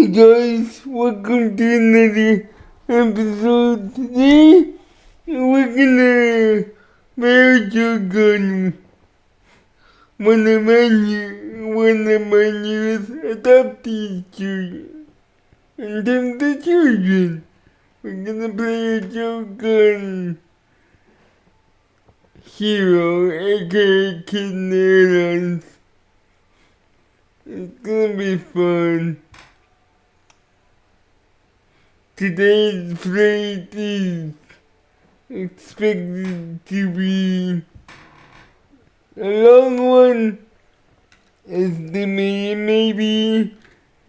Hey guys, welcome to another episode. Today we're gonna marathon one of my newest adoptees in terms of children. We're gonna play a joke on Hero, aka Kid Airlines. It's gonna be fun. Today's flight is expected to be a long one, estimated maybe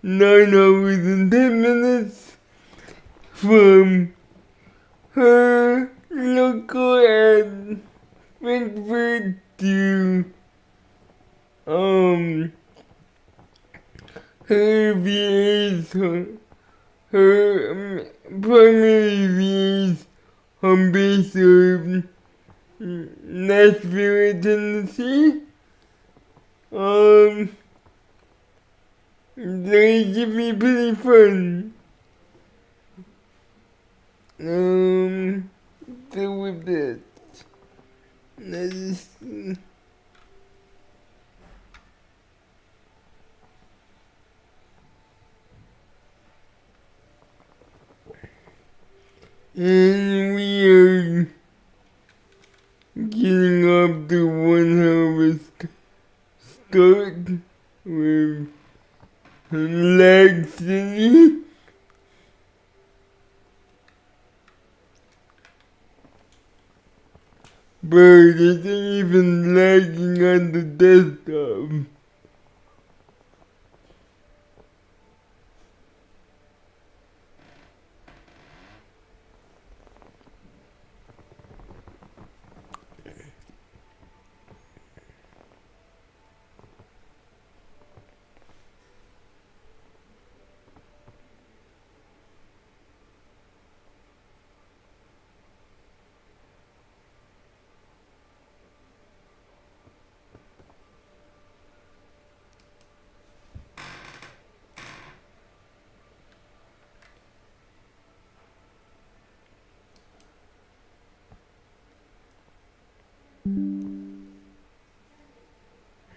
9 hours and 10 minutes from her local at Frankfurt to her primary VA's home base of Nashville, Tennessee. They should be pretty fun. So with that, let's and we are getting off to one harvest start with Lag City. But it isn't even lagging on the desktop.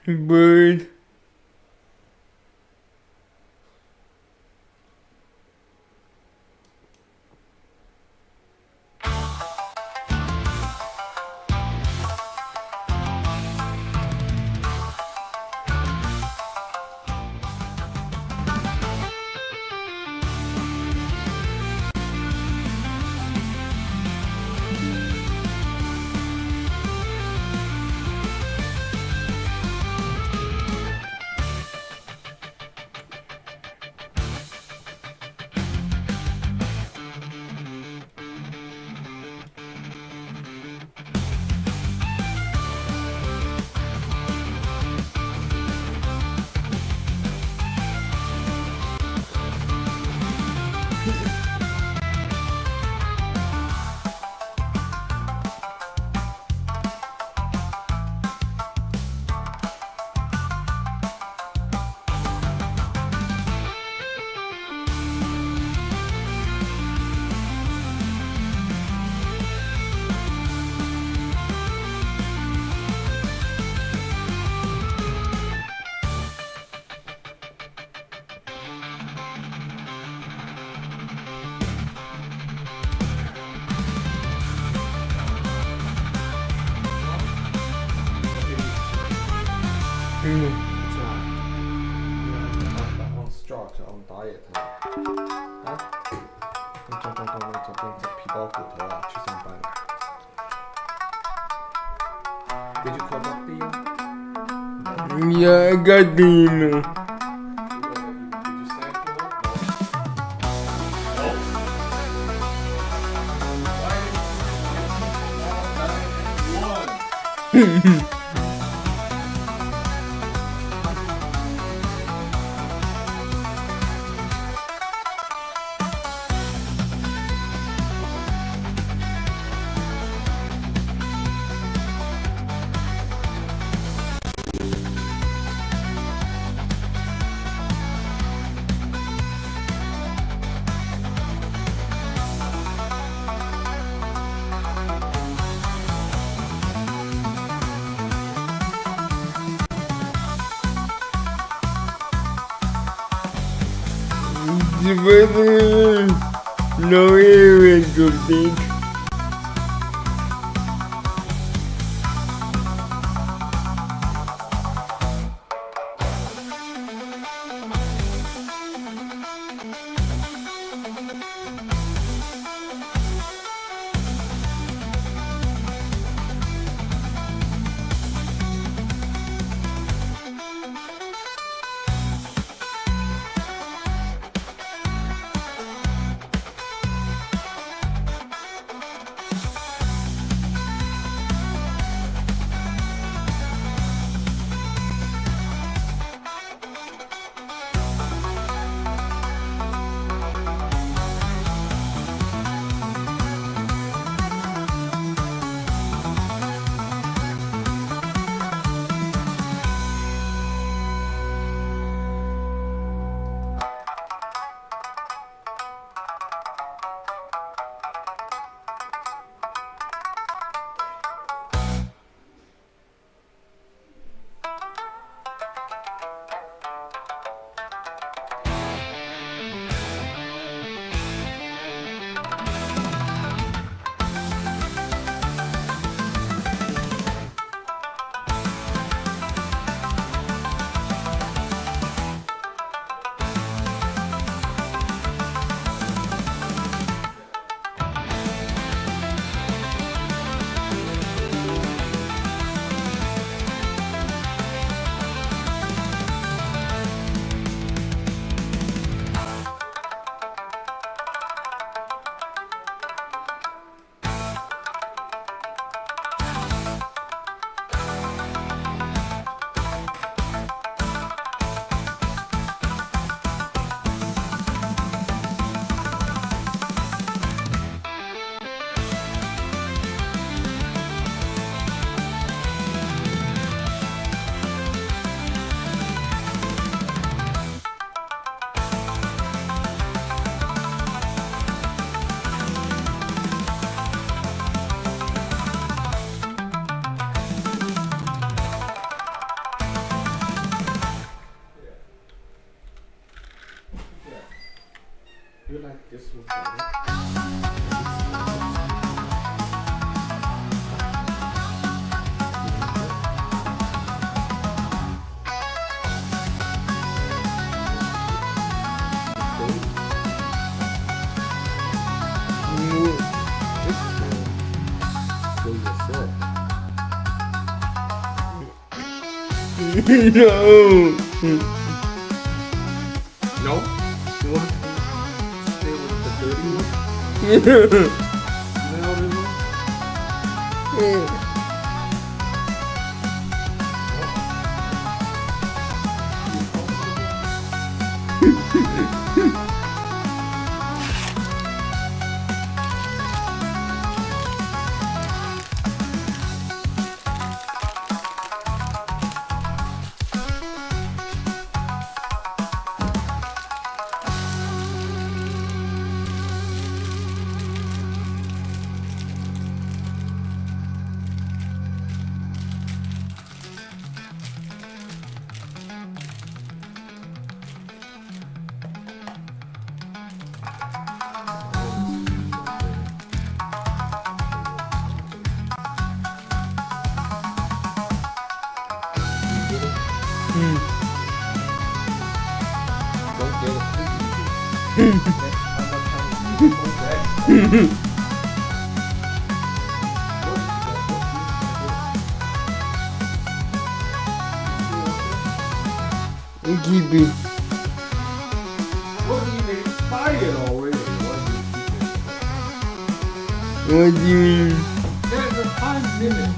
Bird. Yeah, I got the email. Después no es recordar. You like this one better? No. No? You want to stay with the dirty one? Smell this one? Don't get it. Keep it. Well, you expired already. What do you mean? There's a time limit.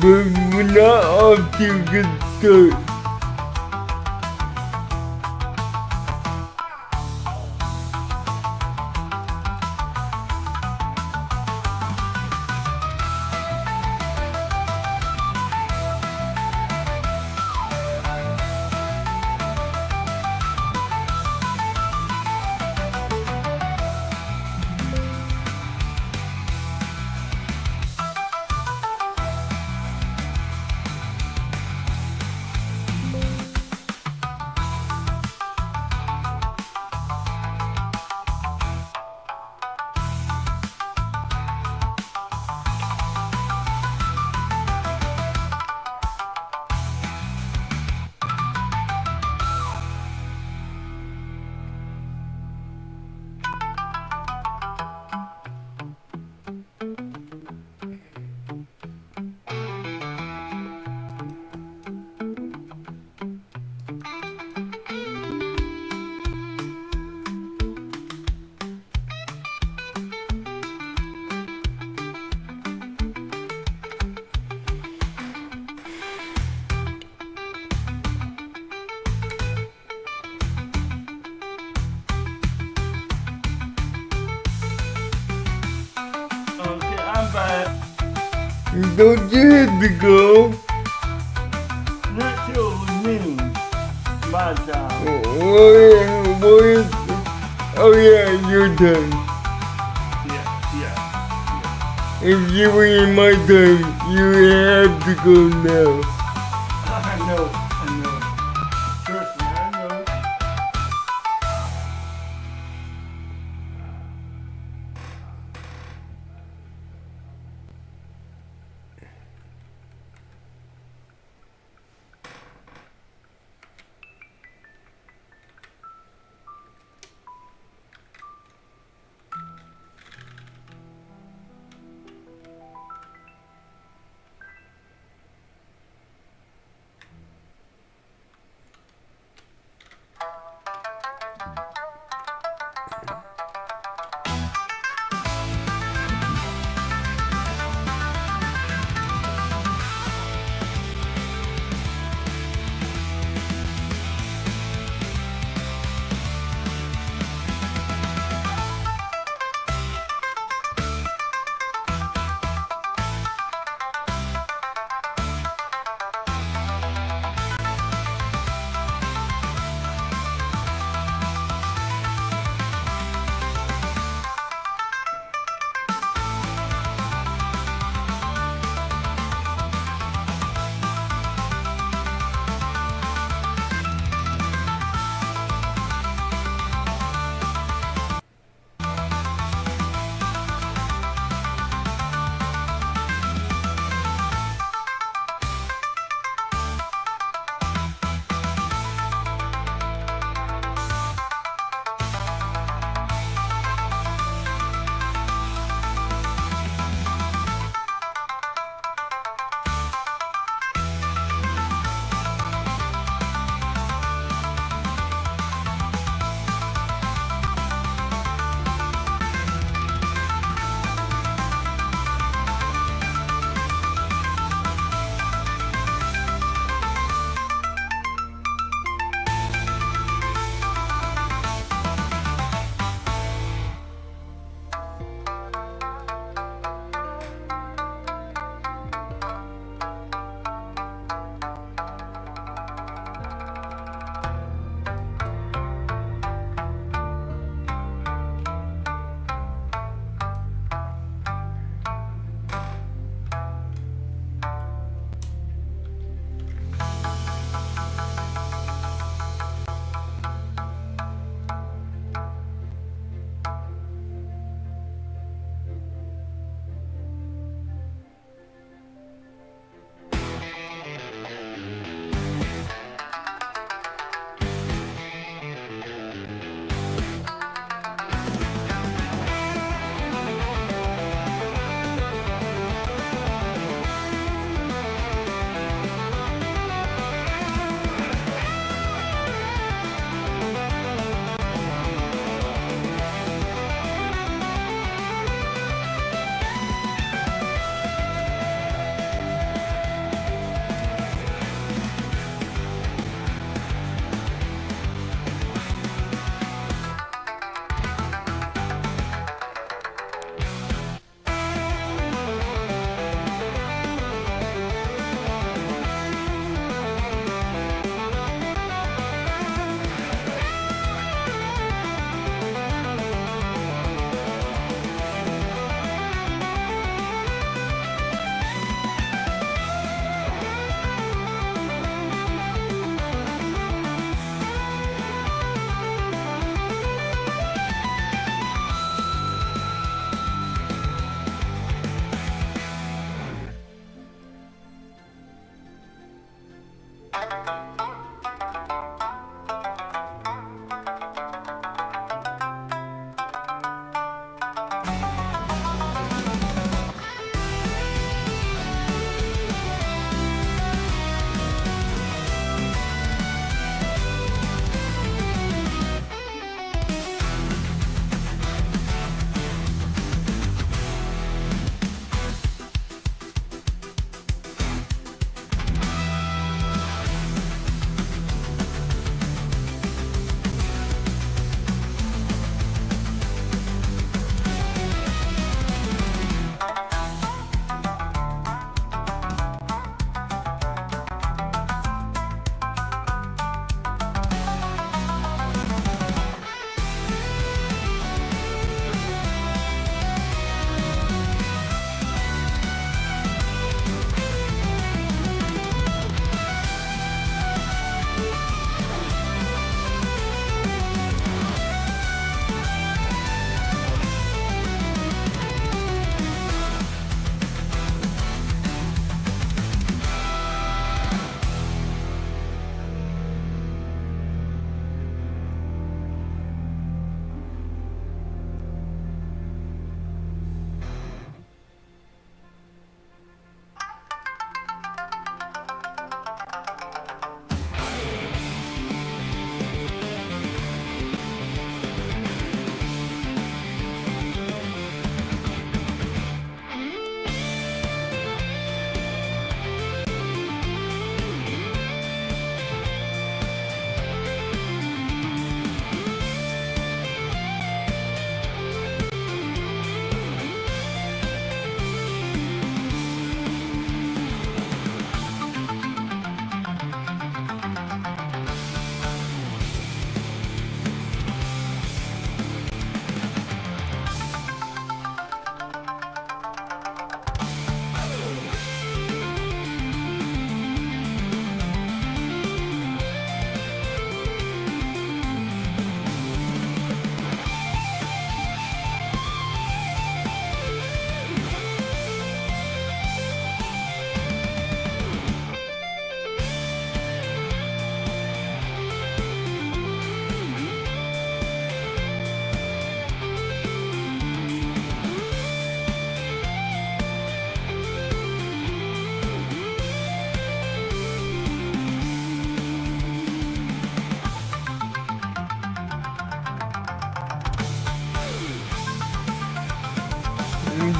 but we're not off to a good start. Okay, I'm back. Don't you have to go? Not till noon. My job. Oh yeah, your time. Yeah. If you were in my time, you would have to go now. I know. Trust me, I know.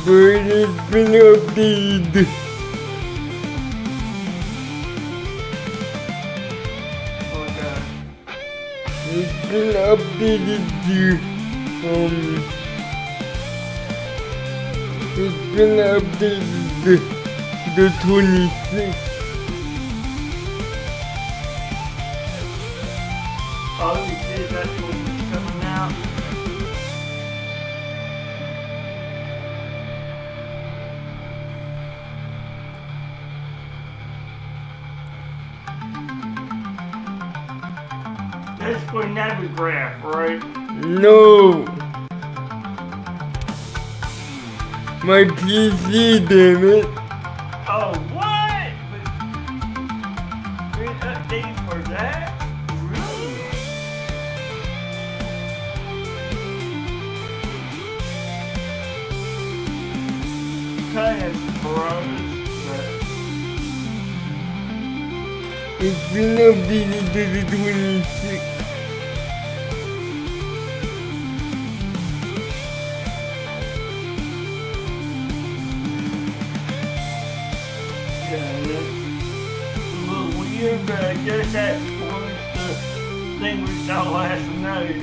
but it's been updated. Okay. It's been updated to, it's been updated to the 26th. Oh, you see, that's when it's coming out. That's for Navigraph, right? No! My PC, damn it! Oh, what? But an update for that? Really? Kind of surprised, but It's been updated to the 26th. yeah, that's a little weird, but I guess that's one the thing we saw last night.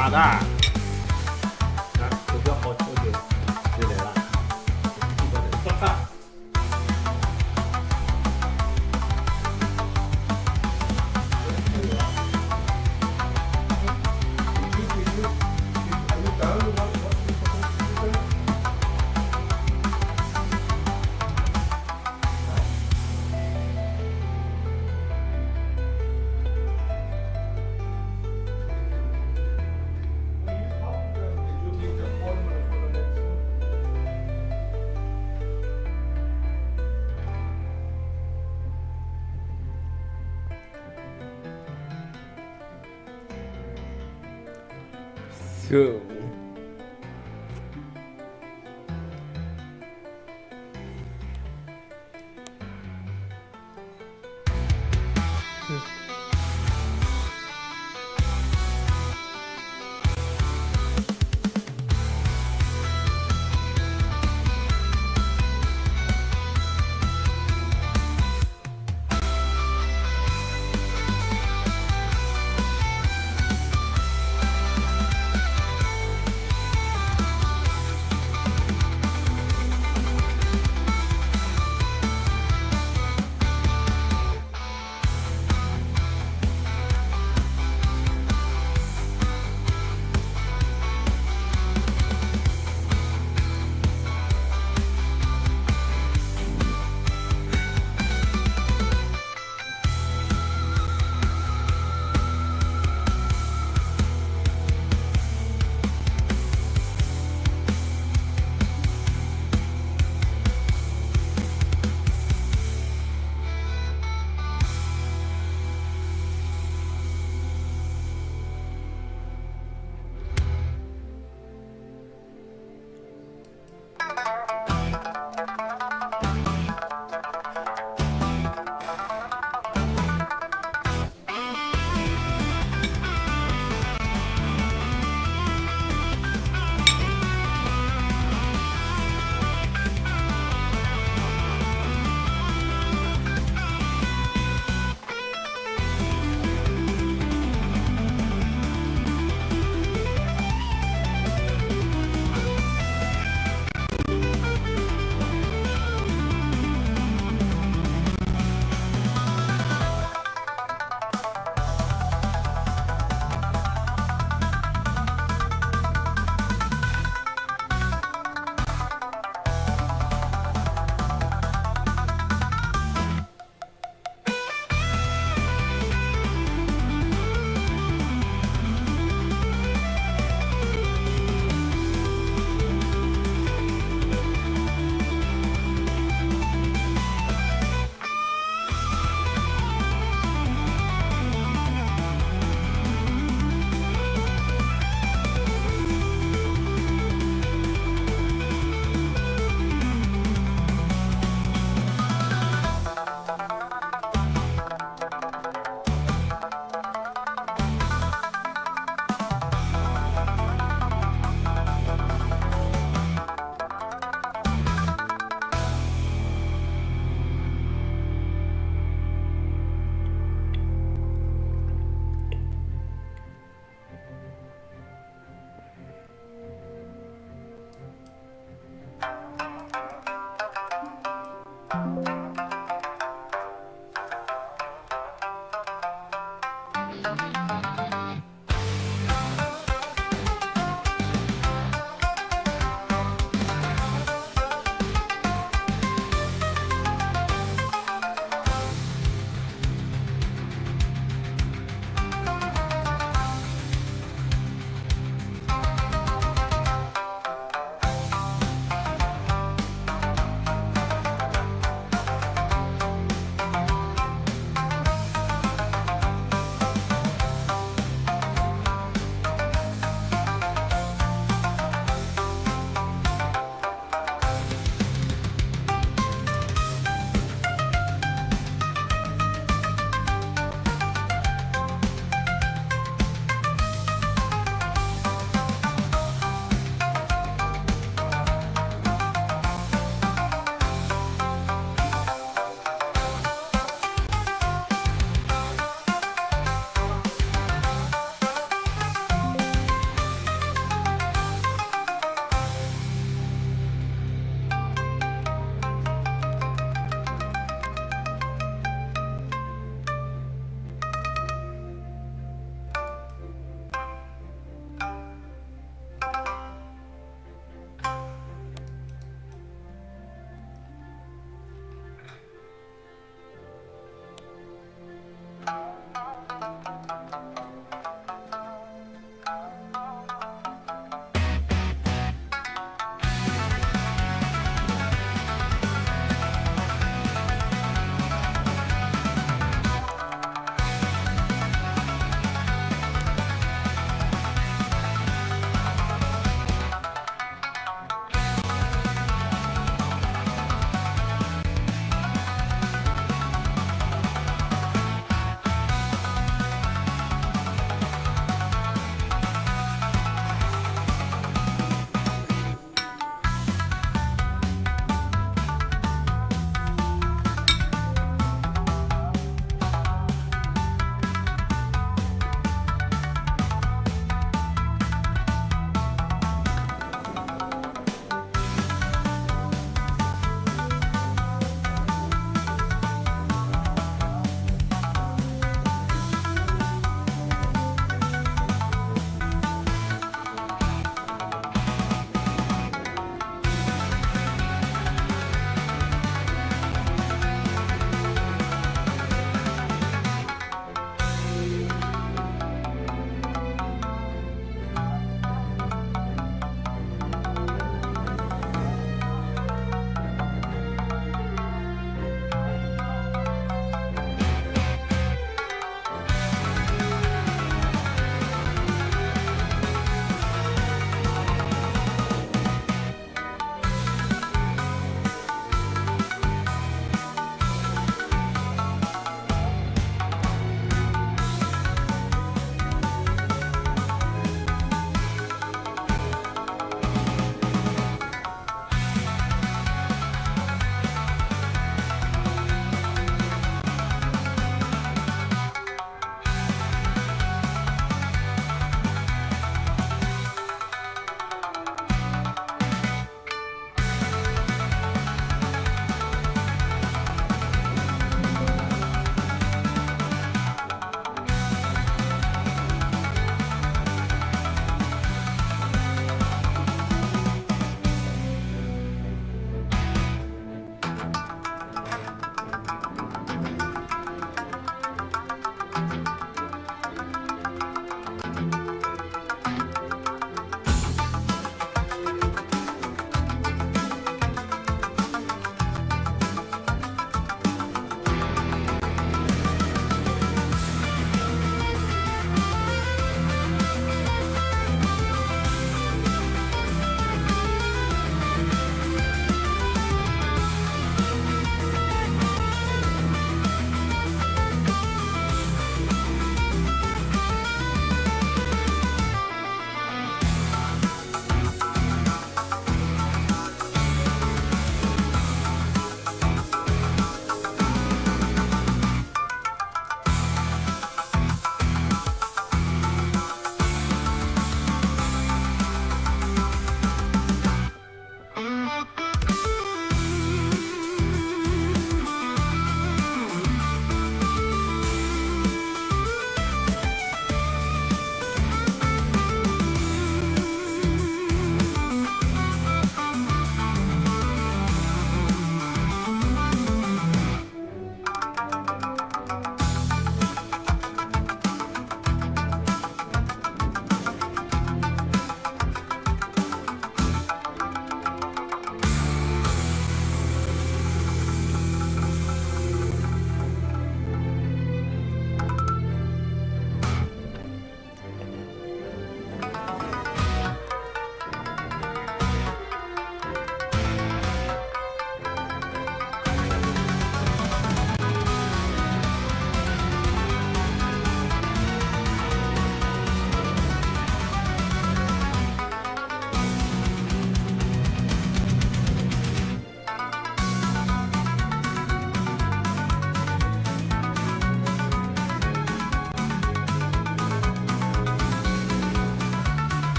炸弹。有比较好调节，就来了。哈哈。So.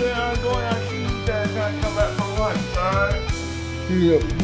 then I'm going out to eat that and come back for lunch, alright? Yep.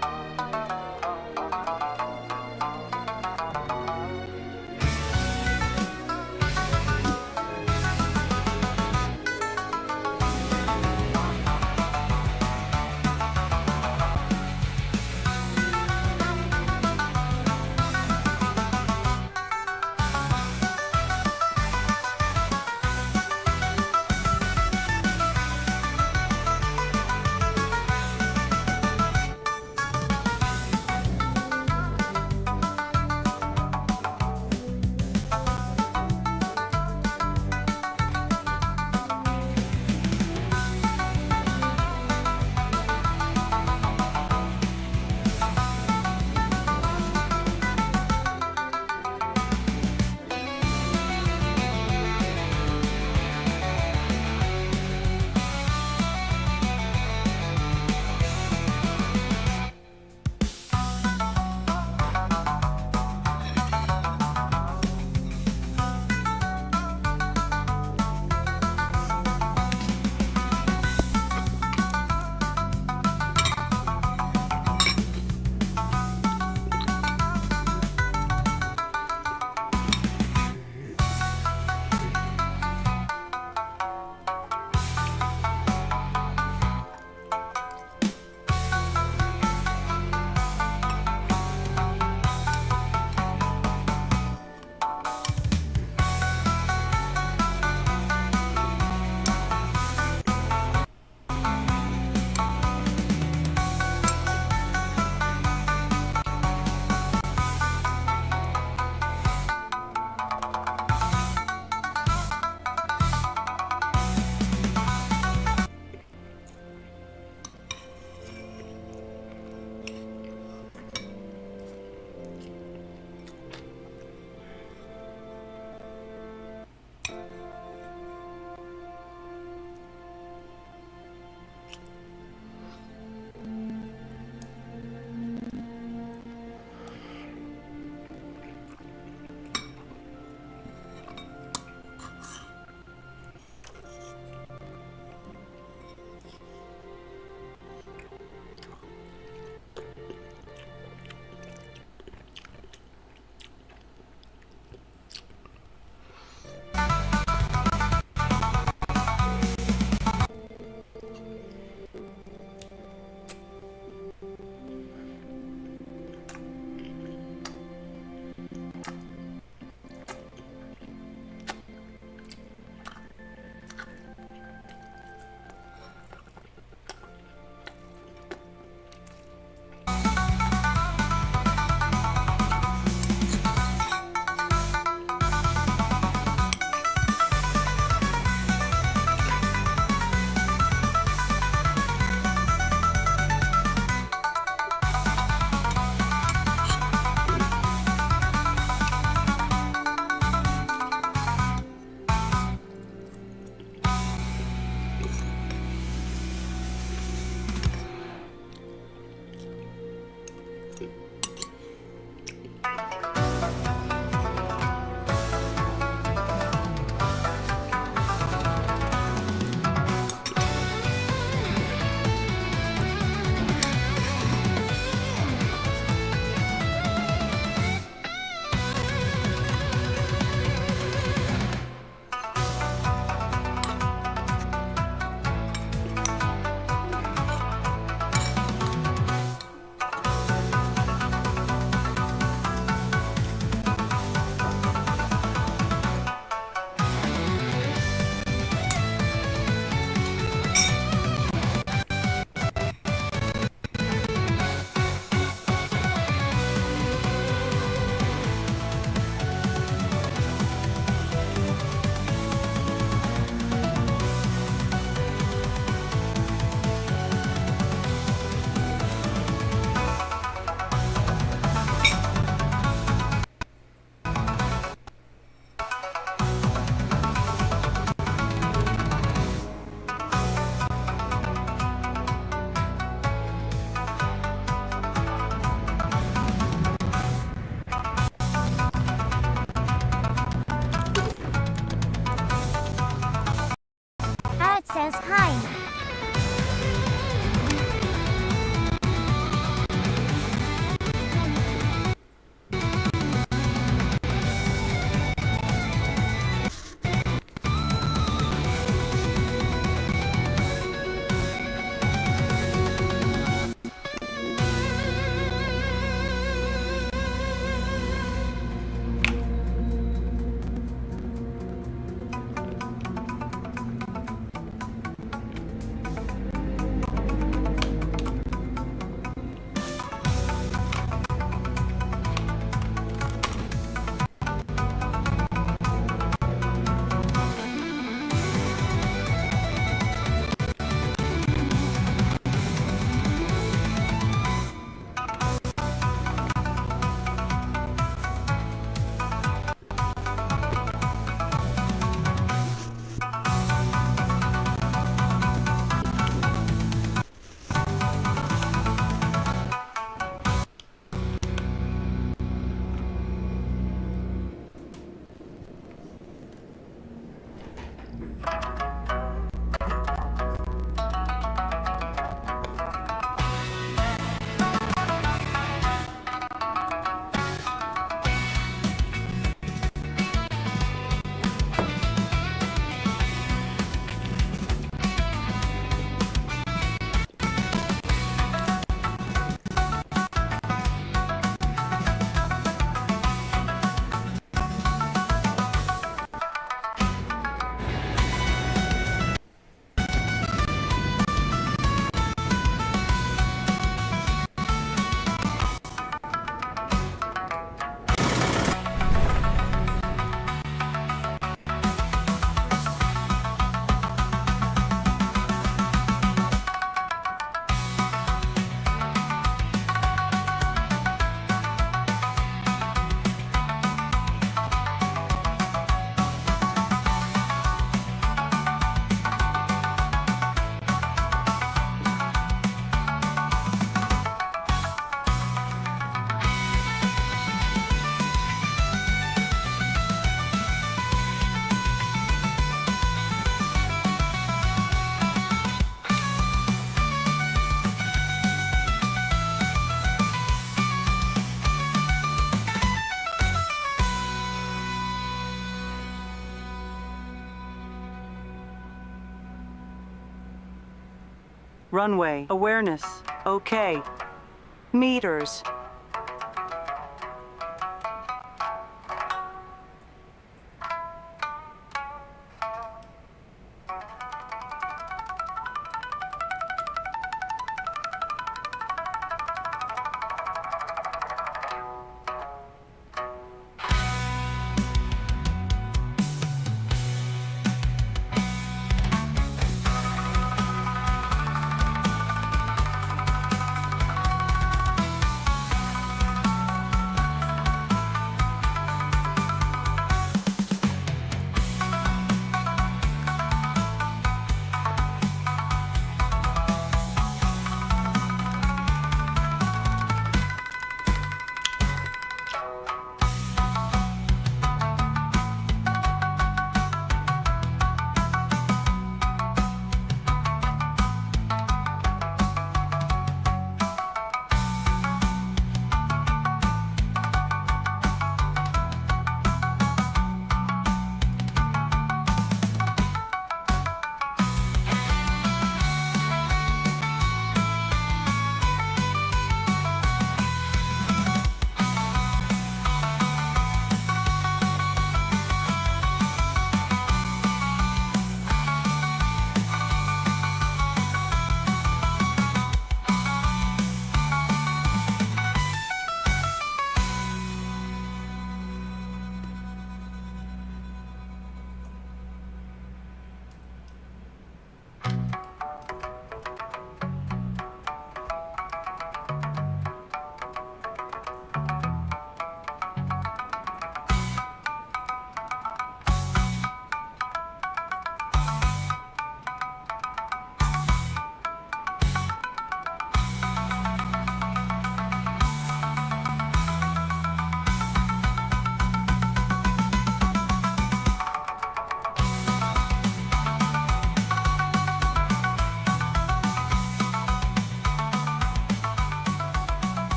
เ Runway awareness. Okay. Meters.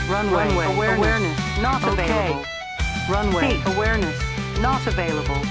Runway awareness. Not available. Runway awareness. Not available.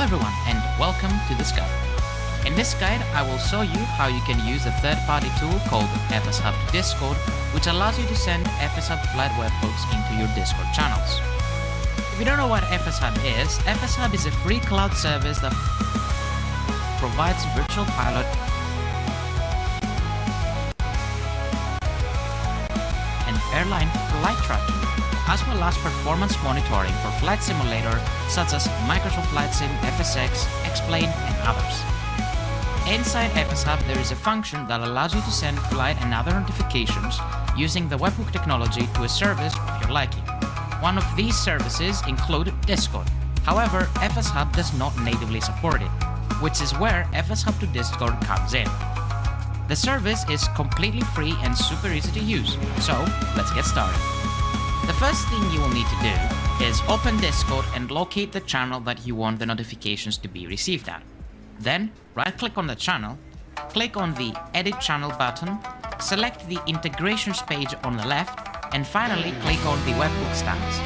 everyone and welcome to this guide. In this guide, I will show you how you can use a third-party tool called FS Hub to Discord, which allows you to send FS Hub flight webhooks into your Discord channels. If you don't know what FS Hub is a free cloud service that provides virtual pilot and airline flight tracking, as well as performance monitoring for flight simulator such as Microsoft Flight Sim, FSX, X-Plane, and others. Inside FS Hub, there is a function that allows you to send flight and other notifications using the webhook technology to a service of your liking. One of these services include Discord. However, FS Hub does not natively support it, which is where FS Hub to Discord comes in. The service is completely free and super easy to use, so let's get started. The first thing you will need to do is open Discord and locate the channel that you want the notifications to be received at. Then, right-click on the channel, click on the Edit Channel button, select the Integrations page on the left, and finally click on the Webhook stance.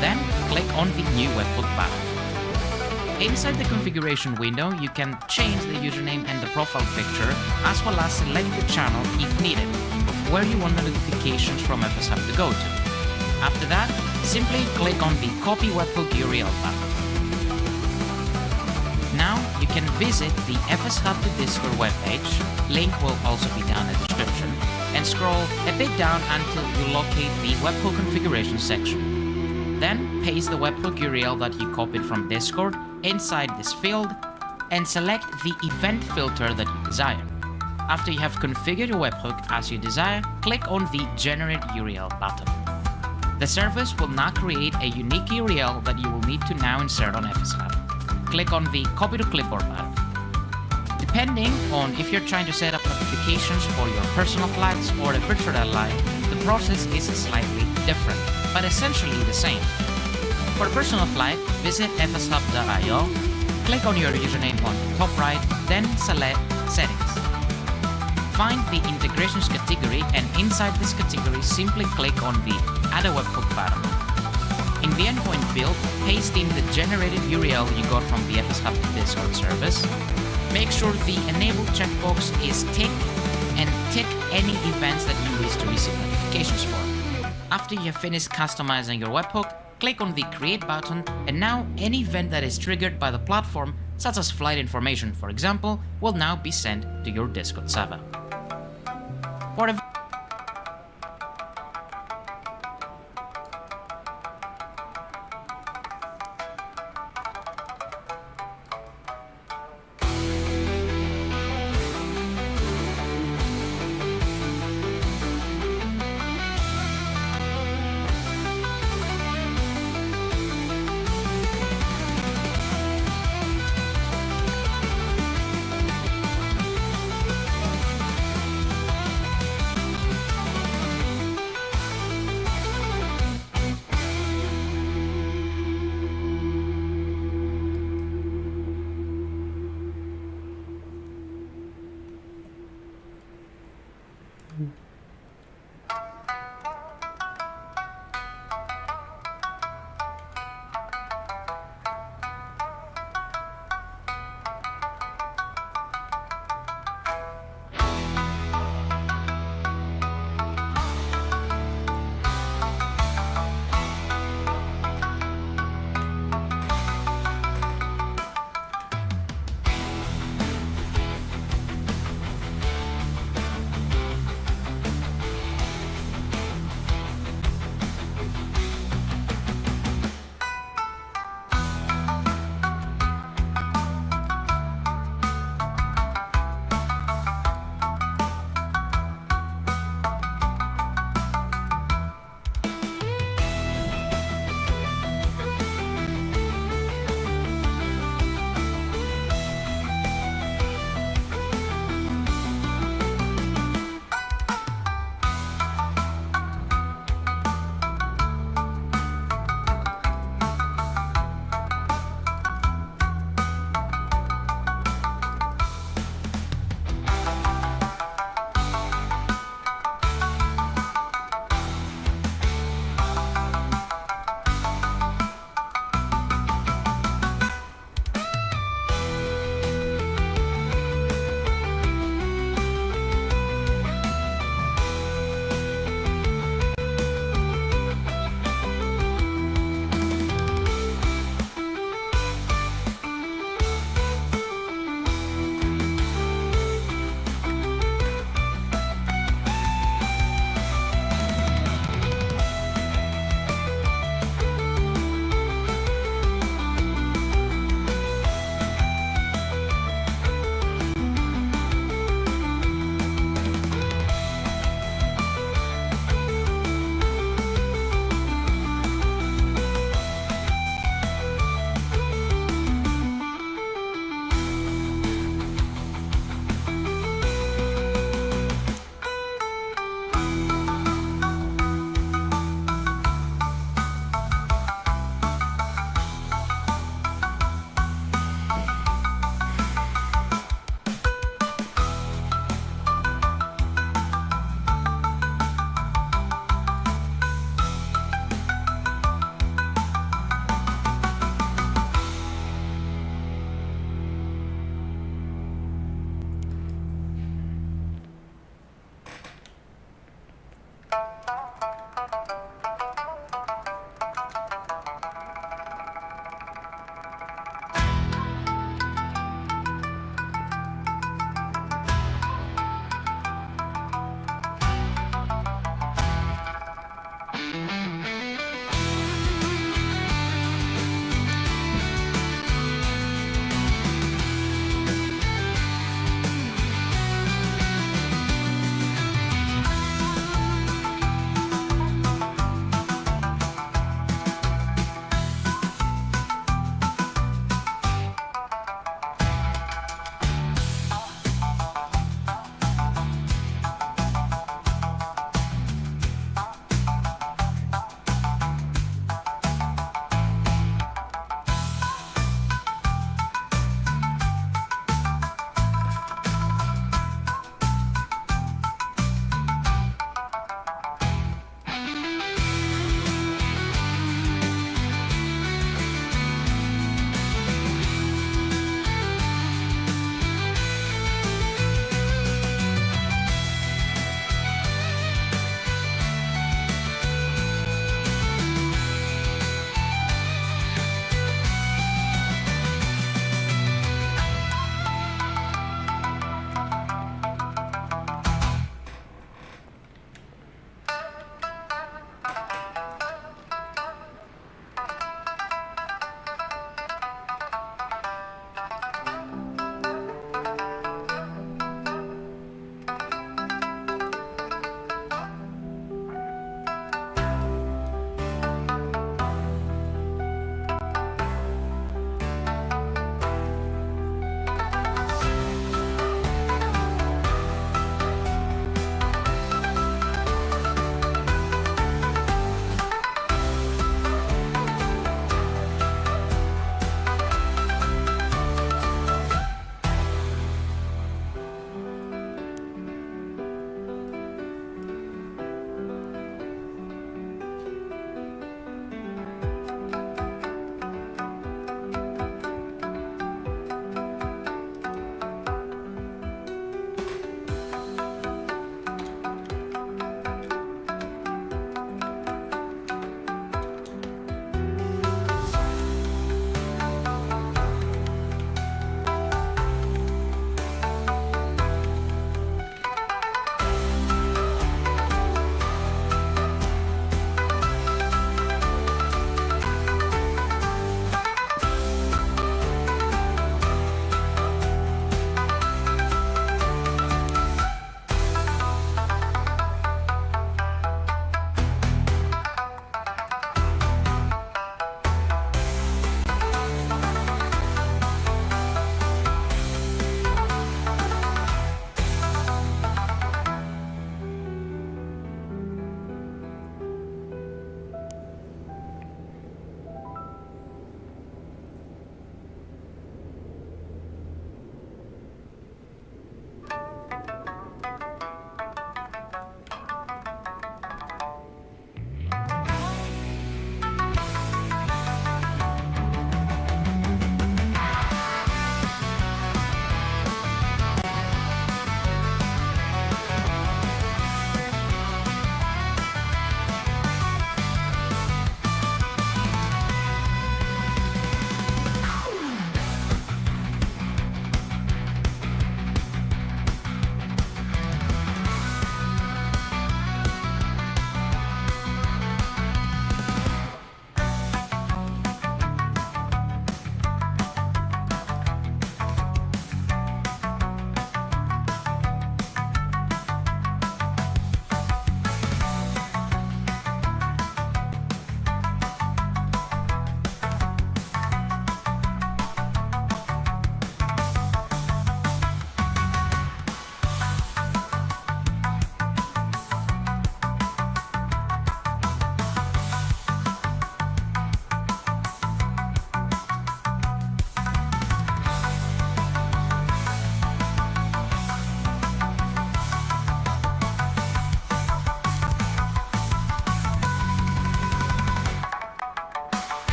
Then, click on the New Webhook button. Inside the configuration window, you can change the username and the profile picture, as well as select the channel, if needed, of where you want the notifications from FS Hub to go to. After that, simply click on the Copy Webhook URL button. Now, you can visit the FS Hub to Discord webpage, link will also be down in the description, and scroll a bit down until you locate the webhook configuration section. Then, paste the webhook URL that you copied from Discord inside this field, and select the event filter that you desire. After you have configured your webhook as you desire, click on the Generate URL button. The service will now create a unique URL that you will need to now insert on FS Hub. Click on the Copy to Clipboard button. Depending on if you're trying to set up notifications for your personal flights or a virtual airline, the process is slightly different, but essentially the same. For a personal flight, visit fshub.io, click on your username on the top right, then select Settings. Find the Integrations category, and inside this category simply click on the Add a Webhook button. In the endpoint field, paste in the generated URL you got from the FS Hub Discord service. Make sure the Enable checkbox is ticked, and tick any events that you wish to receive notifications for. After you have finished customizing your webhook, click on the Create button, and now any event that is triggered by the platform, such as flight information for example, will now be sent to your Discord server. For a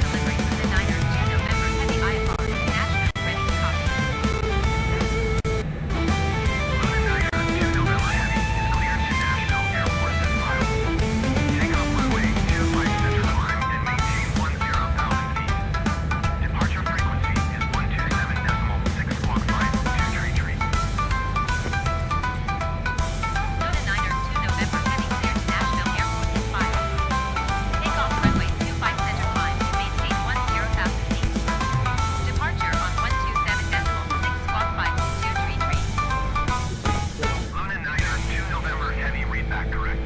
delivery for the Niner to November Heavy IFR. National ready to copy. Luna Niner to November Heavy clear to Nashville Airport is 5. Take off runway 25 center climb to maintain 10,000 feet. Departure on 127.6 squawk 5233. Luna Niner 2 November Heavy read back correct.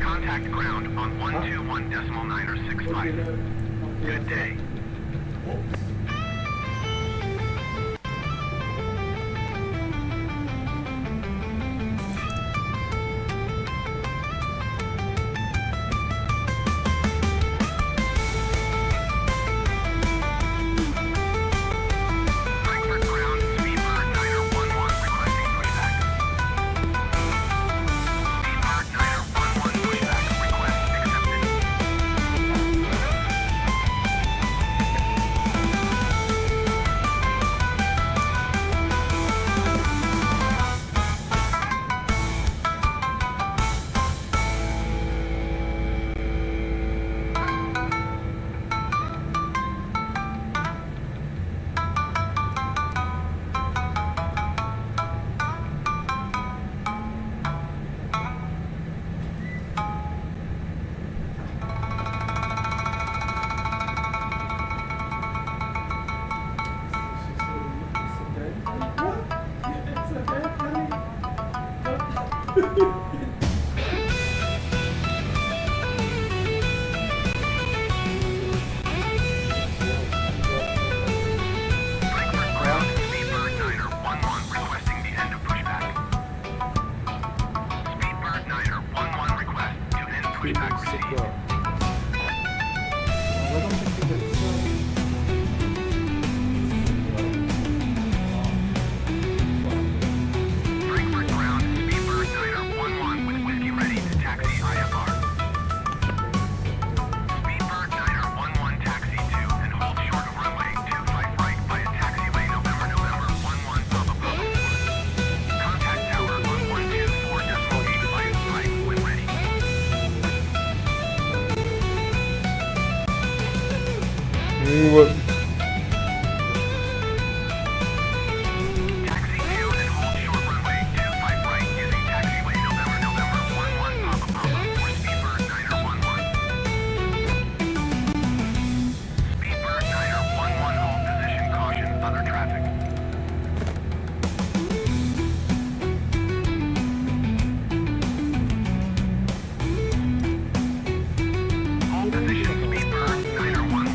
Contact ground on 121.965. Good day. Frankfurt ground, Speedbird Niner 11 requesting pushback. Speedbird Niner 11 pushback request accepted. Frankfurt ground, Speedbird Niner 11 requesting the end of pushback. Speedbird Niner 11 request to end pushback received. Frankfurt ground, Speedbird Niner 11 with whiskey ready to taxi IFR. Speedbird Niner 11 taxi 2 and hold short of runway 25 right via taxiway November 11 Papa Papa 4. Contact tower on 124.85 right when ready. What? Taxi 2 and hold short runway 25 right using taxiway November 11 Papa Papa for Speedbird Niner 11. Speedbird Niner 11 hold position caution other traffic. Hold position Speedbird Niner 11.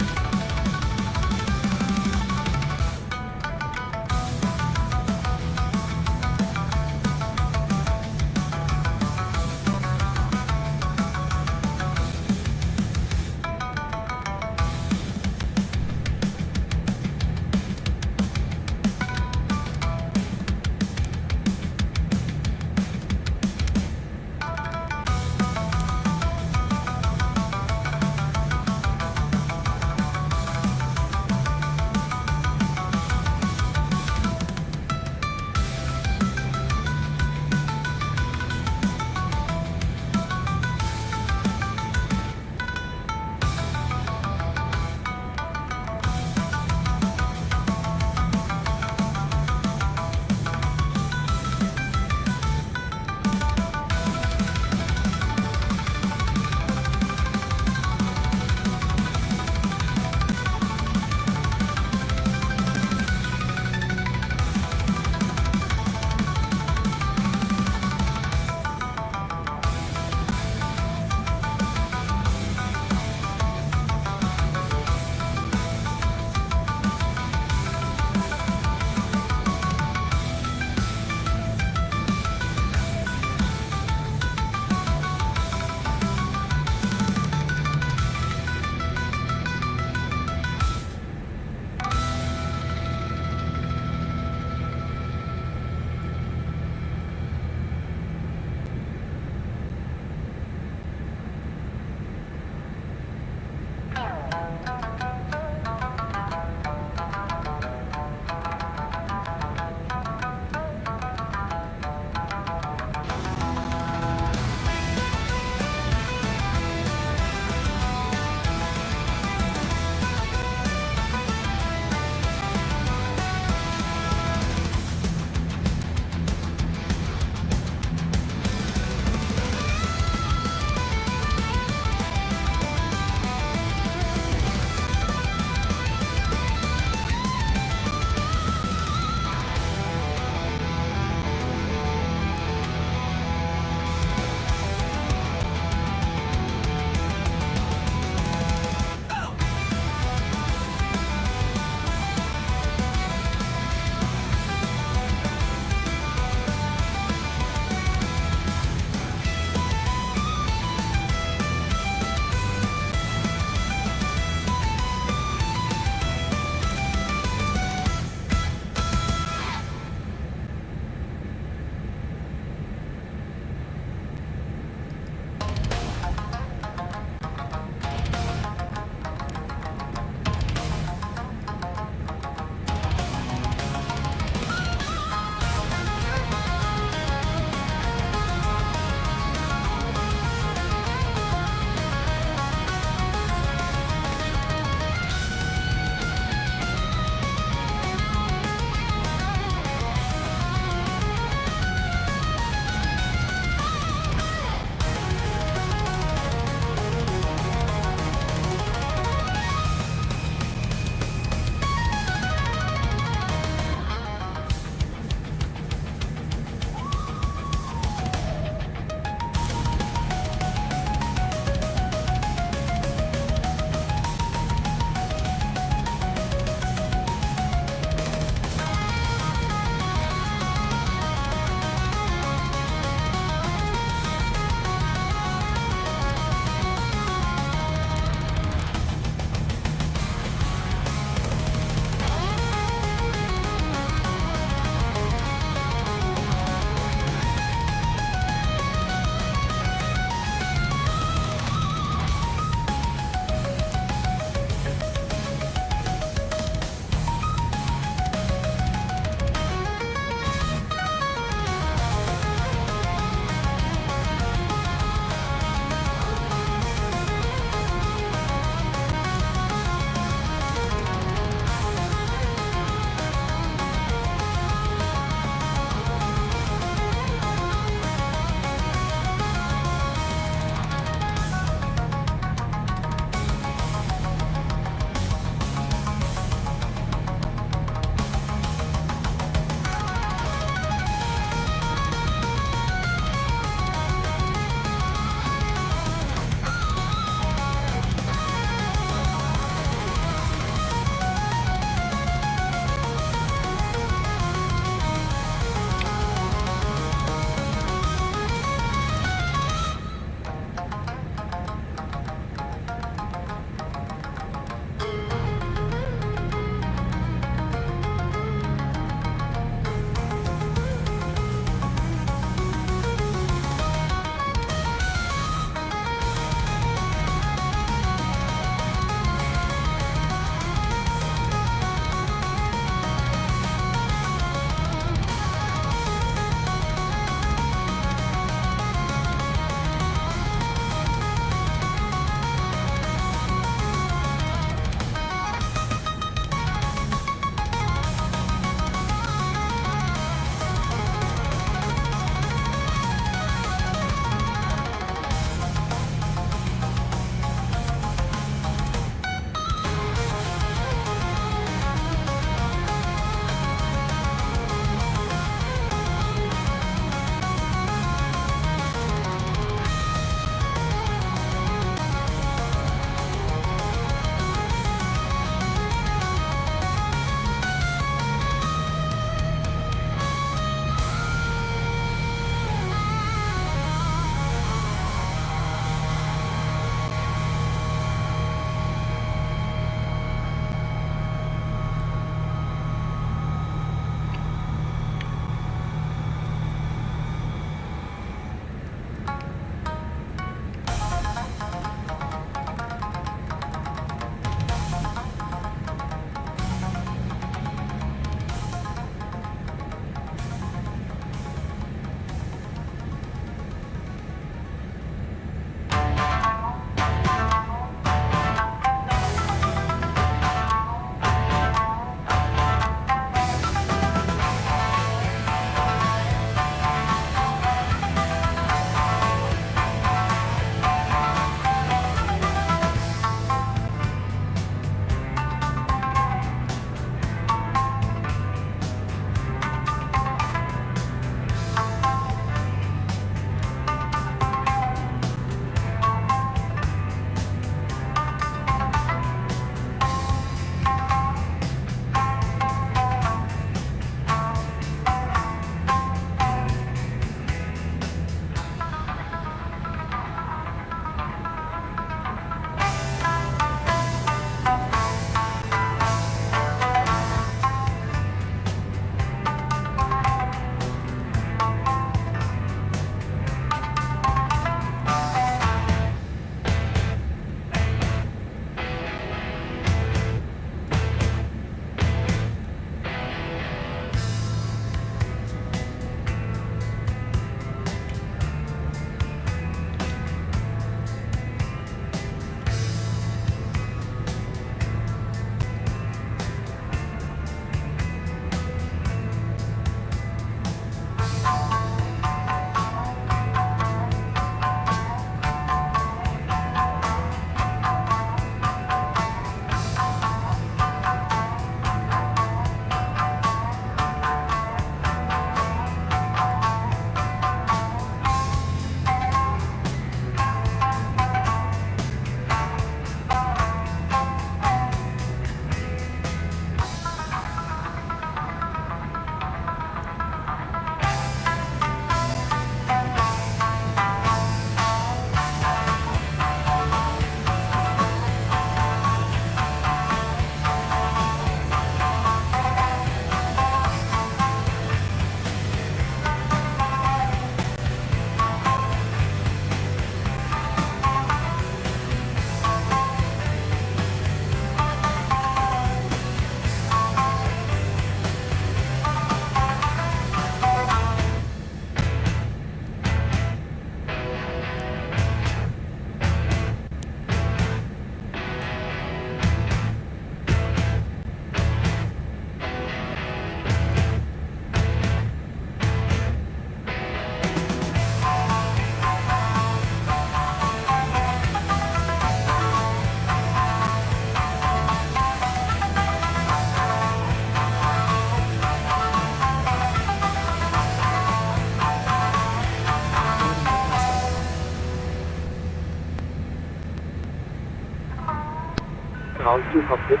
Ground to cockpit.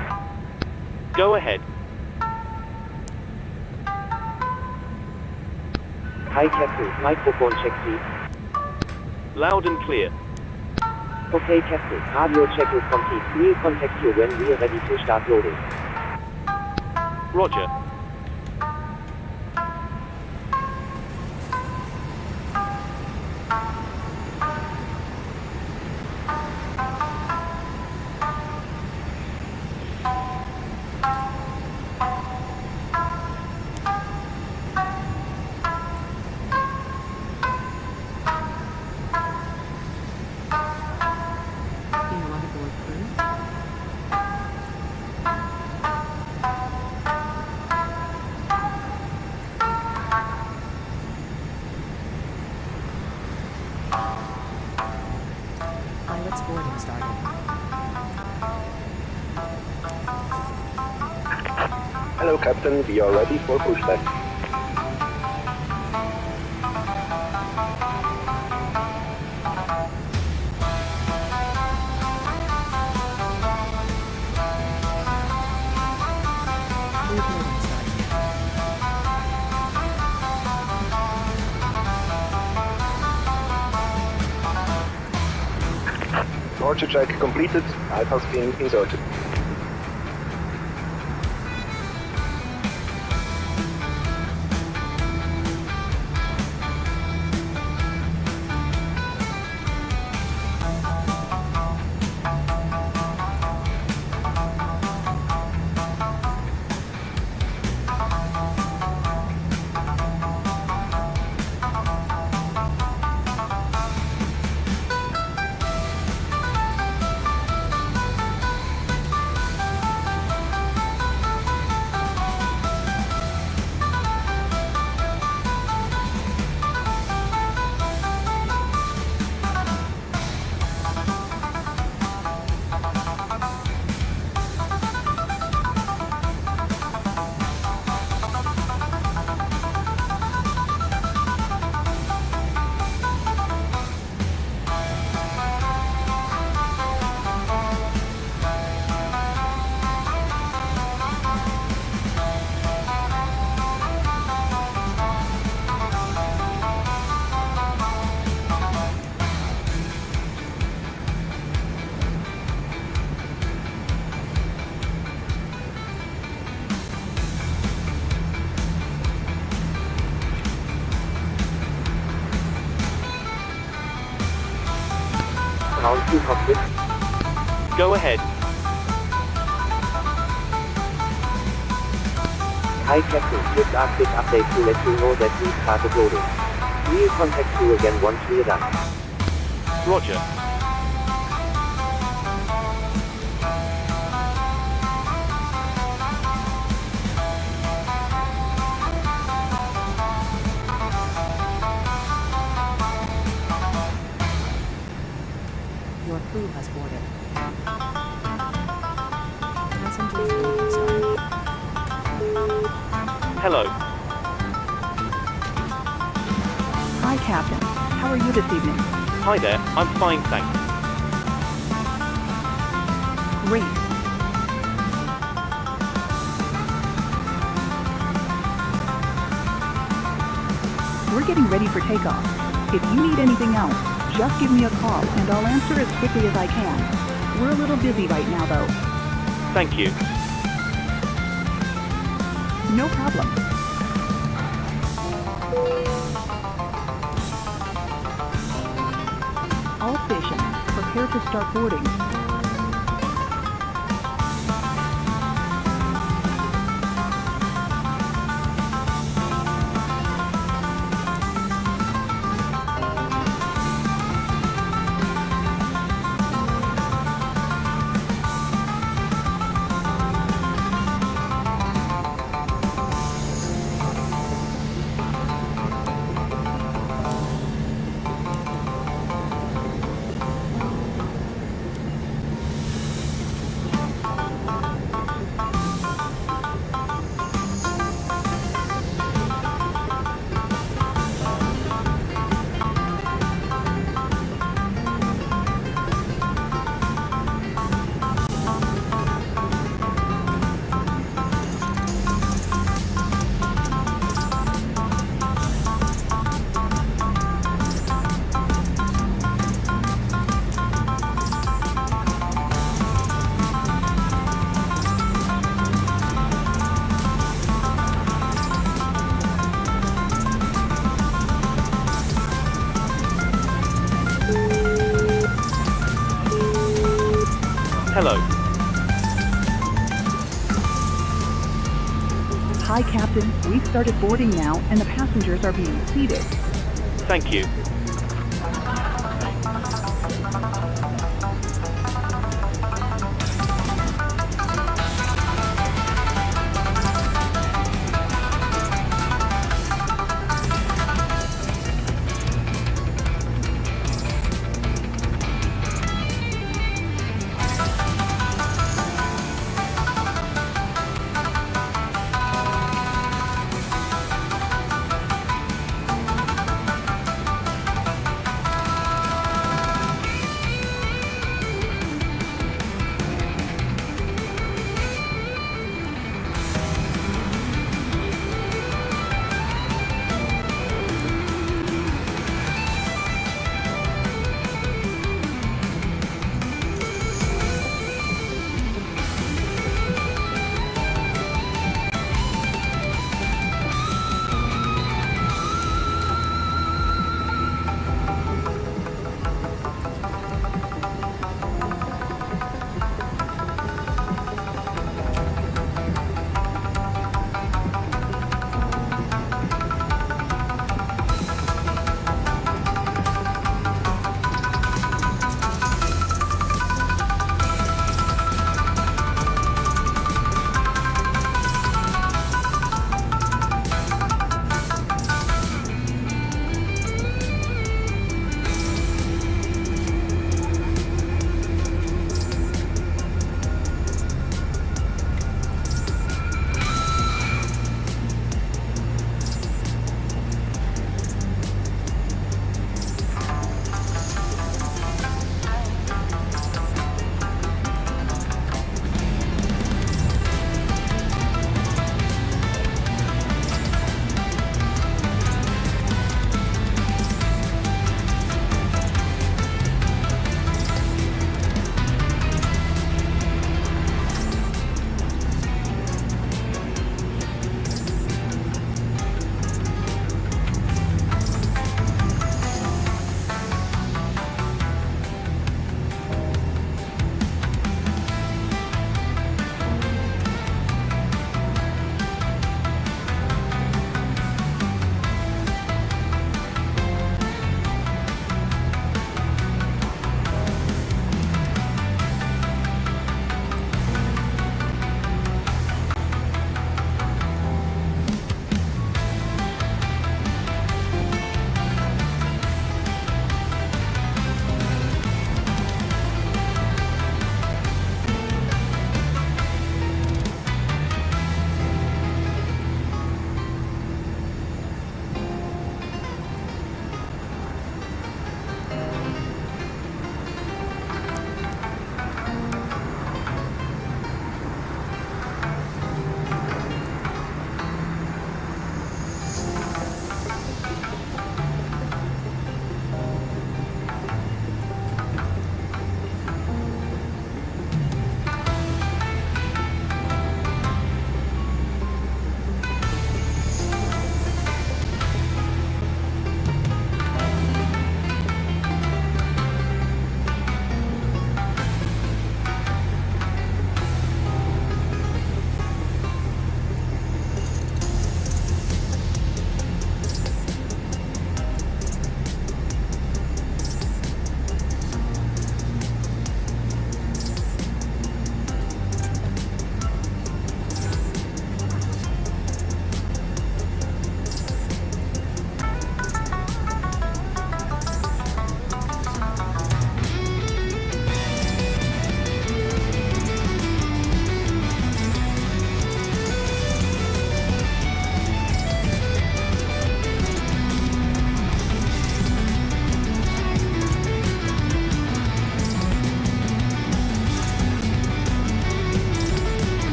Go ahead. Hi Captain, microphone check please. Loud and clear. Okay Captain, radio check is complete. We'll contact you when we're ready to start loading. Roger. Pilot's boarding started. Hello Captain, we are ready for pushback. Cruise loading started. Torture check completed. Bypass being inserted. Ground to cockpit. Go ahead. Hi Captain, just a quick update to let you know that we started loading. We'll contact you again once we're done. Roger. Your crew has boarded. Passengers loading started. Hello. Hi, Captain. How are you this evening? Hi there. I'm fine, thanks. Great. We're getting ready for takeoff. If you need anything else, just give me a call and I'll answer as quickly as I can. We're a little busy right now, though. Thank you. No problem. All stations, prepare to start boarding. Hello. Hi, Captain. We've started boarding now, and the passengers are being seated. Thank you.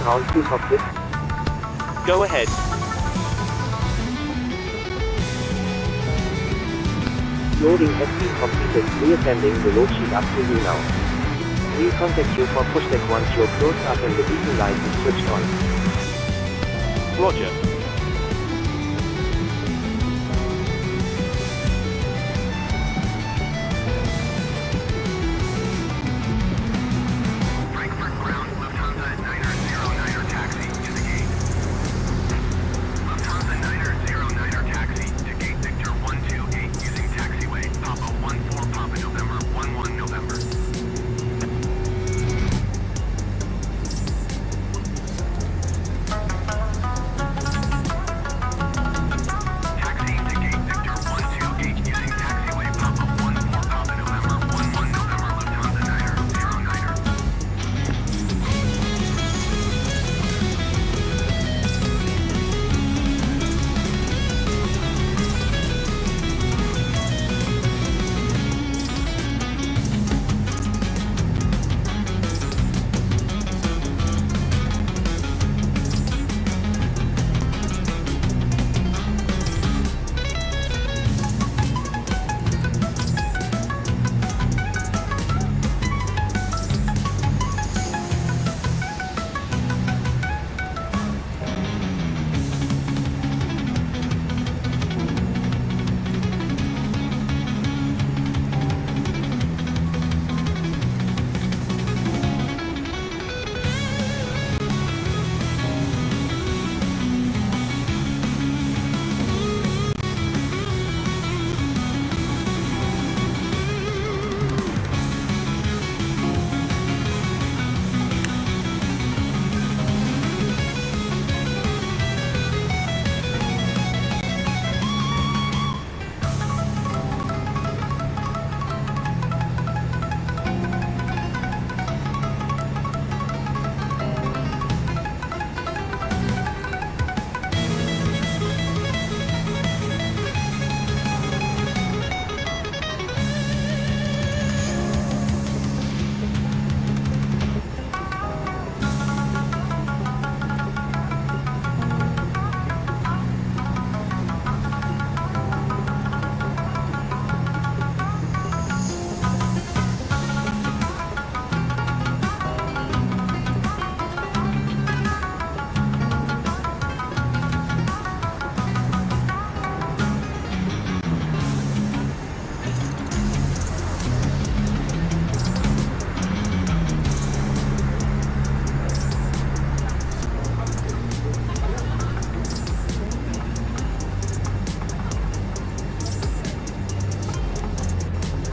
count 2 softly? Go ahead. Loading has been completed. Reassembling the load sheet up to you now. We'll contact you for pushback once you're closed up and the beacon light is switched on. Roger. Frankfurt ground, Lufthansa 909er taxi to the gate. Lufthansa 909er taxi to gate Victor 128 using taxiway Papa 14 Papa November 11 November. Taxi to gate Victor 128 using taxiway Papa 14 Papa November 11 November Lufthansa 909er.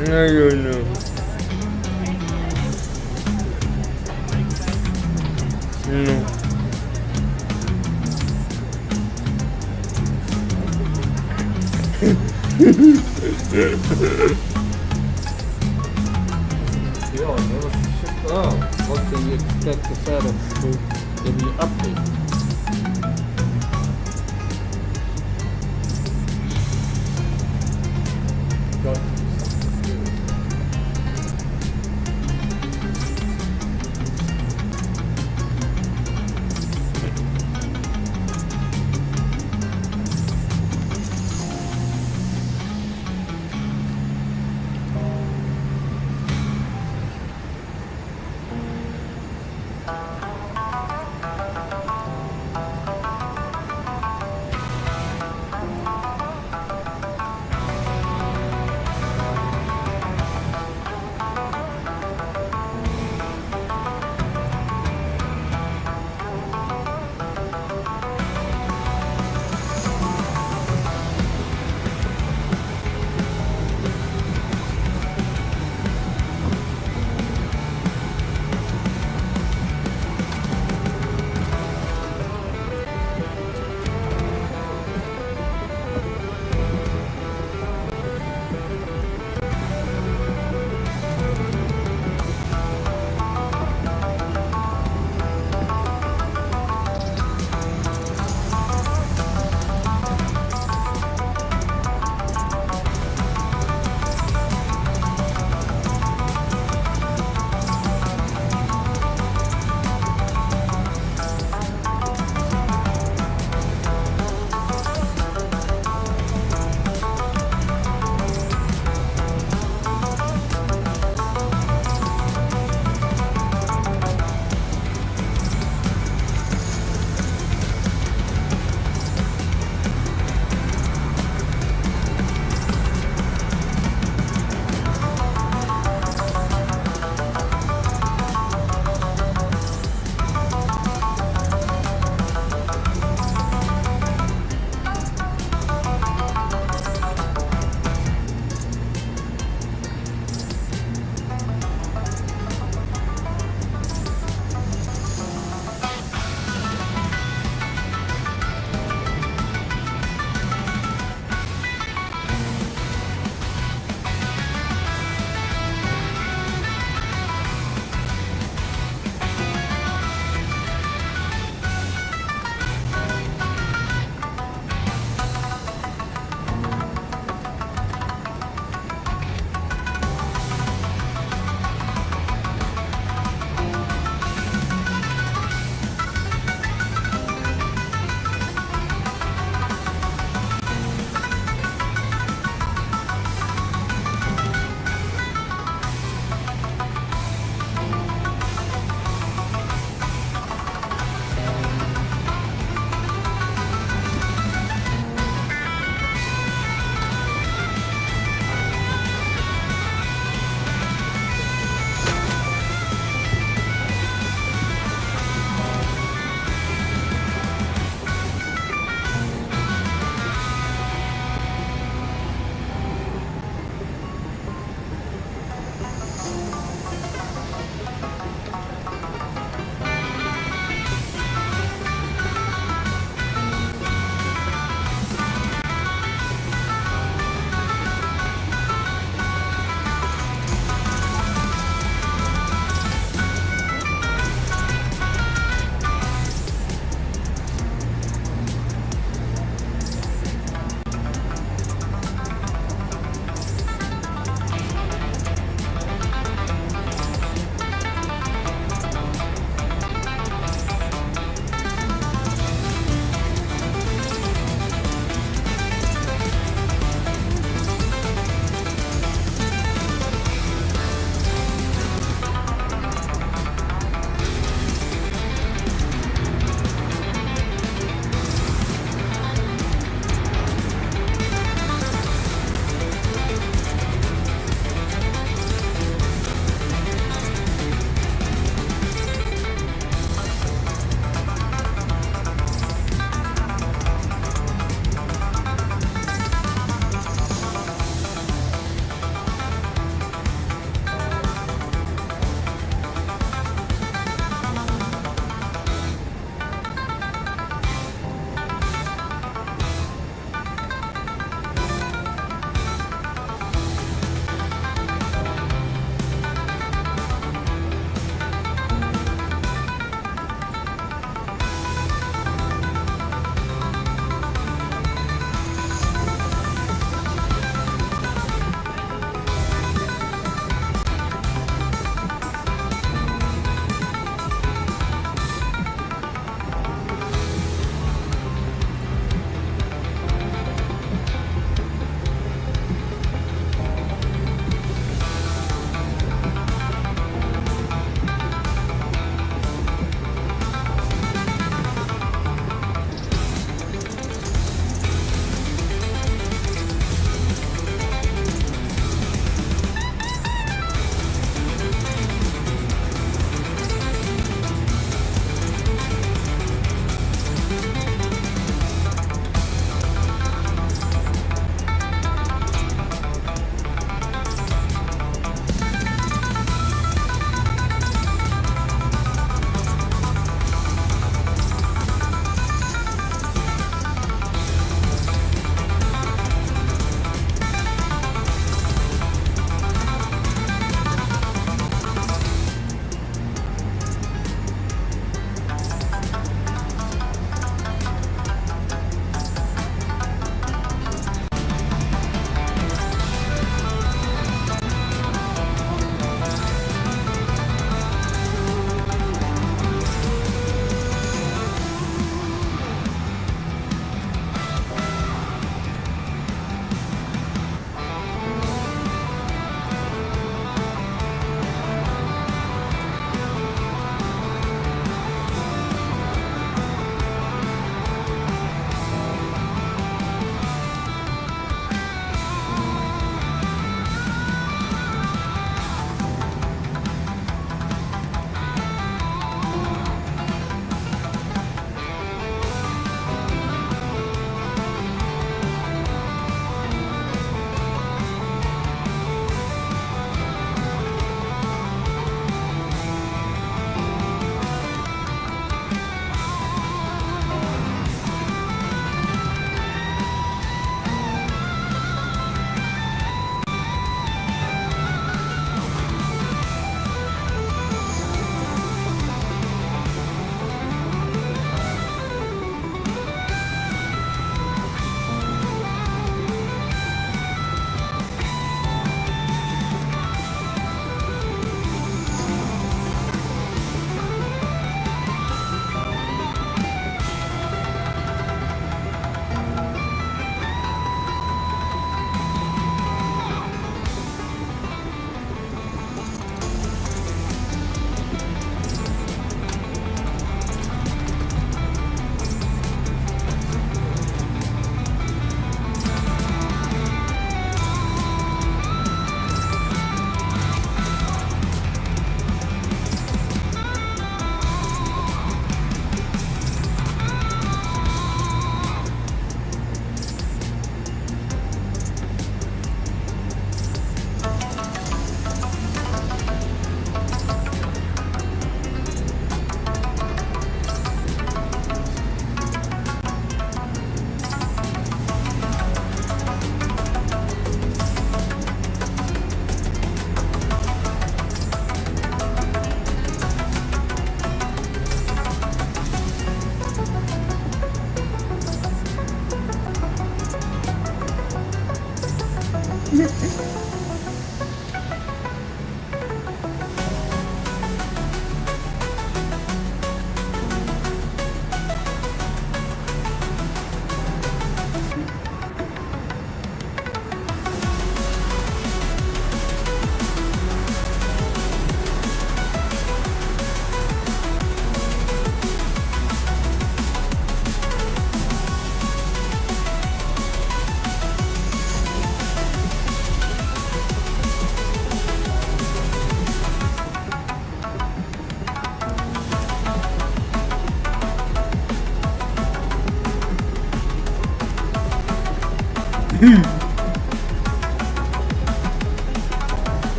I don't know. No. Yeah, that was shipped out. What can you expect the FedEx to give you update?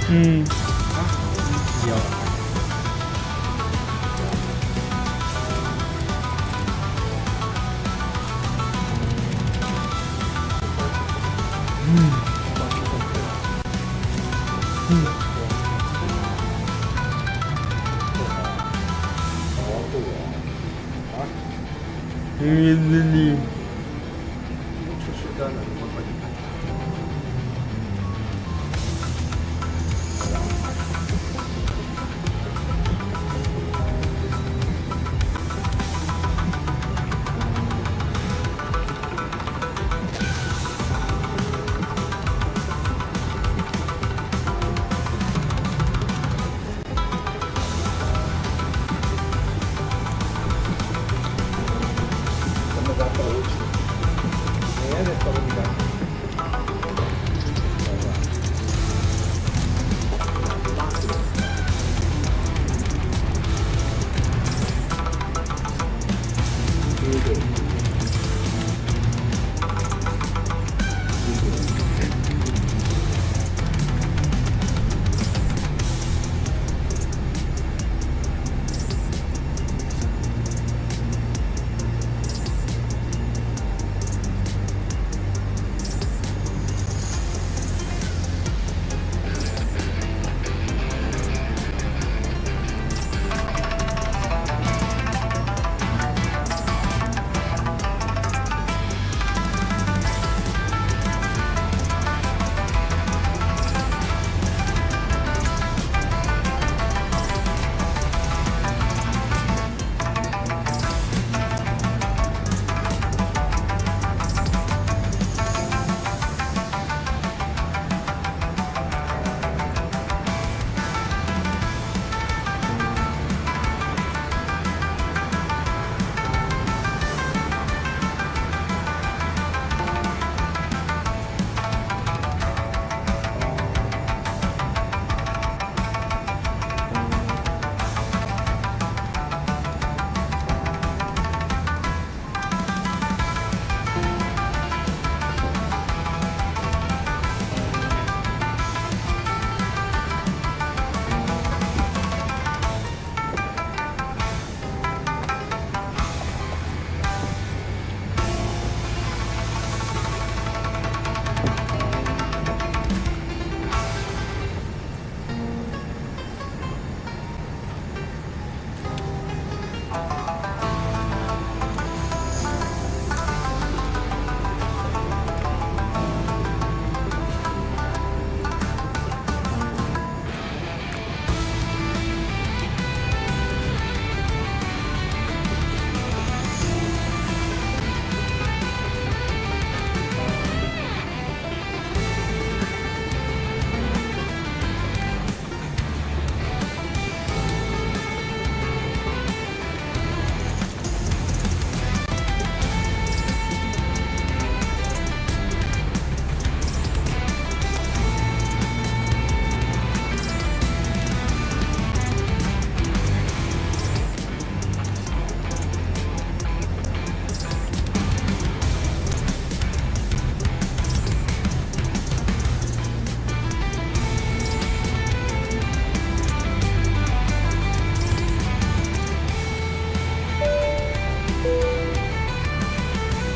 อืม เดียว Медленно. 出世的人我可以看。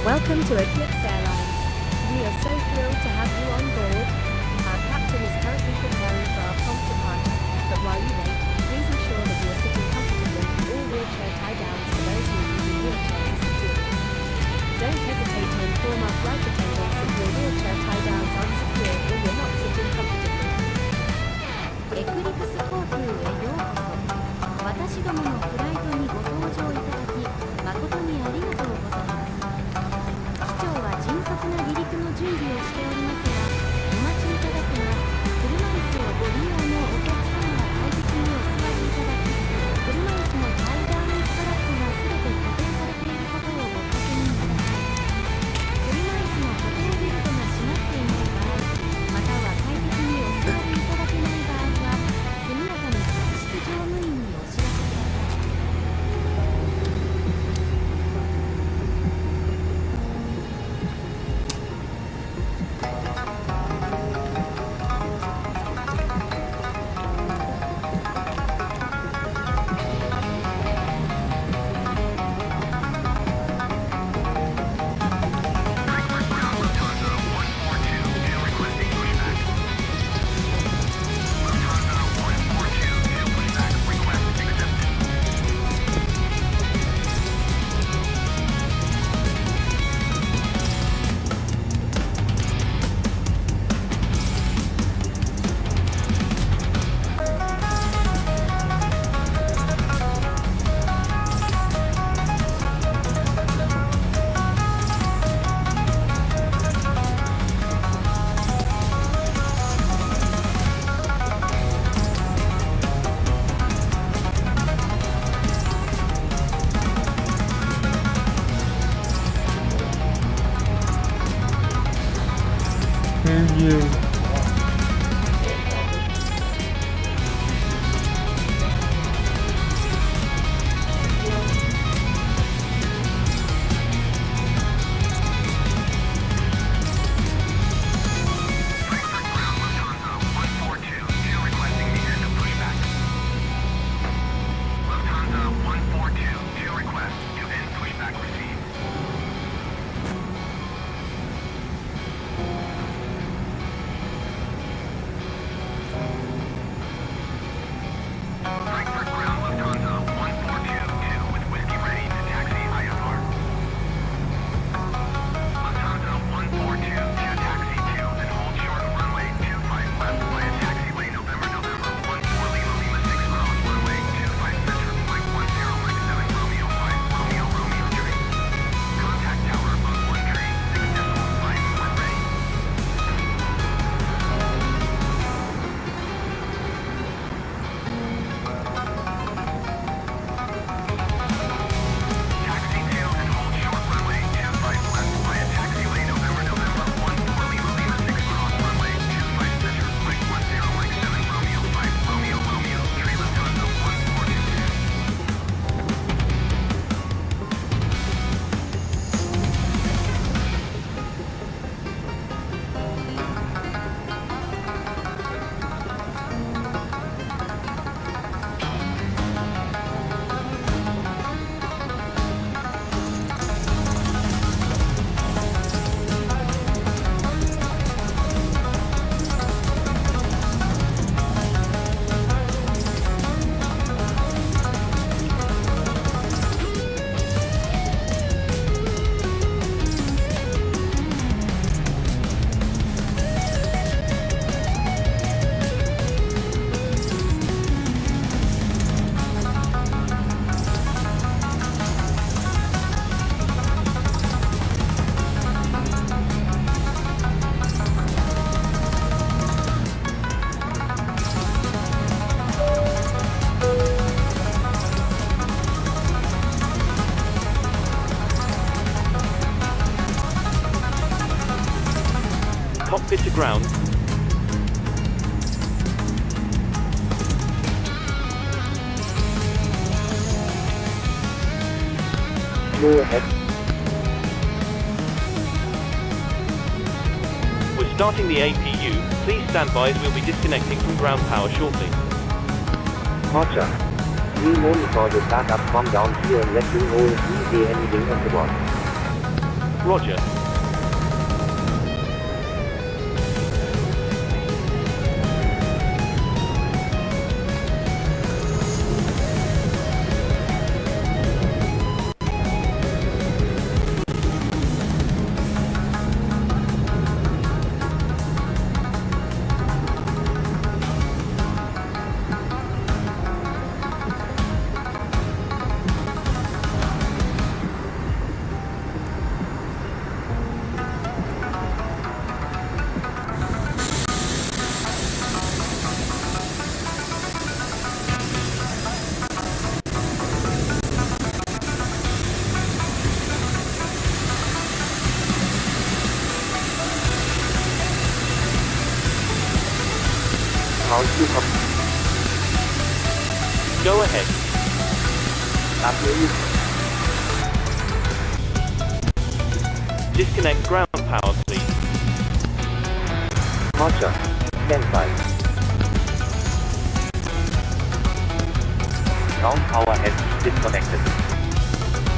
Welcome to Eclipse Airlines. We are so thrilled to have you on board. Our captain is currently preparing for our prompt departure, but while you wait, please ensure that you are sitting comfortably. All wheelchair tie-downs for those who are using wheelchairs are secure. Don't hesitate to inform our flight attendants if your wheelchair tie-downs aren't secure or you're not sitting comfortably. Eclipse 航空へようこそ。私どものフライトにご搭乗いただき、誠にありがとうございます。機長は迅速な離陸の準備をしておりますが、お待ちいただくのは、車椅子をご利用のお客様は快適にお座りいただき、車椅子のタイダウンストラップがすべて固定されていることをご確認ください。車椅子の固定ベルトが閉まっていない場合、または快適にお座りいただけない場合は、速やかに客室乗務員にお知らせください。こ ground. Go ahead. We're starting the APU. Please stand by as we'll be disconnecting from ground power shortly. Roger. We monitor the backup from down here and let you know if we see anything on the board. Roger. Ground crew copy. Go ahead. After you. Disconnect ground power, please. Roger. Stand by. Ground power has been disconnected.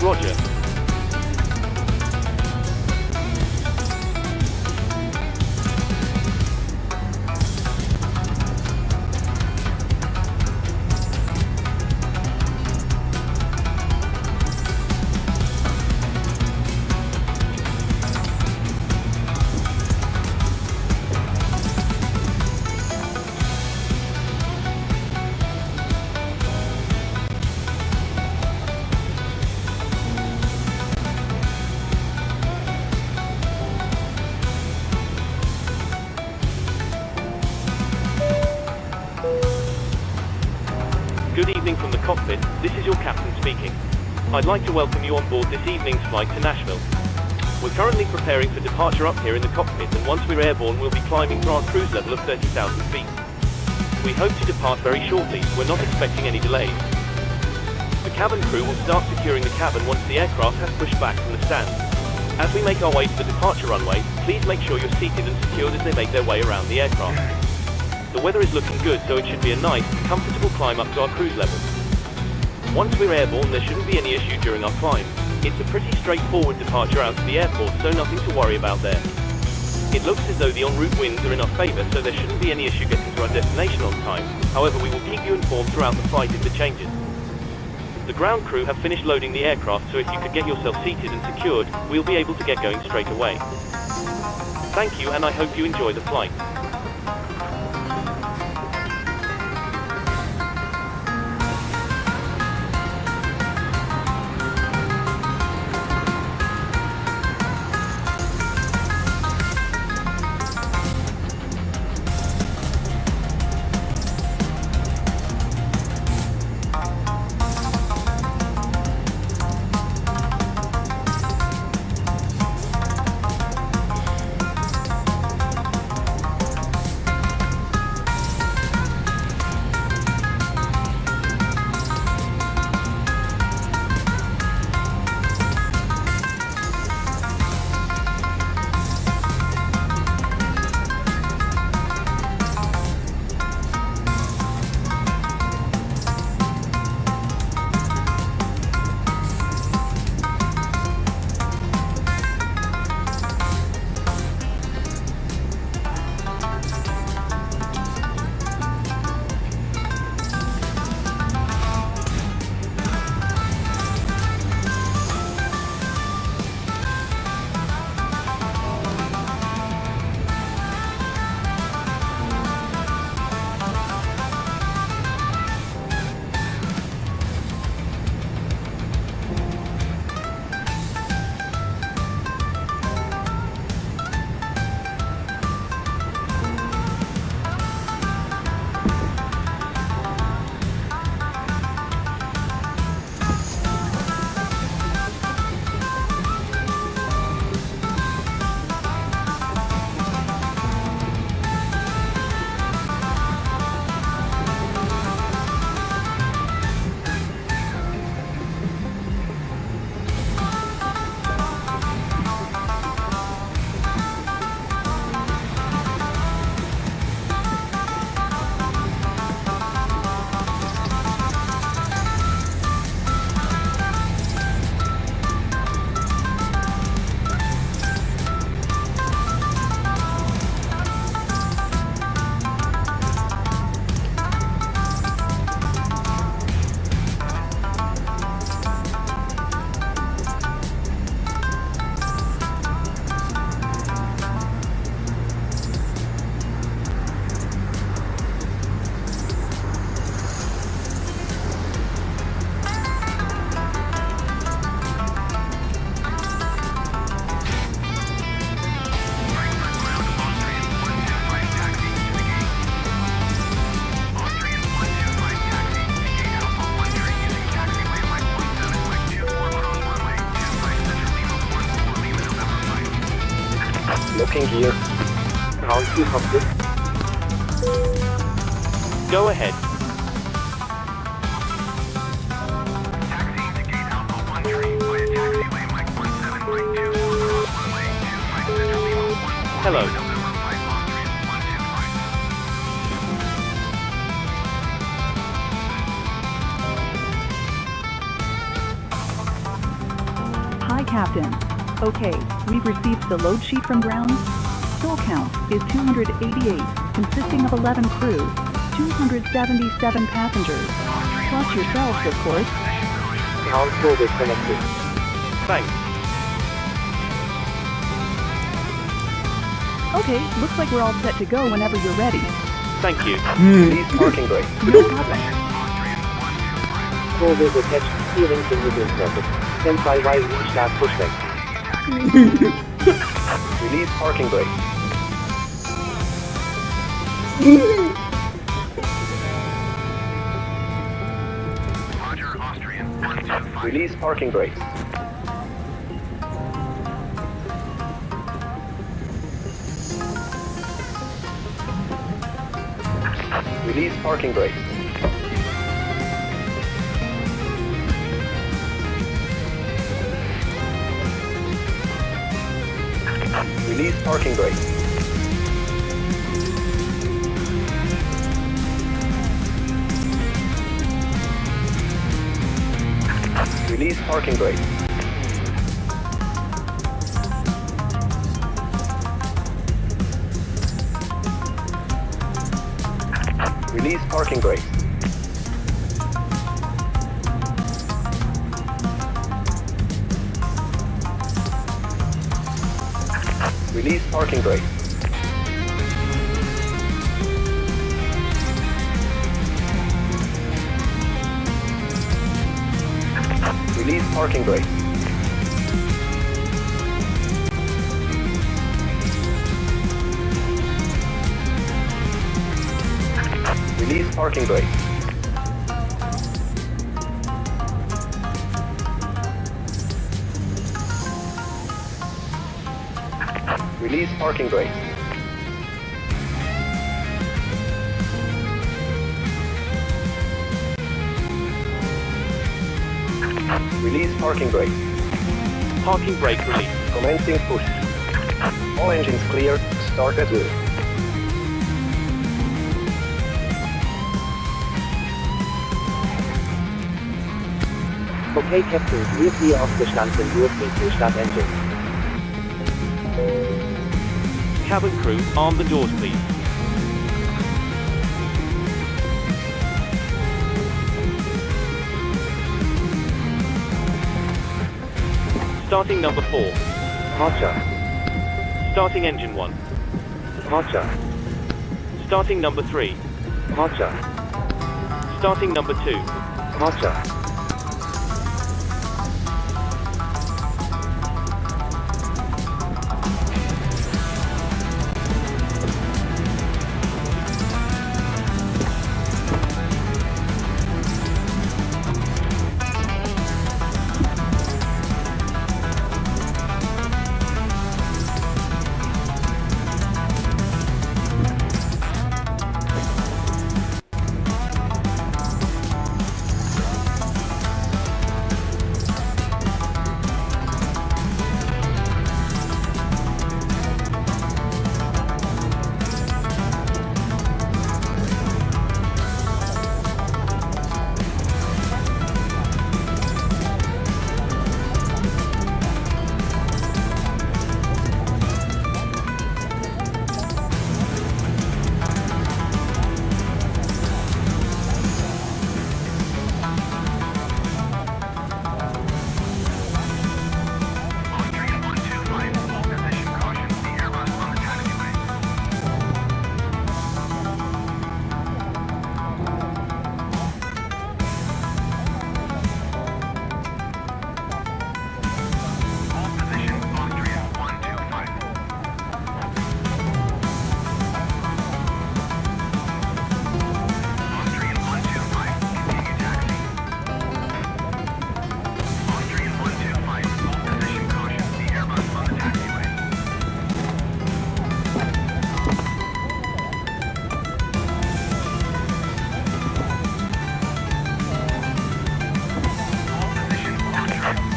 Roger. Good evening from the cockpit, this is your captain speaking. I'd like to welcome you on board this evening's flight to Nashville. We're currently preparing for departure up here in the cockpit, and once we're airborne we'll be climbing to our cruise level of 30,000 feet. We hope to depart very shortly, we're not expecting any delays. The cabin crew will start securing the cabin once the aircraft has pushed back from the stand. As we make our way to the departure runway, please make sure you're seated and secured as they make their way around the aircraft. The weather is looking good, so it should be a nice, comfortable climb up to our cruise level. Once we're airborne, there shouldn't be any issue during our climb. It's a pretty straightforward departure out to the airport, so nothing to worry about there. It looks as though the en route winds are in our favour, so there shouldn't be any issue getting to our destination on time. However, we will keep you informed throughout the flight if it changes. The ground crew have finished loading the aircraft, so if you could get yourself seated and secured, we'll be able to get going straight away. Thank you, and I hope you enjoy the flight. Talking gear. Round 2 complete. Go ahead. Taxiing to gate Alpha 1 tree via taxiway Mike 17 right 2 across runway 25 center Lima 1 Hello. November 5 Austrian 125. Hi, Captain. Okay, we've received the load sheet from ground. Full count is 288, consisting of 11 crew, 277 passengers, plus yourselves, of course. Ground 4 disconnected. Thanks. Okay, looks like we're all set to go whenever you're ready. Thank you. Release parking brake. No problem. 4 wheels attached. Steering signal inserted. Stand by while we start pushback. Release parking brake. Roger, Austrian 125. Release parking brakes. Release parking brakes. Release parking brakes. Release parking brakes. Release parking brakes. Release parking brakes. Release parking brakes. Release parking brakes. Release parking brakes. Release parking brakes. Parking brake release. Commencing push. All engines clear. Start at will. Okay, Captain. We're clear of the Stanzen. You're free to start engine. Cabin crew, arm the doors, please. Starting number 4. Roger. Starting engine 1. Roger. Starting number 3. Roger. Starting number 2. Roger.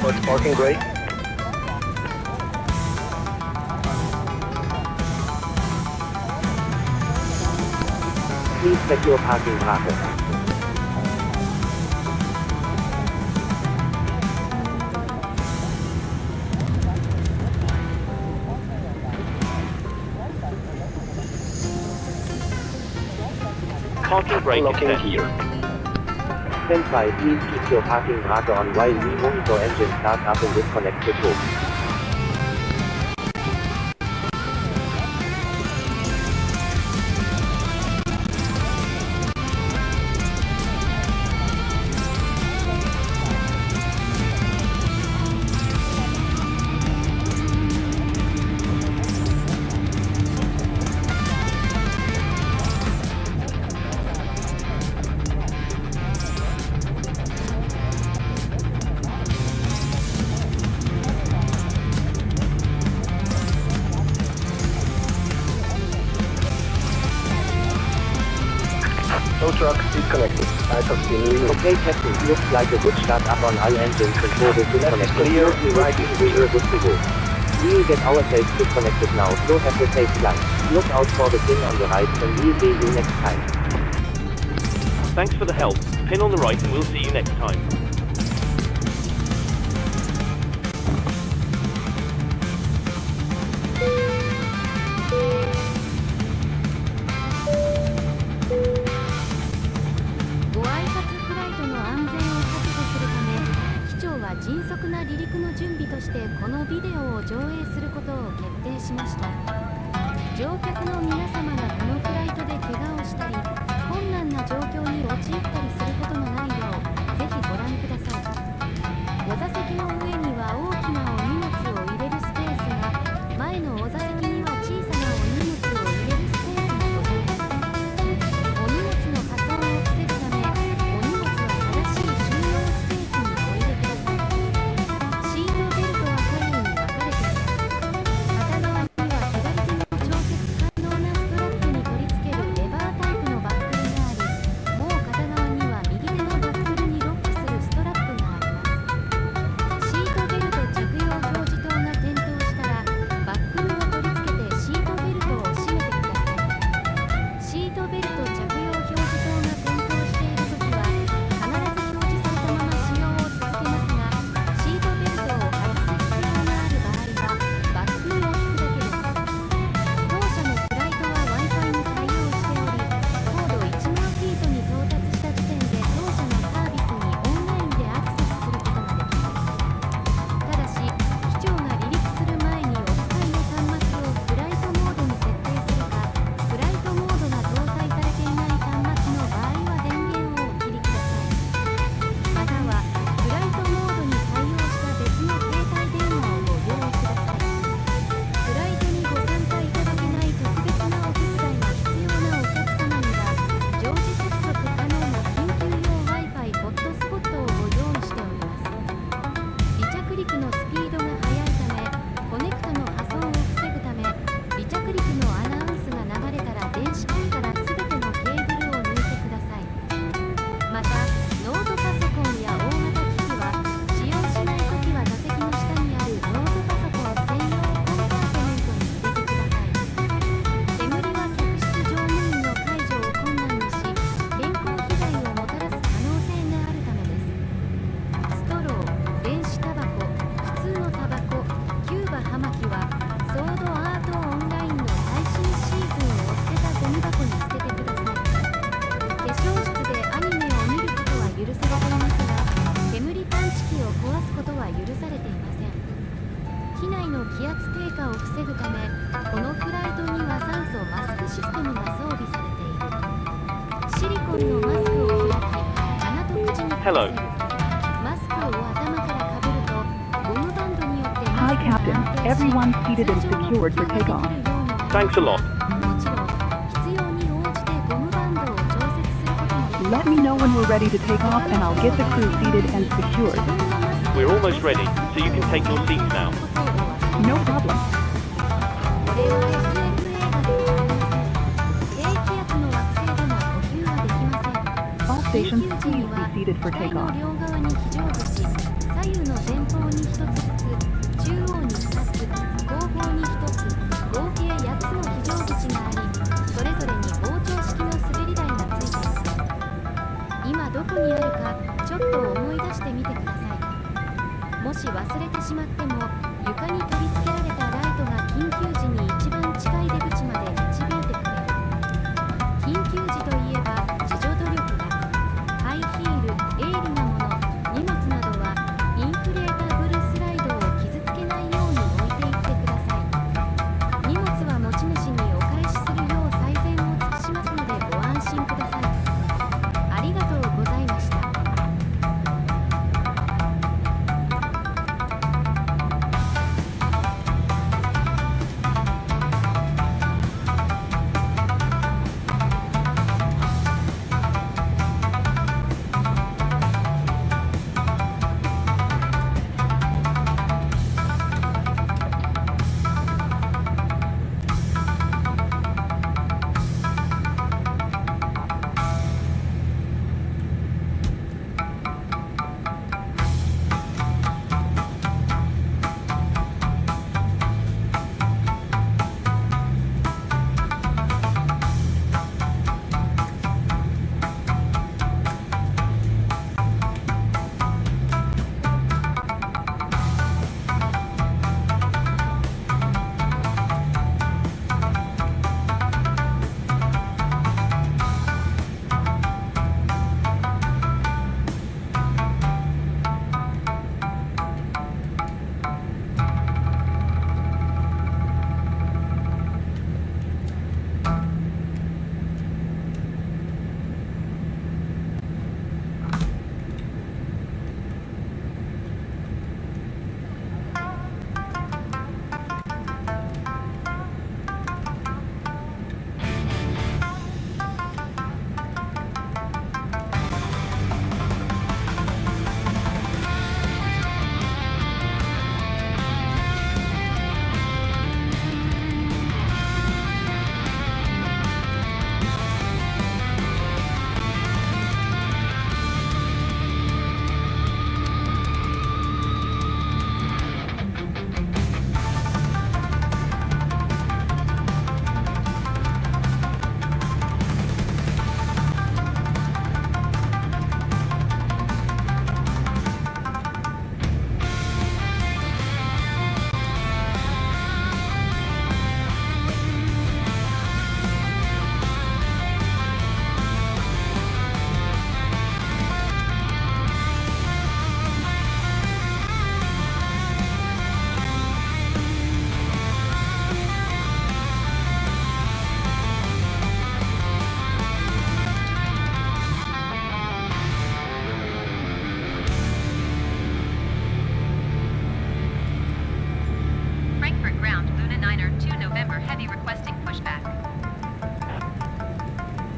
What's parking brake? Please check your parking brake. Parking brake is Unlocking set. here. Stand by, please keep your parking brake on while we monitor engine start up and disconnect the tow. Tow truck disconnected. I continue. Okay, Captain, looks like a good start up on all engines and tow is disconnected. Clear, right is we're good to go. We'll get ourselves disconnected now, so have a safe flight. Look out for the pin on the right and we'll see you next time. Thanks for the help. Pin on the right and we'll see you next time. Hello. Hi, Captain. Everyone's seated and secured for takeoff. Thanks a lot. Let me know when we're ready to take off and I'll get the crew seated and secured. We're almost ready, so you can take your seats now. No problem. All stations, please be seated for takeoff. 左右の前方に1つずつ、中央に2つ、後方に1つ、合計8つの非常口があり、それぞれに膨張式の滑り台がついています。今どこにあるかちょっと思い出してみてください。もし忘れてしまっても、床に取り付けられたライトが緊急時に一番近い出口まで導いてくれる。緊急時といえば自助努力だ。ハイヒール、鋭利なもの、荷物などはインフレータブルスライドを傷つけないように置いていってください。荷物は持ち主にお返しするよう最善を尽くしますのでご安心ください。ありがとうございました。Frankfurt ground, Luna 9er 2 November heavy requesting pushback.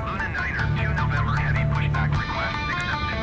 Luna 9er 2 November heavy pushback request accepted.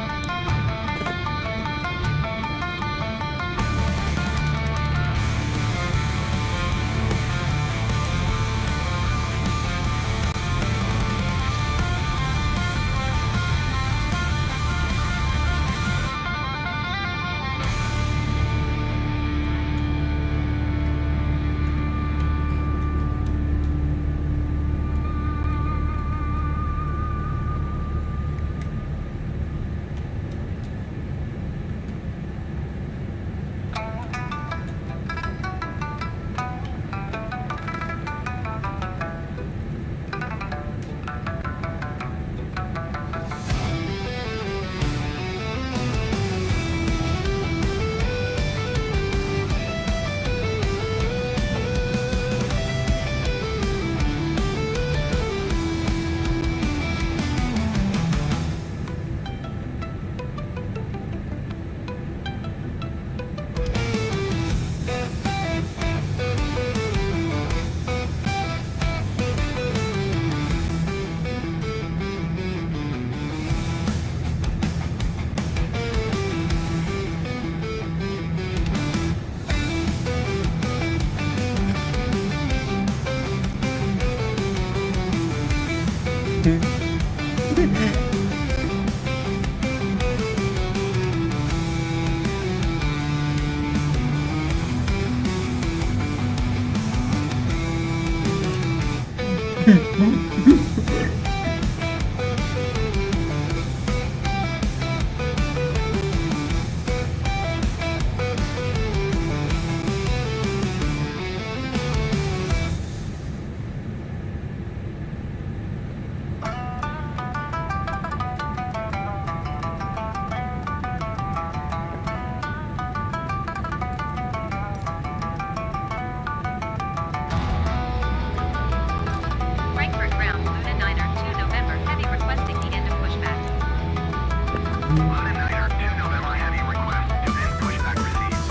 Niner 2 November Heavy request to end pushback received.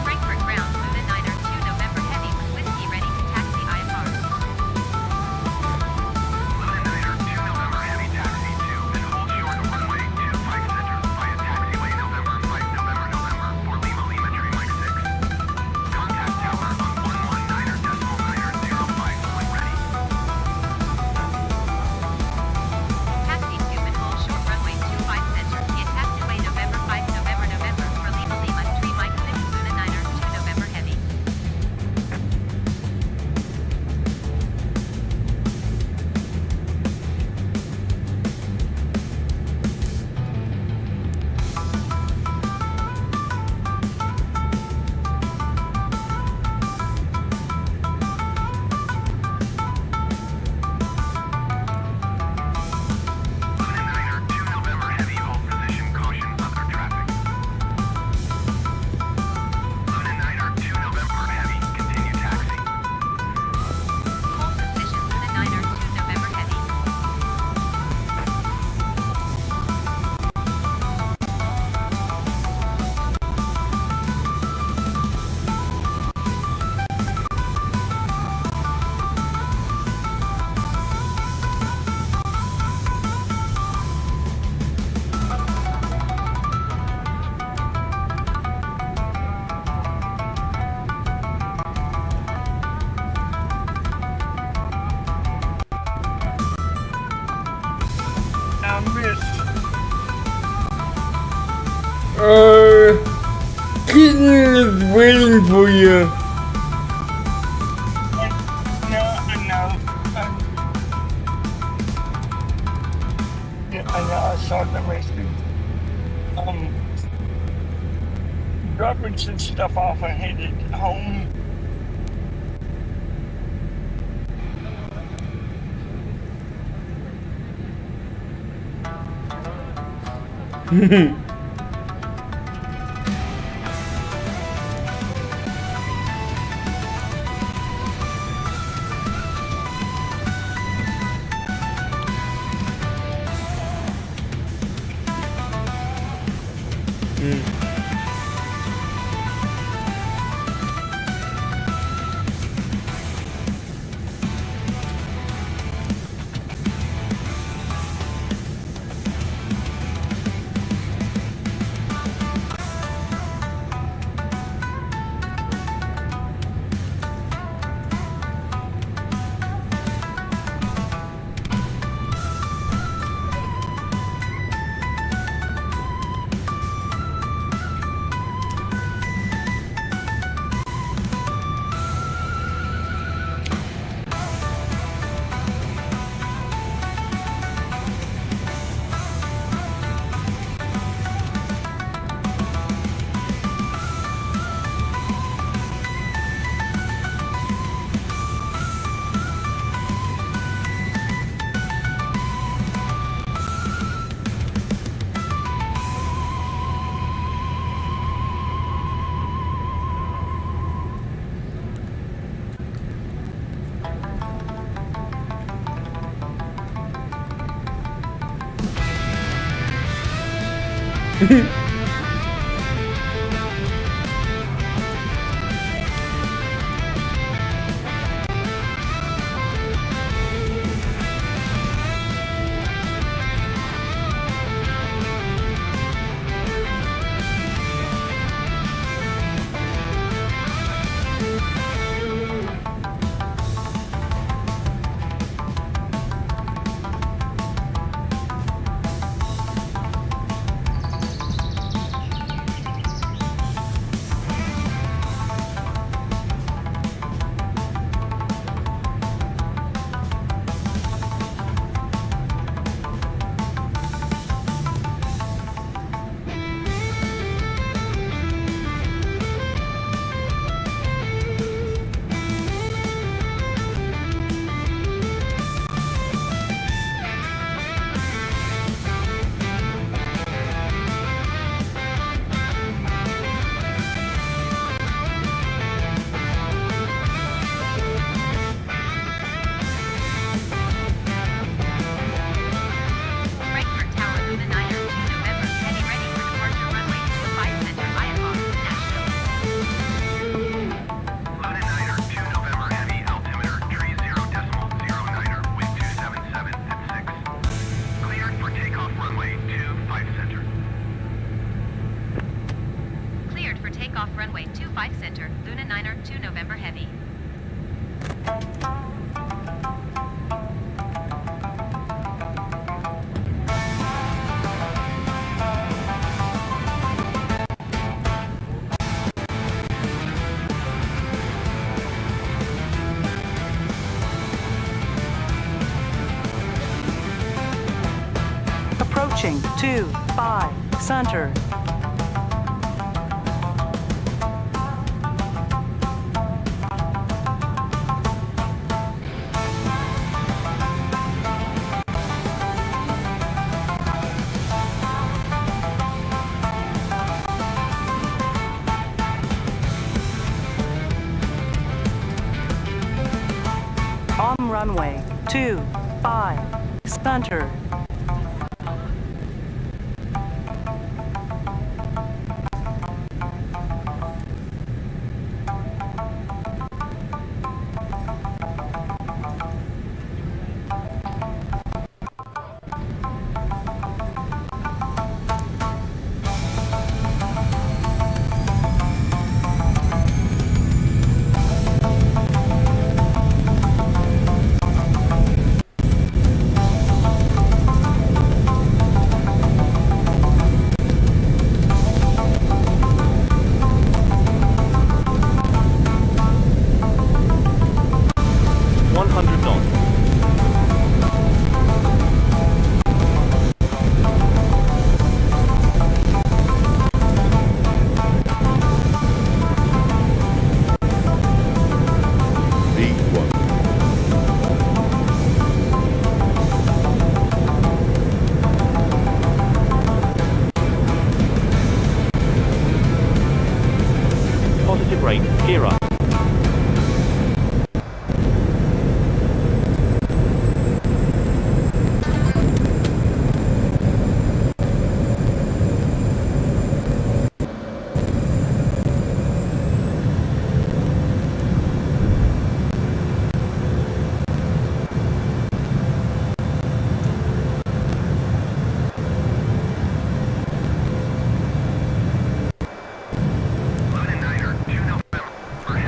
Frankfurt ground, Luna Niner 2 November Heavy with Whiskey ready to taxi IFR. Luna Niner 2 November Heavy taxi to and hold short of runway 25 center via taxiway November 5 November November for Lima Lima Tree Mike 6. Contact tower on 119.905 when ready. Taxi to and hold short runway 25 center via taxiway November 5 November November for Lima Lima Tree Mike 6 Luna Niner 2 November Heavy. Luna Niner 2 November Heavy hold position caution other traffic. Luna Niner 2 November Heavy continue taxi. Hold position Luna Niner 2 November Heavy. Now, Miss, Kitten is waiting for you. no, I know. Yeah, I know. I saw the racing. Dropping some stuff off and headed home. Approaching 25 center. On runway 25 center. Positive rate, gear up. Luna Niner, 2 November,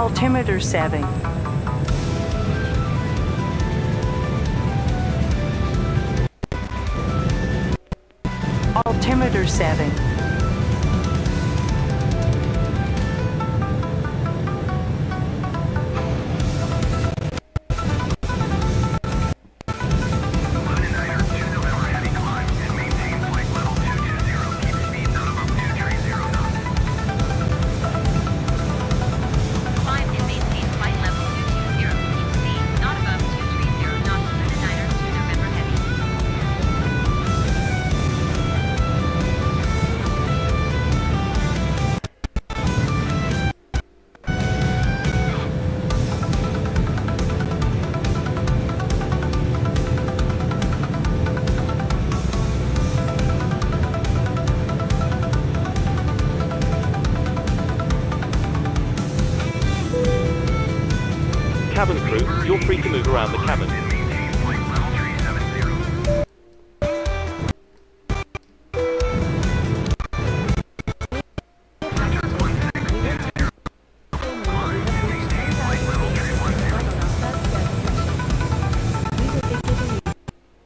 Altimeter setting. Altimeter setting. Climb and maintain flight level 220. Keep speed not above 230 knots. Luna Niner 2 November Heavy. Cabin crew, you're free to move around the cabin.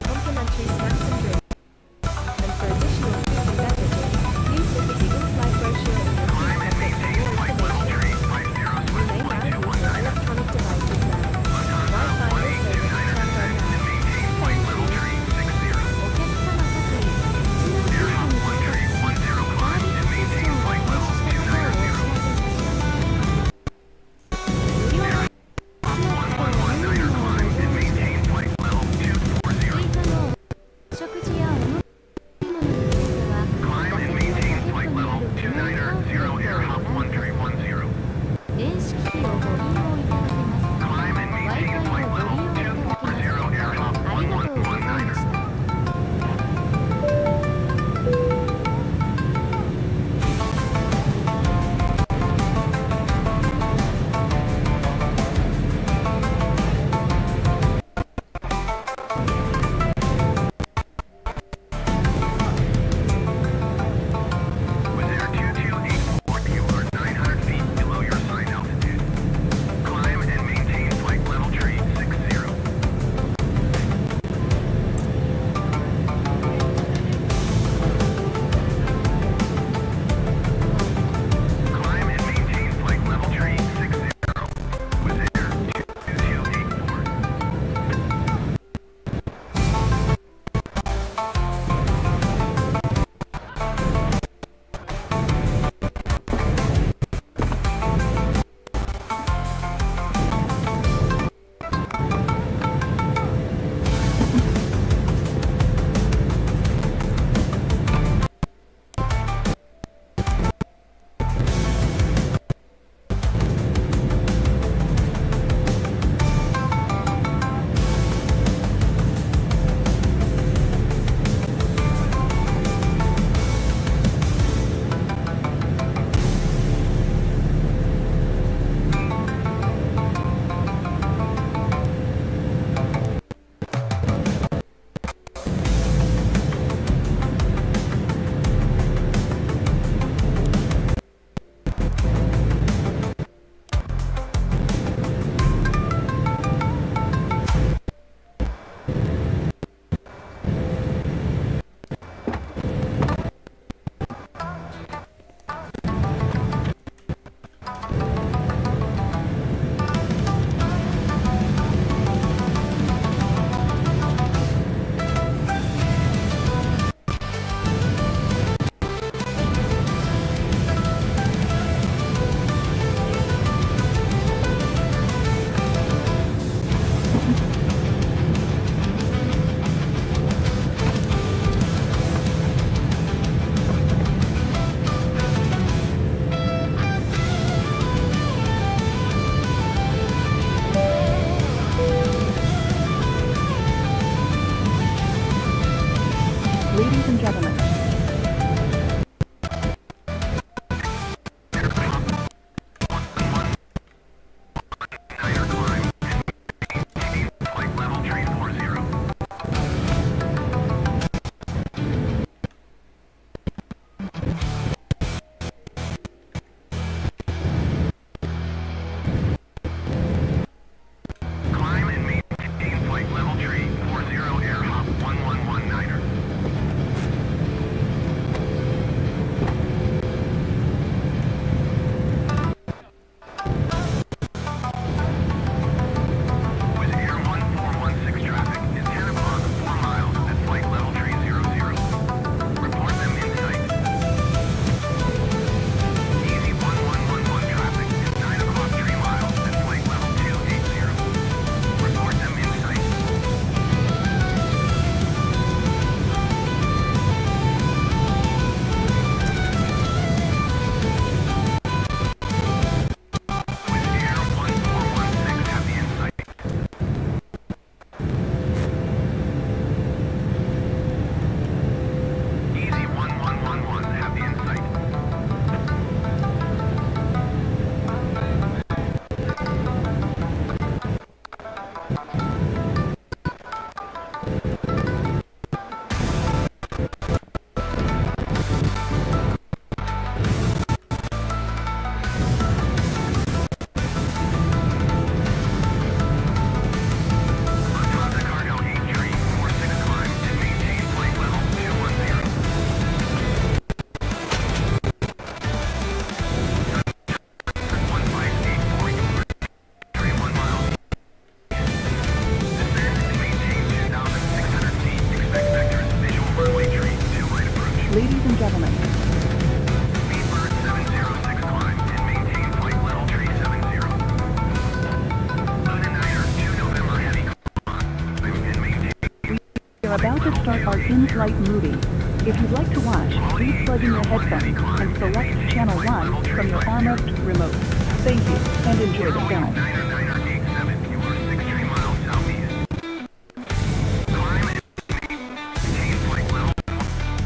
Complimentary snacks and drinks. And for additional food and beverages, please look at the in-flight brochure in your seat pocket for more information. You may now use your electronic devices now. Wi-Fi also will be turned on now. Thank you. お客様各位、一番最後に到着し、サービスセクションを停止したことをお知らせいたします。無料無料のスナックとは飲み物を追加のお食事やお飲み物については、座席のポケットにある機内カーペットをご覧ください。電子機器をご利用いただけます。Wi-Fi をご利用いただけます。ありがとうございました。With Air 2284, you are 900 feet below your sign altitude. gentlemen. Speedbird 706 climb and maintain flight level tree 70. Moon and Niner 2 November heavy climb and maintain. We are about to start our in-flight movie. If you'd like to watch, please plug in your headphones and select Channel 1 from your armrest remote. Thank you, and enjoy the film. Niner 87, you are 63 miles southeast. Climb and maintain flight level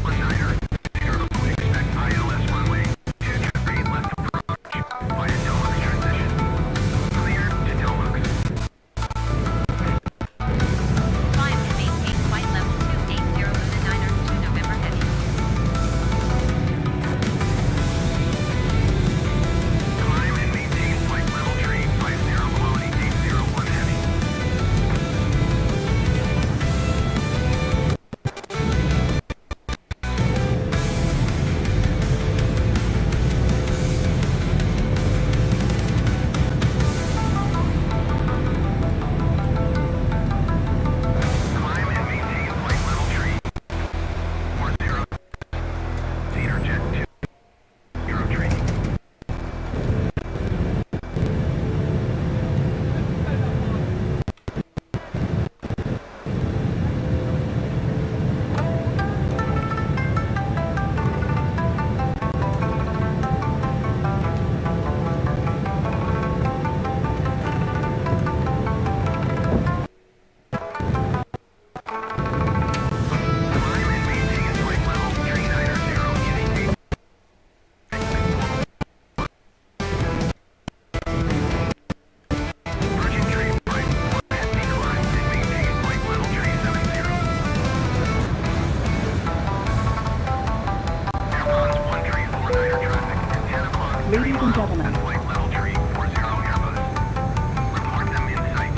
1 Niner 0. Expect ILS runway 23 left approach via Delmux transition. Clear to Delmux. Climb and maintain flight level 280 Luna Niner 2 November heavy. Climb and maintain flight level tree 50 quality 801 heavy. Climb and maintain flight level tree 40. Cedar Jet 2 Euro training. Climb and maintain flight level tree 90 Virgin tree flight 4 heavy climb and maintain flight level tree 70. Aircons 134 Niner traffic at 10 o'clock. Ladies and gentlemen, Flight level tree 40 Airbus. Report them in sight.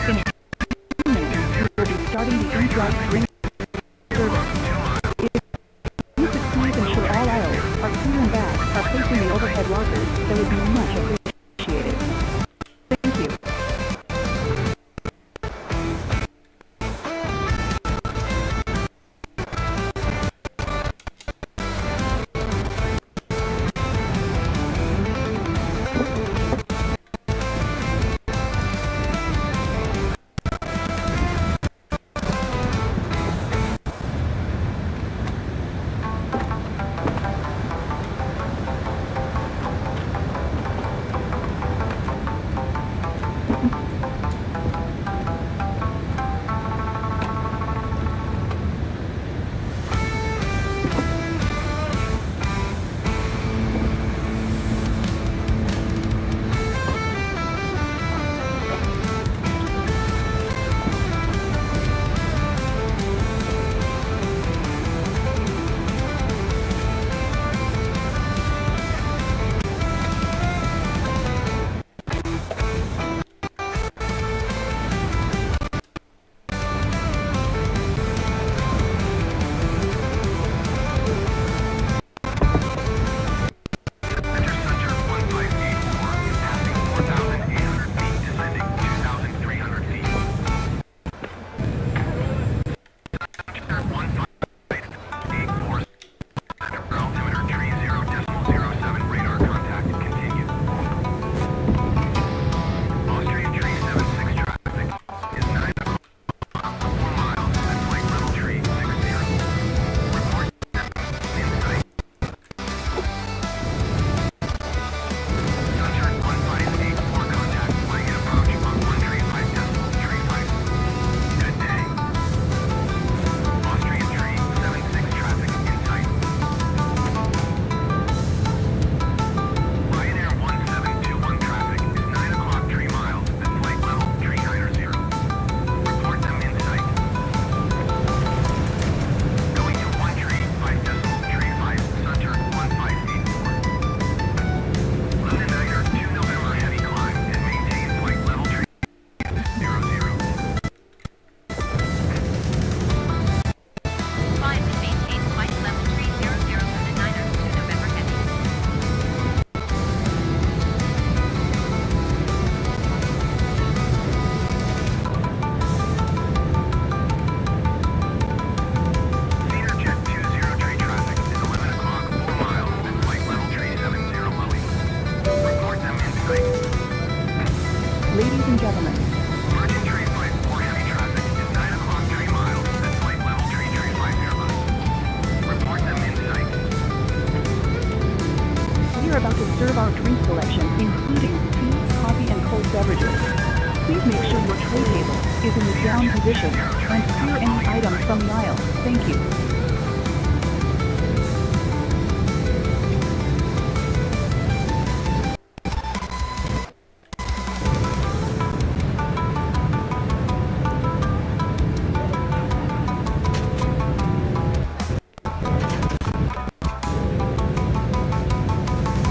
in 2 minutes, we will be starting the in-flight green service. If you could please ensure all aisles are clear and bags are placed in the overhead lockers, that would be much appreciated. Thank you. including tea, coffee, and cold beverages. Please make sure your tray table is in the down position and clear any items from the aisle. Thank you.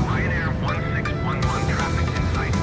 Ryanair 1611 traffic in sight.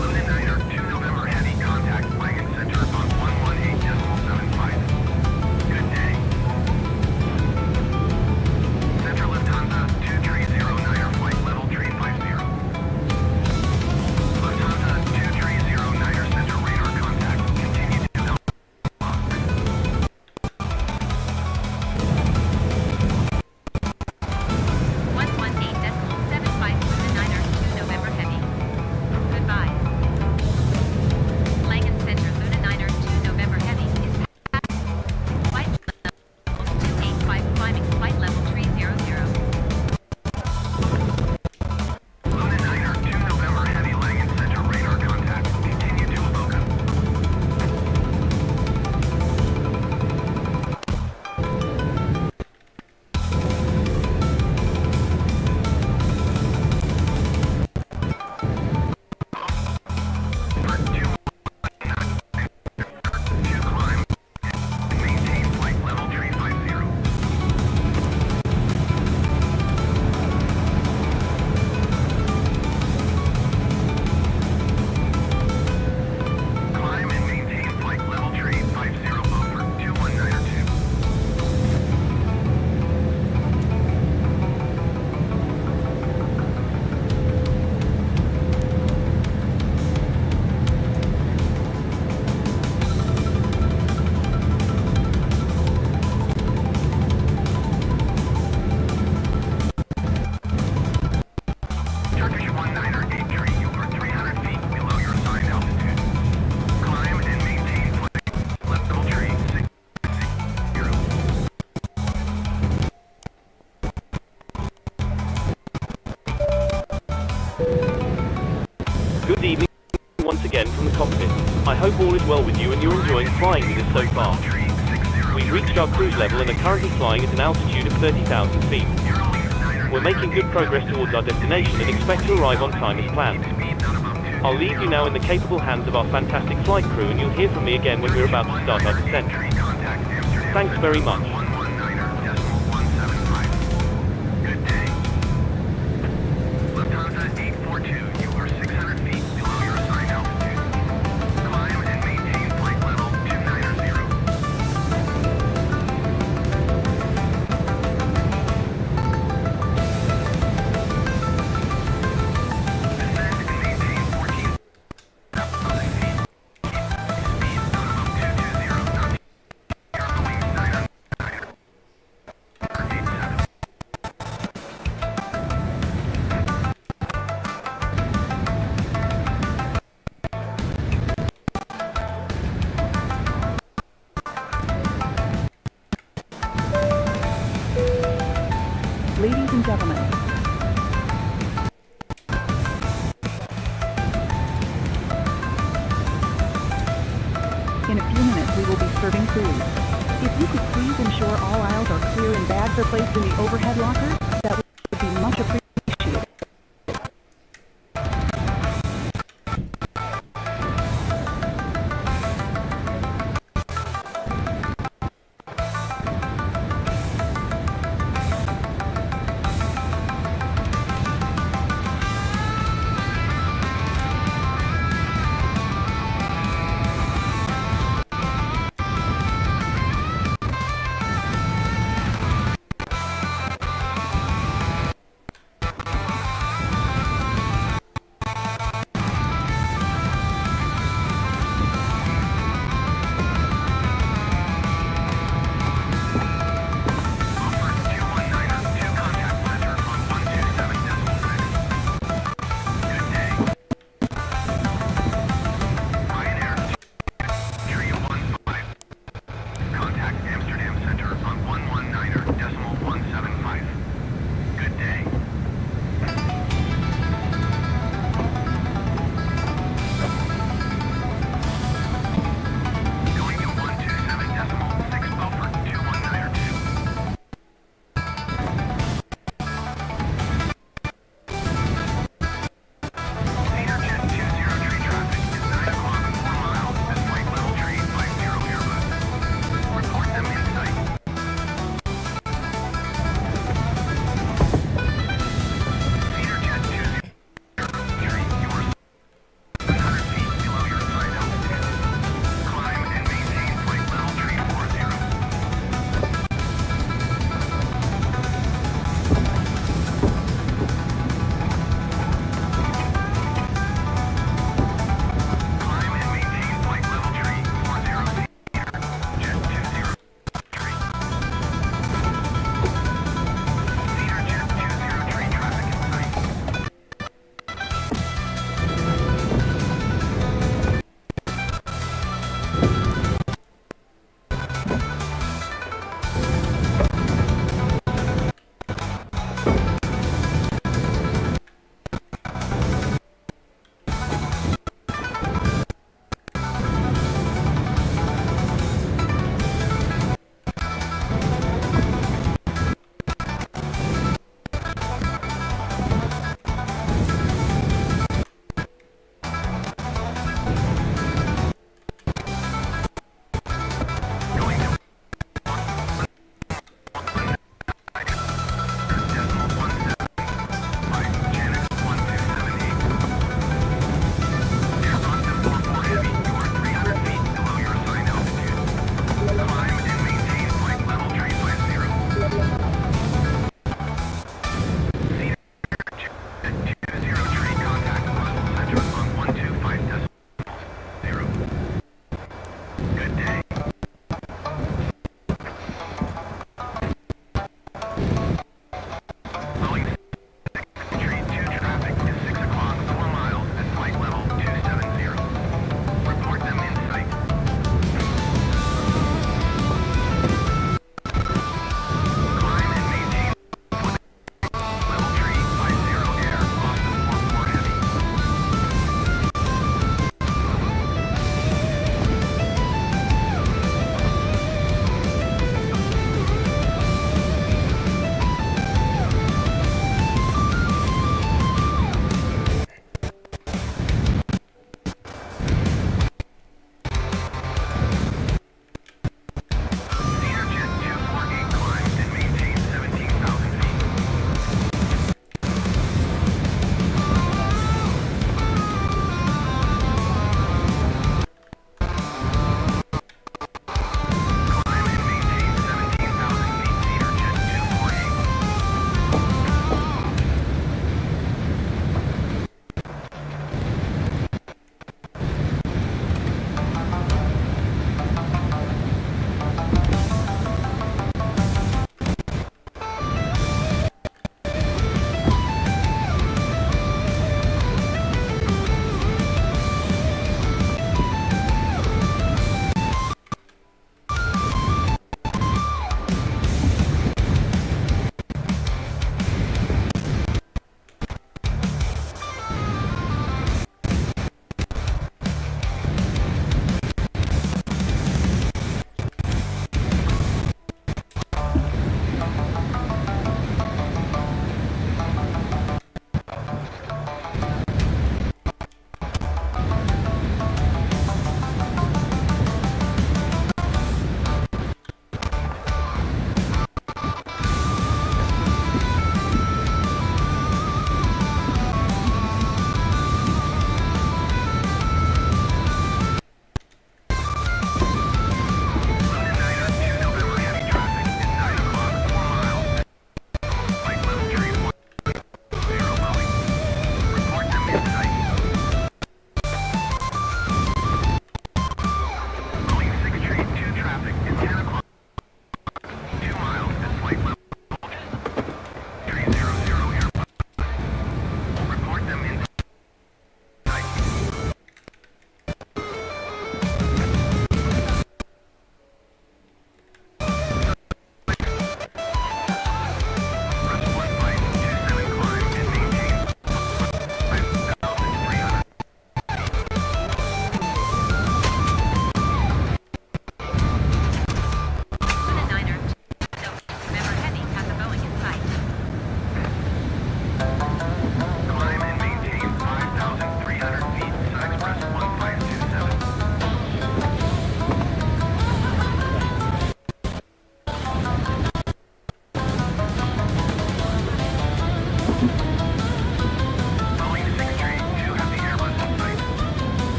Lunar 2 November heavy contact flying center on 118.75. Good day. Center Lufthansa 2309er flight level 350. Lufthansa 2309er center radar contact. Continue to help. 118.75 Lunar 2 November heavy. Goodbye. Langen Center Lunar 2 November heavy is flight level 285 climbing flight level 300. Lunar 2 November heavy Langen center radar contact. Continue to Avoca. To climb and maintain flight level 350. Climb and maintain flight level 350 over 21902. Turkish 1983, you are 300 feet below your assigned altitude. Climb and maintain flight level 360. Good evening once again from the cockpit. I hope all is well with you and you're enjoying flying with us so far. We've reached our cruise level and are currently flying at an altitude of 30,000 feet. We're making good progress towards our destination and expect to arrive on time as planned. I'll leave you now in the capable hands of our fantastic flight crew and you'll hear from me again when we're about to start our descent. Thanks very much. 119.175. Good day. Lufthansa 842, you are 600 feet below your assigned altitude. Climb and maintain flight level 290. Descend and maintain 14,000 feet. Keep speed on about 220 knots. Airwings 909. ensure all aisles are clear and bags are placed in the overhead lockers, that would be much appreciated.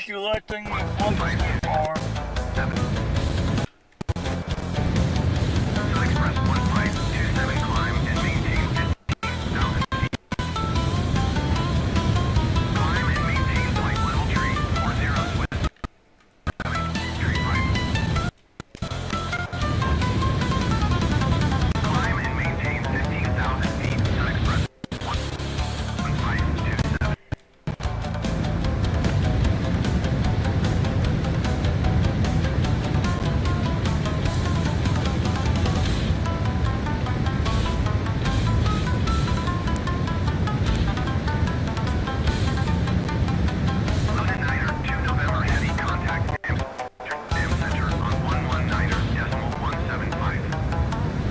Selecting the flight far. Express 1527 climb and maintain 15,000 feet. Climb and maintain flight level tree 40 with tree 5. Climb and maintain 15,000 feet. Sun Express 1527. Niner 2 November heavy contact Amsterdam Center on 119.175.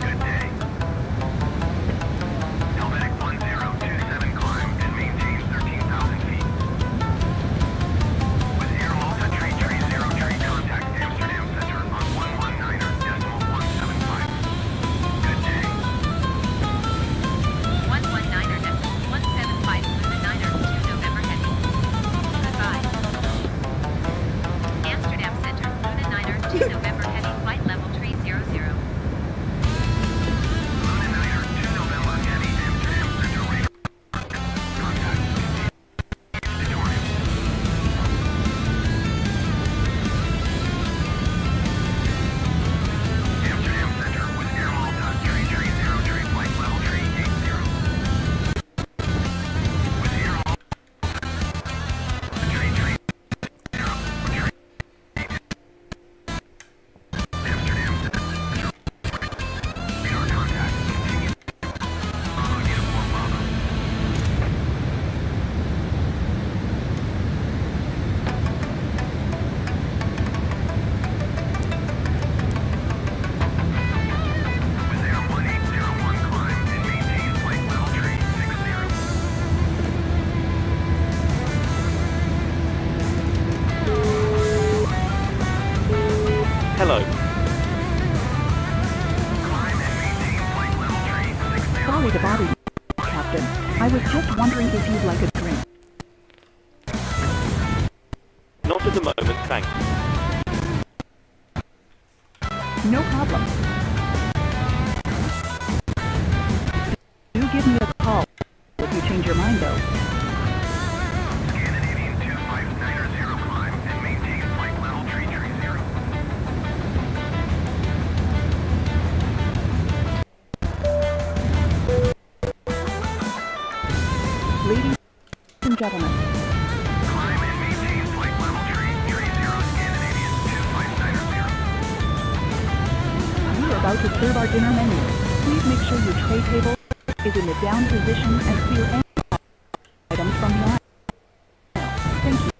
Good day. Helvetic 1027 climb and maintain 13,000 feet. With Air Malta Tree 0 contact Amsterdam Center on 119.175. Good day. 119.175 Luna Niner 2 November heading. Goodbye. Amsterdam Center, Luna Niner 2 November heading, flight level 300. Luna Niner 2 November heavy Amsterdam Center radar contact. Editorial. Amsterdam Center with Air Malta Tree 0 flight level 380. With Air Malta Tree 0 Amsterdam Center radar contact. Continue. Bravo uniform Bravo. With Air 1801 climb and maintain flight level tree 60. Hello. Climb and maintain flight level tree 60. Sorry to bother you, Captain. I was just wondering if you'd like a drink. Not at the moment, thanks. No problem. Do give me a call if you change your mind, though. Scandinavian 2590 climb and maintain flight level tree 30. Ladies and gentlemen, Climb and maintain flight level tree 30 Scandinavian 2590. we're about to serve our dinner menu. Please make sure your tray table is in the down position and clear any items from the aisle. Thank you.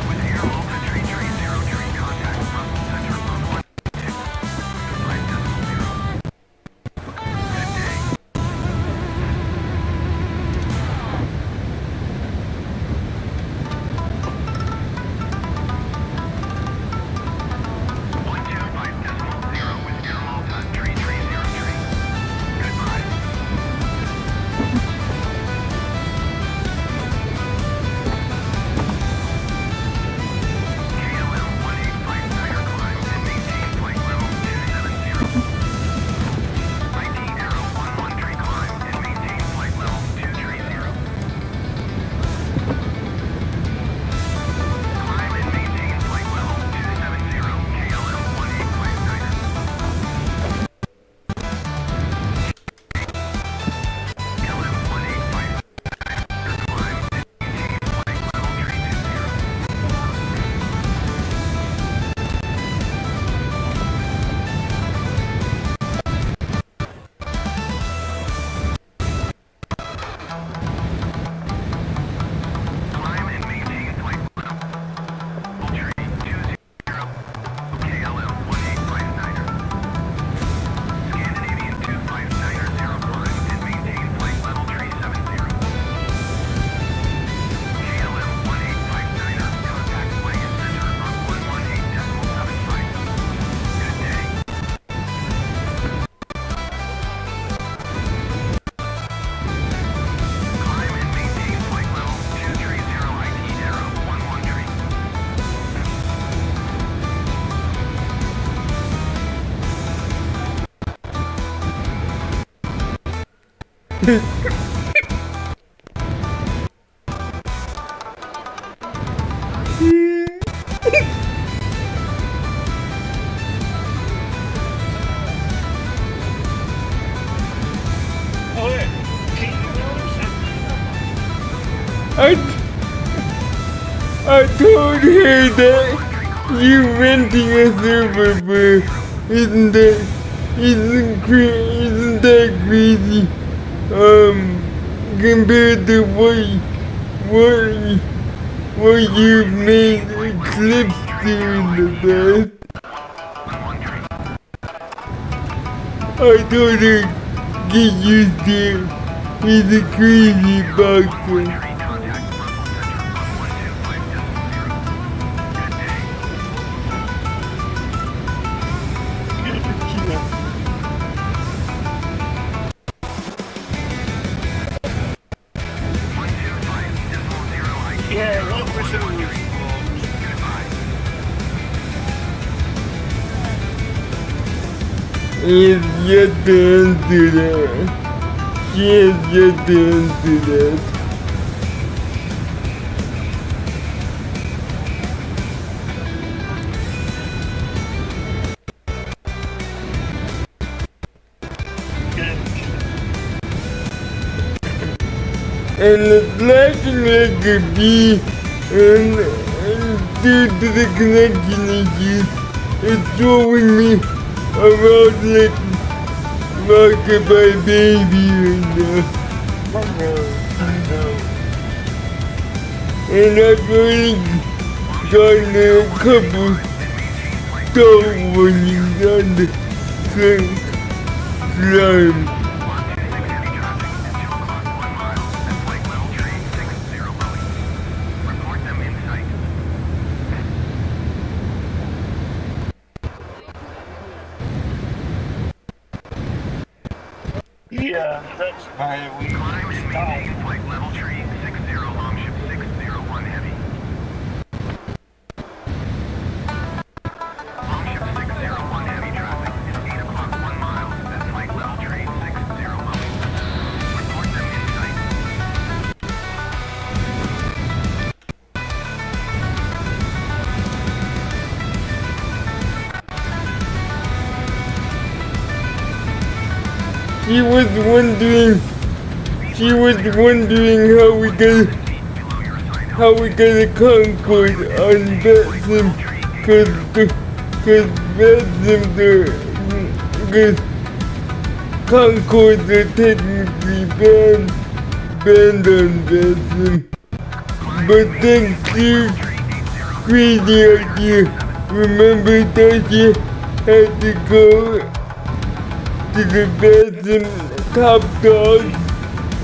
With Air Malta Tree 0 contact Brussels Center on 1 2 5 decimal What? Can you notice I told her that you renting a server for isn't that crazy? Compared to what you've made Eclipse do in the past. I told her get used to it. He's a crazy boxer. Yeah, what was the response? Yes, yet to answer that. She has yet to answer that. And the flashing like a bee and due to the connection issues, it's throwing me around like rockabye baby right now. And I've already gotten a couple star warnings on the climb. Yeah, that's why we stopped. Flight level tree 60, longship 601 heavy. Longship 601 heavy traffic is 8 o'clock 1 mile at flight level tree 60 longship. Report them in sight. She was wondering how we gonna concord on Bethlehem, cause Concords are technically banned on Bethlehem. But thanks to crazy idea, remember Tasha had to go to the Bethlehem top dog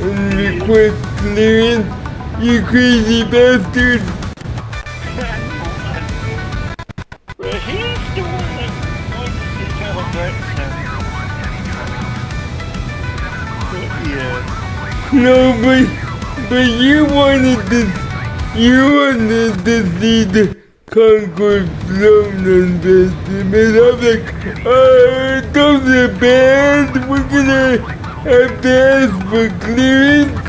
and request clearance. You crazy bastard! But he's the one that wanted to tell that yeah. No, but you wanted to see the Concord flown on Bethlehem, and I'm like, those are bad. We're gonna have to ask for clearance.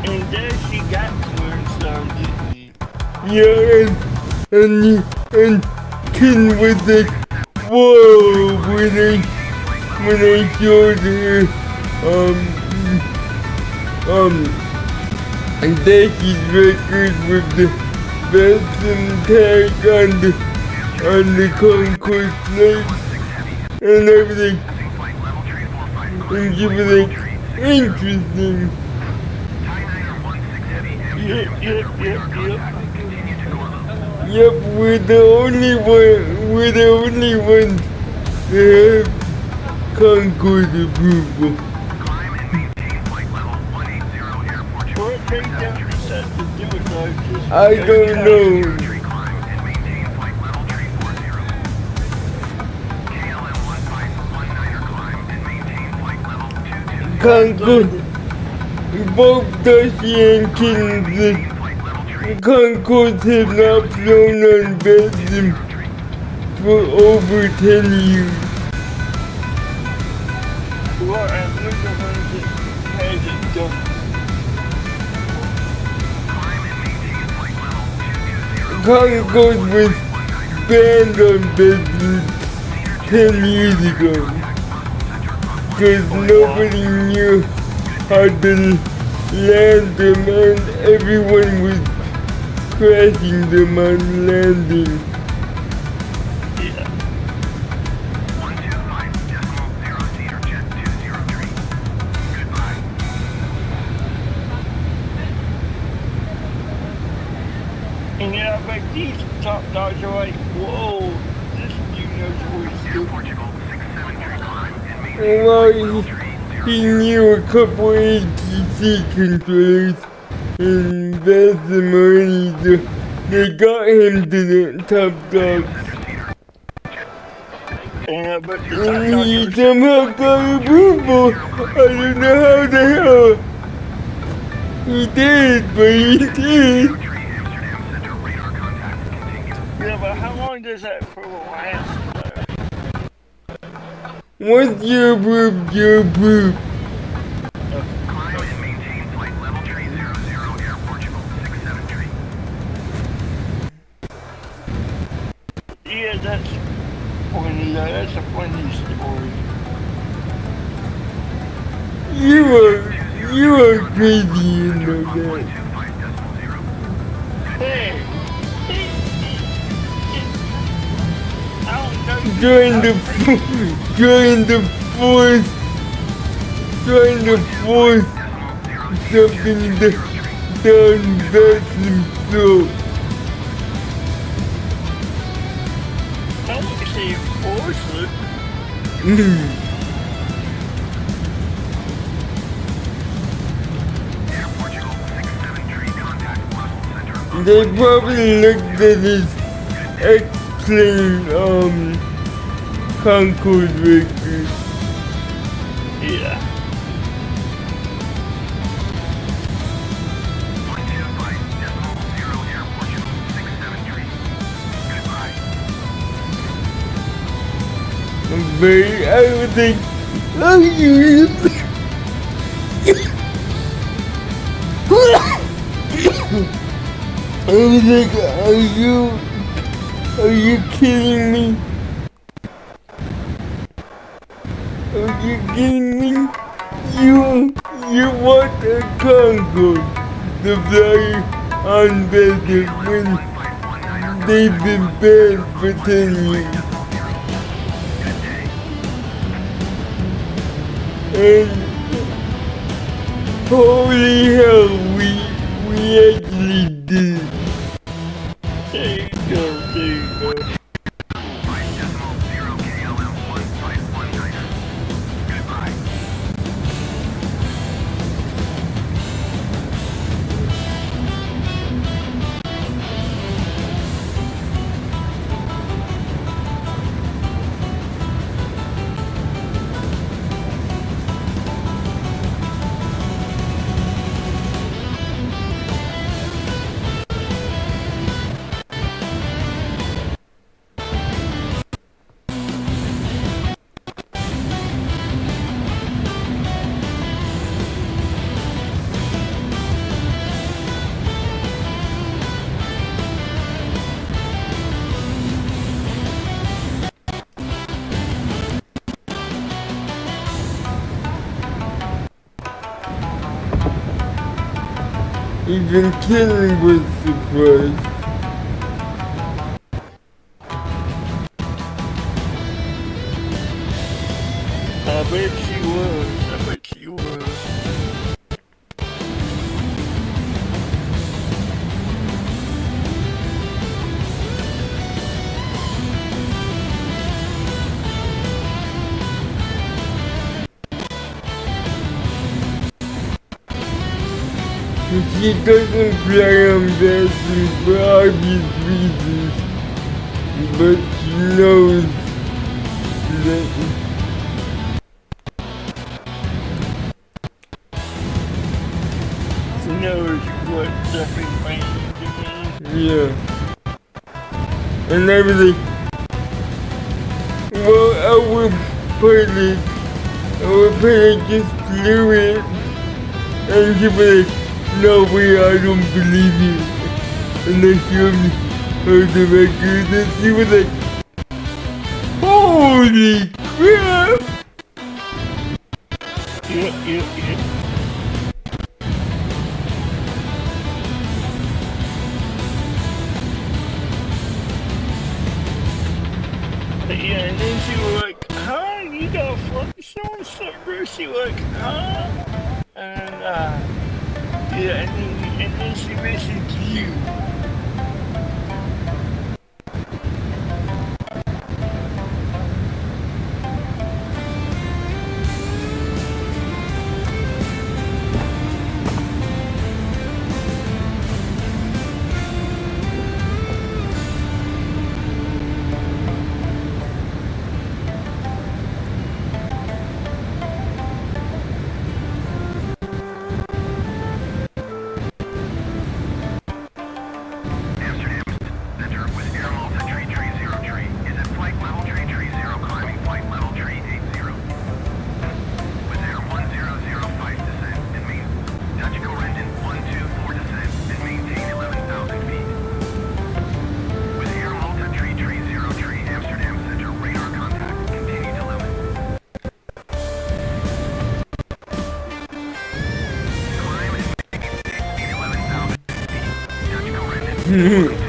And then she got clearance on Disney. Yeah, and Ken was like, whoa, when I showed her, and Dashie's record with the Bethlehem tag on the Concord flight, and I was like, and she was like, interesting. Yep, we're the only ones that have Concord approval. What made them decide to do it like this? I don't know. Concord, both Dusty and Ken Concourse has not flown on Belgium for over 10 years. Well, and we're the ones that has it done. Concourse was banned on Belgium 10 years ago because nobody knew how to land them and everyone was crashing them on landing. Yeah. And yeah, but these top dogs are like, whoa, this dude knows what he's doing. Well, he knew a couple ATC controllers in Belgium, so they got him to the top dogs. Yeah, but the top And dogs he are somehow got approval. I don't know how the hell he did, but he did. yeah, but how long does that approval last? Once you're approved, you're approved. Yeah, that's funny. That's a funny story. You are crazy, you know that. Hey, I don't know. Trying to force something down Belgium's throat. I don't say force it. They probably looked at his X-plane, Concord record. Yeah. But I would think, oh, you. I was like, are you kidding me? Are you kidding me? You want a Concord to fly on Belgium when they've been banned for 10 years. And holy hell, we actually did it. There you go, there you go. Even Ken was surprised. I bet she was. She doesn't fly on Belgium for obvious reasons, but she knows that She knows what the big man is doing. Yeah. And everything. Well, I would put it, just do it. And she'd be like, no way, I don't believe you. And then she would heard the record and she was like, holy crap! Yeah. Yeah, and then she was like, huh? You got fucking so-and-so, bro. She was like, huh? And, yeah, and then she messaged you. Center with Air Malta Tree 30 is at flight level Tree 30 climbing flight level Tree 80. With Air 1005 descent and main Dutch Corendon 124 descent and maintain 11,000 feet. With Air Malta Tree 30 Amsterdam Center radar contact continue to limit. Climb and maintain 11,000 feet. Dutch Corendon 124.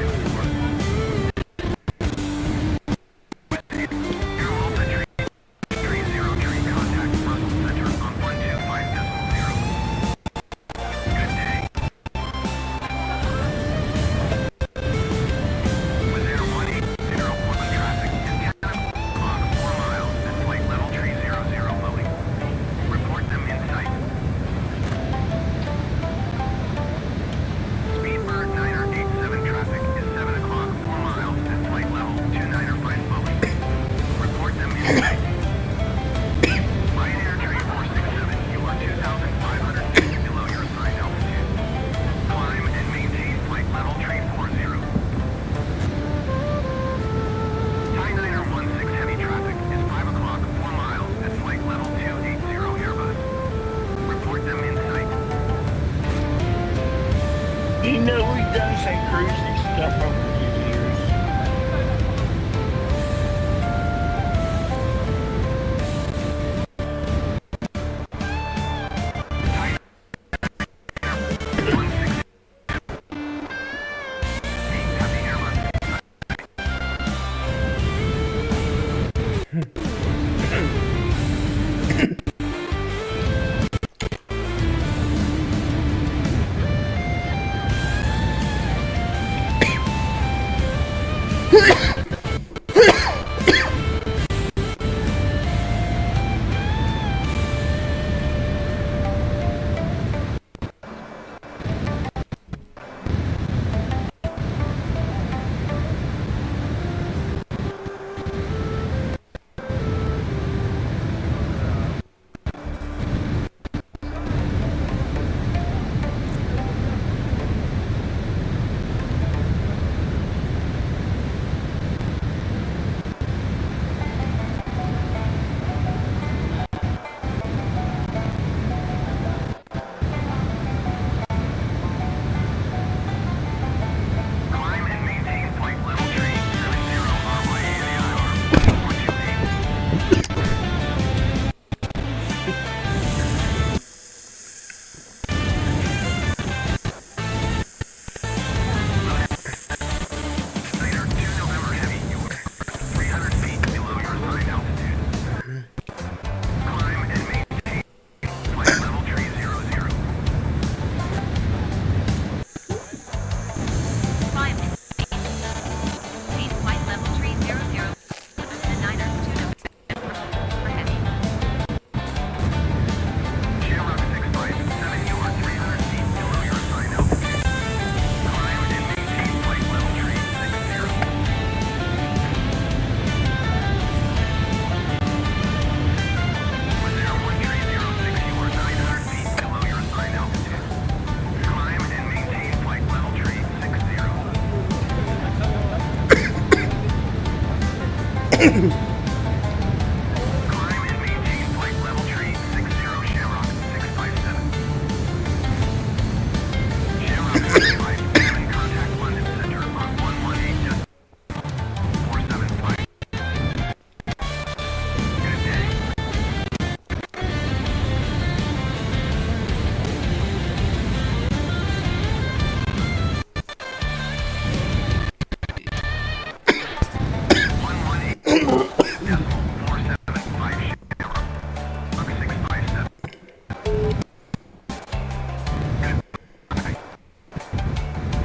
You know, we've done some cruisy stuff over the years.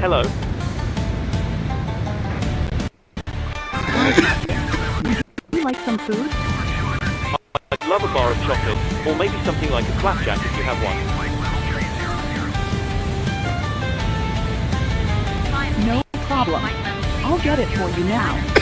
Hello. Would you like some food? I'd love a bar of chocolate, or maybe something like a flapjack if you have one. No problem. I'll get it for you now.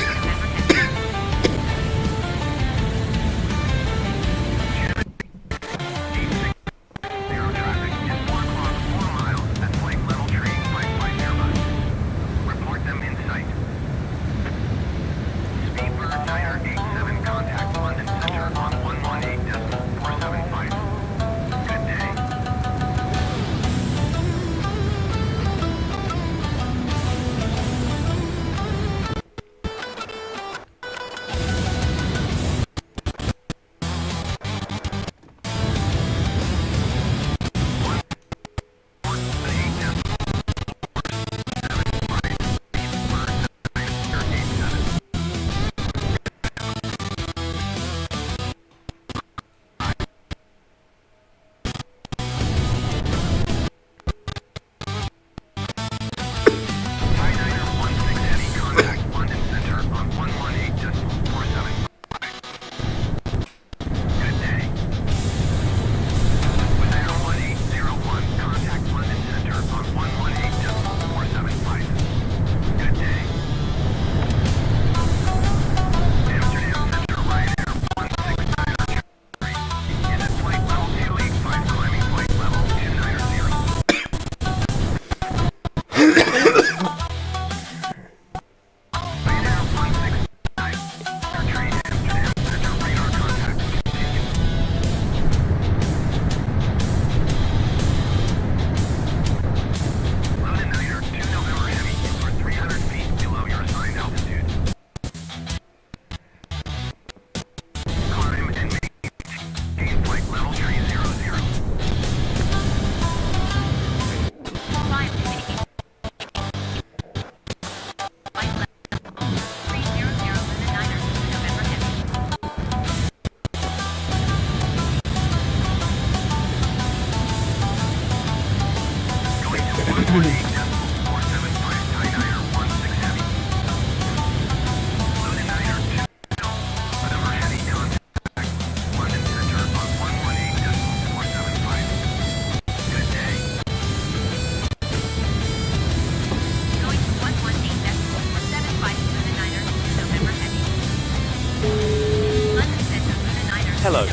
Hello.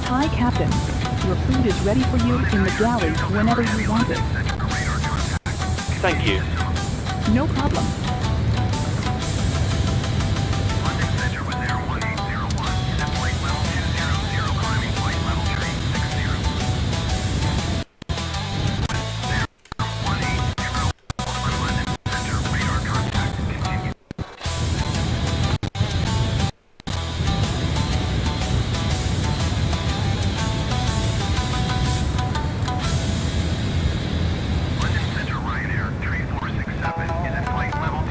Hi, Captain. Your food is ready for you in the galley whenever you want it. Thank you. No problem. London Center Ryanair 3467 is at flight level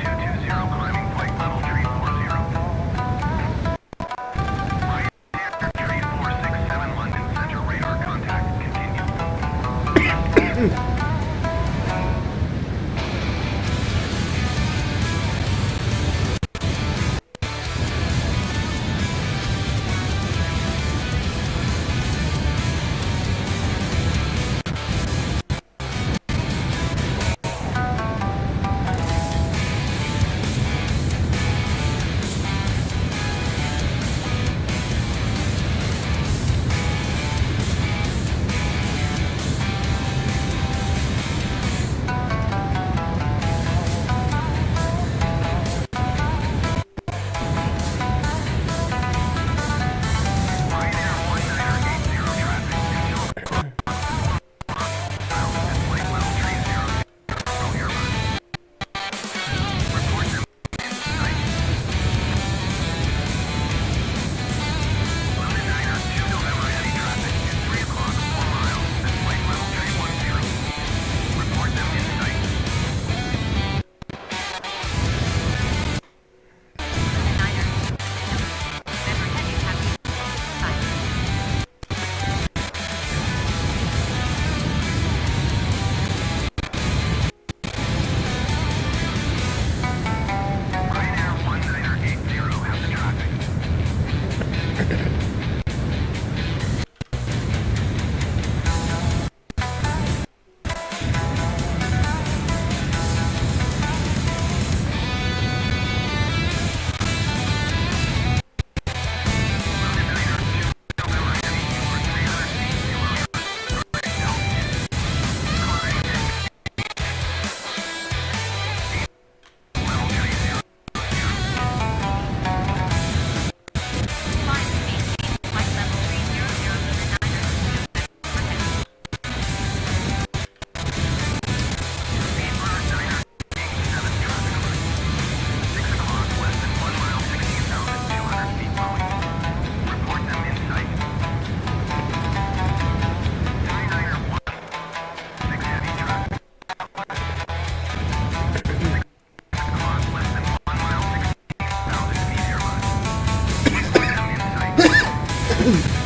Thank you.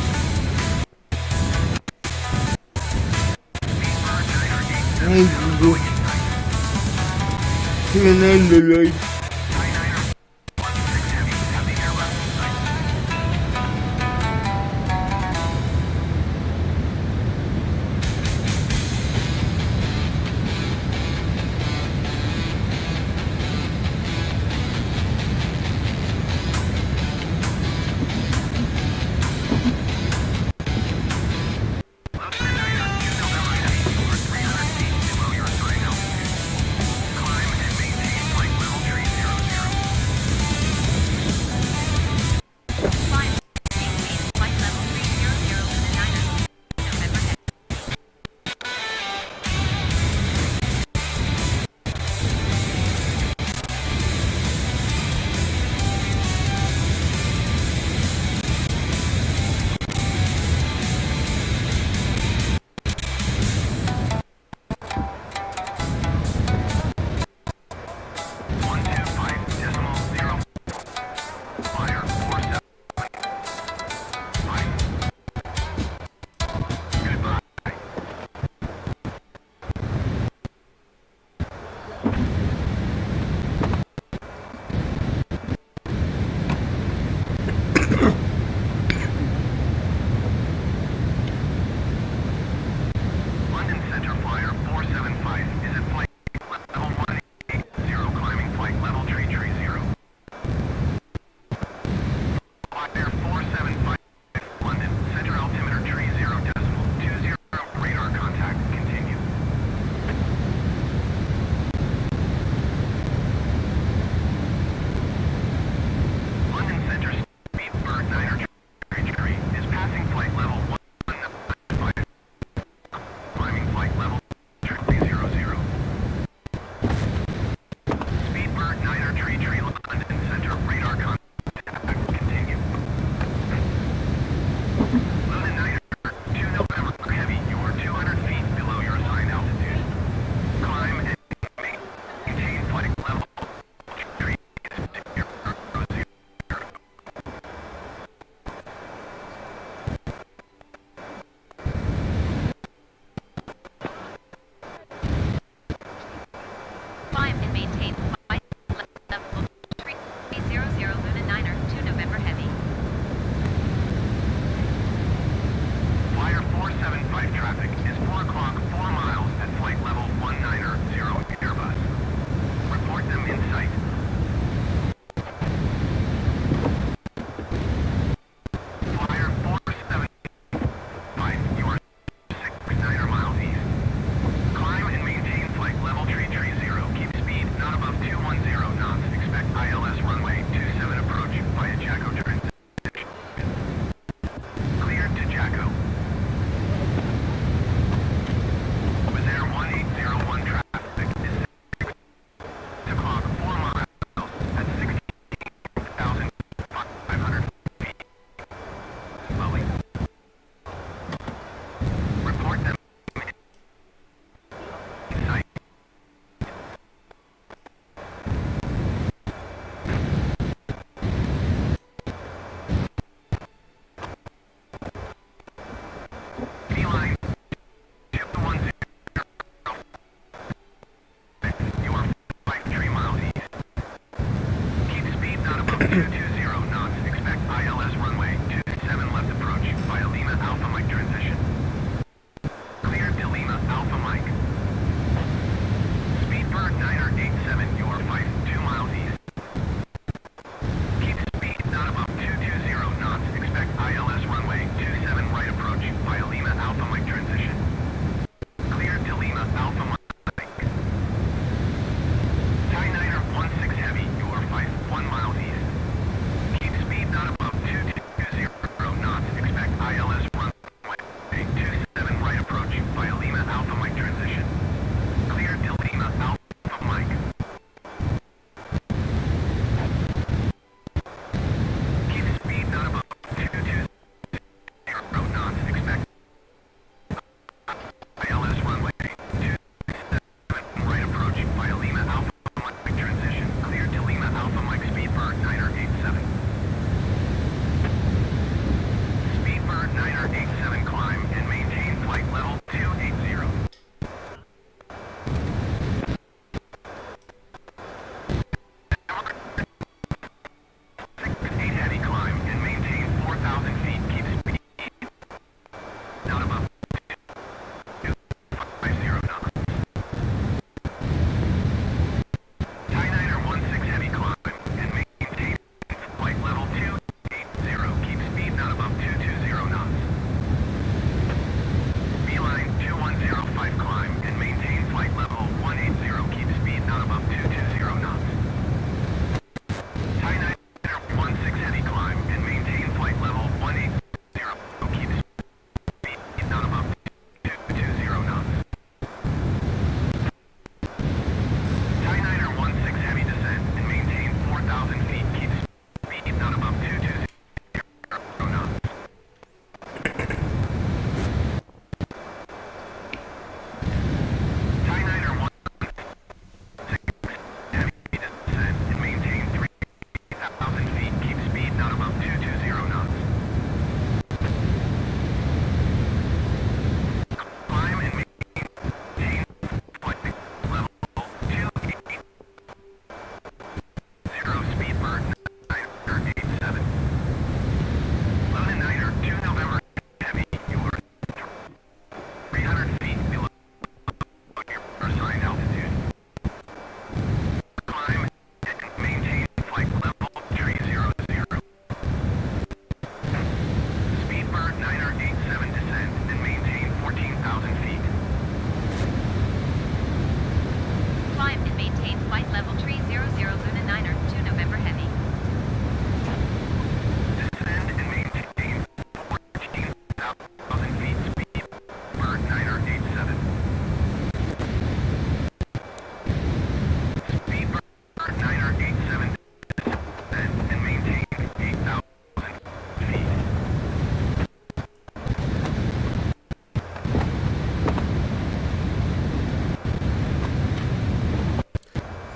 Turn on the lights.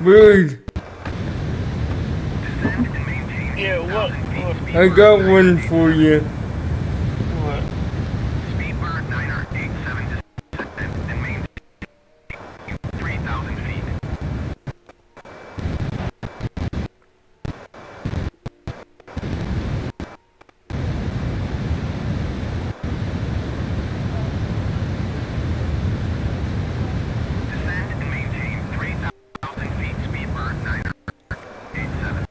Bird, Yeah, what? I got one for you. What? Speedbird 987 descend and maintain 3,000 feet. Descend and maintain 3,000 feet. Speedbird 987.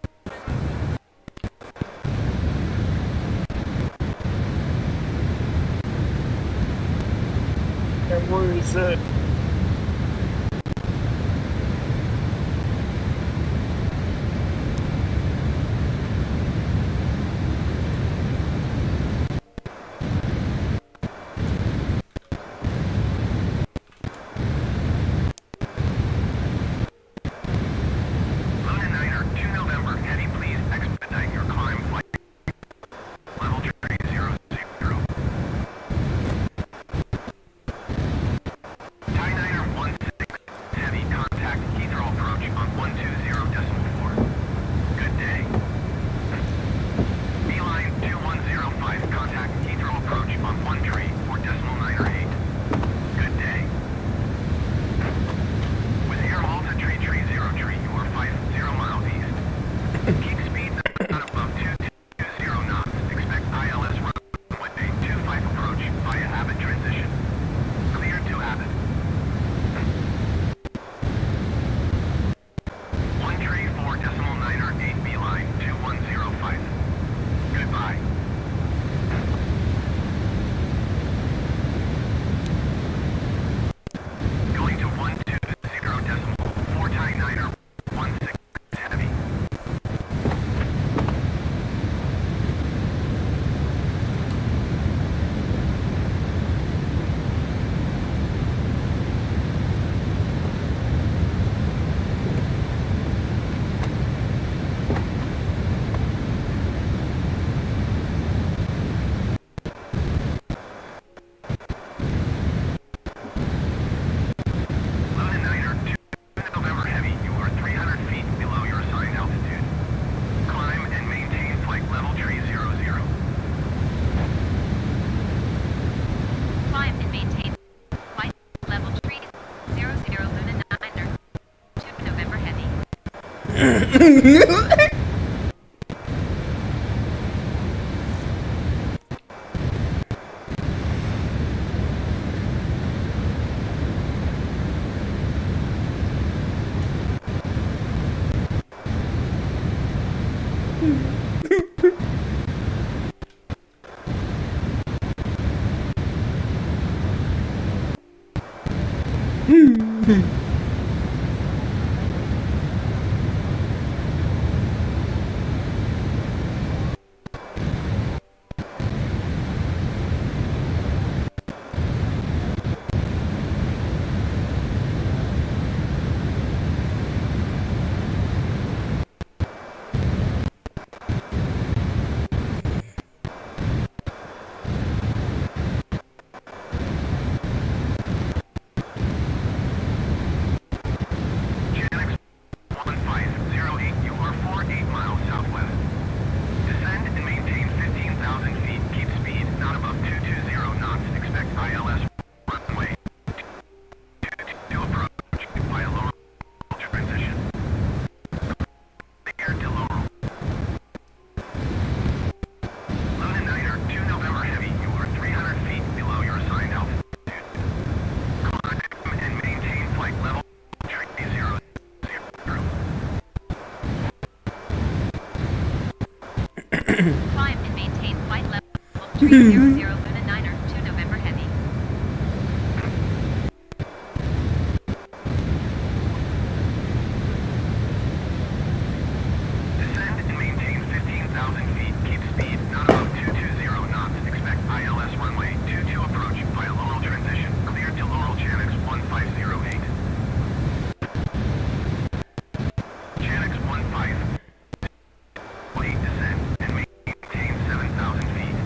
And what is that? Luna Niner, 2 November, heavy, please expedite your climb flight. Level 300. Thai Niner 16, heavy, contact Heathrow approach on 120.4. Good day. Beeline 2105, contact Heathrow approach on 13.98. Good day. With Air Malta Tree 0 you are 50 miles east. Keep speed not above 220 knots. Expect ILS runway 25 approach via Abbott transition. Cleared to Abbott. 134.98 beeline 2105. Goodbye. Going to 120.4 Thai Niner 16 heavy. Luna Niner 2 November heavy, you are 300 feet below your assigned altitude. Climb and maintain flight level 300. Climb and maintain flight level 300 Luna Niner 2 November heavy. Janix 1508, you are 48 miles southwest. Descend and maintain 15,000 feet. Keep speed not above 220 knots. Expect ILS runway 22 approach via Laurel transition. Cleared to Laurel. Luna Niner 2 November heavy, you are 300 feet below your assigned altitude. Climb and maintain flight level 300. Climb and maintain flight level 300 Luna Niner 2 November heavy. Descend and maintain 15,000 feet. Keep speed not above 220 knots. Expect ILS runway 22 approach via Laurel transition. Cleared to Laurel Janix 1508. Janix 1508 descend and maintain 7,000 feet.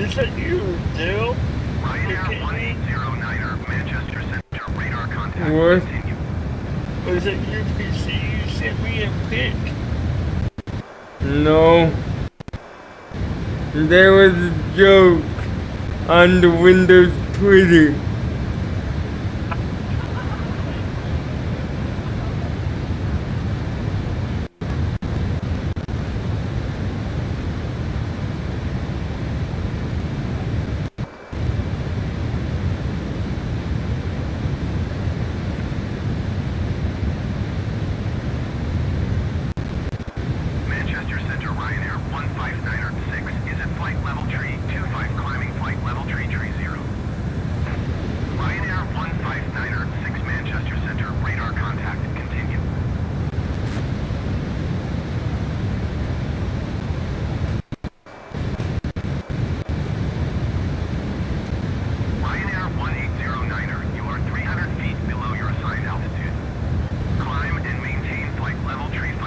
Is that you, Dale? Ryanair 1809er, Manchester Center, radar contact. What? Continue. Was it your PC? You sent me a pic. No. There was a joke on the Windows Twitter. Manchester Center, Ryanair 159er 6 is at flight level tree 25 climbing flight level tree 30. Ryanair 159er 6 Manchester Center, radar contact. Continue. Ryanair 1809er, you are 300 feet below your assigned altitude. Climb and maintain flight level tree 50.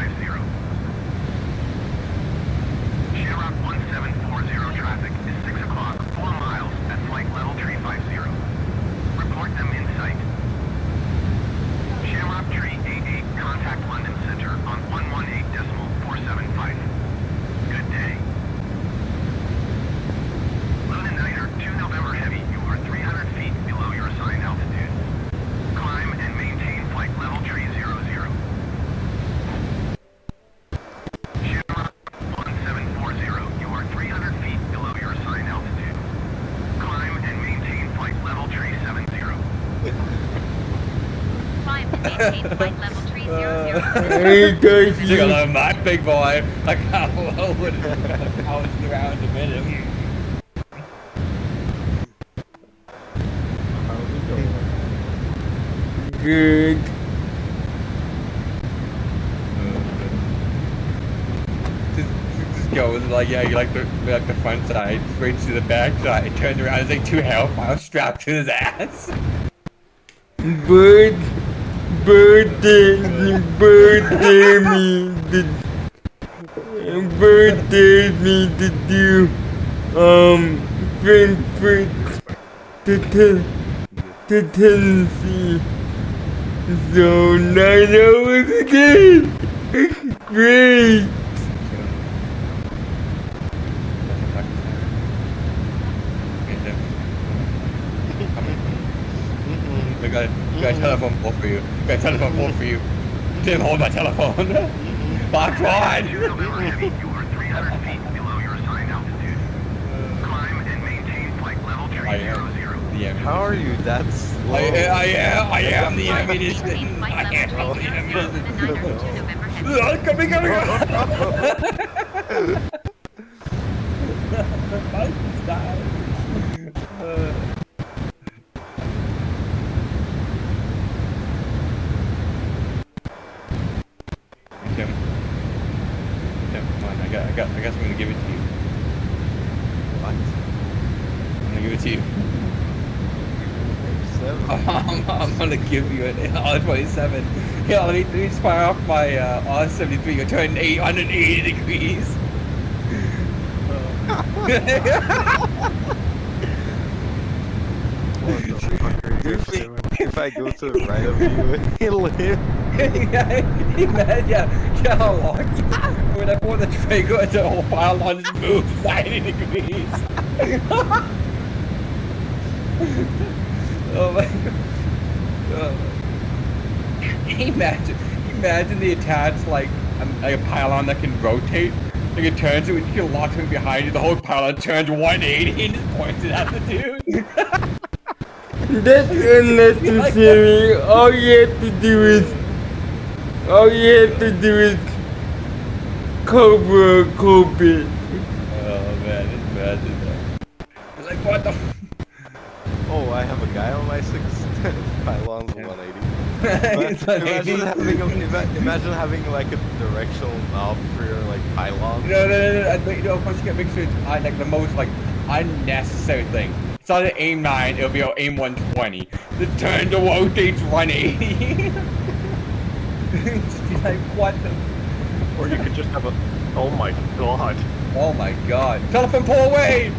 Shamrock 1740 traffic is 6 o'clock, 4 miles at flight level tree 50. Report them in sight. Shamrock tree 88, contact London Center on 118.475. Good day. Luna Niner, 2 November Heavy, you are 300 feet below your assigned altitude. Climb and maintain flight level tree 00. Shamrock 1740, you are 300 feet below your assigned altitude. Climb and maintain flight level tree 70. Climb and maintain flight level tree 00. Hey, guys, You're gonna love my big boy. Like how low would it bounce around a minute? good. Just goes like, yeah, you like the front side, straight to the back side, turned around, there's like 2 hellfires strapped to his ass. Bird dared me to do, Frankfurt to Tennessee. So 9 hours a day. Great. I got a telephone pole for you. Got a telephone pole for you. Didn't hold my telephone. Box one. 2 November Heavy, you are 300 feet below your assigned altitude. Climb and maintain flight level tree 00. How are you that slow? I am the ammunition. Maintain flight I level am tree the 00. ammunition. Luna Niner, 2 November Heavy. Coming. Stop. Tim, come on, I got something to give it to you. What? I'm gonna give it to you. I'm gonna give you an R27. Yeah, let me just fire off my R73. You're turning 880 degrees. What the fuck are you doing? If I go to the right of you, it'll hit. Yeah, how long? When I pull the trigger, the whole pile on just moves 90 degrees. Oh my god. Imagine the attached like a pylon that can rotate. Like it turns it, you can lock him behind you, the whole pylon turns 180 and just points it at the dude. That's unnecessary. All you have to do is cover a carpet. Oh man, just imagine that. Like what the Oh, I have a guy on my 6 pylons 180. It's But 180. imagine having like a directional knob for your like pylon. No. Of course you gotta make sure it's like the most like unnecessary thing. It's not an aim 9, it'll be an aim 120. The turn to rotate's 180. Just be like, what the? Or you could just have a. Oh my god. Oh my god. Telephone, pull away!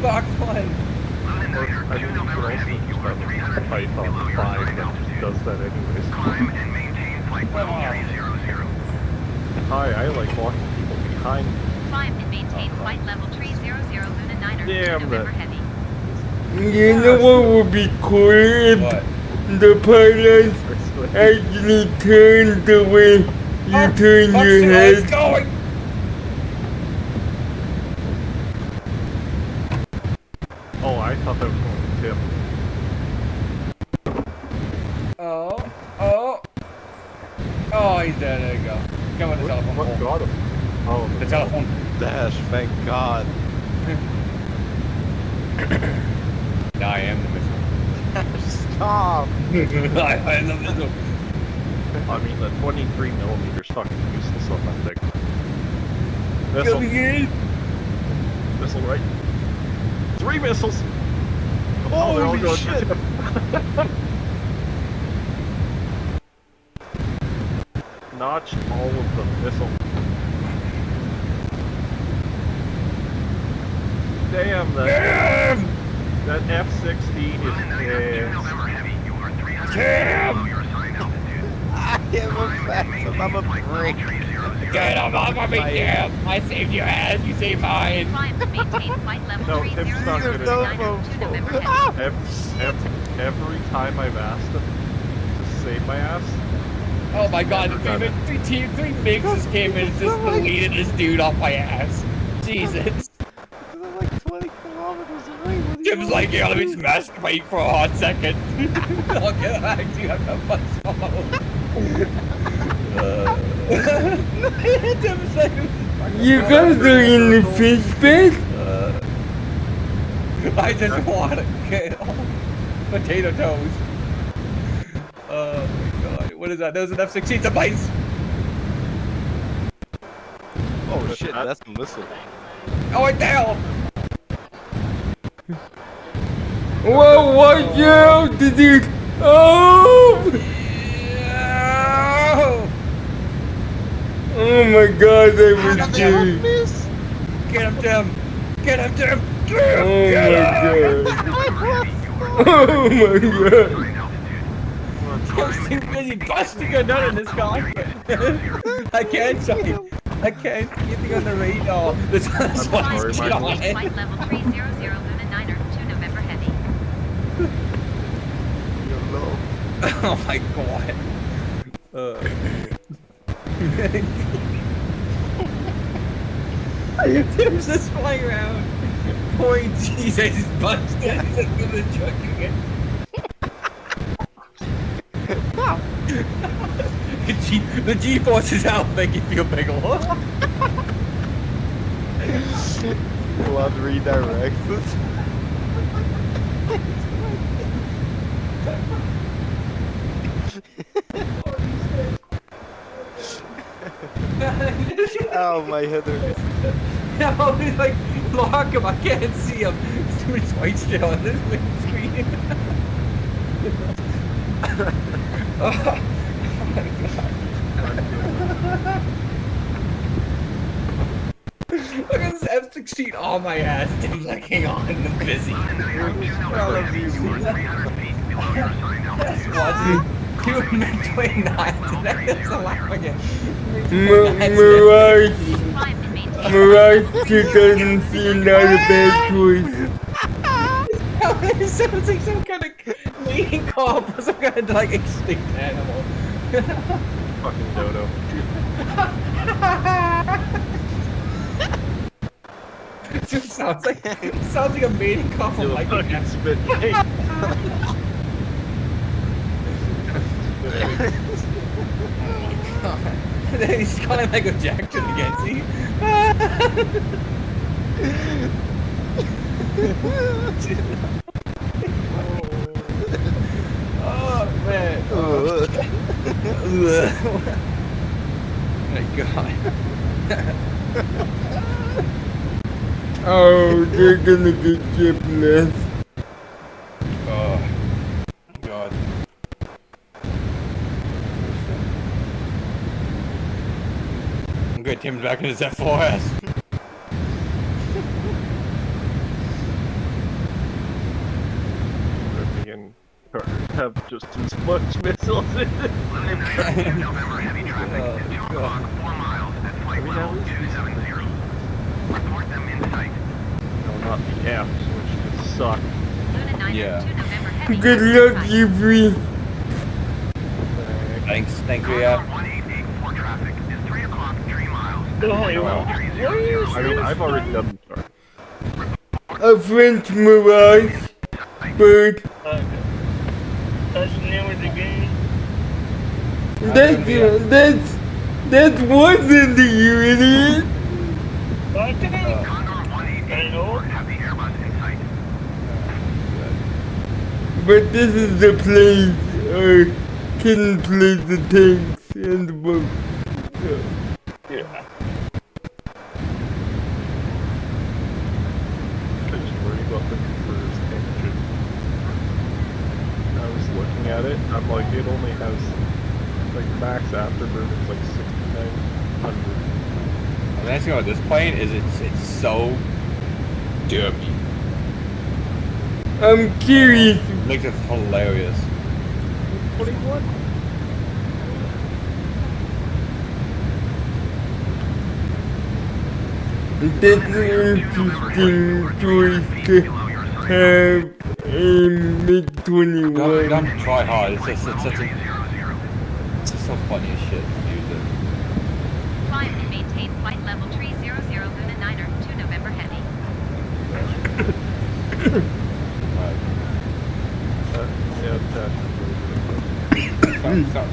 Fox 1. Or, I mean, you could also just have a Python 5 that just does that anyways. Climb and maintain flight level 300. Hi, I like walking people behind me. Climb and maintain flight level 300 Luna 9er to Damn November that. Heavy. You know what would be cool if What? the pilots actually turned the way you turn Fox your 2, head? it's going! Oh, I thought that was going to tip. Oh, he's dead. There you go. Come with the telephone What pole. got him? Oh, The telephone. dash, thank God. Now I am the missile. Stop! I am the missile. I mean, the 23mm fucking useless on that thing. Missile. Coming in. Missile, right? 3 missiles! Oh, they're all Holy going shit. to tip. Notch all of them. Missile. Damn, that F-16 is pissed. Damn! I am a phantom, I'm a brick. Get him off of me, Tim! I saved your ass, you saved mine! Climb and maintain flight level No, 30 Tim's not Luna good 9er to November Heavy. Every time I've asked him to save my ass, Oh my god, Never done three mixes came in and just deleted this dude off my ass. Jesus. I'm like 20 kilometers away. What do you Tim's want like, me yeah, to let me do? just masturbate for a hot second. I'll get back to you after a bus Tim's like, You guys are in the fish bed? I just want to get potato toes. Oh my god, what is that? Those are F-16s, a place! Oh shit, that's a missile. Oh, it down! Whoa, watch out! Did you... Oh! Oh my god, that was good. Get him, Tim! Get him, Tim! Oh my god. I'm too busy busting a nut in this cockpit. I can't show you. I can't see anything on the radar. This one's sorry, shit Michael. on it. Flight level 300 Luna 9er to November Heavy. Oh my god. Tim's just flying around. Pouring cheese at his butt. He's like giving a truck again. The G-forces out make you feel bigger. You want to redirect this? Oh, my head hurts. No, he's like, block him, I can't see him. There's too much white shit on this screen. Oh my god. Look at this F-16 on my ass. Tim's like, hang on, I'm busy. That's watching 229. That's allowing it. Mirage 2003, not a bad choice. It sounds like some kind of mating call for some kind of like extinct animal. Fucking dodo. It just sounds like a mating call for like fucking spit. Hey. He's calling Michael Jackson again, see? Oh man. Oh my god. Oh, they're gonna get gypped. Oh god. I'm good, Tim's back in his F4S. have just as much missiles in it. November heavy traffic. 2 o'clock, 4 miles at flight level 270. Report them in sight. No, not the F's, which just suck. Luna 9 Yeah. 2 November heavy. Good luck, you three. Thanks, Condor Ria. 1884 traffic is 3 o'clock, 3 miles. Oh, Well, I mean, I've already done the start. A French Mirage. Bird. That's the name of the game. That wasn't the you idiot. Okay. Condor 1884 have the Airbus in sight. But this is the plane. Can play the tanks and the boats. Yeah. I just worry about the first engine. I was looking at it, I'm like, it only has, like, max afterburn is like 6,900. The nice thing about this plane is it's so dirty. I'm curious. Makes it hilarious. 21? That's an interesting choice to have a MiG-21. Don't try hard. It's just so funny as shit to use it. Climb and maintain flight level 300 Luna 9 2 November heavy. Yeah, that's Stop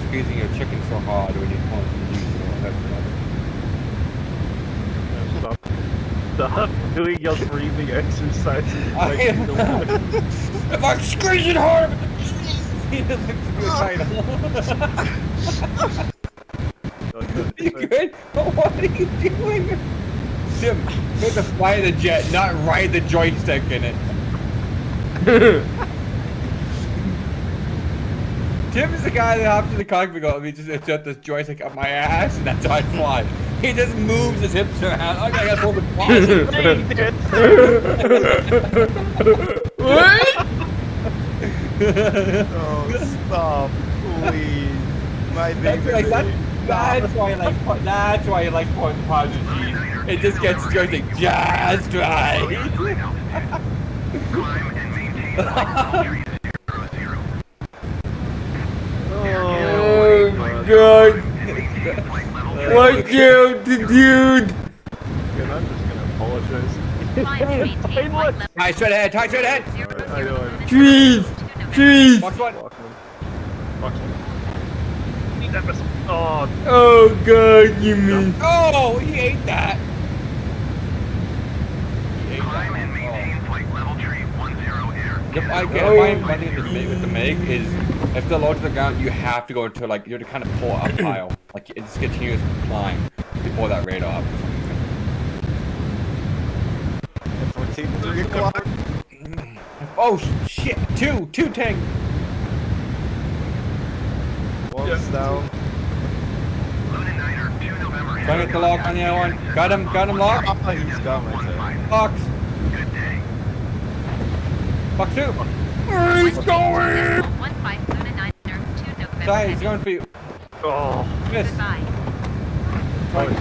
squeezing your chicken so hard when you punch and use Stop doing your breathing exercises. Like, If I squeeze it hard, you good? What are you doing? Tim, you have to fly the jet, not ride the joystick in it. Tim is the guy that hops in the cockpit goes, he just adjust this joystick up my ass, and that's how I fly. He just moves his hips around. Okay, I gotta pull the What? Oh, stop, please. My That's baby. why you like point positive G. It just gets joystick just right. Climb and maintain flight level 300. Oh my god. Watch out, dude. And I'm just gonna apologize. Climb and maintain flight level Tight straight ahead, tight straight ahead. 300 I know. Luna Trees. 2 November. Trees. Box one. Foxman. Need that missile. Oh, Oh god, you missed. Oh, he ate that. Climb and maintain flight level 310 air. Yep, I get my thing with the MiG is if they're low to the ground, you have to go into like you have to kind of pull up high, like it's continuous climb before that radar up. 3 o'clock. Oh shit! Two tank. One's down. Luna 9 2 November Trying to get the lock on the other one. Got him locked. Oh, he's gone, I think. Box. Good day. Box two. He's going. 15 Luna 9 2 November Sorry, he's heavy. going for you. oh. Miss. Goodbye. Trying to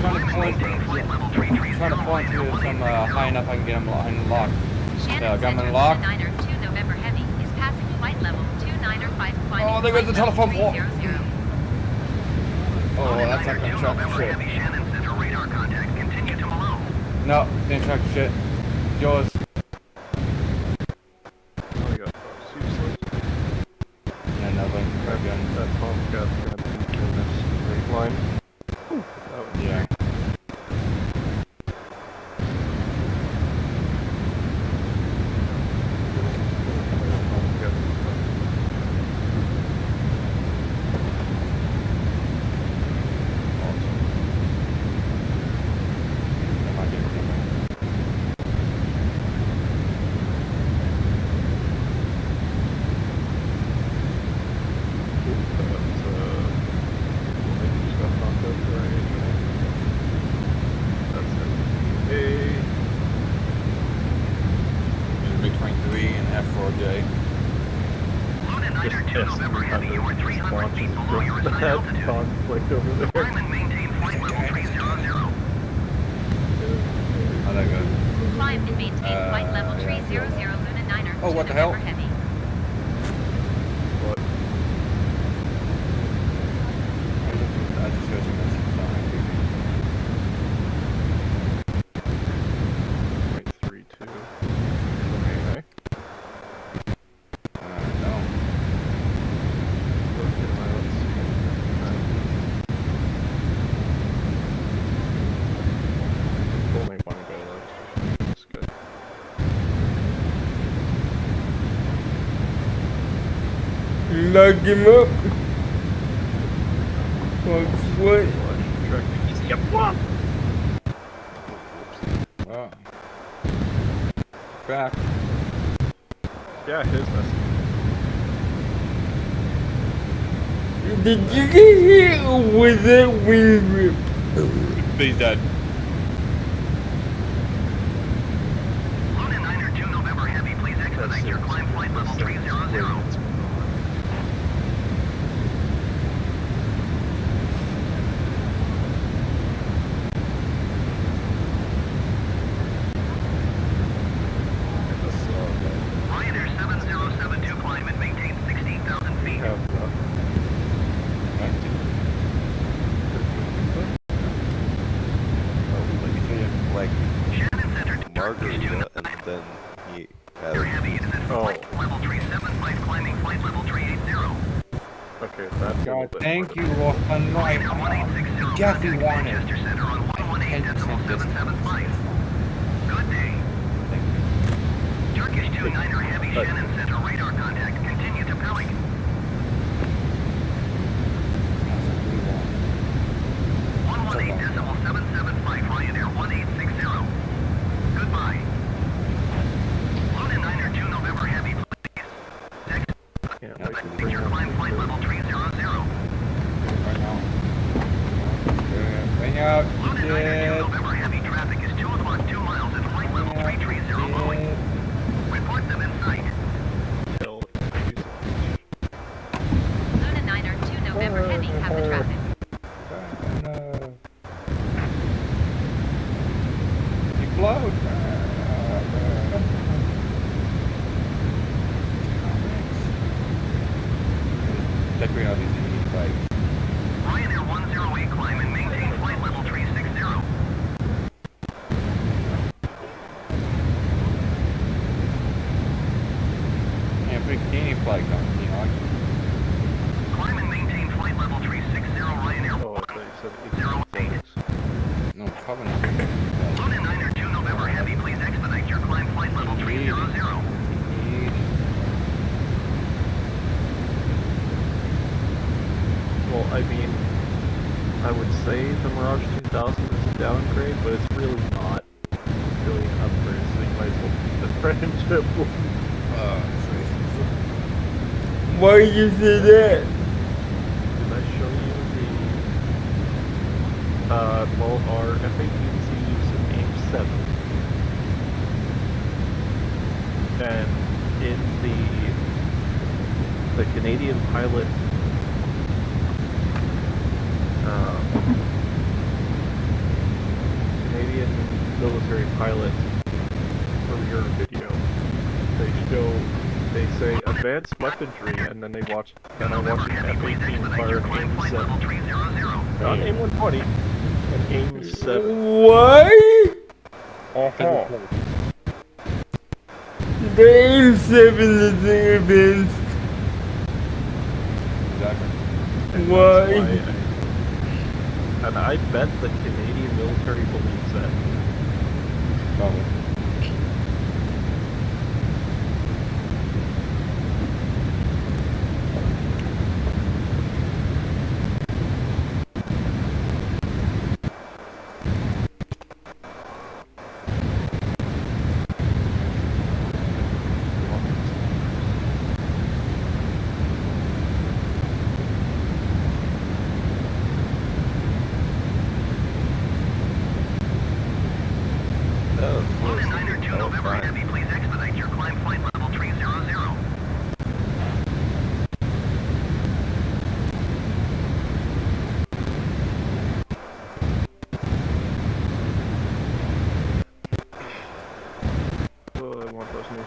pull into some high enough I can get him locked. Shannon gunman Center lock. 9 2 November heavy is passing flight level 295 climbing. Oh, there goes the flight level telephone pole. 300. Oh, that's not gonna track November shit. heavy Shannon Center radar contact. Continue to Malone. No, didn't track shit. Yours. I got seriously. Yeah, nothing. That Tomcat's gonna be in this straight line. That was Yeah. that conflict over there. Oh, that good. Climb and maintain flight level 300 Luna 9er. Oh, what the hell? November Heavy. What? I just heard some message. 0.32. Okay. No. Only one go left. That's good. Lock him up. What's what? Yep. What? Oh. Crap. Yeah, his message. Did you get hit with that wing grip? He's dead. Luna 9er 2 November Heavy, please expedite your climb flight level 300. Ryanair 7072 climb and maintain 16,000 feet. Like Shannon Center to Margarita, and then he had. Heavy, it is at flight level 375, climbing flight level 380. Okay, that's God, thank you, Hanoi. Jeffy wanted 10% discount. Good day. Turkish 2-9er Heavy, Shannon Center, radar contact. Continue to Pelik. 118.775, Ryanair 1860. Goodbye. Luna 9er 2 November Heavy, please. Next, your climb flight level 300. Right now. Bring out. Luna 9er 2 November Heavy, traffic is 2 o'clock, 2 miles at flight level 330 Boeing. Report them in sight. Luna 9er 2 November Heavy, have the traffic. You float. That bring out these unique flags. Ryanair 108 climb and maintain flight level 360. Yeah, big Canadian flag on, you know. Climb and maintain flight level 360, Ryanair 108. No, Covenant. Luna 9er 2 November Heavy, please expedite your climb flight level 300. Well, I mean, I would say the Mirage 2000 is a downgrade, but it's really not really an upgrade, so you might as well keep the friendship. Why did you say that? Did I show you the, well, our FAQs use AIM-7. And in the Canadian pilot Canadian military pilot career video, they say advanced weaponry, and then I watch an F-18 fire an AIM-7. Not AIM-120, an AIM-7. What? Uh-huh. The AIM-7 is advanced. Exactly. Why? And I bet the Canadian military believes that. Probably.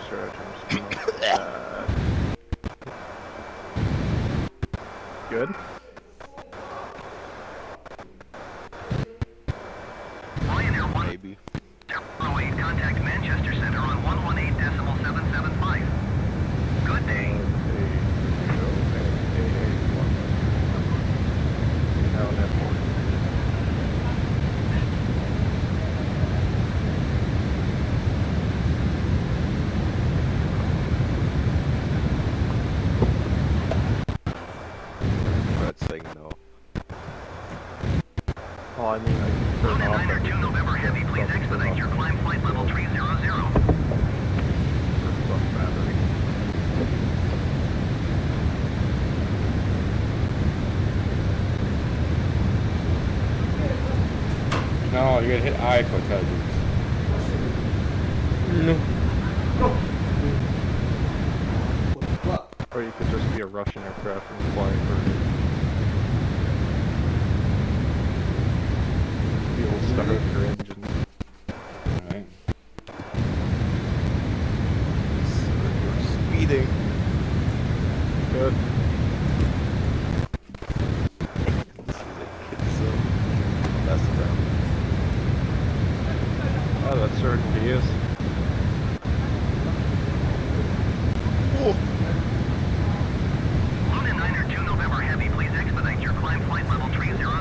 sure I turned this Good. Maybe. Contact Manchester Center on 118.775. Good day. Now an F1. That's saying no. Oh, I mean, I can turn off. Niner 2 November Heavy, please expedite your climb flight level 300. No, you're gonna hit I for intelligence. No. Or you could just be a Russian aircraft and flying for you'll start your engines. Alright. Speeding. Good. Messing around. Oh, that certainty is. Luna Niner 2 November Heavy, please expedite your climb flight level 300.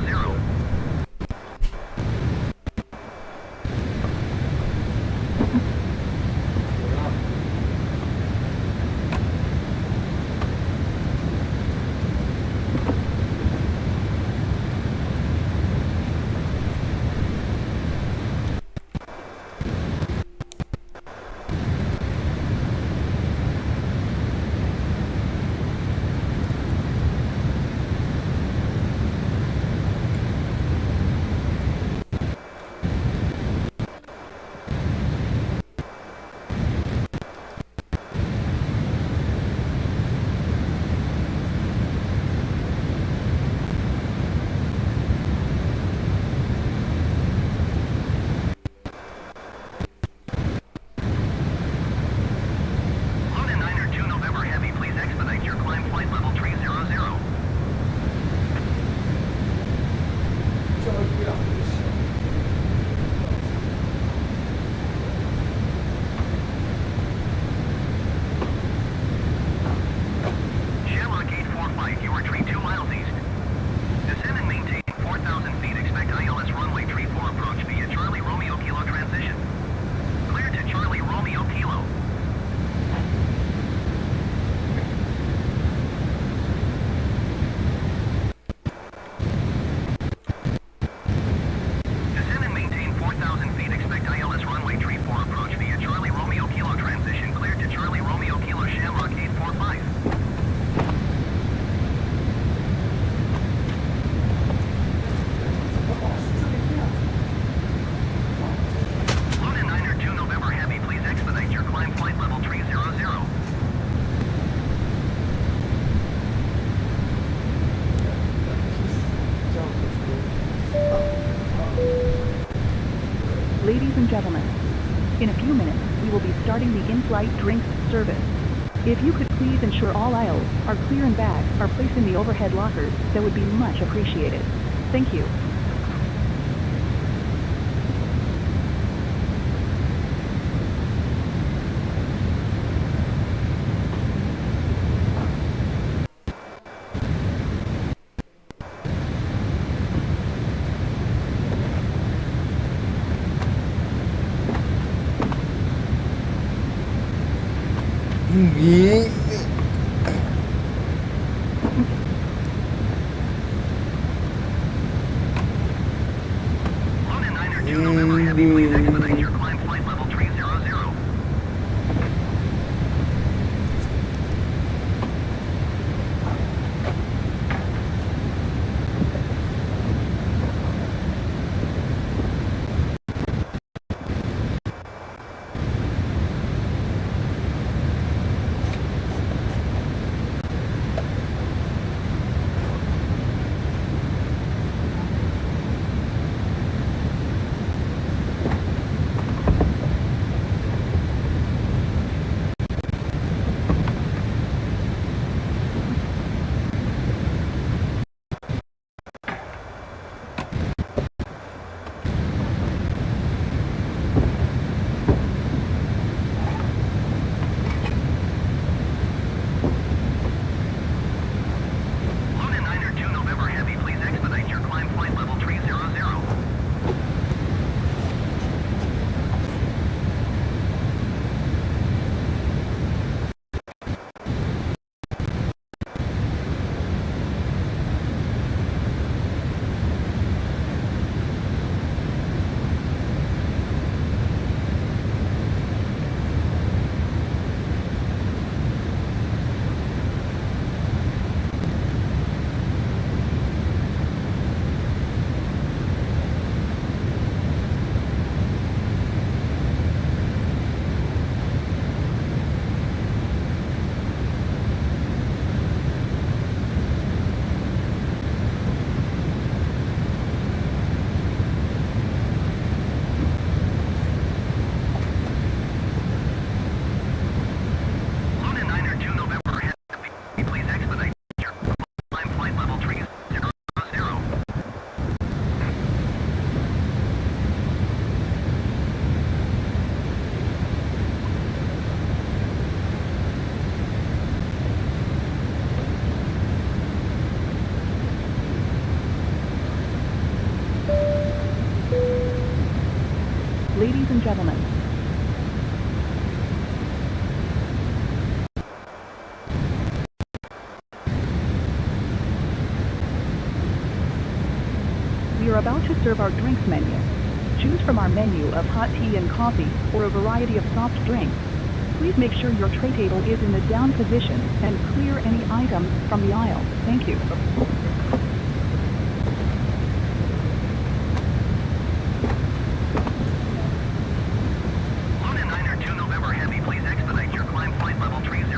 Luna Niner 2 November Heavy, please expedite your climb flight level 300. Shamrock 845, you are tree 2 miles east. Descend and maintain 4,000 feet. Expect ILS runway tree 4 approach via Charlie Romeo Kilo transition. Clear to Charlie Romeo Kilo. Descend and maintain 4,000 feet. Expect ILS runway tree 4 approach via Charlie Romeo Kilo transition. Clear to Charlie Romeo Kilo Shamrock 845. Luna Niner 2 November Heavy, please expedite your climb flight level 300. Ladies and gentlemen, in a few minutes, we will be starting the in-flight drinks service. If you could please ensure all aisles are clear and bags are placed in the overhead lockers, that would be much appreciated. Thank you. Luna Niner 2 November Heavy, please expedite your climb flight level 300. Ladies and gentlemen, we are about to serve our drinks menu. Choose from our menu of hot tea and coffee or a variety of soft drinks. Please make sure your tray table is in the down position and clear any items from the aisle. Thank you. London 902 November Heavy, please expedite your climb flight level 300.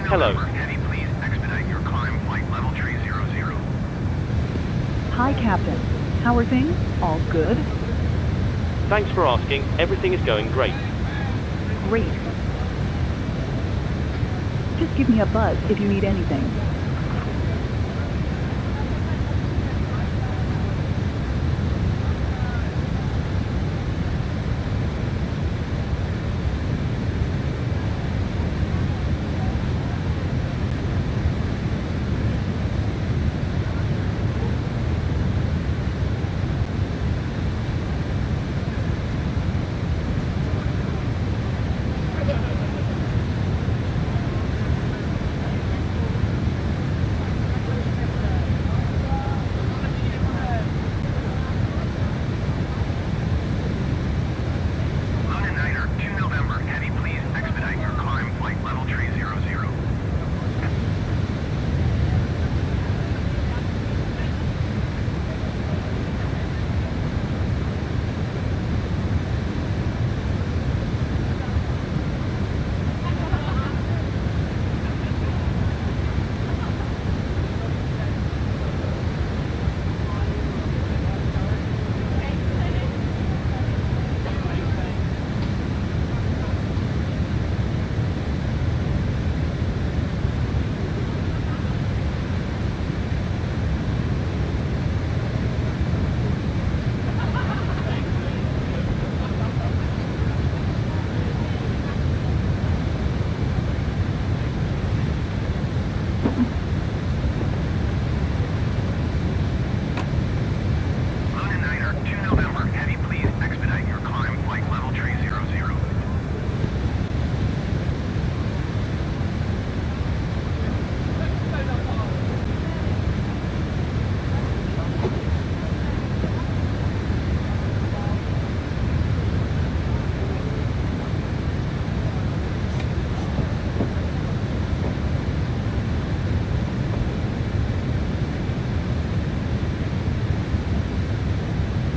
Hello. Heavy, please expedite your climb flight level 300. Hi, Captain. How are things? All good? Thanks for asking. Everything is going great. Great. Just give me a buzz if you need anything. Luna Niner, 2 November. Heavy, please expedite your climb flight level 300. Luna Niner, 2 November. Heavy, please expedite your climb flight level 300.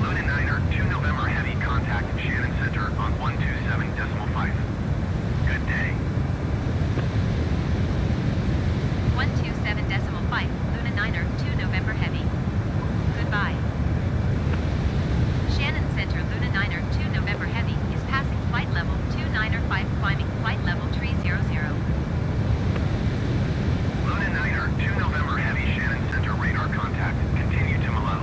Luna Niner, 2 November. Heavy, contact Shannon Center on 127.5. Good day. 127.5, Luna Niner, 2 November Heavy. Goodbye. Shannon Center, Luna Niner, 2 November Heavy, is passing flight level 295, climbing flight level 300. Luna Niner, 2 November. Heavy, Shannon Center radar contact. Continue to Malo.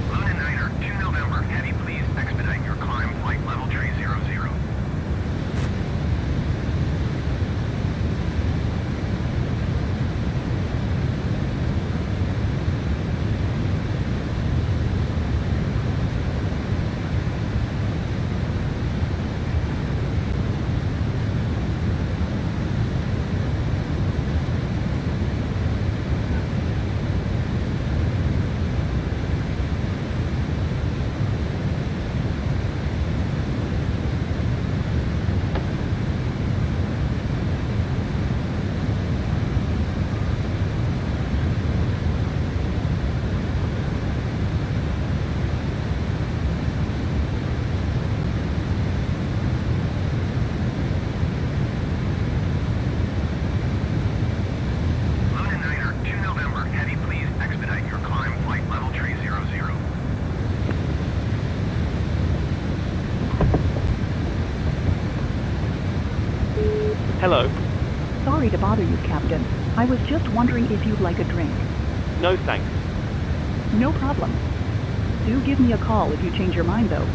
Luna Niner, 2 November. Heavy, please expedite your climb flight level 300. Luna Niner, 2 November. Heavy, please expedite your climb flight level 300. Hello. Sorry to bother you, Captain. I was just wondering if you'd like a drink. No thanks. No problem. Do give me a call if you change your mind, though.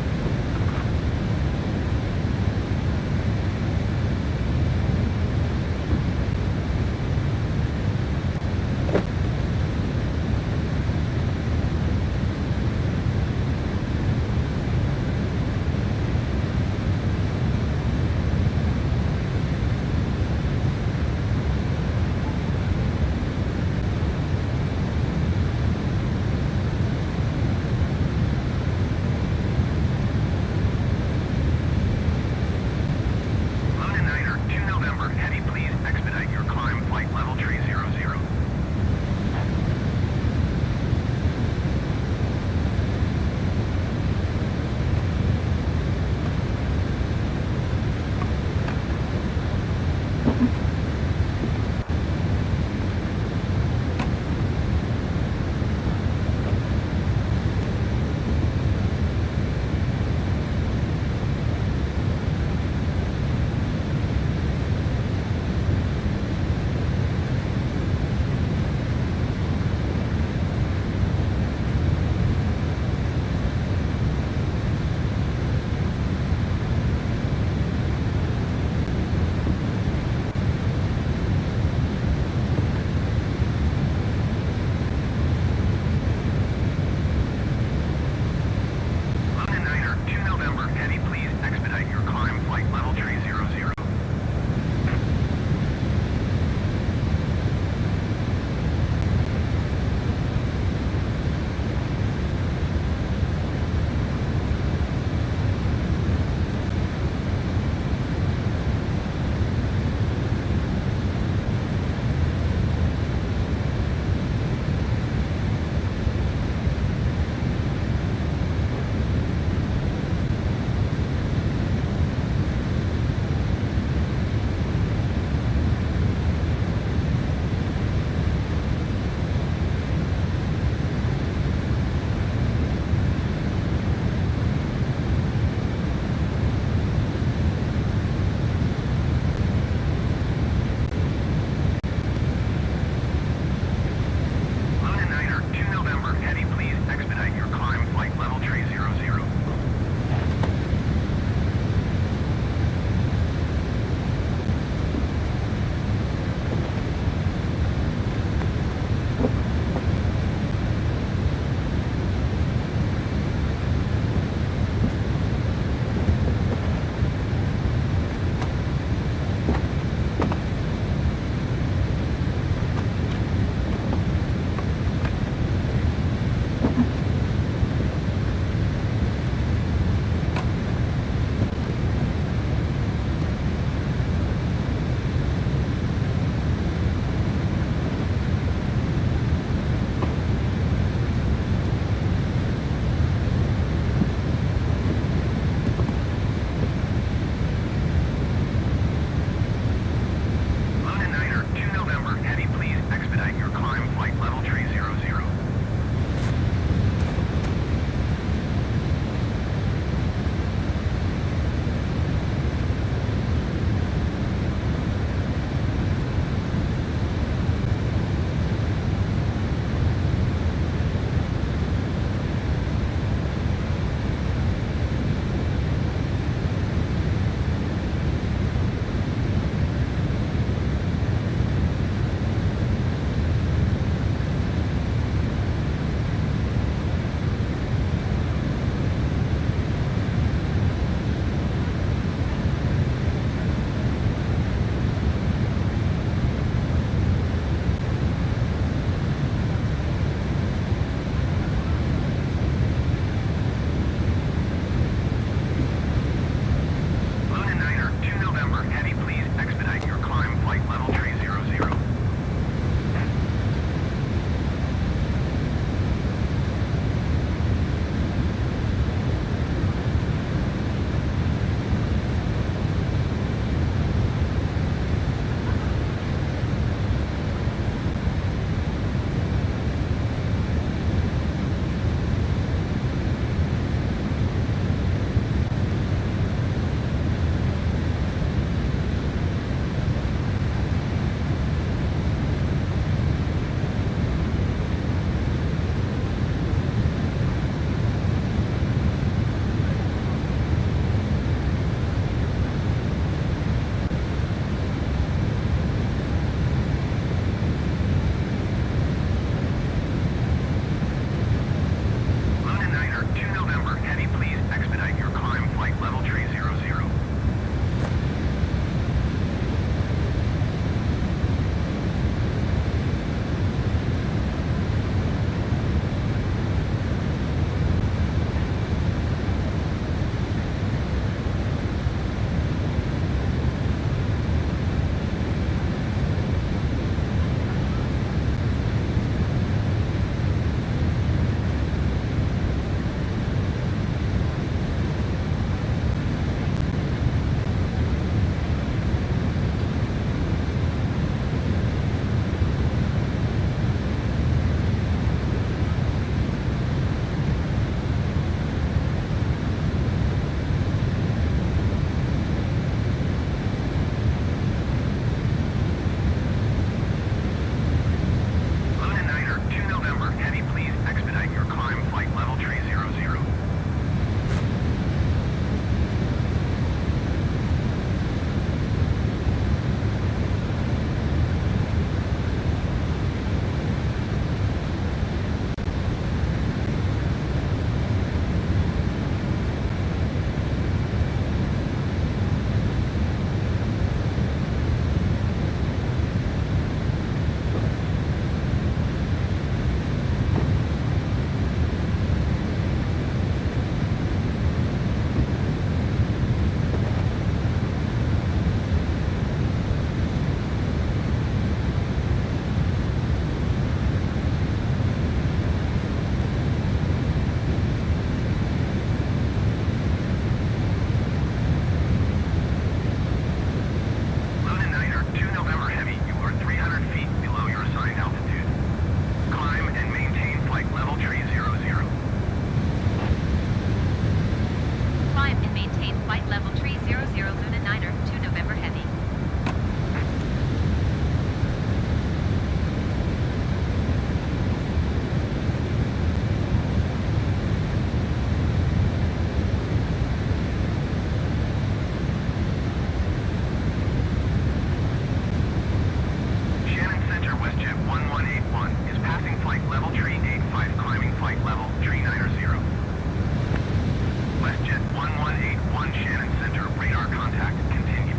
1 Shannon Center, radar contact, continue.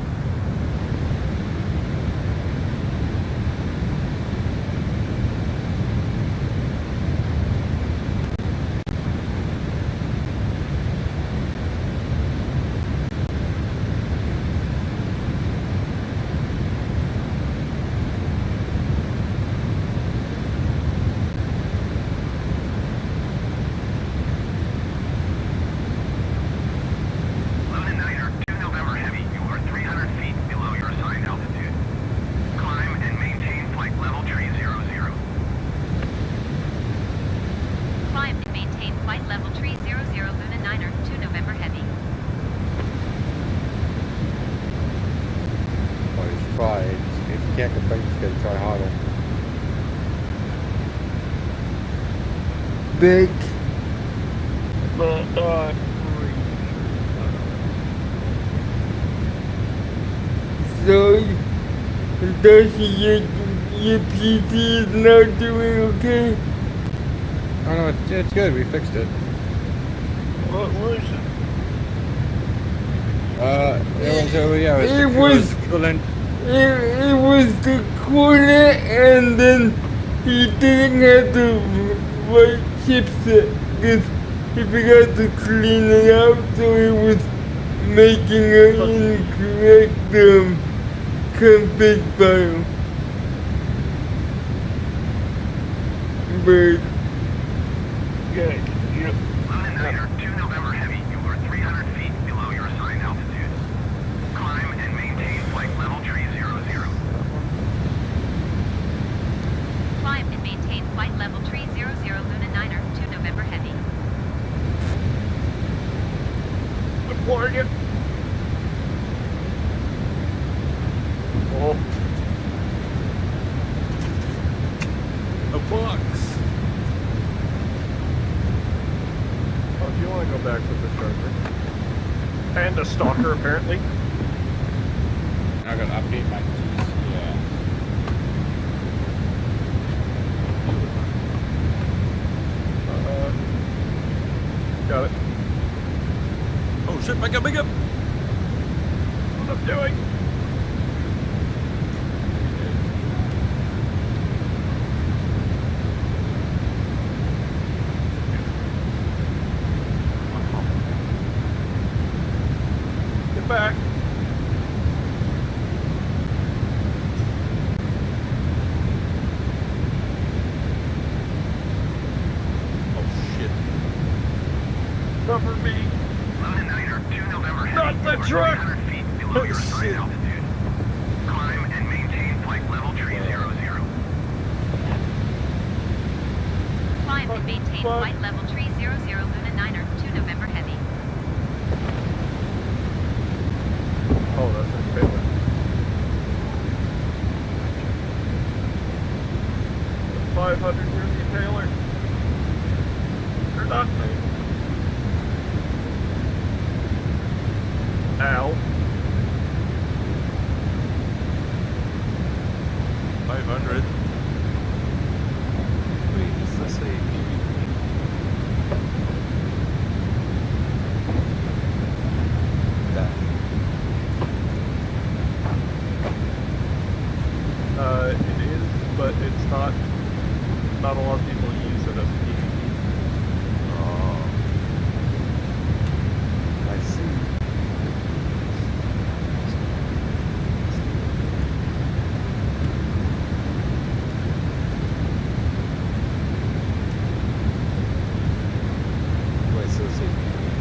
Luna Niner, 2 November Heavy, you are 300 feet below your assigned altitude. Climb and maintain flight level tree 00. Climb and maintain flight level tree 00 Luna Niner, 2 November Heavy. Well, he's tried. If you can't complain, he's gonna try harder. Big. But, So, does your PC is not doing okay? Oh no, it's good. We fixed it. what was it? It was the coolant. It was the coolant, and then he didn't have the right chipset because he forgot to clean it out, so it was making an incorrect config file. But Yeah, yep. Luna Niner, 2 November Heavy, you are 300 feet below your assigned altitude. Climb and maintain flight level tree 00. Climb and maintain flight level tree 00 Luna Niner, 2 November Heavy. Report it. Oh. A box. Oh, do you want to go back with the charger? And a stalker, apparently. I'm gonna update my yeah. Got it. Oh shit, back up, back up! What I'm doing? Get back. Oh shit. Cover me. Luna Niner, 2 November Heavy, Not the you are truck! 300 feet below Oh, your assigned shit. altitude. Climb and maintain flight level tree 00. Climb and maintain flight level tree 00 Luna Niner, 2 November Heavy. Oh, that's a failure. $500 Newsky Taylor. Or not. Ow. 500. Wait, is this a It is, but it's not a lot of people use it as a PvP. Oh. I see. Wait, so it's a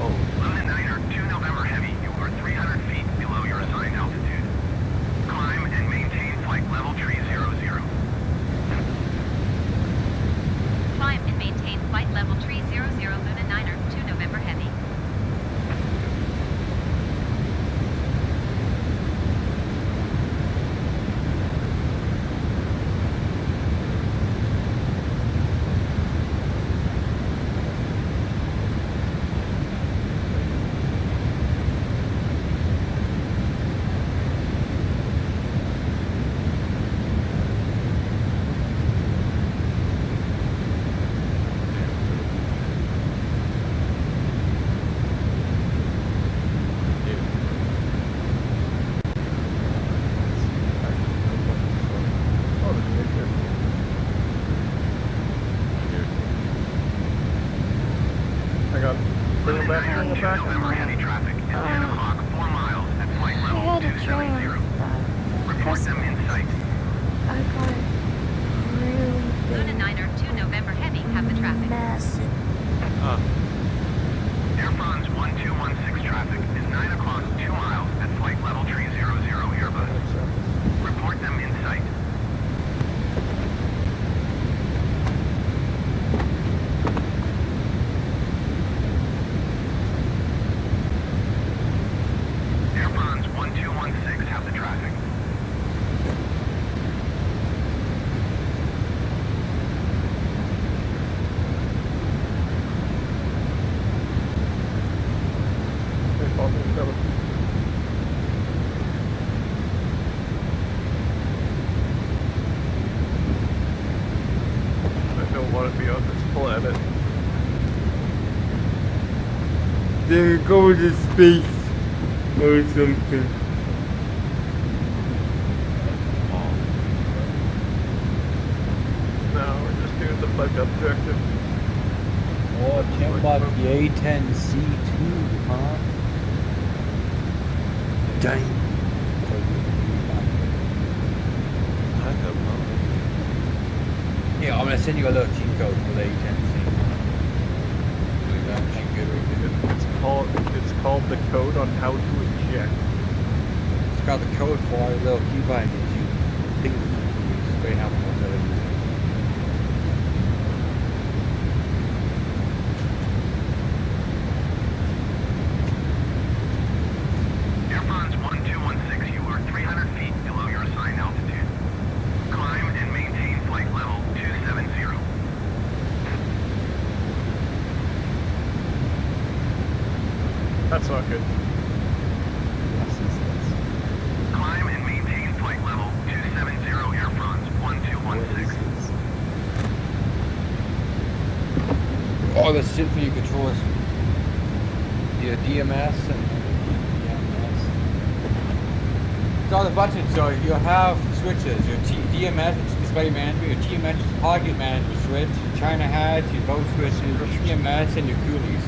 oh. Luna Niner, 2 November Heavy, you are 300 feet below your assigned altitude. Climb and maintain flight level tree 00. Climb and maintain flight level tree 00 Luna Niner, 2 November Heavy. Hang on. Bring it back, bring it back. Heavy traffic at 10 o'clock, 4 miles at flight I level had a chance, 270. Report them in sight. I got really Luna Niner 2 November Heavy have the traffic. massive. Air France 1216 traffic is 9 o'clock, 2 miles at flight level 300 Airbus. Report them in sight. Air France 1216 have the traffic. Hey, Paul, there's another. I don't want to be on this planet. Then go to space or something. No, we're just doing the bug objective. Oh, check about the A10C2, huh? Dang. I don't know. Yeah, I'm gonna send you a little cheat code for the A10C. It's called the code on how to eject. It's got the code for a little keybind that you think is very helpful to it. Air France 1216, you are 300 feet below your assigned altitude. Climb and maintain flight level 270. That's not good. Climb and maintain flight level 270 Air France 1216. Oh, the shit for your controllers. Your DMS and DMS. It's all the buttons, so you'll have switches. Your DMS, which is display management, your TMS, which is target management switch, your China hat, your boat switches, your TMS, and your coolies.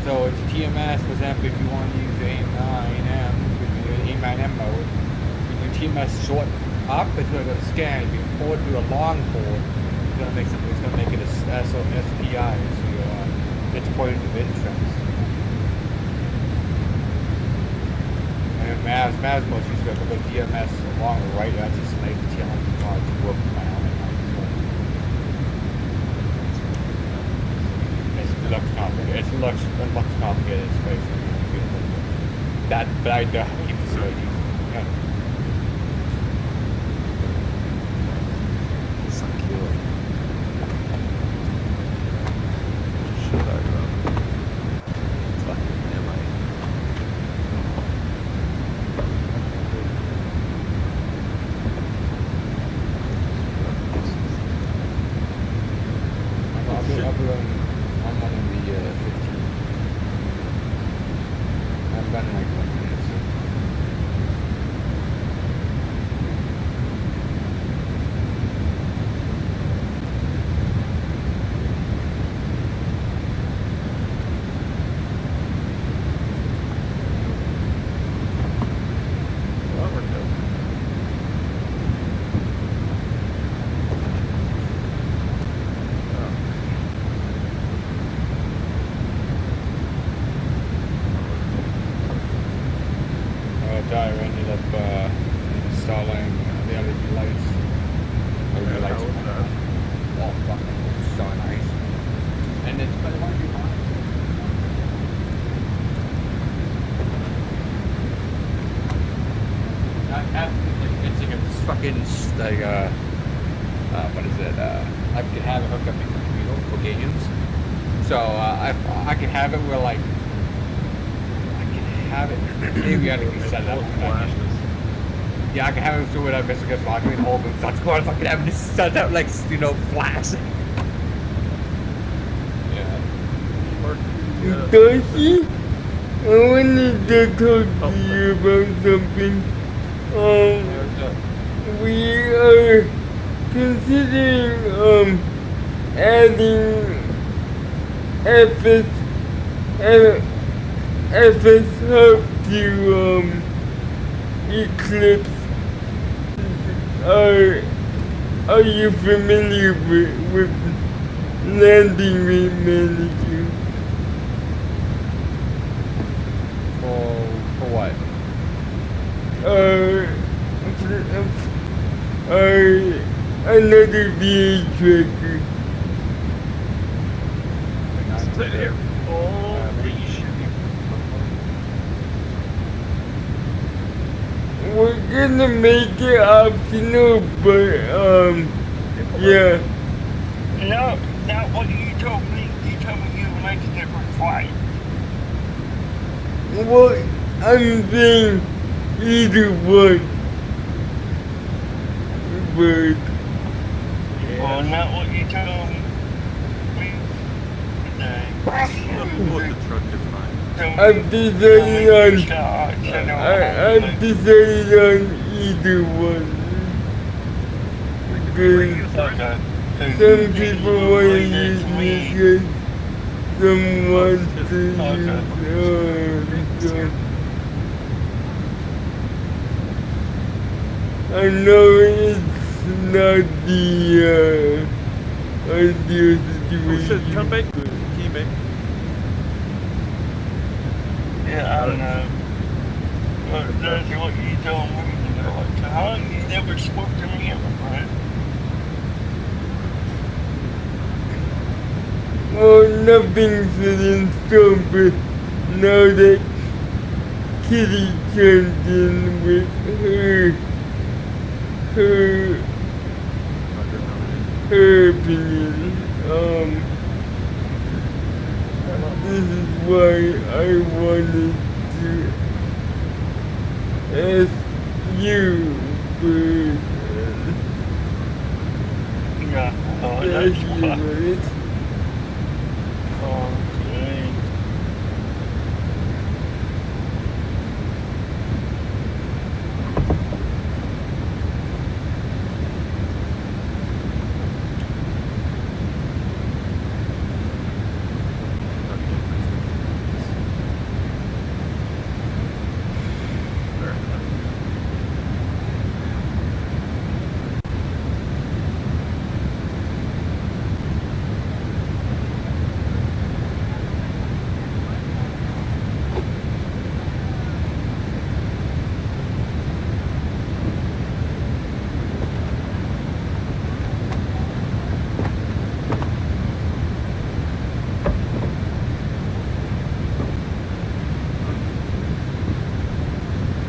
So it's TMS, for example, if you want to use the AIM-9M, your AIM-9M mode, when your TMS short up, it's going to go scan. If you forward to a long forward, it's going to make something. It's going to make it a SPI, so it's pointing to the interest. And Mavs most used to go DMS along the right. That's just like the tail of the car to work with my helmet. It looks complicated. It looks complicated. It's basically beautiful. But I keep the silly. Yeah. It's so cute. Should I run? Fucking am I? I'm running the 15. I'm running like 1 minute. Well, we're good. Tyler ended up installing the LED lights. LED lights. How was that? Oh, fucking so nice. And it's but once you want it's like a fucking like what is it? I could have it hooked up to the computer for games. So I can have it where like have it. Maybe I can set it up. Yeah, I can have it so when I basically gets locking and hold and starts going, fucking having to set up like, you know, flash. Yeah. Darcy, I wanted to talk to you about something. We are considering adding if it's helped you, Eclipse, are you familiar with landing rate manager? For what? Another VA tracker. We're gonna make it optional, but yeah. No, not what you told me. You told me you would make a different flight. Well, I'm saying either one. But Well, not what you told me. The truck is fine. I've decided I've decided on either one. Because some people want to use me, some want to use so I know it's not the ideal situation. Come back, teammate. Yeah, I don't know. But that's what you told me. You know, like, how you never spoke to me ever, right? Well, nothing's set in stone, but now that Kitty turned in with her opinion, this is why I wanted to ask you for That's why. it. Okay.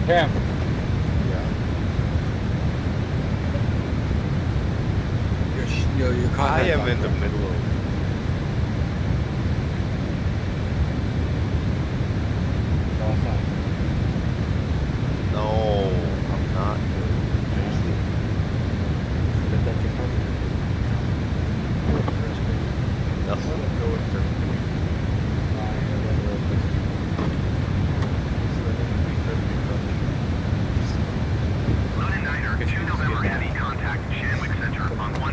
Cam. Your I am in the middle of. No, I'm not. Nothing. Go with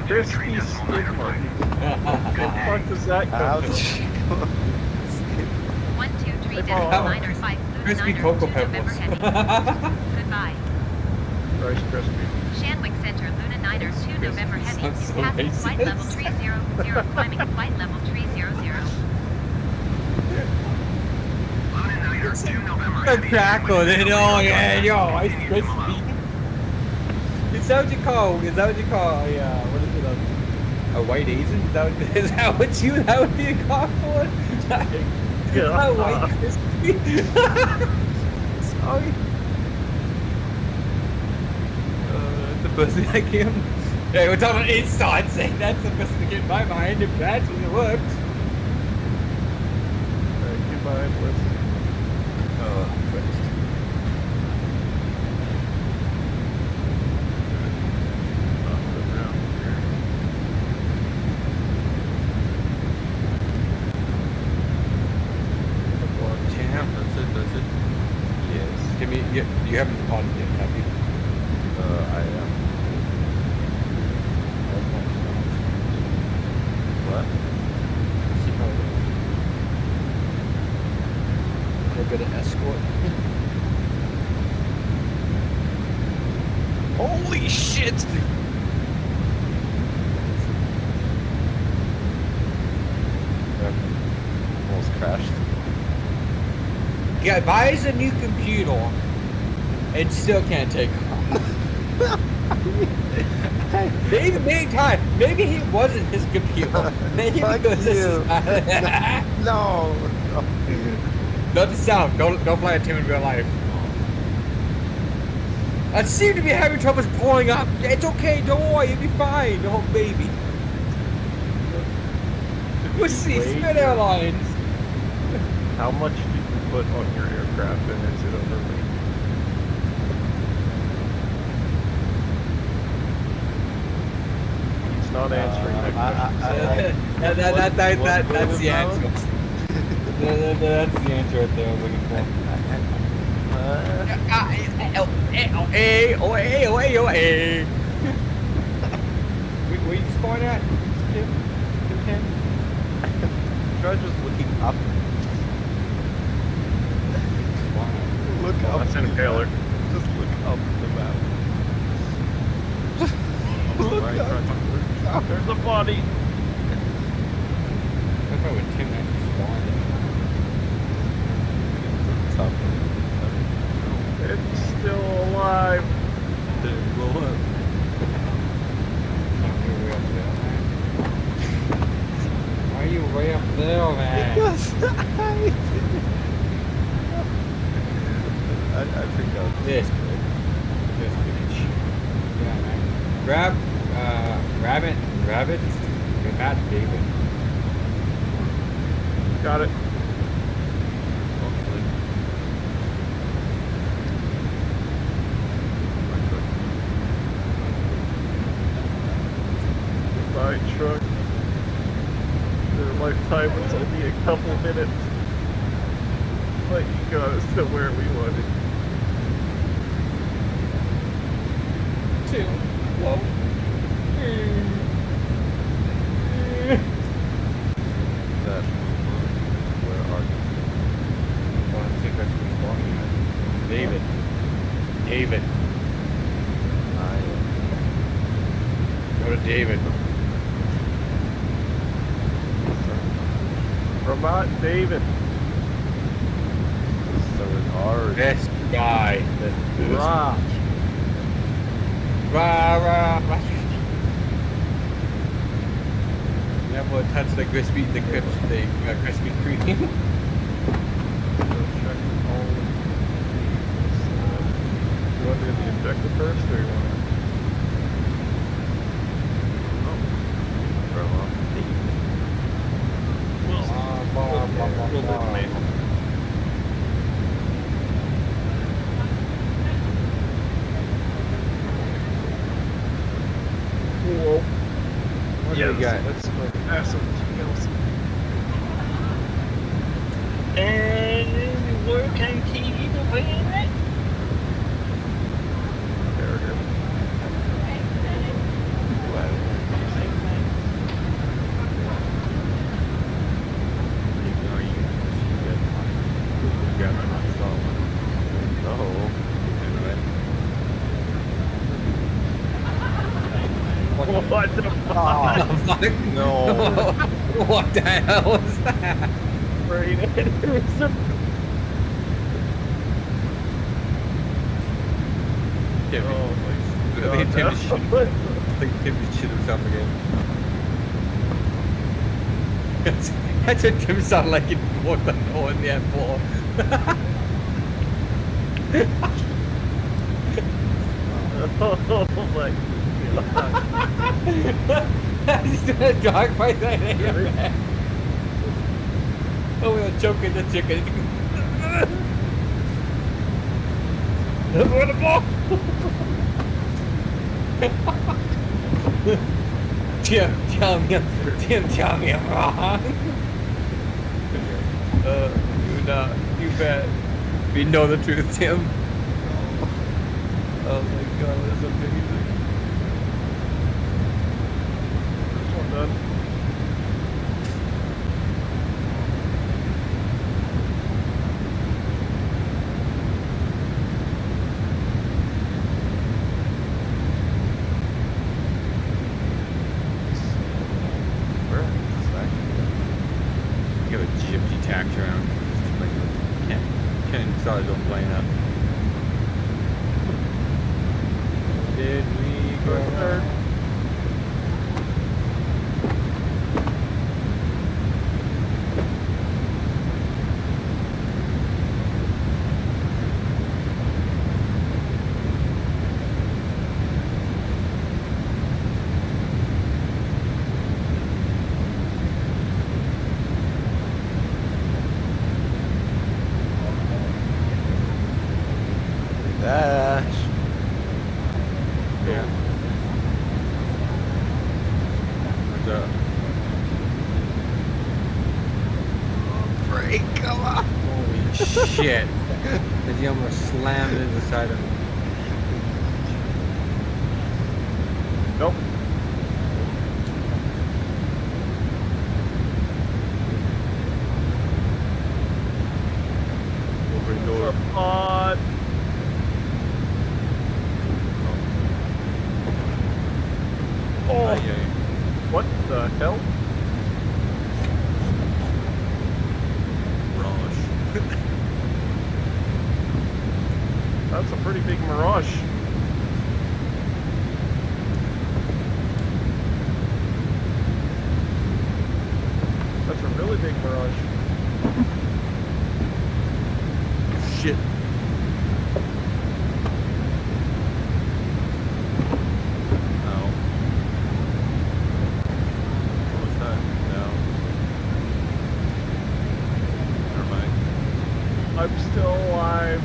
Crispy skid mark. What the fuck does that come from? 1, 2, 3, decimal minor 5, Crispy Cocoa Pebbles. Goodbye. Rice Krispie. Shanwick Center, Luna Niner 2, November Heavy. Sounds so Passing flight racist. level 300, climbing flight level 300. The crackle, then oh yeah, yo, Ice Crispy. Is that what you call? Is that what you call a what is it? A white Asian? Is that what would be a call for? Yeah. A white crispy. Sorry. That's the first thing I came. Hey, we're talking about inside saying that's the first thing that came to my mind. If that's when it worked. Alright, goodbye, let's. Oh, Christ. That's it. Yes. Give me, you haven't departed yet, have you? I am. What? bit of escort. Holy shit! Almost crashed. Yeah, buys a new computer and still can't take off. Maybe he wasn't his computer. Maybe Fuck because this you. is No. Not the sound. Don't fly a Tim in real life. I seem to be having troubles pulling up. It's okay, don't worry, you'll be fine. Oh baby. We'll see, Spin Airlines. How much did you put on your aircraft and is it overweight? He's not answering that question. That's the answer. That's the answer right there I was looking for. Where you spawn at? Try just looking up. Look up. That's an impaler. Just look up the map. Look up. There's a body. That's probably when Tim actually spawned. It's still alive. Why are you way up there, man? Because I forgot. This bitch. Yeah, man. Grab, Rabbit, and Matt David. Got it. Goodbye, truck. Their lifetime was only a couple minutes. But you got us to where we wanted. Two. Whoa. Where are you? Well, I think that's what's spawning at. David. Go to David. Vermont David. So it's ours. This guy. Rah. Rah. Never touch the crispy Krispy Kreme. Check all of these. You want to do the objective first, or you want to? Whoa. What do we got? Let's pass something else. And work on TV to win it. There, here. What the What the fuck? No. What the hell was that? Brain aneurysm. Tim, Oh my I god. think Tim just shit himself again. That's what Tim sounded like in Portland or in the airport. Oh my god. He's doing a dog fight that man. Oh, we're choking the chicken. What a ball! Tim, tell me I'm wrong. You bet. We know the truth, Tim. Oh my god, that's amazing. This one done. empty taxi around. Ken started don't plane up. Did we go there? Dash. Yeah. What's up? Break, come on. Holy shit. Because he almost slammed into the side of me. Nope. Open door. On. Oh. What the hell? That's a pretty big mirage. That's a really big mirage. Shit. No. What was that? No. Never mind. I'm still alive.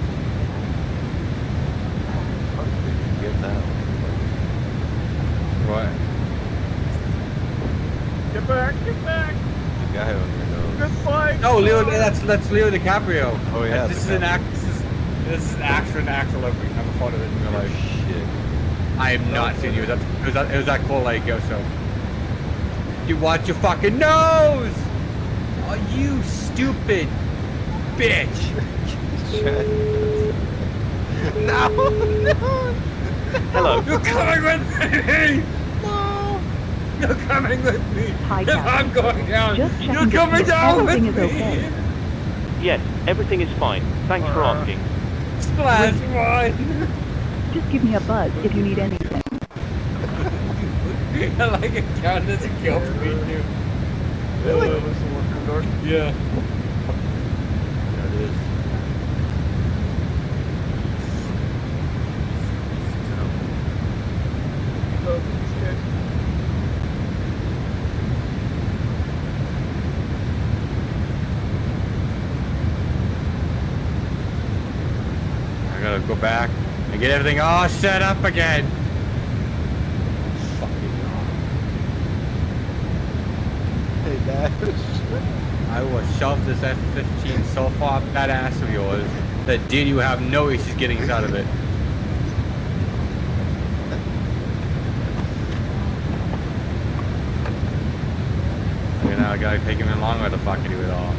How did you get that? What? Get back, get back. The guy on your nose. Goodbye. Oh, Leo, that's Leo DiCaprio. Oh, yeah, This is an act. This is actually an actual life. Have a photo of it in real life. Shit. I am not seeing you. It was that cool like yo. So you watch your fucking nose. Oh, you stupid bitch. No, no. Hello. You're coming with me. No. You're coming with me. Hi, If Captain. I'm going down, Just you're checking to coming see if down with everything me. is okay. Yes, everything is fine. Thanks for asking. Splash one. Just give me a buzz if you need anything. I like it counted as a kill for me too. Really? Was the working door? Yeah. There it is. Oh, it's good. I gotta go back and get everything all set up again. Hey, Dash. I will shove this F-15 so far up that ass of yours that did you have no issues getting us out of it. Okay, now I gotta take him in longer to fucking do it all.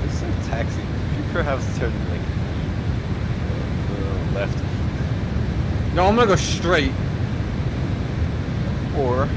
It's so taxi. You perhaps turn like left No, I'm gonna go straight. or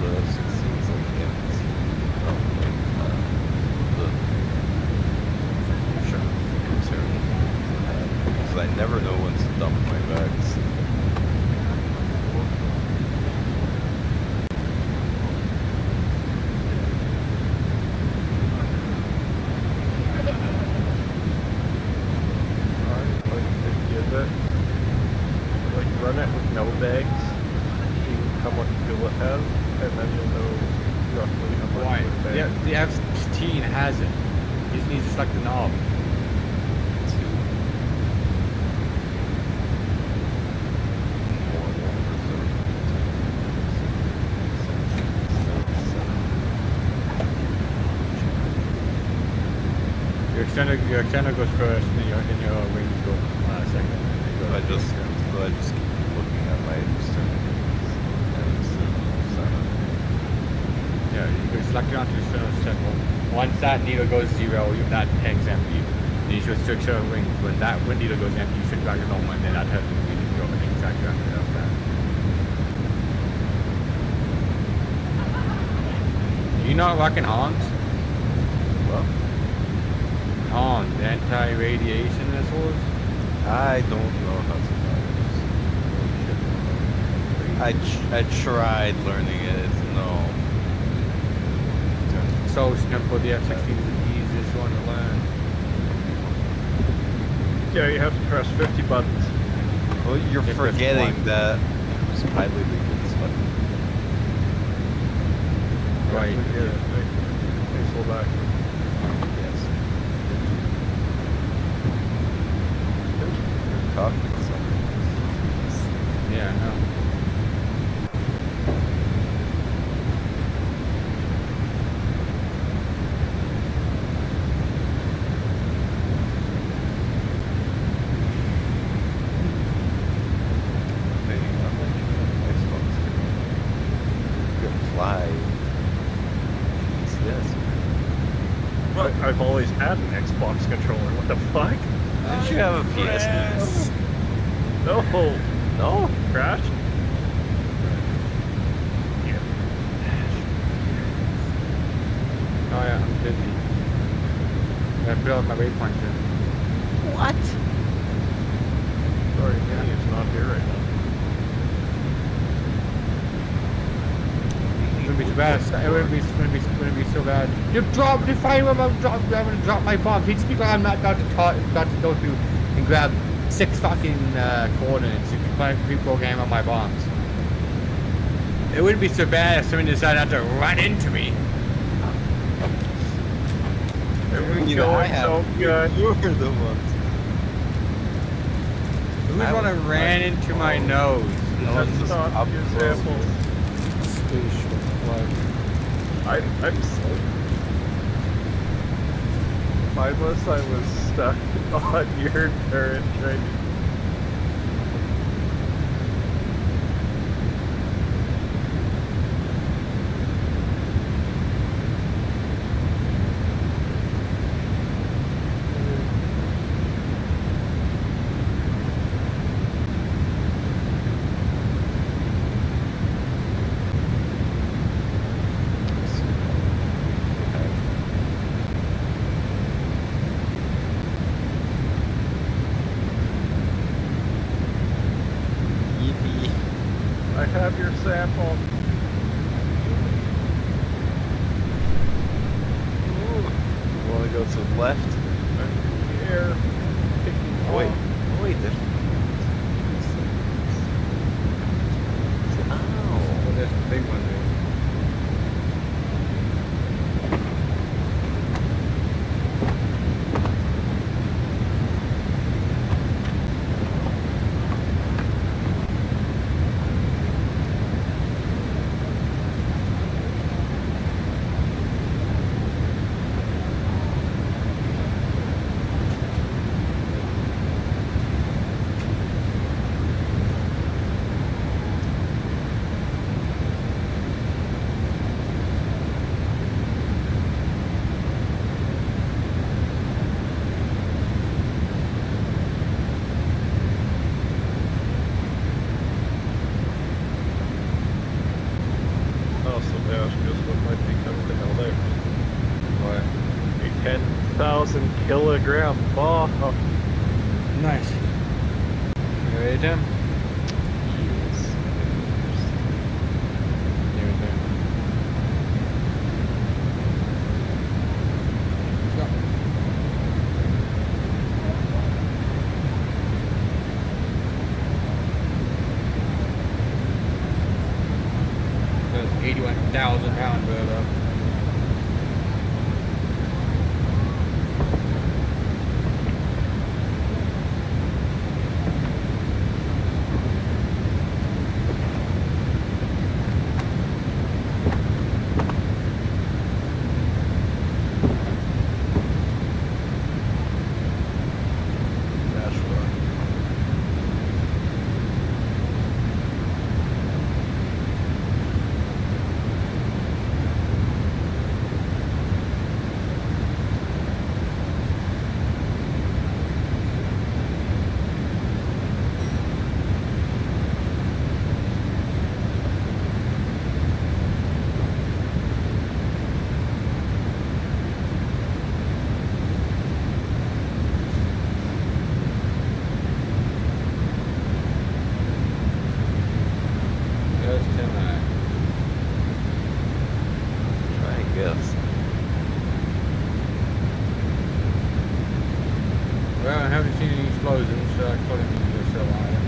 the F-16s like because I never know when to dump my bags. Run it with no bags, see how much fuel it has, and then you'll know roughly how much Why? with bags. Yeah, the F-16 has it. You just need to select the knob. Your extender goes first, then your wings go second. I just keep looking at my Yeah, you go select it onto external symbol. Once that needle goes 0, that tank's empty. Then you should switch to wings. When that needle goes empty, you should grab your normal, and then that has to be over exactly after that. You not rocking Hans? Well, Hans, anti-radiation missiles? I don't know how to I tried learning it. No. So simple. The F-16 is the easiest one to learn. Yeah, you have to press 50 buttons. Well, you're forgetting that it's highly legal stuff. Right. Yeah, nice little back. Yes. Talking something. Yeah, I know. I've always had an Xbox controller. What the fuck? Didn't you have a PS? No. No? Crash? Yeah. Oh yeah, I'm busy. I put out my waypoint here. What? Sorry, Danny is not here right now. It wouldn't be so bad. It wouldn't be so bad. You drop the fire. I'm gonna drop my bomb. He'd speak like I'm not about to go through and grab 6 fucking coordinates. You can pre-program on my bombs. It wouldn't be so bad if someone decided not to run into me. Everything's going so good. You were the ones. Who's one that ran into my nose? That's not your sample. Spatial flight. I'm slow. Unless I was stuck on your turret trying to... I have your sample. You want to go to the left? Here. Oh, wait, there's... Oh, there's a big one there. Dash, guess what might be coming to hell next? What? A 10,000 kilogram bomb. Nice. You ready, Tim? Yes. Let's go. That's 81,000 pound burbo. Dash run. There's Tim. Try and guess. Well, I haven't seen any explosions, so I probably need to go sell on it.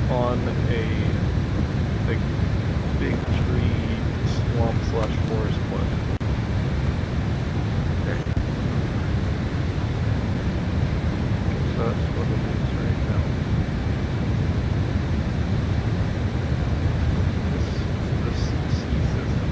On a like big tree swamp slash forest one. So that's what it is right now. This sea system.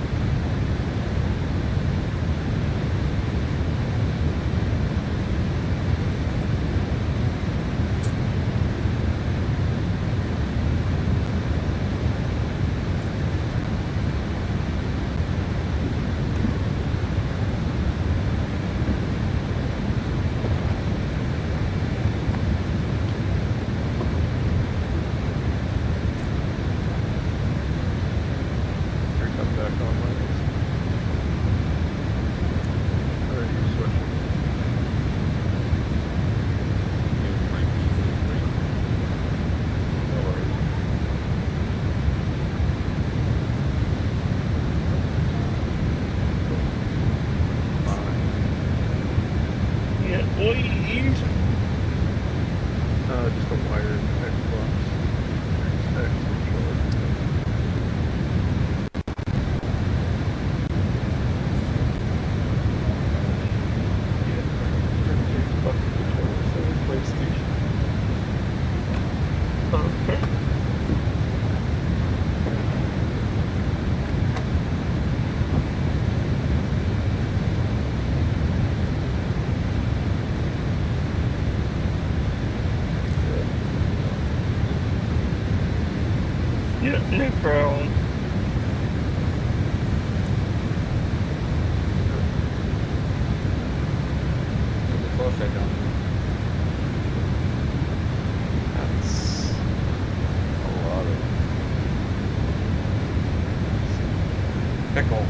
Pickle.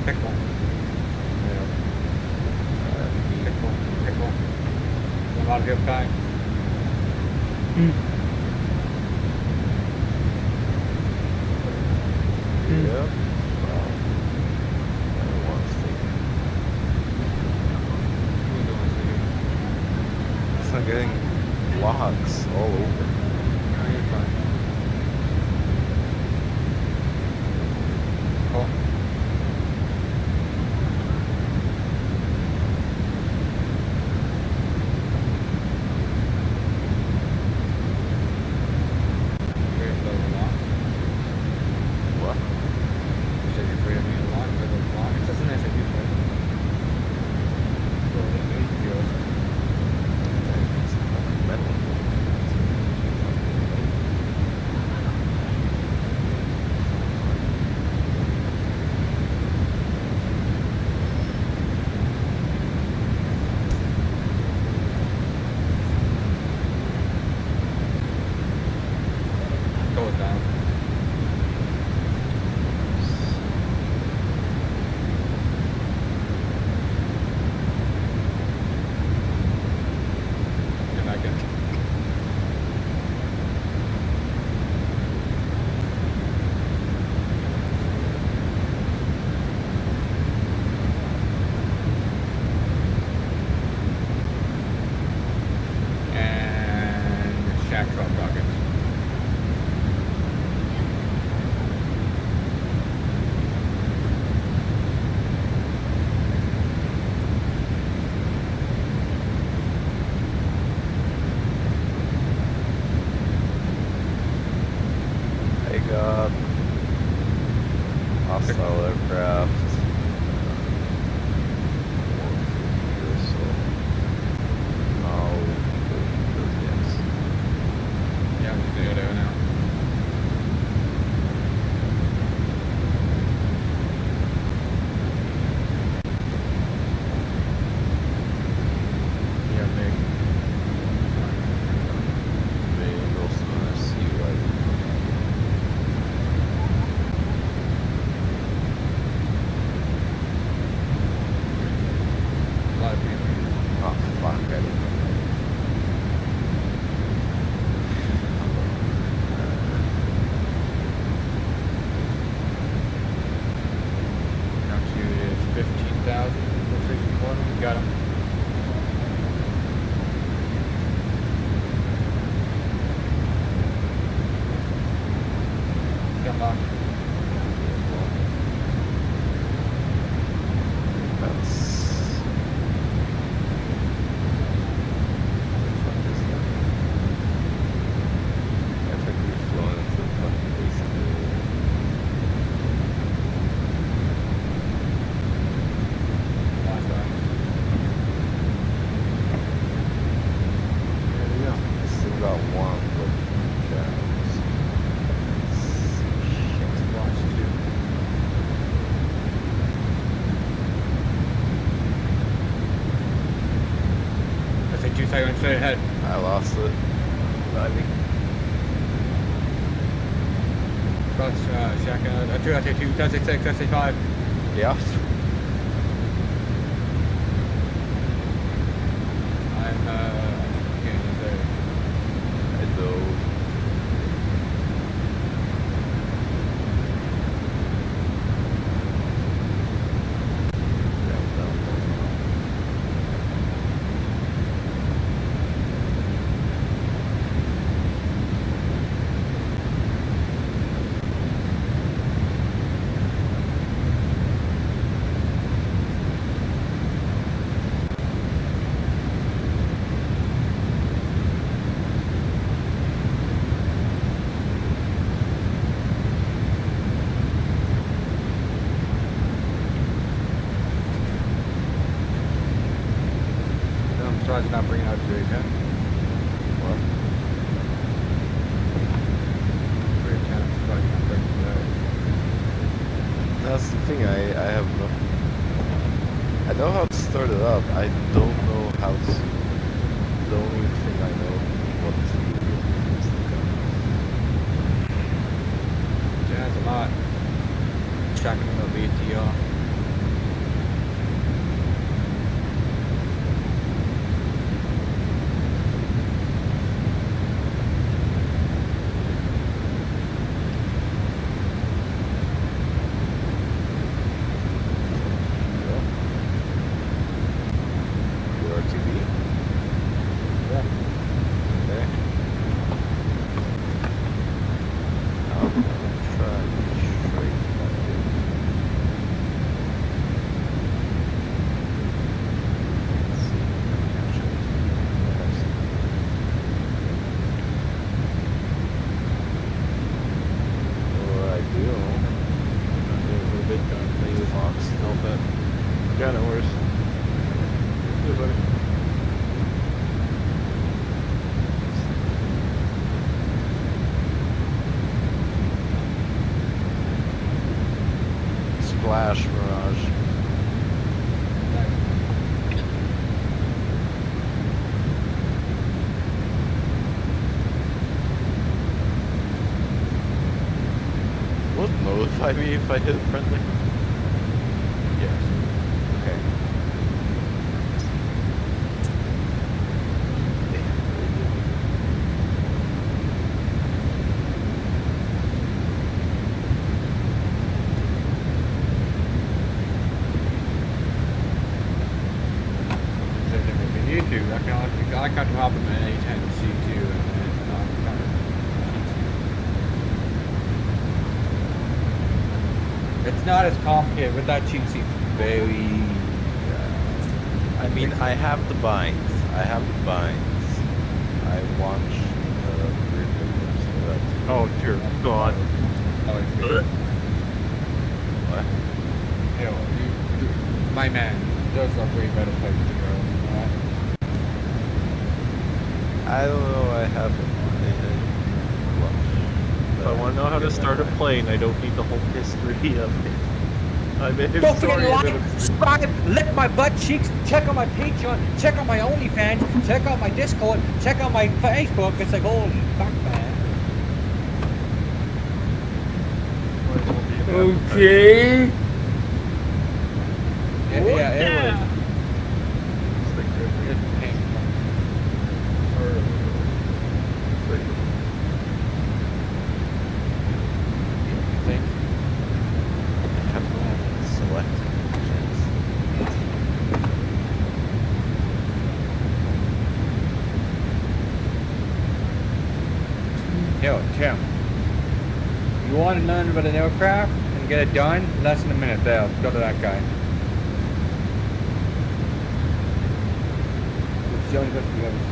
Pickle. Yeah. Pickle. Pickle. A lot of good kind. Yeah. Wow. I want steak. I'm getting logs all over. No, you're fine. Cool. Free of those locks. What? You said you're free of being locked for those locks. It doesn't necessarily do that. Well, this is yours. Metal. Goes down. Get back in. And shack truck rockets. I got hostile aircraft. Here, so now those games. Yeah, we can do it now. Yeah, big. They also gonna see like A lot of people. oh fuck I didn't know. Altitude is 15,000. Looks like you want 'em. Got 'em. Come on. That's what the fuck is that? I think we've flown into the fucking base. Last time. There we go. I still got one, but shit. Launch 2. Let's say 2 seconds straight ahead. I lost it. Diving. Cross, shack, 2, SA2, SA6, SA5. Yeah. I'm, can't even say. I dove. I'm surprised you're not bringing out your 810. What? Your 810, I'm surprised you're not bringing it out. That's the thing, I have no... I know how to start it up, I don't know how to... The only thing I know what to do is the gun. Chance a lot. second it'll be a TR. Splash Mirage. Will it notify me if I hit friendly? Yes. Okay. YouTube. I got to hop in my A10 C2 and it's not as complicated with that cheat sheet. Very. I mean, I have the binds. I watched reviews for that. Oh dear God. Oh, it's good. What? My man, those are way better place to go. I don't know, I haven't. If I want to know how to start a plane, I don't need the whole history of it. Don't forget to like, subscribe, lick my butt cheeks, check out my Patreon, check out my OnlyFans, check out my Discord, check out my Facebook. It's like, holy fuck, man. Okay. Yeah, Airways. Yo, Tim, you want to learn about an aircraft and get it done? Less than a minute there. Go to that guy. It's the only person you ever see.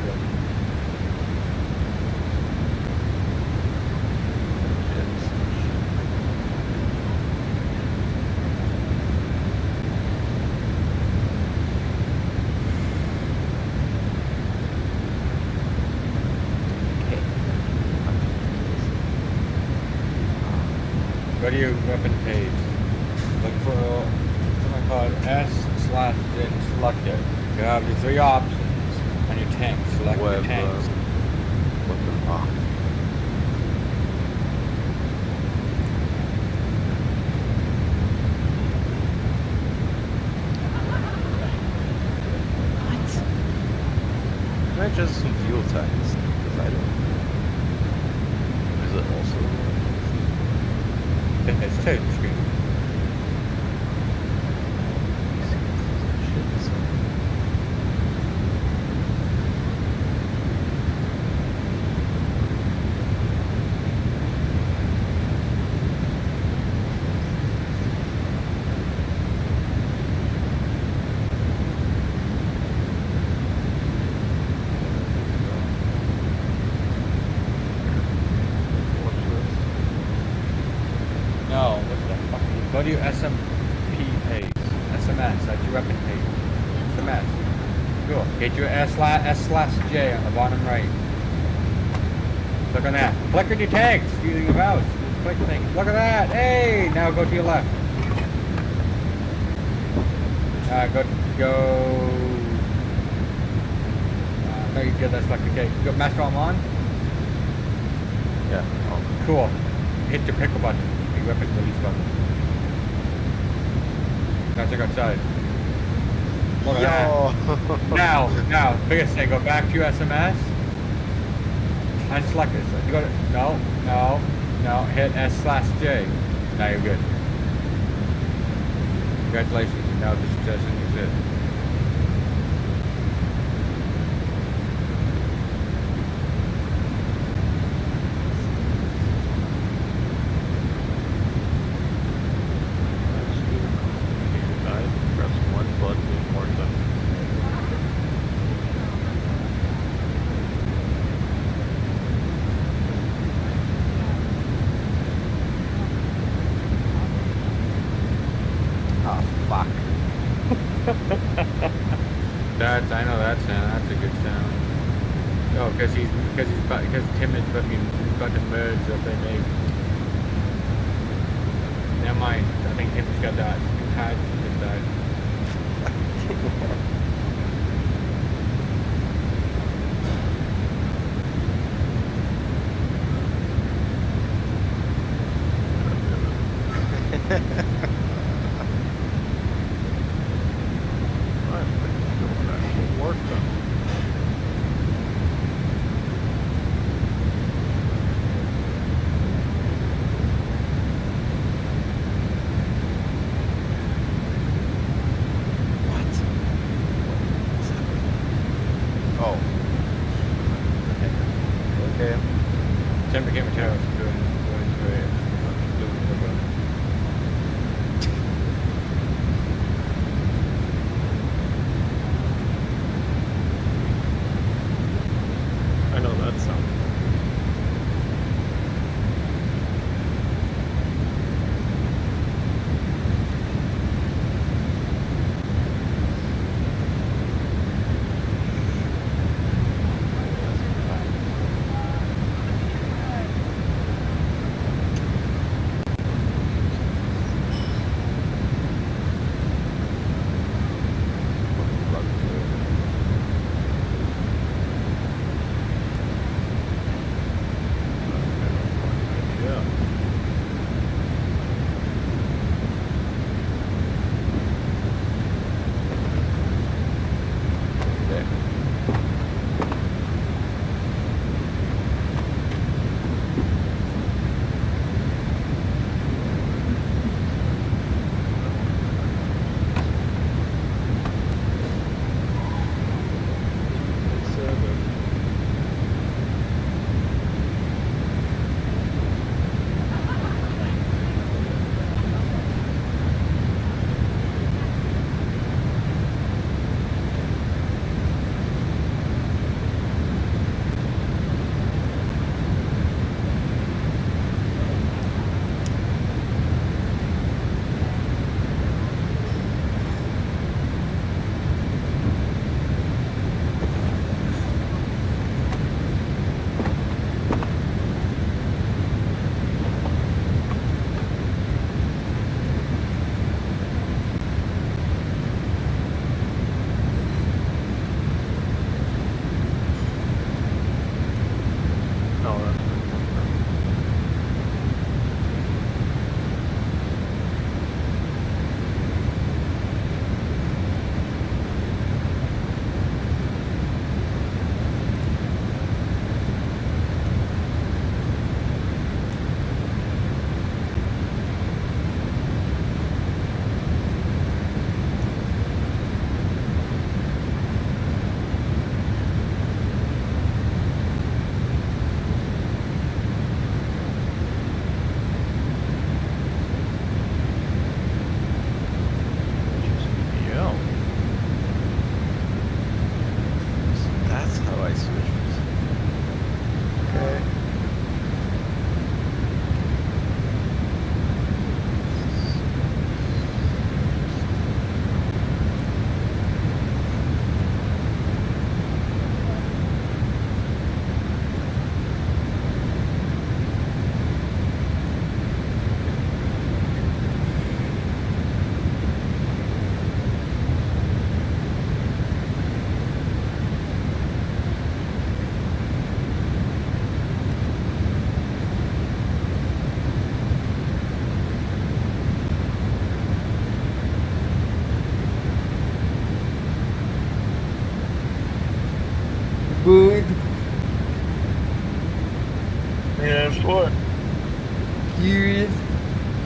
Go to your weapon page. Look for something called S/Gen selector. You have your three options on your tank. Select your tanks. Weapon off. What? Can I just some fuel tanks? Because I don't. Is it also? It's two screen. No, what the fuck? Go to your SMP page. SMS, that's your weapon page. SMS. Cool. Get your S/J on the bottom right. Click on that. Click on your tags using the mouse. Click things. Look at that. Hey! Now go to your left. Go. No, you get that selected. Okay. Go master arm on. Yeah. Cool. Hit your pickle button. Your weapon release button. Now check outside. Look at that. Now, biggest thing, go back to your SMS. Unselect it. You go to, no, hit S/J. Now you're good. Congratulations, now this doesn't exist. Press one button more than Fuck. I know that sound. That's a good sound. Oh, because Tim is he's about to merge what they make. Never mind. I think Tim's got that. Had his died. Oh. Okay. Tim became a terrorist doing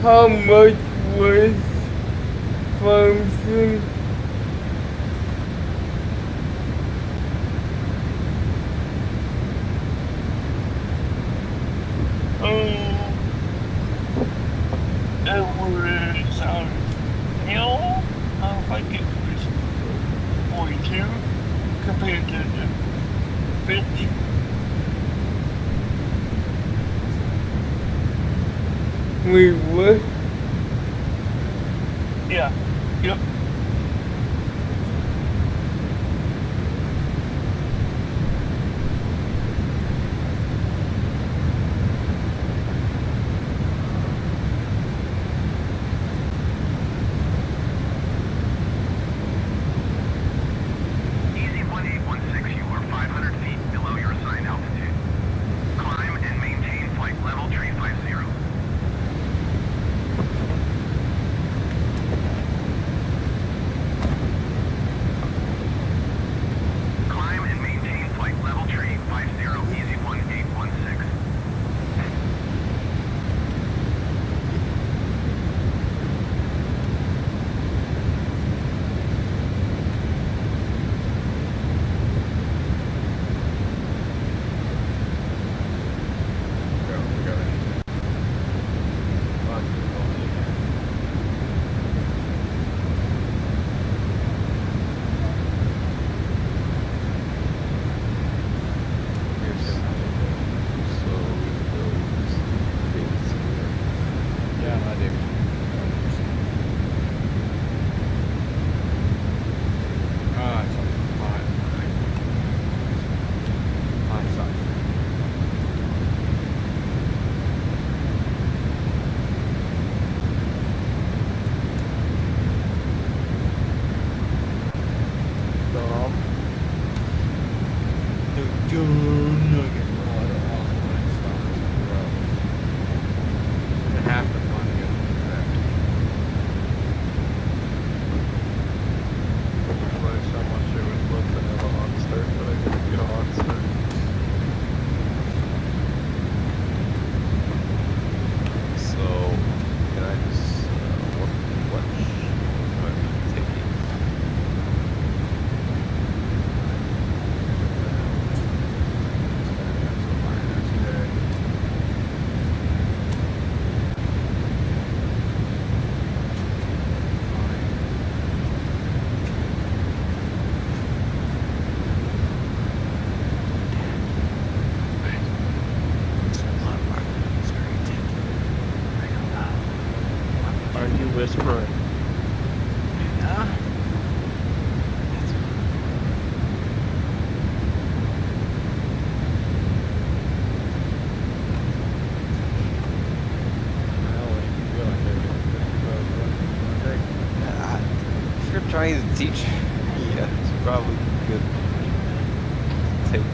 How much was function? It was Hill, if I think it was 42 compared to the 50. Wait, what? Yeah. Yep. Easy 1816, you are 500 feet below your assigned altitude. Climb and maintain flight level 350. Climb and maintain flight level 350, easy 1816. whispering. If you're trying to teach, yeah, it's probably good. Take the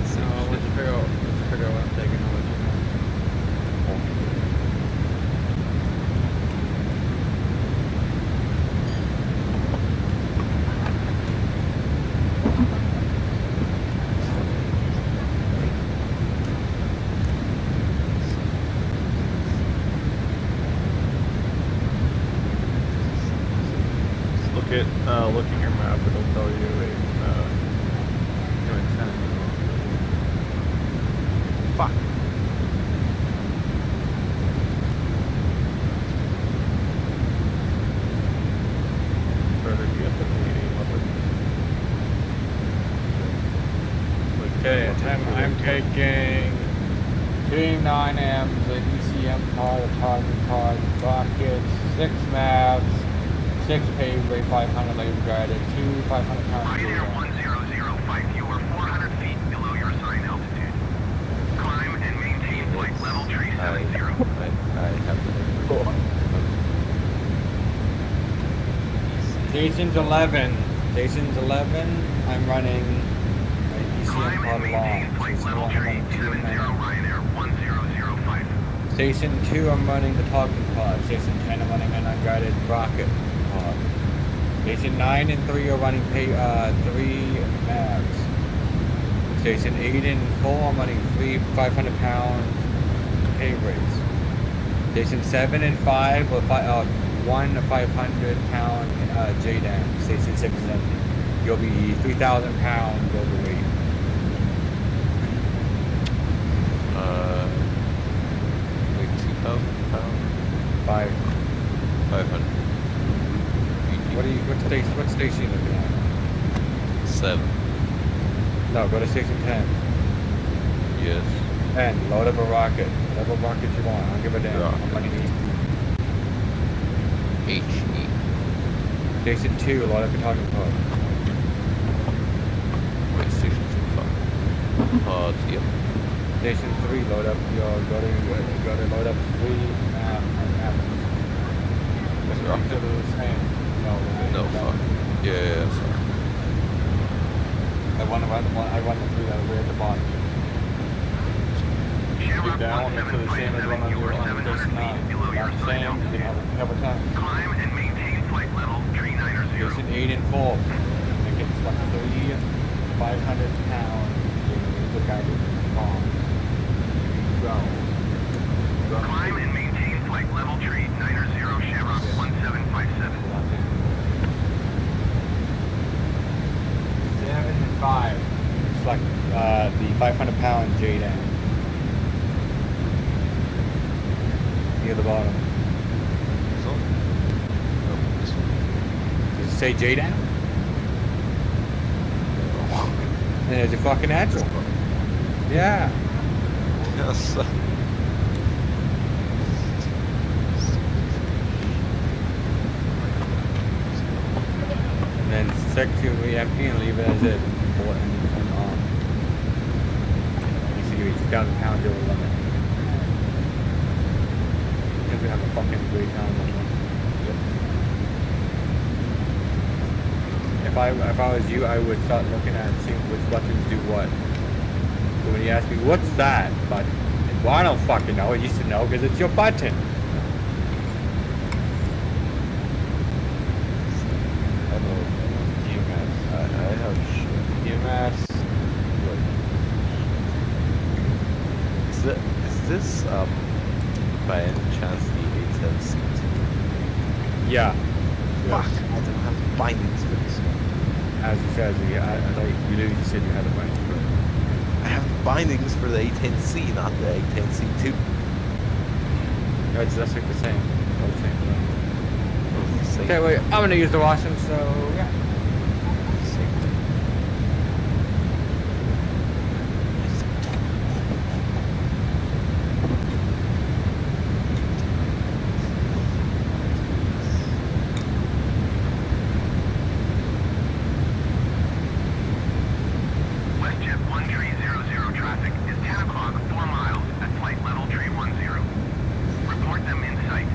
same shit. Let's figure out what I'm taking. I'll let you know. Look at your map, it'll tell you Fuck. better get the meeting up Okay, I'm taking 2 9Ms, a ECM pod, a target pod, rockets, 6 Mavs, 6 paveway, 500 labor guided, 2 500-pound Pioneer 1005, you are 400 feet below your assigned altitude. Climb and maintain flight level 370. I have to. Station's 11. Station's 11. I'm running my ECM pod along. Station 1, I'm running 2 9Ms. 1005. Station 2, I'm running the talking pod. Station 10, I'm running an unguided rocket pod. Station 9 and 3 are running 3 Mavs. Station 8 and 4, I'm running 3 500-pound pay rates. Station 7 and 5 with 1 500-pound J-Dam. Station 6 is empty. You'll be 3,000 pounds overweight. Like 2,000 pounds? 500. What station are you looking at? 7. No, go to station 10. Yes. 10, load up a rocket. Whatever rocket you want. I don't give a damn. Rocket. How many you need. HE. Station 2, load up your target pod. Wait, station 2, 5. Yep. Station 3, load up your, go to load up 3 apples. Rocket. No, No, fuck. Yeah, sorry. I run the 3 that are way at the bottom. Get down into the same as one on your station 9. Not the same, you can have a time. Climb and maintain flight level 390. Station 8 and 4. It gets like 3 500-pound laser-guided bombs. Climb and maintain flight level 390 Chevron 1757. 7 and 5. Select the 500-pound J-Dam. Near the bottom. This one? No, this one. Does it say J-Dam? Then there's your fucking actual. Yeah. Yes. And then section we empty and leave it as it. Pull it and turn it off. You see, you 2,000 pounds over limit. Because we have a fucking great time on this. If I was you, I would start looking at seeing which buttons do what. So when you ask me, what's that button? Well, I don't fucking know. I used to know because it's your button. I know. EMS. I have shit. EMS. Is this by any chance the A10C2? Yeah. Fuck, I don't have bindings for this one. As you said, I thought you literally just said you had a bunch for it. I have the bindings for the A10C, not the A10C2. That's like the same. All the same thing. Same. Okay, wait. I'm gonna use the washroom, so yeah. Same thing. WestJet 1300 traffic is 10 o'clock, 4 miles at flight level 310. Report them in sight.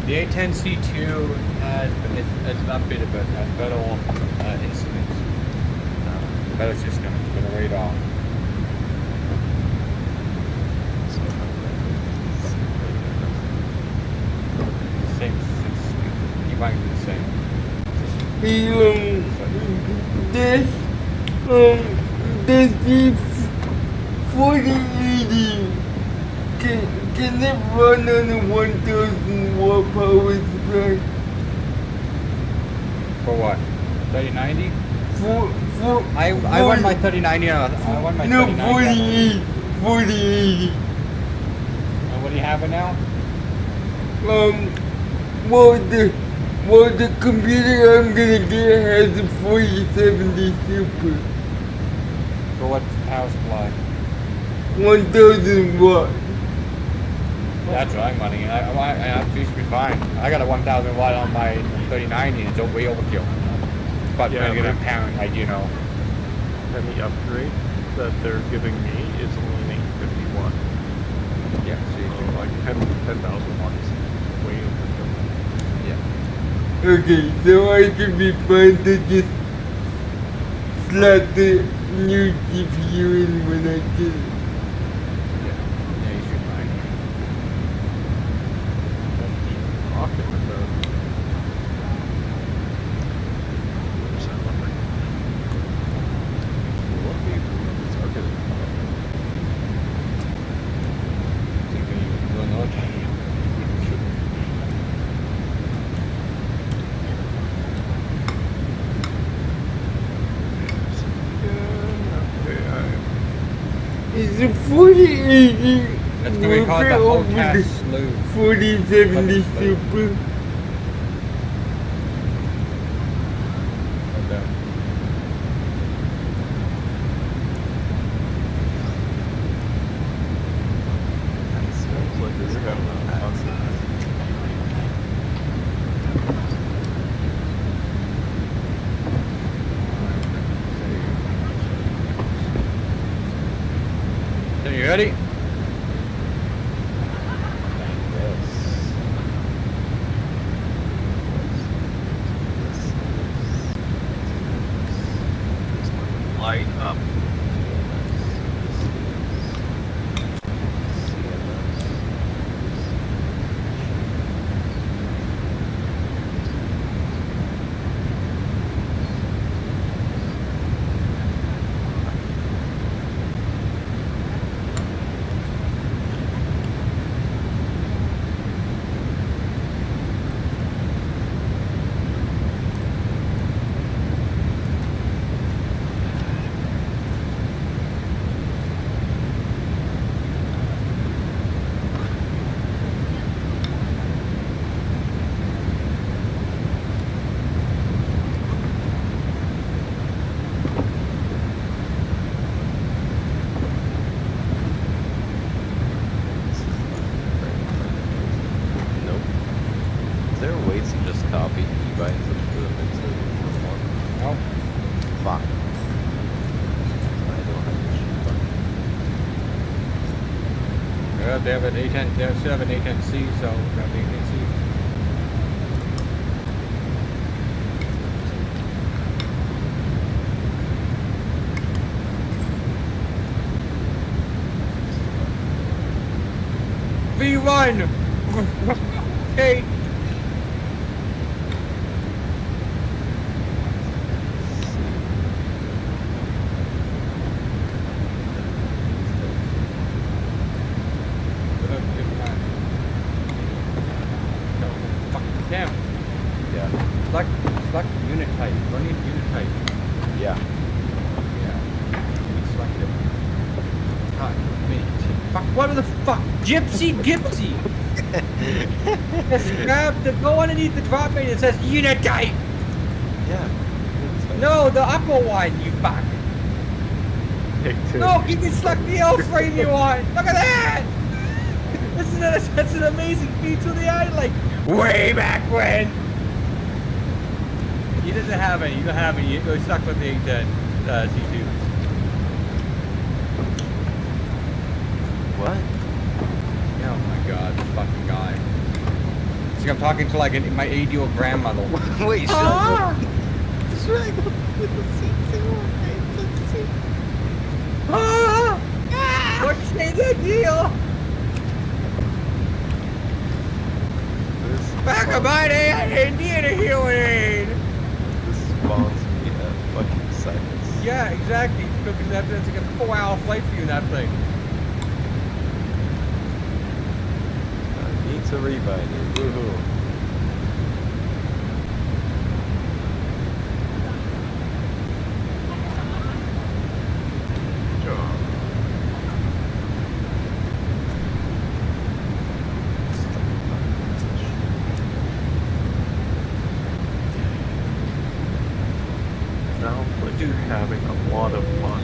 The A10C2 has not been a bit, has better instruments, better systems, better radar. Same, you might be the same. This D4080 can it run on a 1,000 watt power supply? For what? 3090? For I run my 3090 on. I run my 3090. 4080. And what do you have it now? Well, the computer I'm gonna get has a 4070 Super. For what power supply? 1,000 watt. That's what I'm running. I used to be fine. I got a 1,000 watt on my 3090 and it's way overkill. But Yeah, I'm gonna but- pound, like, you know. And the upgrade that they're giving me is Okay, so I should be fine to just slot the new GPU in when I get it. Yeah, you should be fine. Rocking with that. It's a 4080 That's gonna be called the Hotas Slew. 4070 Super. Smells like this guy with nonsense. So you ready? Light up. Nope. Is there a way to just copy e-bikes and put them into one? No. Fuck. I don't have the shit button. Well, they have an A10. They still have an A10C, so that'll be an AC. V1! Hey! Damn. Yeah. Select unit type. Running unit type. Yeah. Yeah. Select it. Fuck, what the fuck? Gypsy Gypsy! Just grab the, go underneath the drop menu that says unit type! Yeah. No, the upper one, you fuck! No, you can select the L-frame you want! Look at that! That's an amazing feature of the eye, like, way back when! He doesn't have any, you don't have any, you're stuck with the C2. What? Oh my god, this fucking guy. It's like I'm talking to like my 80-year-old grandmother. Wait, shut up. What's the deal? Back of my day, I didn't need a hearing aid. This spawns me at fucking seconds. Yeah, exactly. Because that's like a 4-hour flight for you in that thing. I need to rebind it. Woohoo. Sounds like you're having a lot of fun.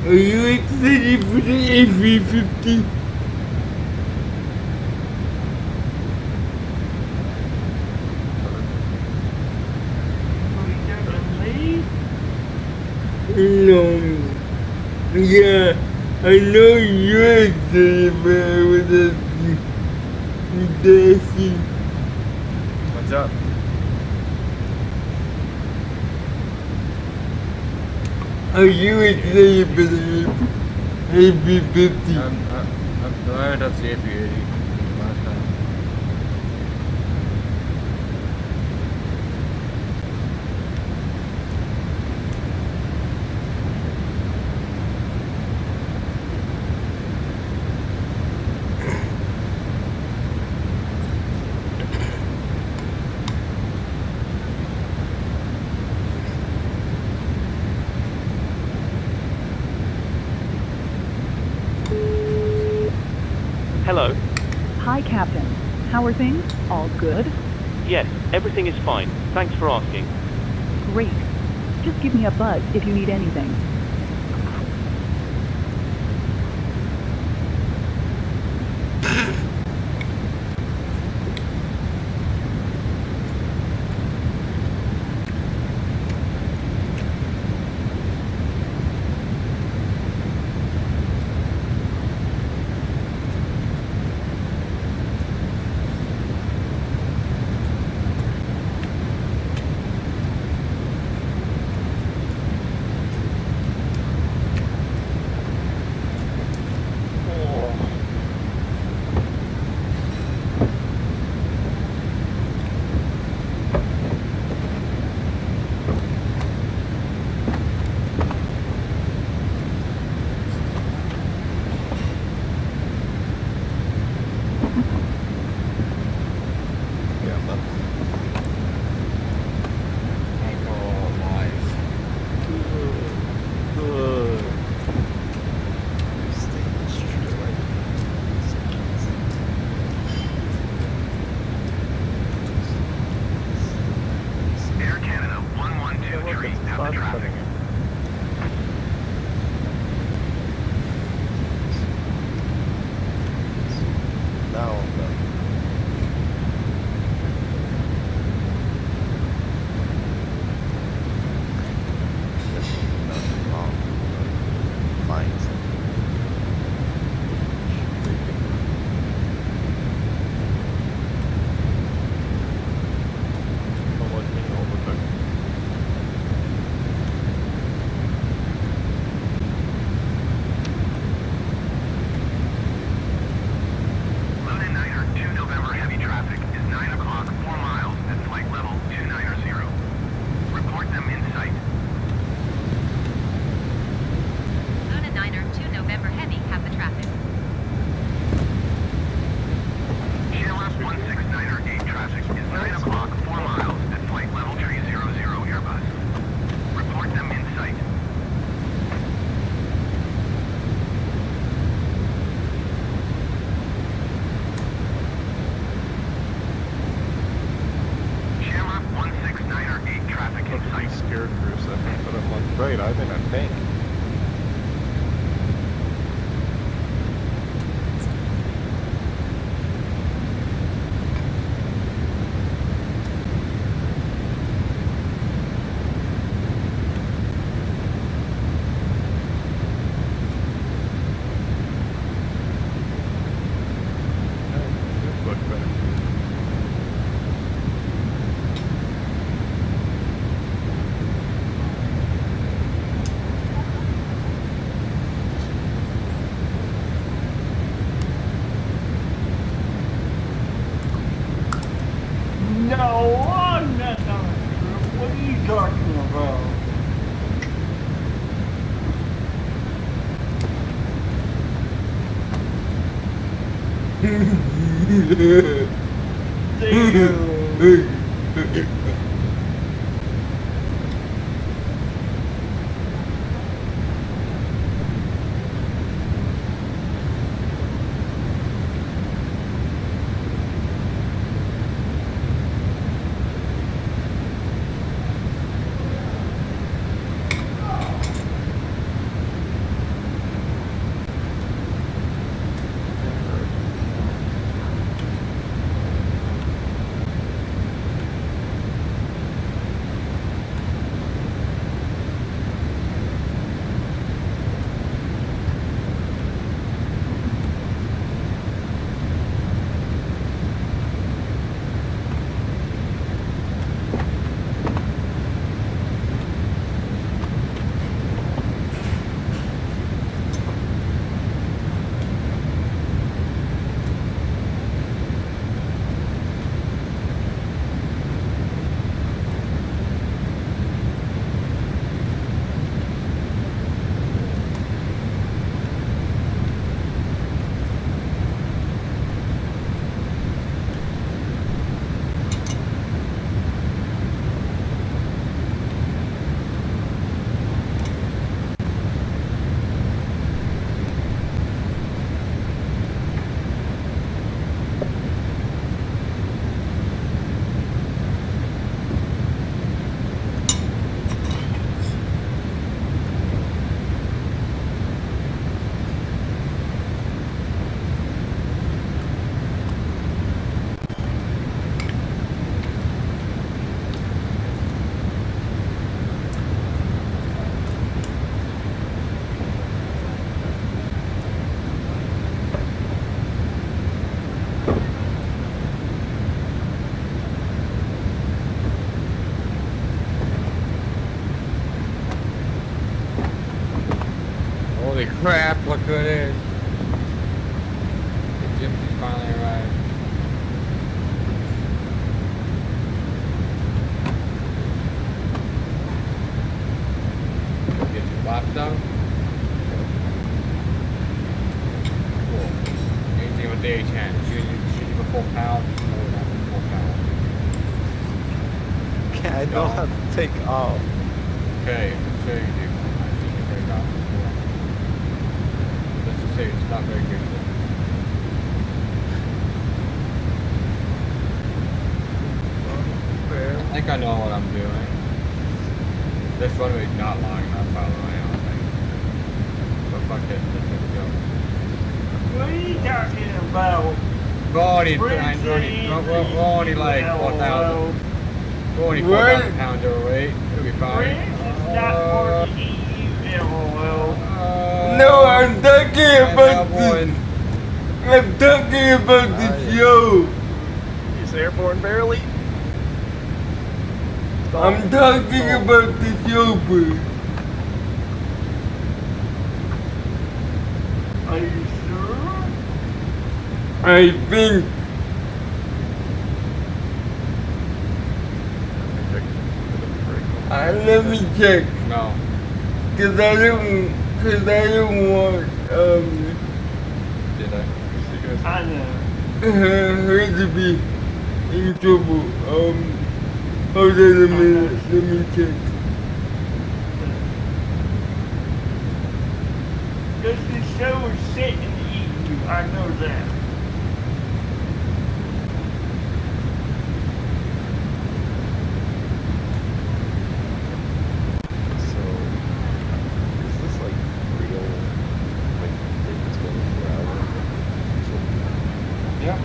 Are you excited for the A350? No. Yeah, I know you're excited, but I was asking. What's up? Are you excited for the A350? I haven't touched the A380 since last time. Hello? Hi, Captain. How are things? All good? Yes, everything is fine. Thanks for asking. Great. Just give me a buzz if you need anything. Air Canada 1123 have the traffic. Now I'm done. There's nothing wrong. Find something. Don't let me overcook. Luna Niner 2 November heavy traffic is 9 o'clock, 4 miles at flight level 290. Report them in sight. Luna Niner 2 November Heavy have the traffic. Shamrock 169 traffic is 9 o'clock, 4 miles at flight level 300 Airbus. Report them in sight. Shamrock 169 traffic in I was sight. scared for a second, but I'm like, right, I'm in a tank. Look back. No, I'm not on a trip. What are you talking about? who it is. The gypsy finally arrived. Get your flaps out. Cool. Anything with the H-hand. Shoot you a full pound. Just know that a full pound. I know how to take off. Okay, I'm sure you do. I've seen you break off before. Let's just say it's not very good. I think I know what I'm doing. This runway's not long enough, by the way, I don't think. But fuck it, let's just go. What are you talking about? We're only like 4,000. We're only 4,000 pounds overweight. It'll be fine. No, I'm talking about this. I'm talking about the show. He's airborne barely. I'm talking about the show, please. Are you sure? I think. Let me check. No. Cause I don't want, Did I? I know. Her to be in trouble. Hold on a minute, let me check. Because the show is sitting and eating you, I know that. So, is this like real, like, it's 24 hours? Yeah.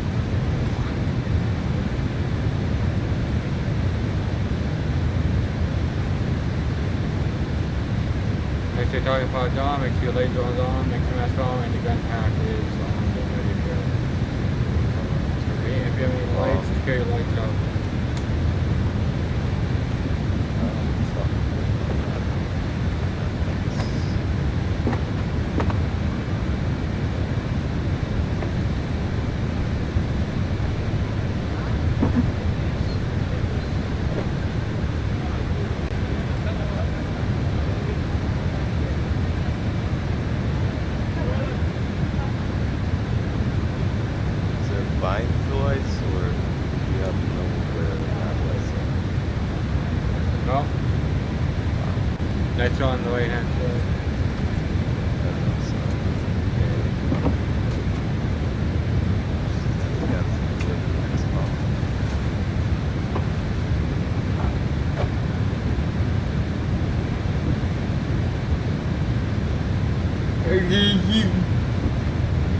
Make sure your target pod's on, make sure your laser is on, make sure your mask on, and the gun pack is on, get ready to go. If you have any lights, just carry your lights off. Is there bind for lights, or do you have to know where the lights are? No. Lights on the right hand side.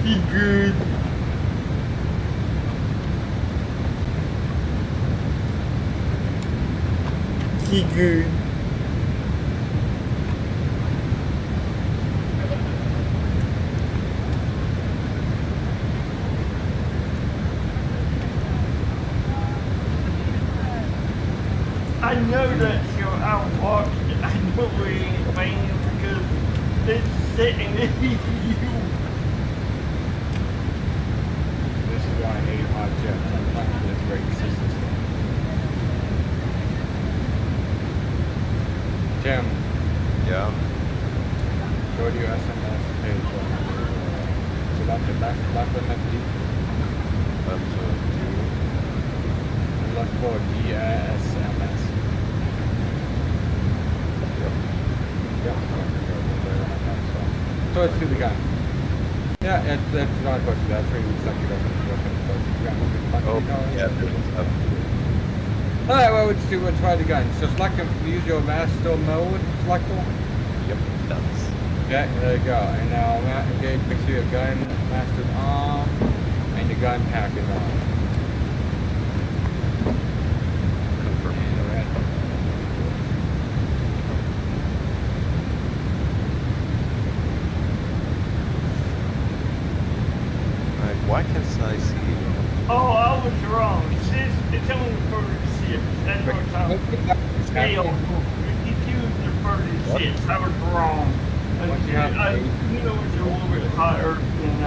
He good. He good. I know that show. I watched it. I know we ain't fans because it's sitting in you. This is why I hate hot jets. I'm trying to break systems. Tim. Yeah. Go to your SMS page. So left and left and left. Left to And look for DSMS. Yep. So let's do the gun. Yeah, it's not a question. That's pretty second. Oh, yeah, there's stuff. Alright, well, we'll try the gun. So select and use your master mode selector. Yep, that's. Okay, there you go. And now engage, make sure your gun master's on and your gun pack is on. Why can't I see you? Oh, I was wrong. It's only 36. That's what I'm talking about. Scale 52 to 36. I was wrong. Once you have I, eight, you know, it's a little bit higher than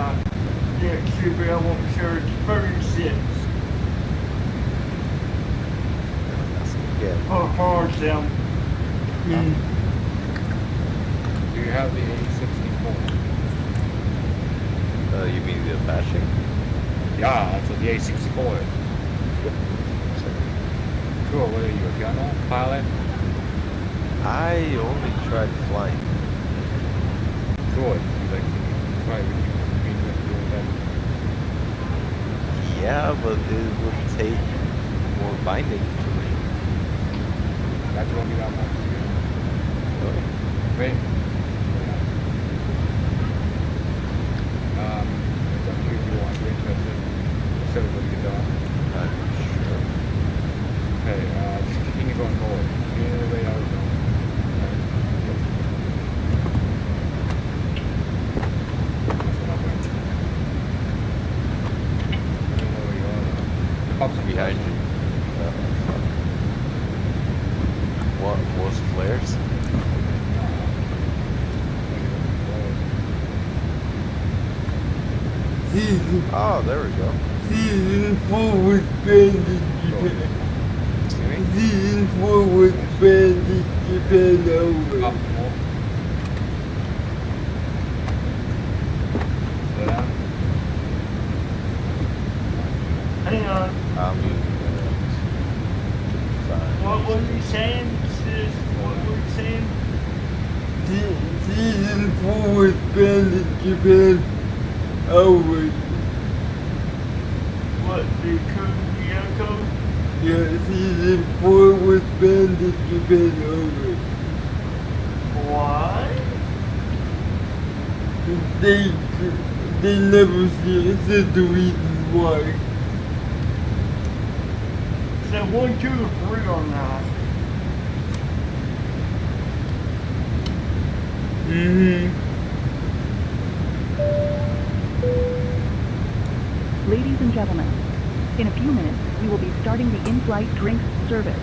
it should be. I won't sure it's 36 Yeah. for them. do you have the A64? You mean the Apache? Yeah, that's what the A64 is. Cool, what are you, a gunner, pilot? I only tried flying. Good. Like, try to be interested in that. Yeah, but it would take more binding for me. That won't be that much. Wait. It's up to you if you want to be interested. Just everybody get done. Sure. Okay, just continue going forward. Continue the way I was going. That's what I went. I don't know where you are though. The pops are Behind you. Fuck. What was flares? Oh, there we go. Season 4 was banned in Japan. Excuse me? Season 4 was banned in Japan over. Slow down. Hang on. I'm using What were you saying, sis? What were you saying? Season 4 was banned in Japan over. What, the code? Yeah, season 4 was banned in Japan over. Why? They never said the reason why. So 1, 2, or 3 on that. Ladies and gentlemen, in a few minutes, we will be starting the in-flight drinks service.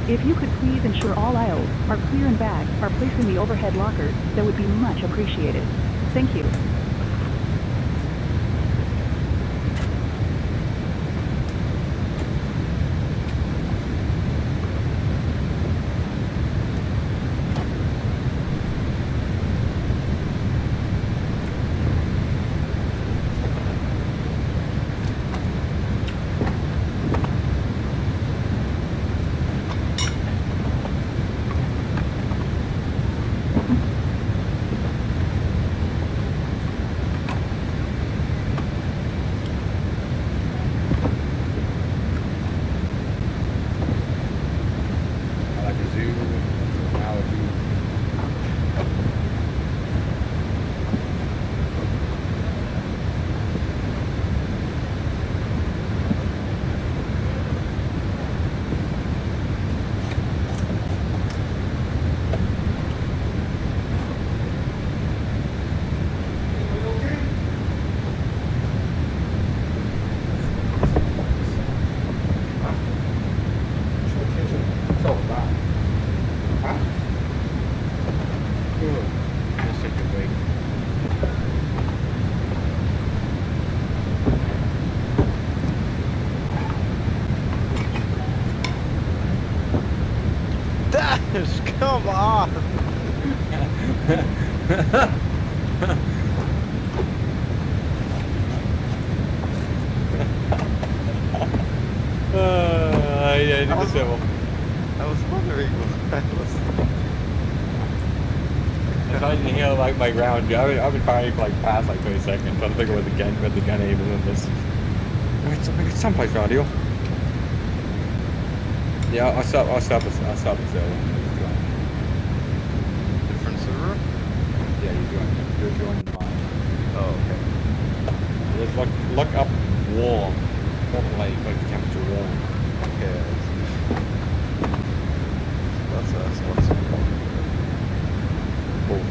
If you could please ensure all aisles are clear and bags are placed in the overhead lockers, that would be much appreciated. Thank you. Come on! I was wondering what I was. If I didn't hear like my ground, I've been firing for like past like 30 seconds, trying to figure out what the gun aim is in this. Wait, someplace radio. Yeah, I'll stop the server. Different server? Yeah, you're joining mine. Oh, okay. Just look up warm. Like the temperature warm. Okay. That's what's holy fuck.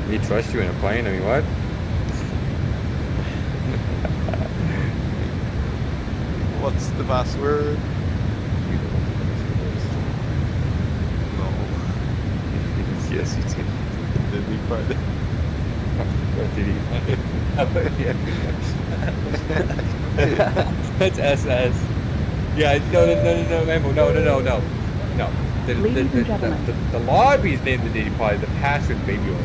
We trust you in a plane, I mean what? What's the password? You Yes, it's in the big part. That's SS. Yeah, no, Rambo, no. Ladies and gentlemen. The lobby's named the Diddy Party, the passive baby oil.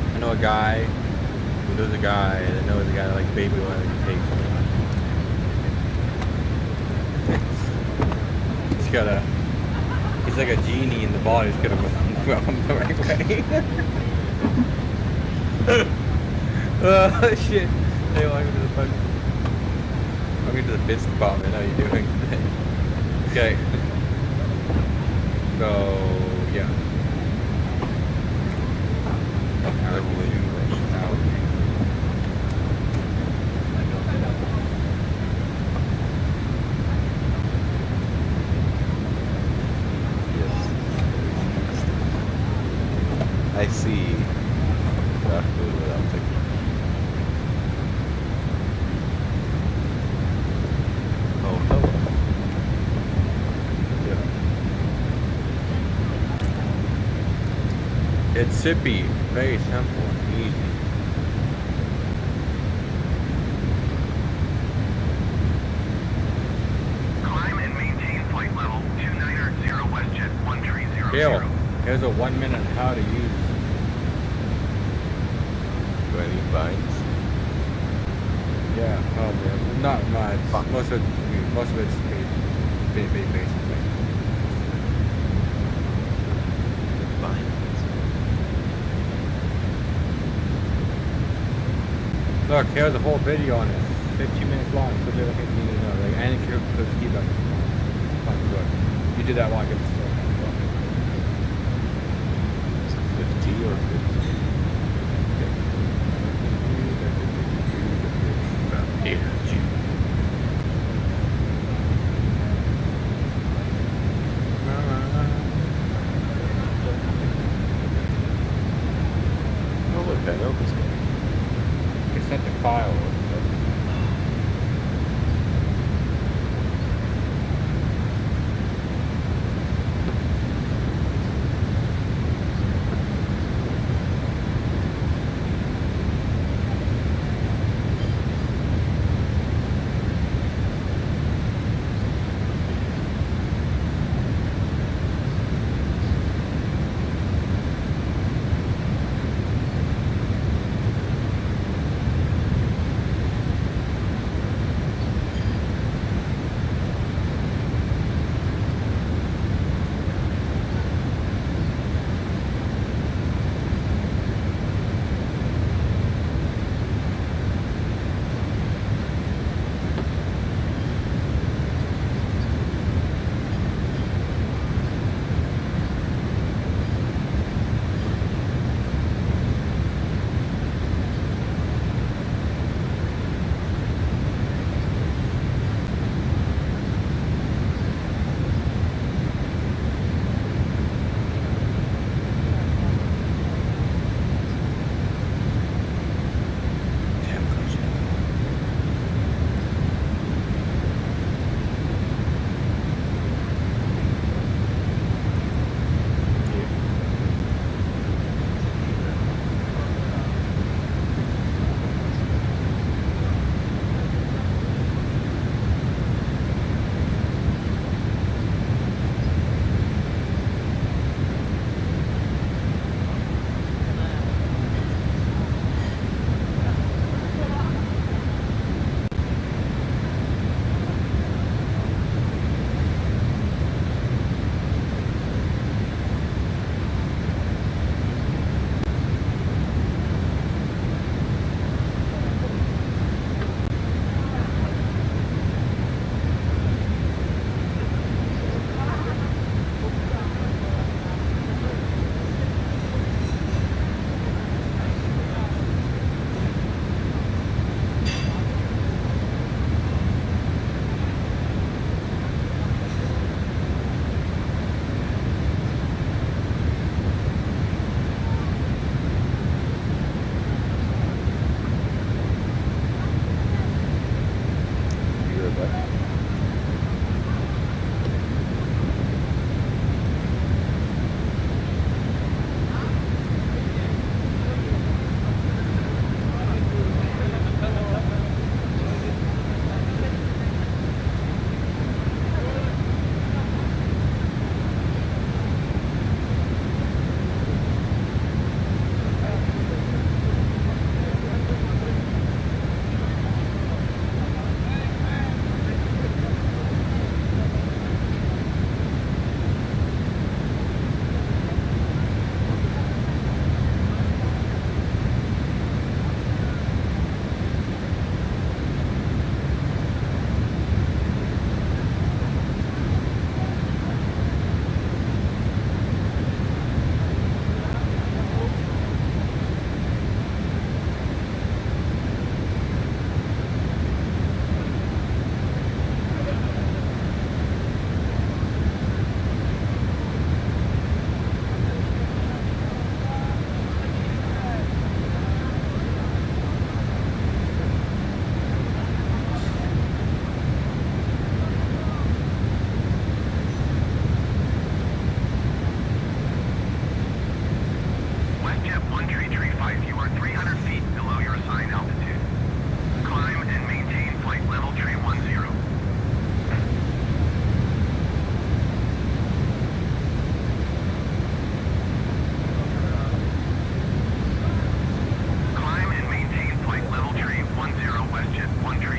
I know a guy who knows a guy that knows a guy that likes baby oil and takes it. He's like a genie in the bottle. He's gonna rub him the right way. Oh shit! Hey, welcome to the fun. Welcome to the bits department. How you doing? Okay. So yeah. I see. Exactly what I'm thinking. Oh, hello. Yeah. It's sippy, very simple and easy. Climb and maintain flight level 2900 WestJet 1300. Bill, here's a 1 minute on how to use. Do I need vines? Yeah, probably. Not much. Most of it's basically. Look, here's a whole video on it. 15 minutes long, so they're like, you know, like, and it could keep up. Fucking good. You did that while I get the stuff. Is it 50 or 50? Oh look, I know this guy. You sent the file.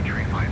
335.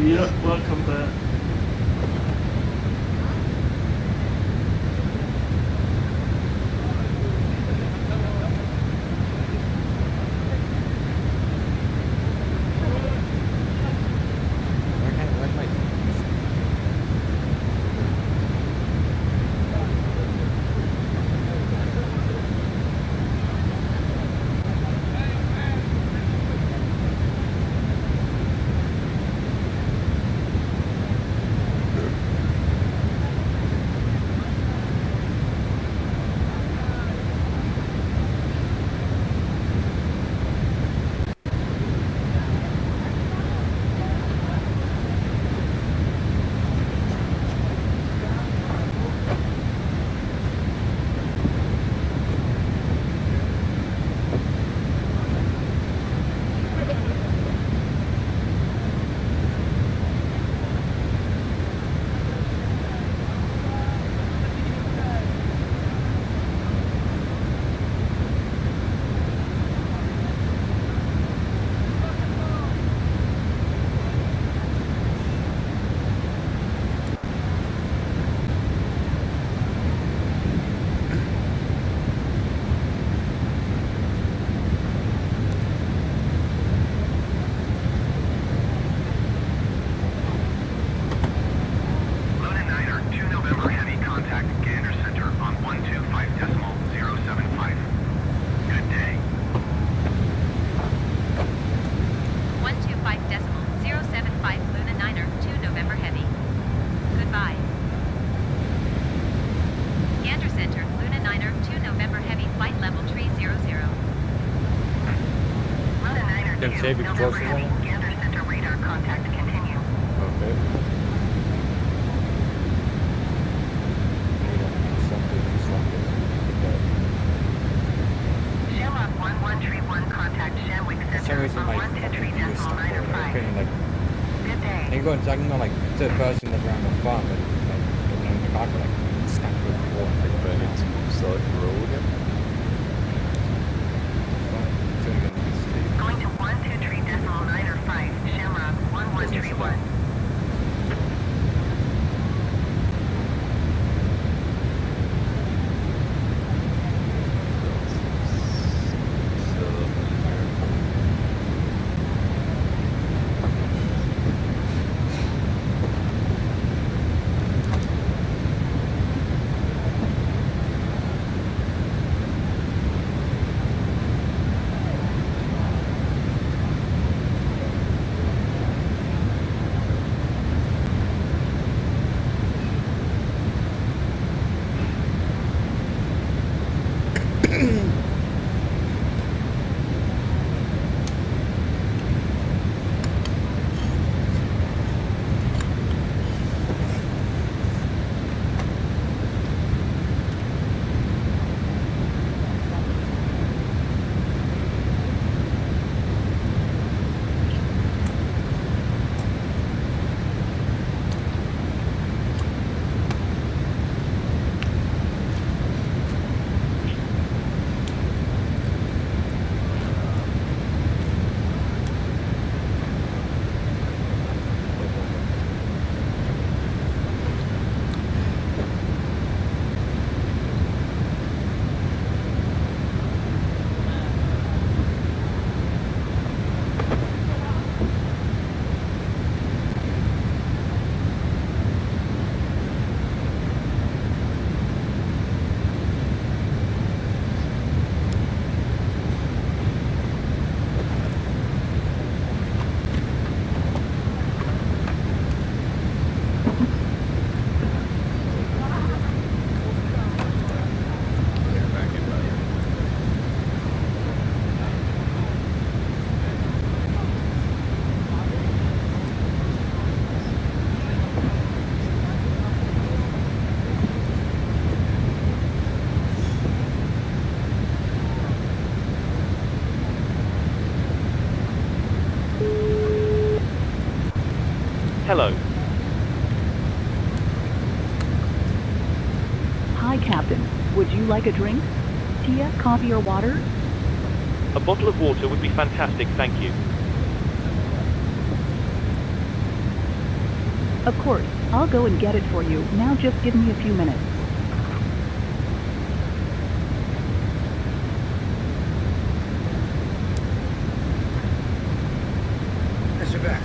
Yeah, welcome back. Where's my... Luna Niner, 2 November Heavy, contact Gander Center on 125.075. Good day. 125.075 Luna Niner, 2 November Heavy. Goodbye. Gander Center, Luna Niner, 2 November Heavy, flight level 300. Luna Niner, Then 2 save it November closer Heavy, then? Gander Center radar contact continue. Okay. Shamrock 1131, contact Shamwick For some Center reason on my fucking thing is stuck over there. I 123.95. couldn't like... Good day. I can go and I can go like to the person that's around the phone, but like when I'm in the car, like stuck to the wall. Do I need to select row again? Going to 123.905, Shamrock 1131. Hello. Hi, Captain. Would you like a drink? Tea, coffee, or water? A bottle of water would be fantastic, thank you. Of course. I'll go and get it for you. Now just give me a few minutes. Yes, we're back.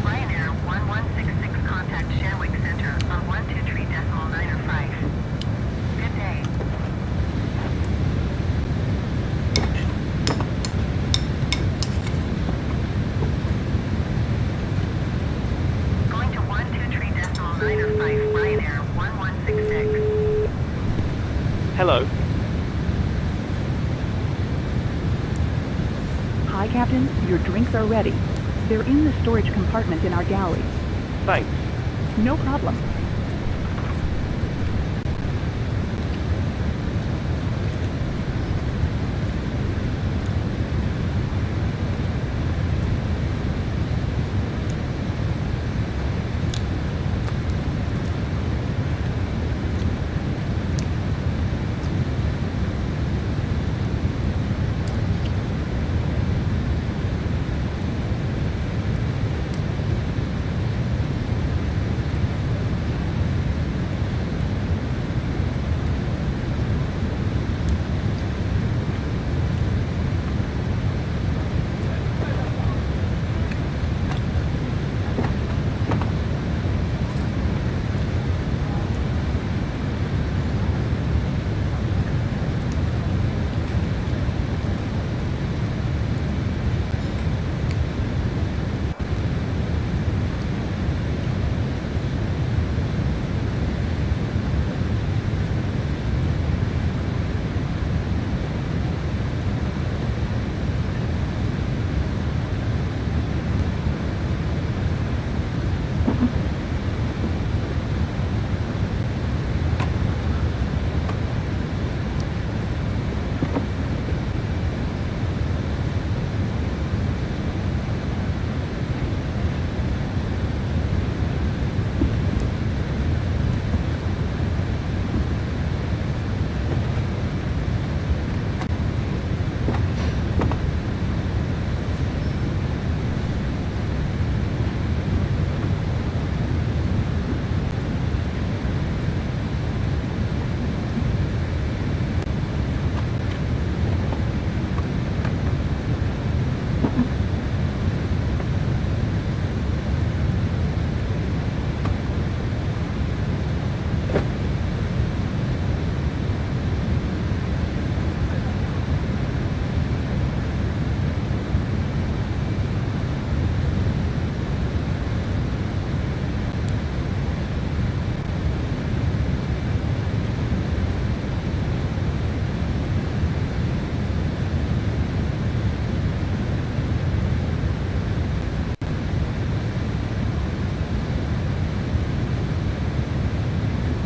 Ryanair 1166 contact Shanwick Center on 123.905. Good day. Going to 123.905 Ryanair 1166. Hello. Hi, Captain. Your drinks are ready. They're in the storage compartment in our galley. Thanks. No problem.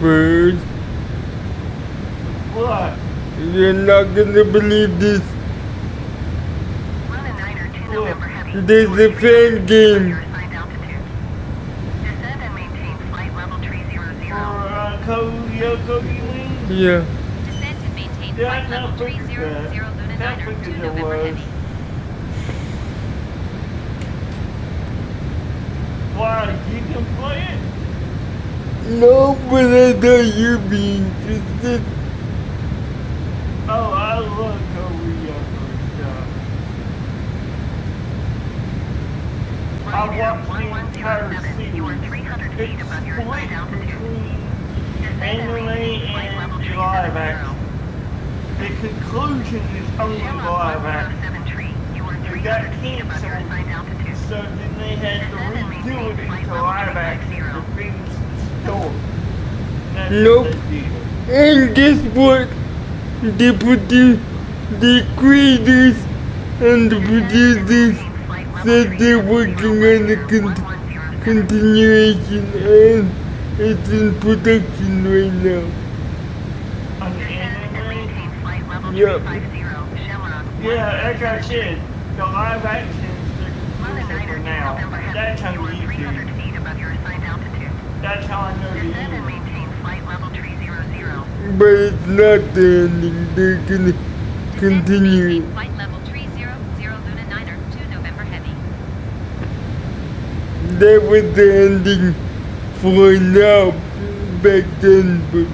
Bird, What? you're not gonna believe this. Run a 902 November Heavy. There's a fan game. Your assigned altitude. Descend and maintain flight level 300. Cody Wings? Yeah. Descend and maintain Yeah, flight I level can't figure 300 that. Luna Can't 902 figure November was. Heavy. Why? You can play it? No, but I thought you'd be interested. Oh, I love Korea stuff. I watched the entire series. You are 300 feet above your assigned altitude. Between anime and live action. the conclusion is only live action. It got canceled, so then they had to redo it into live action to finish the story. That's Nope. what they did. And guess what? The creators and the producers said they're working on the continuation and it's in production right now. On the anime? Yep. Yeah, like I said, the live action's the conclusion for now. That's on YouTube. That's how I know the ending. But it's not the ending. They're gonna continue it. Flight level 300 Luna 9er to November Heavy. That was the ending for now back then, but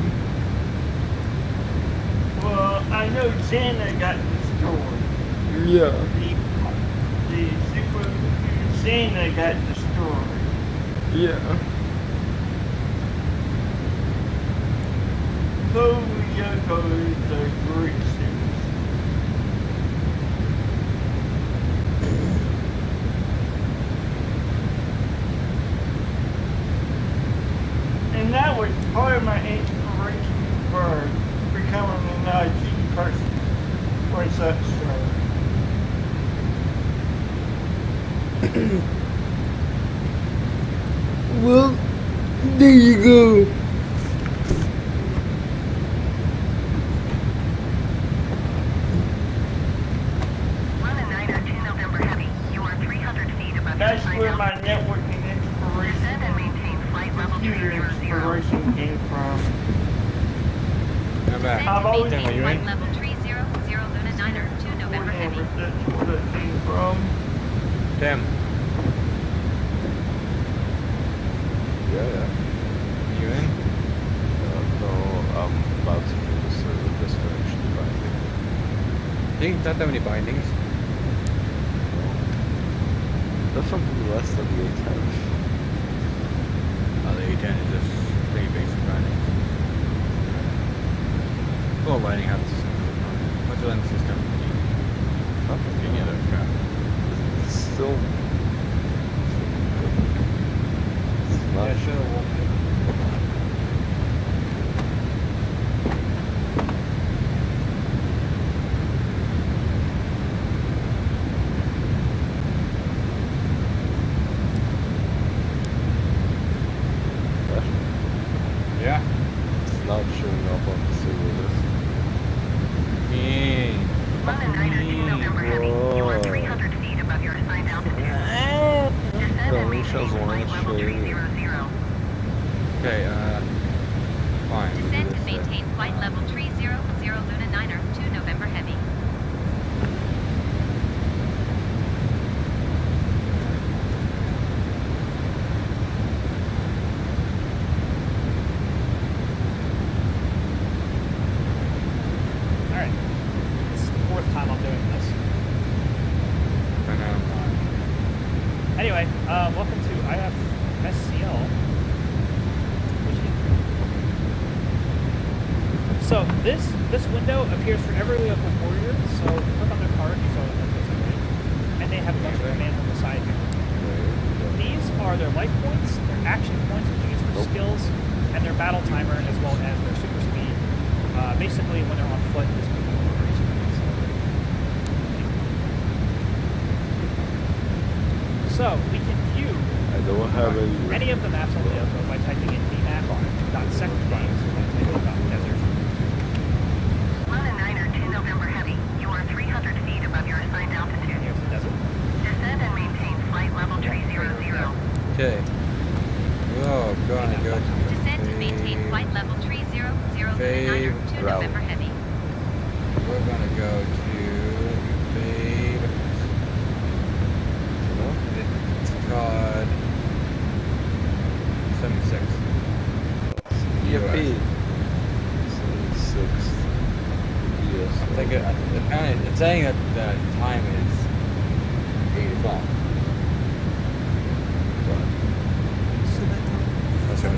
Well, I know Xana got destroyed. yeah. The super Xana got destroyed. Yeah. Code Lyoko is a great series. And that was part of my inspiration for becoming an IT person. Was that show. Well, there you go. That's where my networking inspiration computer inspiration came from. I'm back. I've always Damn, are you Flight in? level 300 Luna 9er to November Heavy. That's where that came from. Tim, Yeah. you in? No, I'm about to do the server, just finished the binding. Ain't not that many bindings. Definitely less than the A10. Oh, the A10 is just pretty basic bindings. Well, binding happens. What's the system? Fucking Any other crap. It's still... It's not Yeah, sure. Yeah. It's not showing up on the server list. Yeah. No, Michelle's launch Okay, fine. Descend and maintain flight level 300 Luna 9er to November Heavy. Alright. This is the fourth time I'm doing this. I know. Anyway, welcome to IFSCL. So this window appears for every local warrior, so click on their card, you saw that goes away. And they have a bunch of commands on the side here. These are their life points, their action points which you use for skills, and their battle timer as well as their super speed. Basically when they're on foot, this becomes operation. So we can view I don't have any of the maps on the logo by typing in tmap.secondphase and typing about desert. Luna 9er to November Heavy. You are 300 feet above your assigned altitude. Here's the desert. Descend and maintain flight level 300. Okay. Oh, gonna go to Descend and maintain flight lever 300 Luna 9er to November Heavy. We're gonna go to Fade. It's called 76. Yippee! 76. Yes. I think it's saying that the time is 8 o'clock. Let's go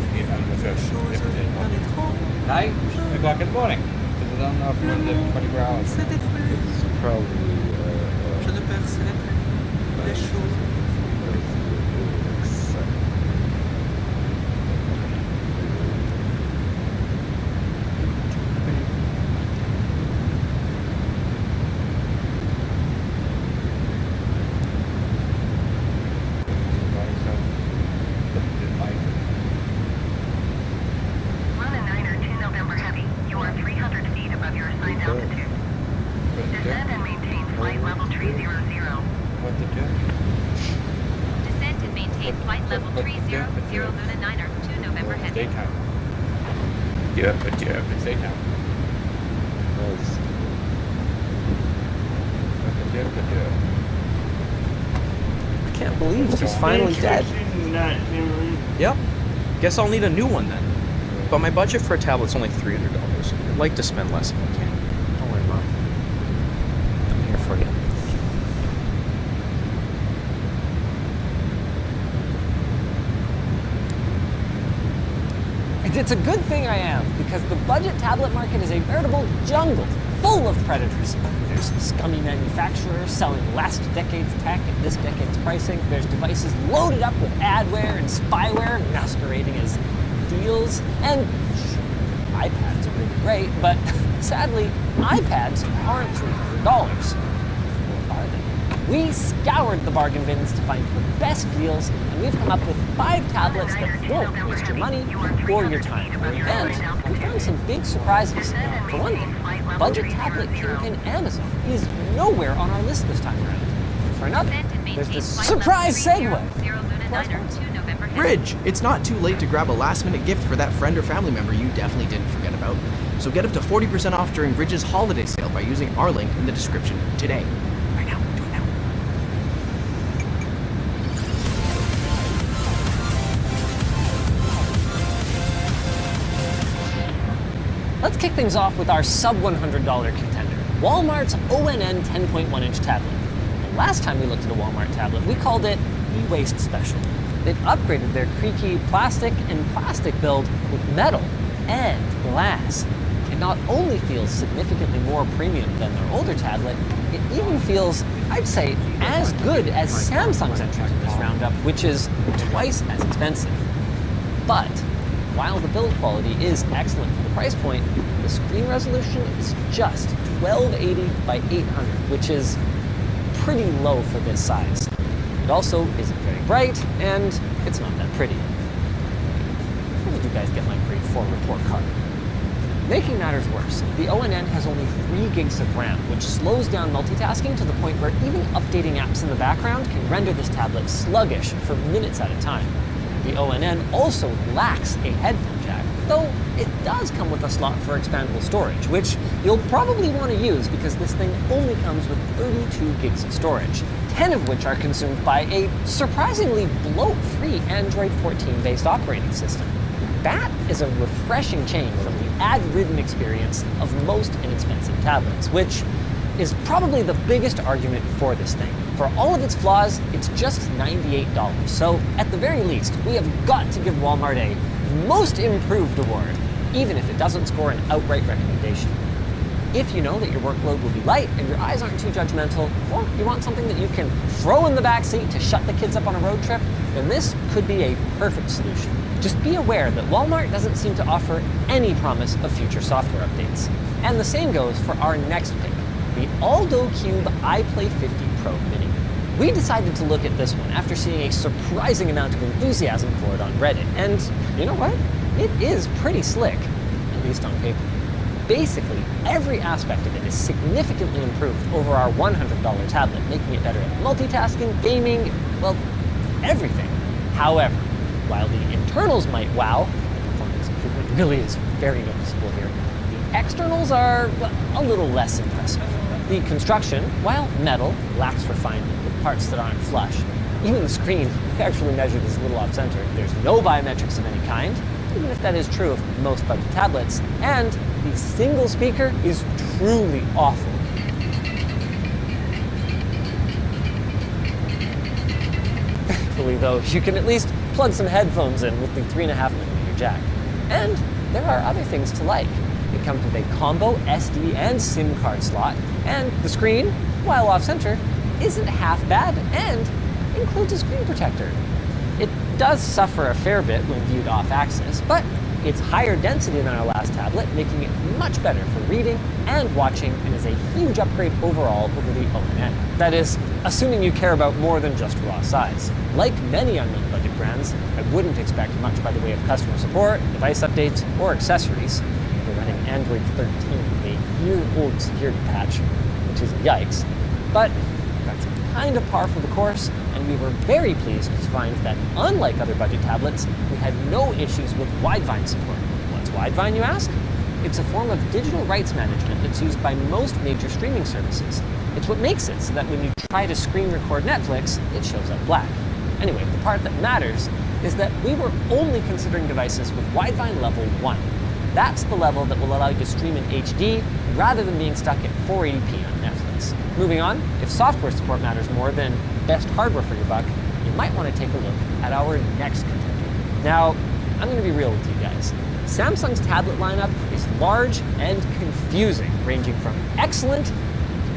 8 o'clock in the morning. This is don't know if we're in the 24 hours. It's probably. Je ne percevais plus les choses. Run a 902 November Heavy. You are 300 feet above your assigned altitude. Descend and maintain flight level 300. What to do? Descend and maintain flight level 300, Luna 902 November It's Heavy. daytime. Yeah, it's daytime. I can't believe she's finally dead. Yep. Guess I'll need a new one then. But my budget for a tablet's only $300. I'd like to spend less if I can. Don't worry, Mom. I'm here for you. It's a good thing I am, because the budget tablet market is a veritable jungle full of predators. There's scummy manufacturers selling last decade's tech at this decade's pricing. There's devices loaded up with adware and spyware masquerading as deals. And sure, iPads are really great, but sadly, iPads aren't $300. Or are they? We scoured the bargain bins to find the best deals, and we've come up with 5 tablets that won't waste your money or your time. And we found some big surprises. For one thing, budget tablet kingpin Amazon is nowhere on our list this time around. For another, there's this surprise segue. Bridge! It's not too late to grab a last-minute gift for that friend or family member you definitely didn't forget about. So get up to 40% off during Bridge's holiday sale by using our link in the description today. Right now. Do it now. Let's kick things off with our sub-$100 contender, Walmart's ONN 10.1-inch tablet. And last time we looked at a Walmart tablet, we called it e-waste special. They've upgraded their creaky plastic and plastic build with metal and glass. It not only feels significantly more premium than their older tablet, it even feels, I'd say, as good as Samsung's entry to this roundup, which is twice as expensive. But while the build quality is excellent for the price point, the screen resolution is just 1280 by 800, which is pretty low for this size. It also isn't very bright, and it's not that pretty. Where did you guys get my grade 4 report card? Making matters worse, the ONN has only 3 gigs of RAM, which slows down multitasking to the point where even updating apps in the background can render this tablet sluggish for minutes at a time. The ONN also lacks a headphone jack, though it does come with a slot for expandable storage, which you'll probably want to use because this thing only comes with 32 gigs of storage, 10 of which are consumed by a surprisingly bloat-free Android 14-based operating system. That is a refreshing change from the ad-ridden experience of most inexpensive tablets, which is probably the biggest argument for this thing. For all of its flaws, it's just $98. So at the very least, we have got to give Walmart a Most Improved award, even if it doesn't score an outright recommendation. If you know that your workload will be light and your eyes aren't too judgmental, or you want something that you can throw in the back seat to shut the kids up on a road trip, then this could be a perfect solution. Just be aware that Walmart doesn't seem to offer any promise of future software updates. And the same goes for our next pick, the Aldo Cube iPlay 50 Pro Mini. We decided to look at this one after seeing a surprising amount of enthusiasm for it on Reddit, and you know what? It is pretty slick, at least on paper. Basically, every aspect of it is significantly improved over our $100 tablet, making it better at multitasking, gaming, well, everything. However, while the internals might wow, the performance improvement really is very noticeable here, the externals are a little less impressive. The construction, while metal, lacks refinement with parts that aren't flush. Even the screen, actually measured, is a little off-center. There's no biometrics of any kind, even if that is true of most budget tablets, and the single speaker is truly awful. Thankfully though, you can at least plug some headphones in with the 3.5mm jack. And there are other things to like. It comes with a combo SD and SIM card slot, and the screen, while off-center, isn't half bad and includes a screen protector. It does suffer a fair bit when viewed off-axis, but it's higher density than our last tablet, making it much better for reading and watching, and is a huge upgrade overall over the ONN. That is, assuming you care about more than just raw size. Like many unknown budget brands, I wouldn't expect much by the way of customer support, device updates, or accessories. They're running Android 13 with a year-old security patch, which is yikes. But that's kind of par for the course, and we were very pleased to find that unlike other budget tablets, we had no issues with Widevine support. What's Widevine, you ask? It's a form of digital rights management that's used by most major streaming services. It's what makes it so that when you try to screen record Netflix, it shows up black. Anyway, the part that matters is that we were only considering devices with Widevine level 1. That's the level that will allow you to stream in HD rather than being stuck at 480p on Netflix. Moving on, if software support matters more than best hardware for your buck, you might want to take a look at our next contender. Now, I'm going to be real with you guys. Samsung's tablet lineup is large and confusing, ranging from excellent,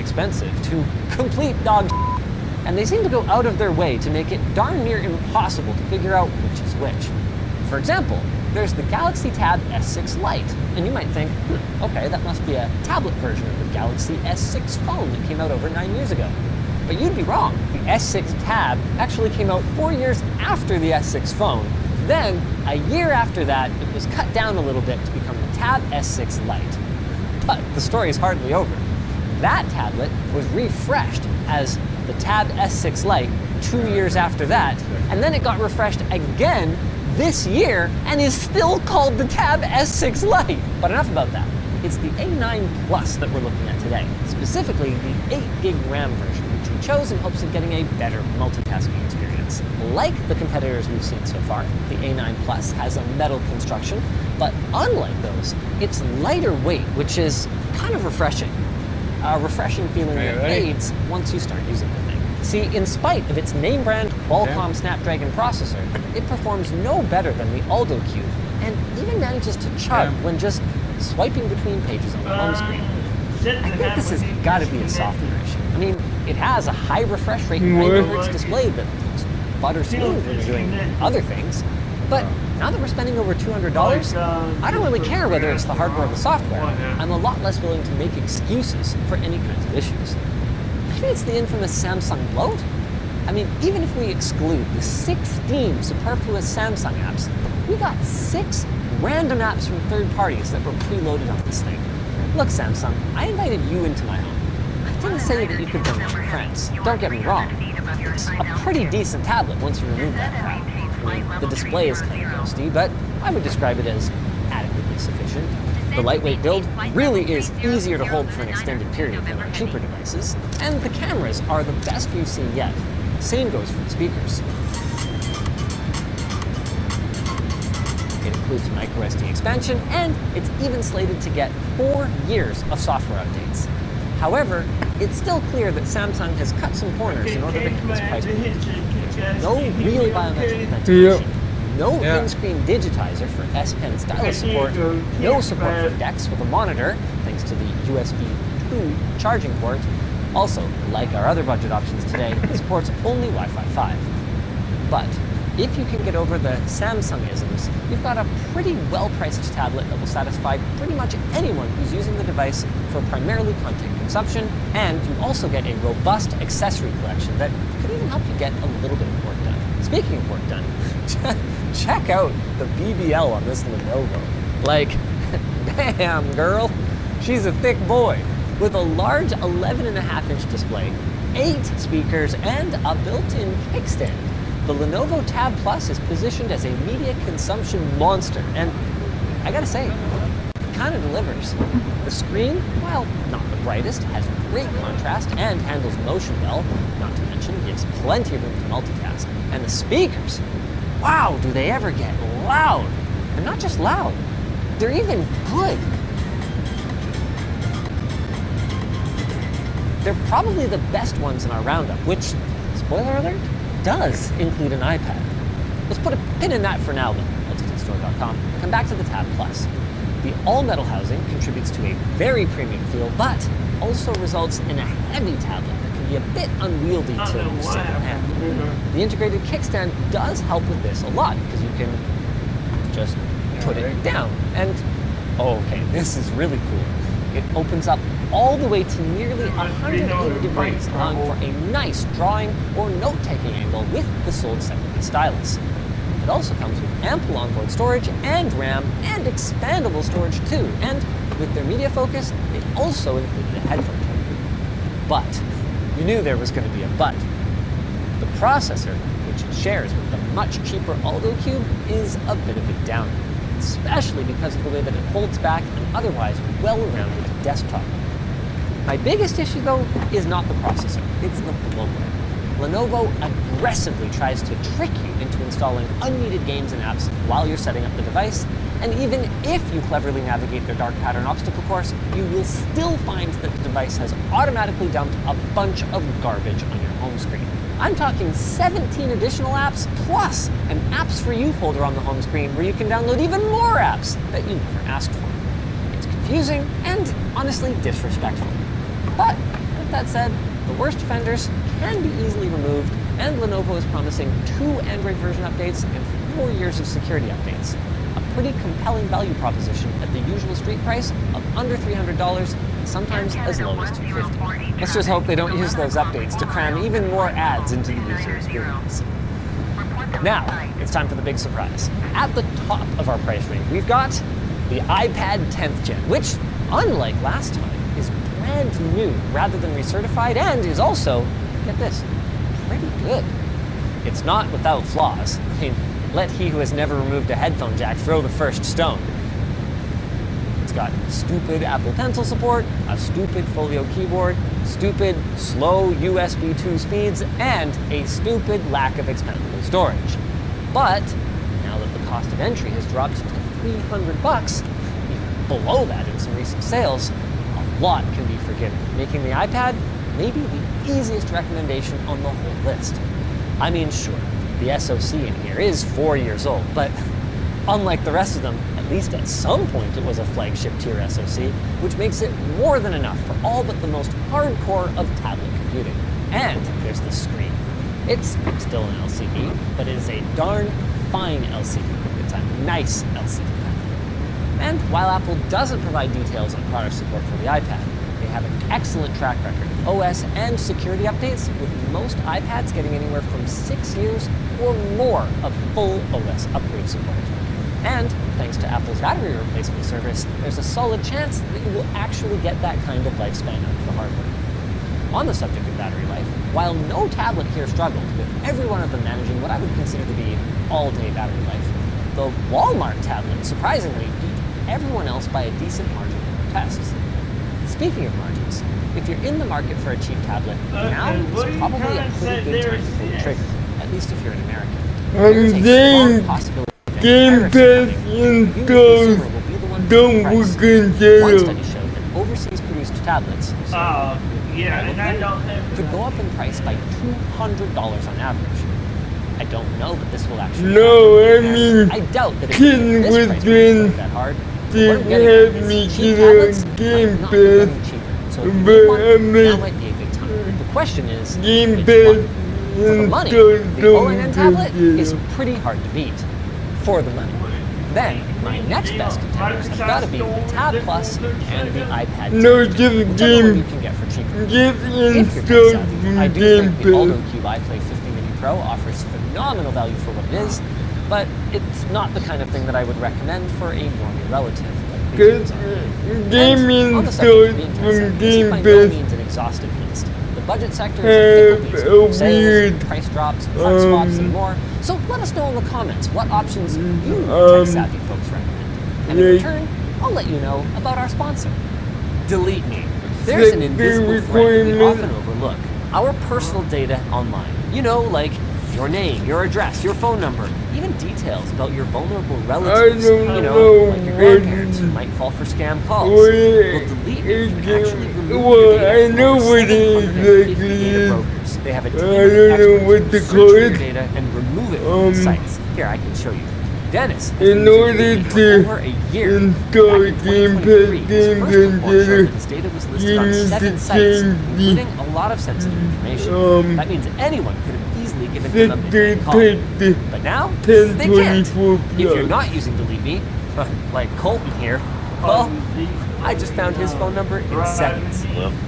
expensive, to complete dog shit. And they seem to go out of their way to make it darn near impossible to figure out which is which. For example, there's the Galaxy Tab S6 Lite, and you might think, okay, that must be a tablet version of the Galaxy S6 phone that came out over 9 years ago. But you'd be wrong. The S6 Tab actually came out 4 years after the S6 phone. Then, a year after that, it was cut down a little bit to become the Tab S6 Lite. But the story is hardly over. That tablet was refreshed as the Tab S6 Lite 2 years after that, and then it got refreshed again this year and is still called the Tab S6 Lite. But enough about that. It's the A9 Plus that we're looking at today, specifically the 8GB RAM version, which we chose in hopes of getting a better multitasking experience. Like the competitors we've seen so far, the A9 Plus has a metal construction, but unlike those, it's lighter weight, which is kind of refreshing. A refreshing feeling that fades once you start using the thing. See, in spite of its name brand Qualcomm Snapdragon processor, it performs no better than the Aldo Cube, and even manages to chug when just swiping between pages on the home screen. I think this has got to be a software issue. I mean, it has a high refresh rate 90Hz display that looks butter smooth when you're doing other things, but now that we're spending over $200, I don't really care whether it's the hardware or the software. I'm a lot less willing to make excuses for any kinds of issues. Maybe it's the infamous Samsung bloat? I mean, even if we exclude the 16 superfluous Samsung apps, we got 6 random apps from third parties that were preloaded on this thing. Look, Samsung, I invited you into my home. I didn't say that you could bring your friends. Don't get me wrong. It's a pretty decent tablet once you remove that crap. I mean, the display is kind of ghosty, but I would describe it as adequately sufficient. The lightweight build really is easier to hold for an extended period than our cheaper devices, and the cameras are the best we've seen yet. Same goes for the speakers. It includes microSD expansion, and it's even slated to get 4 years of software updates. However, it's still clear that Samsung has cut some corners in order to hit this price point. No real biometric authentication, no in-screen digitizer for S Pen stylus support, no support for DeX with a monitor, thanks to the USB 2 charging port. Also, like our other budget options today, it supports only Wi-Fi 5. But if you can get over the Samsung-isms, you've got a pretty well-priced tablet that will satisfy pretty much anyone who's using the device for primarily content consumption, and you also get a robust accessory collection that could even help you get a little bit of work done. Speaking of work done, check out the BBL on this Lenovo. Like, damn girl, she's a thick boy. With a large 11.5-inch display, 8 speakers, and a built-in kickstand, the Lenovo Tab Plus is positioned as a media consumption monster, and I gotta say, it kind of delivers. The screen, while not the brightest, has great contrast and handles motion well, not to mention gives plenty of room to multitask. And the speakers, wow, do they ever get loud! And not just loud, they're even good. They're probably the best ones in our roundup, which, spoiler alert, does include an iPad. Let's put a pin in that for now, though. store.com, come back to the tab Plus. The all-metal housing contributes to a very premium feel, but also results in a heavy tablet that can be a bit unwieldy to single hand. The integrated kickstand does help with this a lot, because you can just put it down. And, oh, okay, this is really cool. It opens up all the way to nearly 180 degrees, allowing for a nice drawing or note-taking angle with the sold separately stylus. It also comes with ample onboard storage and RAM and expandable storage too. And with their media focus, they also included a headphone jack. But you knew there was going to be a but. The processor, which it shares with the much cheaper Aldo Cube, is a bit of a downer, especially because of the way that it holds back an otherwise well-rounded desktop. My biggest issue though is not the processor, it's the bloatware. Lenovo aggressively tries to trick you into installing unneeded games and apps while you're setting up the device, and even if you cleverly navigate their dark pattern obstacle course, you will still find that the device has automatically dumped a bunch of garbage on your home screen. I'm talking 17 additional apps plus an Apps for You folder on the home screen where you can download even more apps that you never asked for. It's confusing and honestly disrespectful. But with that said, the worst offenders can be easily removed, and Lenovo is promising 2 Android version updates and 4 years of security updates. A pretty compelling value proposition at the usual street price of under $300 and sometimes as low as $250. Let's just hope they don't use those updates to cram even more ads into the user experience. Now, it's time for the big surprise. At the top of our price range, we've got the iPad 10th Gen, which, unlike last time, is brand new rather than recertified and is also, get this, pretty good. It's not without flaws. I mean, let he who has never removed a headphone jack throw the first stone. It's got stupid Apple Pencil support, a stupid Folio keyboard, stupid slow USB 2 speeds, and a stupid lack of expandable storage. But now that the cost of entry has dropped to $300, even below that in some recent sales, a lot can be forgiven, making the iPad maybe the easiest recommendation on the whole list. I mean, sure, the SoC in here is 4 years old, but unlike the rest of them, at least at some point it was a flagship tier SoC, which makes it more than enough for all but the most hardcore of tablet computing. And there's the screen. It's still an LCD, but it is a darn fine LCD. It's a nice LCD. And while Apple doesn't provide details on product support for the iPad, they have an excellent track record of OS and security updates, with most iPads getting anywhere from 6 years or more of full OS upgrade support. And thanks to Apple's battery replacement service, there's a solid chance that you will actually get that kind of lifespan out of the hardware. On the subject of battery life, while no tablet here struggled, with every one of them managing what I would consider to be all-day battery life, the Walmart tablet surprisingly beat everyone else by a decent margin in their tests. Speaking of margins, if you're in the market for a cheap tablet, now is probably a pretty good time to pull the trigger, at least if you're an American. There's a strong possibility that Game Pass installs don't work in one jail. study showed that overseas produced tablets could go up in price by $200 on average. I don't know that this will actually No, happen. I mean, I doubt that it kidding this with price me. range that hard. They What I'm getting at had is me cheap get tablets on might Game not be getting Pass, cheaper. So if you but need one, I mean, now might be a good time. The question is, Game which Pass one? For the money, the don't ONN tablet is pretty hard to beat. For the money. Then, my next best contenders have got to be the Tab Plus and the iPad 10, No, just whichever one Game. you can get for cheaper. Just If you're tech install savvy, from I do Game think the Aldo Pass. Cube iPlay 50 Mini Pro offers phenomenal value for what it is, but it's not the kind of thing that I would recommend for a normie relative. Like Good game on the subject of being installs tech savvy, from this is Game by no Pass means an exhaustive list. The budget sector is a fickle beast, with sales, price drops, front swaps, and more. So let us know in the comments what options you tech-savvy folks recommend. And in return, I'll let you know about our sponsor. Delete Me. There's an invisible threat we often overlook. Our personal data online. You know, like your name, your address, your phone number, even details about your vulnerable relatives. You know, like your grandparents who might fall for scam calls. Well, Delete Me can actually remove your data from over 750 data brokers. They have a team of experts who search for your data and remove it from the sites. Here, I can show you. Dennis has In been using order DeLeap for to over a year. install Game Pass His games first and report showed data, that his data was you listed on need 7 to sites, change including a lot of sensitive information. That means anyone could have easily given him a Sector midnight call. type the But now, they can't. 1024 If you're plus. not using Delete Me, like Colton here, well, I just found his phone number in seconds.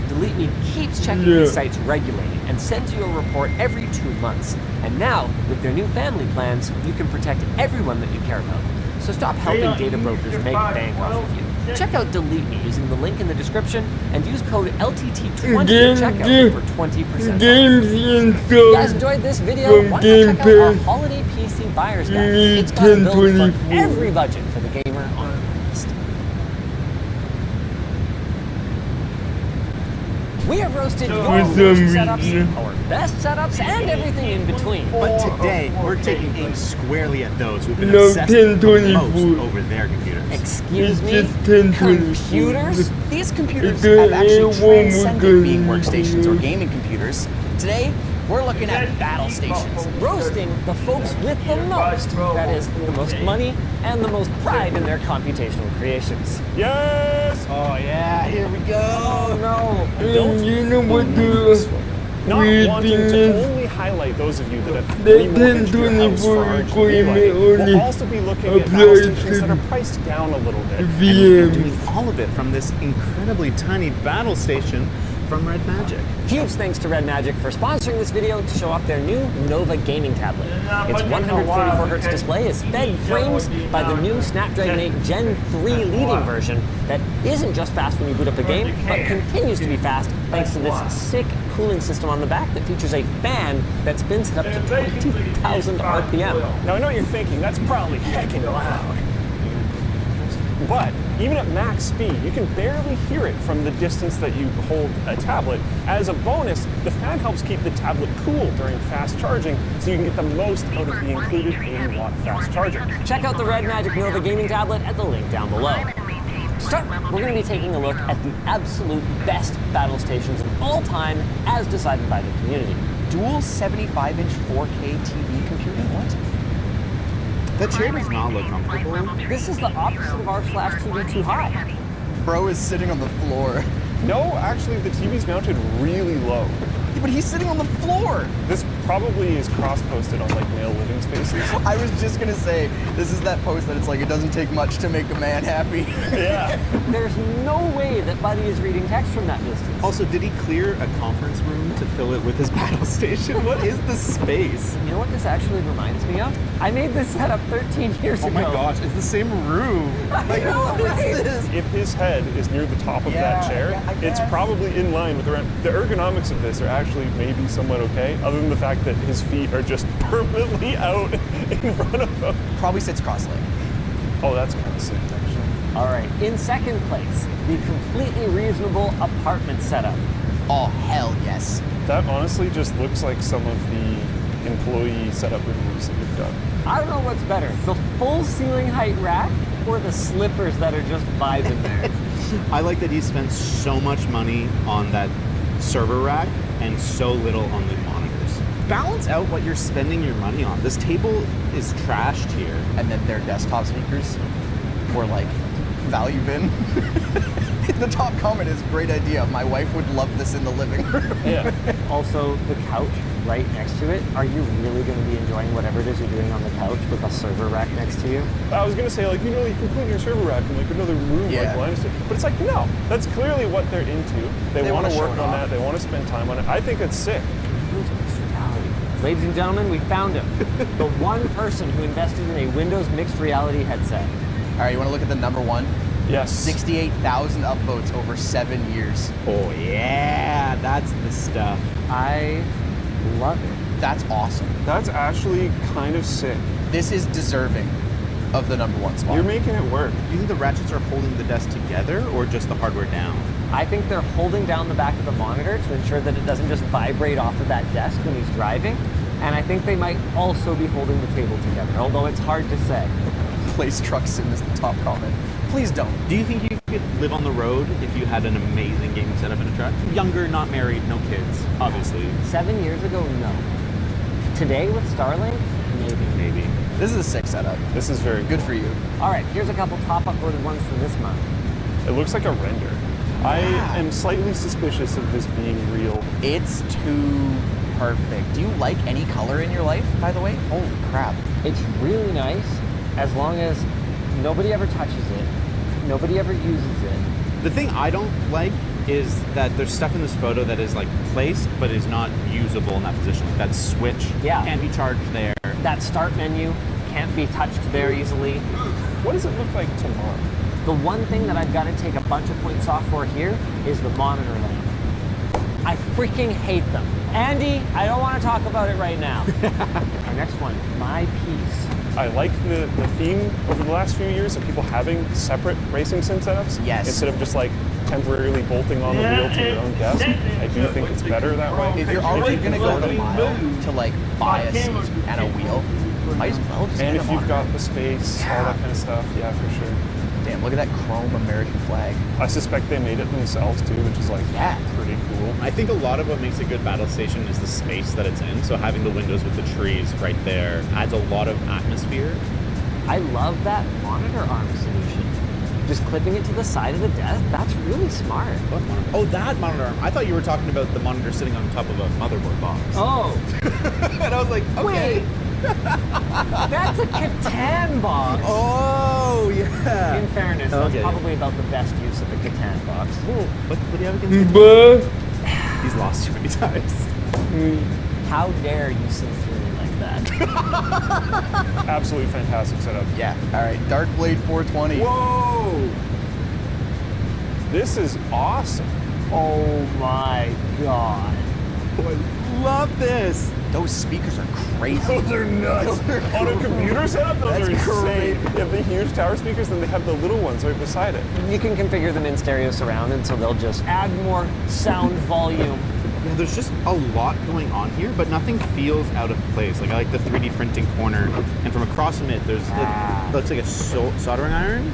Delete Me keeps checking these sites regularly and sends you a report every 2 months. And now, with their new family plans, you can protect everyone that you care about. So stop helping data brokers make bank off of you. Check out Delete Me using the link in the description and use code LTT20 at checkout for 20% off. Games If you guys installed enjoyed this video, from why Game not check out our Pass Holiday PC Buyer's Guide? need It's got a build for 1024. every budget for the gamer on the list. We have roasted your For worst some setups, reason. our best setups, and everything in between. But today, we're taking aim squarely at those who've been No, obsessed the 1024. most over their computers. Excuse me? It's just 1024. Computers? These computers It's a have actually A1 we're transcended being gonna workstations or use. gaming computers. Today, we're looking at battle stations. Roasting the folks with the most, that is, the most money and the most pride in their computational creations. Yes! Oh yeah, here we go. Oh no. And you know what the Not weird wanting thing to is? only highlight those of you that have The remortgaged your house 1024 for RGB requirement lighting, only we'll also be looking at battle applies stations that to are priced down a little bit. And VMs. we're doing all of it from this incredibly tiny battle station from Red Magic. Huge thanks to Red Magic for sponsoring this video to show off their new Nova gaming tablet. Its 144Hz display is fed frames by the new Snapdragon 8 Gen 3 leading version that isn't just fast when you boot up a game, but continues to be fast thanks to this sick cooling system on the back that features a fan that spins it up to 20,000 RPM. Now I know what you're thinking, that's probably heckin' loud. But even at max speed, you can barely hear it from the distance that you hold a tablet. As a bonus, the fan helps keep the tablet cool during fast charging, so you can get the most out of the included 80-watt fast charger. Check out the Red Magic Nova gaming tablet at the link down below. To start, we're going to be taking a look at the absolute best battle stations of all time as decided by the community. Dual 75-inch 4K TV computer? What? That chair does not look comfortable. This is the opposite of r/2D too high. Bro is sitting on the floor. No, actually, the TV's mounted really low. Yeah, but he's sitting on the floor. This probably is cross-posted on like male living spaces. I was just gonna say, this is that post that it's like, it doesn't take much to make a man happy. Yeah. There's no way that Buddy is reading text from that distance. Also, did he clear a conference room to fill it with his battle station? What is this space? You know what this actually reminds me of? I made this setup 13 years ago. Oh my gosh, it's the same room. Like, what is this? If his head is near the top of that chair, it's probably in line with the ergonomics of this are actually maybe somewhat okay, other than the fact that his feet are just permanently out in front of him. Probably sits cross-legged. Oh, that's kind of sick, actually. All right, in second place, the completely reasonable apartment setup. Oh, hell yes. That honestly just looks like some of the employee setup reviews that you've done. I don't know what's better, the full ceiling height rack or the slippers that are just vibing there. I like that he spent so much money on that server rack and so little on the monitors. Balance out what you're spending your money on. This table is trashed here. And then their desktop speakers were like, value bin. The top comment is, great idea. My wife would love this in the living room. Yeah. Also, the couch right next to it. Are you really going to be enjoying whatever it is you're doing on the couch with a server rack next to you? I was going to say, like, you know, you can put your server rack in like another room like Linus did. But it's like, no, that's clearly what they're into. They want to work on that. They want to spend time on it. I think it's sick. Ladies and gentlemen, we found him. The one person who invested in a Windows mixed reality headset. All right, you want to look at the number one? Yes. 68,000 upvotes over 7 years. Oh yeah, that's the stuff. I love it. That's awesome. That's actually kind of sick. This is deserving of the number one spot. You're making it work. Do you think the ratchets are holding the desk together or just the hardware down? I think they're holding down the back of the monitor to ensure that it doesn't just vibrate off of that desk when he's driving. And I think they might also be holding the table together, although it's hard to say. Place truck sim is the top comment. Please don't. Do you think you could live on the road if you had an amazing gaming setup in a truck? Younger, not married, no kids, obviously. 7 years ago, no. Today with Starlink, maybe. Maybe. This is a sick setup. This is very good for you. All right, here's a couple top upvoted ones from this month. It looks like a render. I am slightly suspicious of this being real. It's too perfect. Do you like any color in your life, by the way? Holy crap. It's really nice as long as nobody ever touches it, nobody ever uses it. The thing I don't like is that there's stuff in this photo that is like placed but is not usable in that position. Like that switch can't be charged there. That start menu can't be touched very easily. What does it look like tomorrow? The one thing that I've got to take a bunch of points off for here is the monitor lamp. I freaking hate them. Andy, I don't want to talk about it right now. Our next one, my piece. I like the theme over the last few years of people having separate racing sim setups. Yes. Instead of just like temporarily bolting on the wheel to their own desk. I do think it's better that way. If you're already going to go the mile to like buy a seat and a wheel, might as well just And get if a you've monitor. got the space, all that kind of stuff, yeah, for sure. Damn, look at that chrome American flag. I suspect they made it themselves too, which is like pretty cool. I think a lot of what makes a good battle station is the space that it's in. So having the windows with the trees right there adds a lot of atmosphere. I love that monitor arm solution. Just clipping it to the side of the desk, that's really smart. What monitor? Oh, that monitor arm. I thought you were talking about the monitor sitting on top of a motherboard box. Oh. And I was like, okay. Wait. That's a Catan box. Oh, yeah. In fairness, that's probably about the best use of the Catan box. What do you have against But He's lost too many times. How dare you see through me like that? Absolutely fantastic setup. Yeah. All right. Dark Blade 420. Whoa. This is awesome. Oh my god. Oh, I love this. Those speakers are crazy. Those are nuts. On a computer setup, those are insane. They have the huge tower speakers, then they have the little ones right beside it. You can configure them in stereo surround, and so they'll just add more sound volume. Yeah, there's just a lot going on here, but nothing feels out of place. Like I like the 3D printing corner, and from across from it, there's looks like a soldering iron.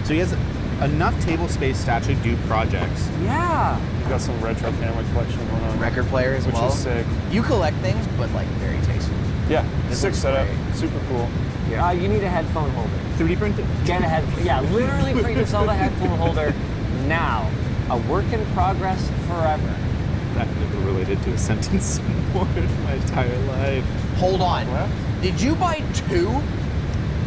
So he has enough table space to actually do projects. Yeah. You've got some retro camera collection going on. Record player as well. Which is sick. You collect things, but like very tasteful. Yeah, This sick looks setup. great. Super cool. You need a headphone holder. 3D printed? Get a head. Yeah, literally print yourself a headphone holder now. A work in progress forever. I've never related to a sentence more in my entire life. Hold on. Did you buy 2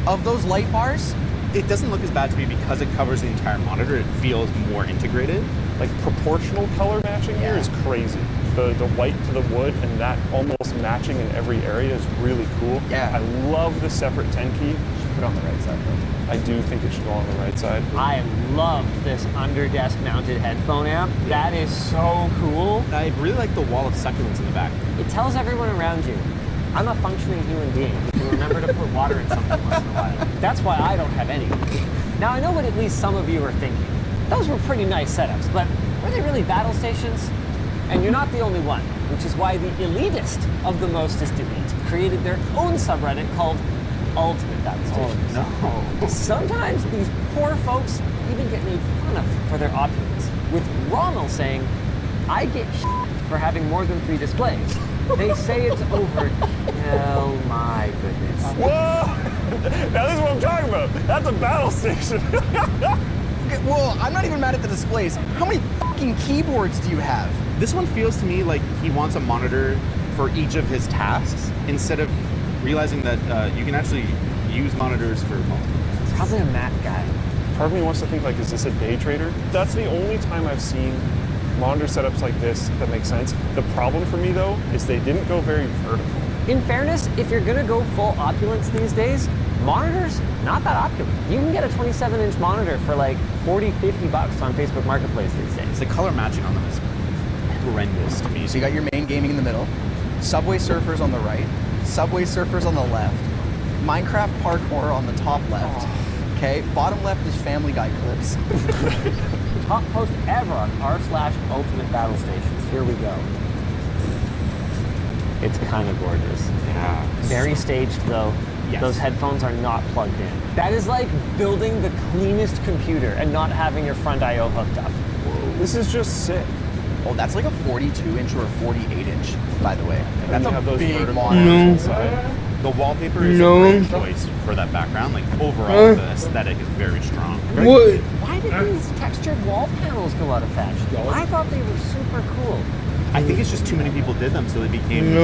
of those light bars? It doesn't look as bad to me because it covers the entire monitor. It feels more integrated. Like proportional color matching here is crazy. The white to the wood and that almost matching in every area is really cool. Yeah. I love the separate 10 key. Put it on the right side, though. I do think it should go on the right side. I love this under desk mounted headphone amp. That is so cool. I really like the wall of succulents in the back. It tells everyone around you, I'm a functioning human being who can remember to put water in something once in a while. That's why I don't have any. Now I know what at least some of you are thinking. Those were pretty nice setups, but were they really battle stations? And you're not the only one, which is why the elitist of the mostest elite created their own subreddit called Ultimate Battle Stations. Oh, no. Sometimes these poor folks even get made fun of for their opulence, with Rommel saying, I get for having more than 3 displays. They say it's over. Oh my goodness. Whoa! Now this is what I'm talking about. That's a battle station. Okay, well, I'm not even mad at the displays. How many fucking keyboards do you have? This one feels to me like he wants a monitor for each of his tasks instead of realizing that you can actually use monitors for multiple tasks. Probably a Mac guy. Part of me wants to think like, is this a day trader? That's the only time I've seen monitor setups like this that make sense. The problem for me though is they didn't go very vertical. In fairness, if you're gonna go full opulence these days, monitors, not that opulent. You can get a 27-inch monitor for like 40, 50 bucks on Facebook Marketplace these days. The color matching on them is horrendous to me. So you got your main gaming in the middle, Subway Surfers on the right, Subway Surfers on the left, Minecraft Parkour on the top left. Okay, bottom left is Family Guy clips. Top post ever on r/Ultimate Battle Stations. Here we go. It's kind of gorgeous. Yeah. Very staged though. Yes. Those headphones are not plugged in. That is like building the cleanest computer and not having your front I/O hooked up. This is just sick. Oh, that's like a 42-inch or a 48-inch, by the way. And That's you a have those big vertical monitor. inside. The wallpaper is No. a great choice for that background. Like overall, the aesthetic is very strong. What? Why did these textured wall panels go out of fashion? I thought they were super cool. I think it's just too many people did them, so they became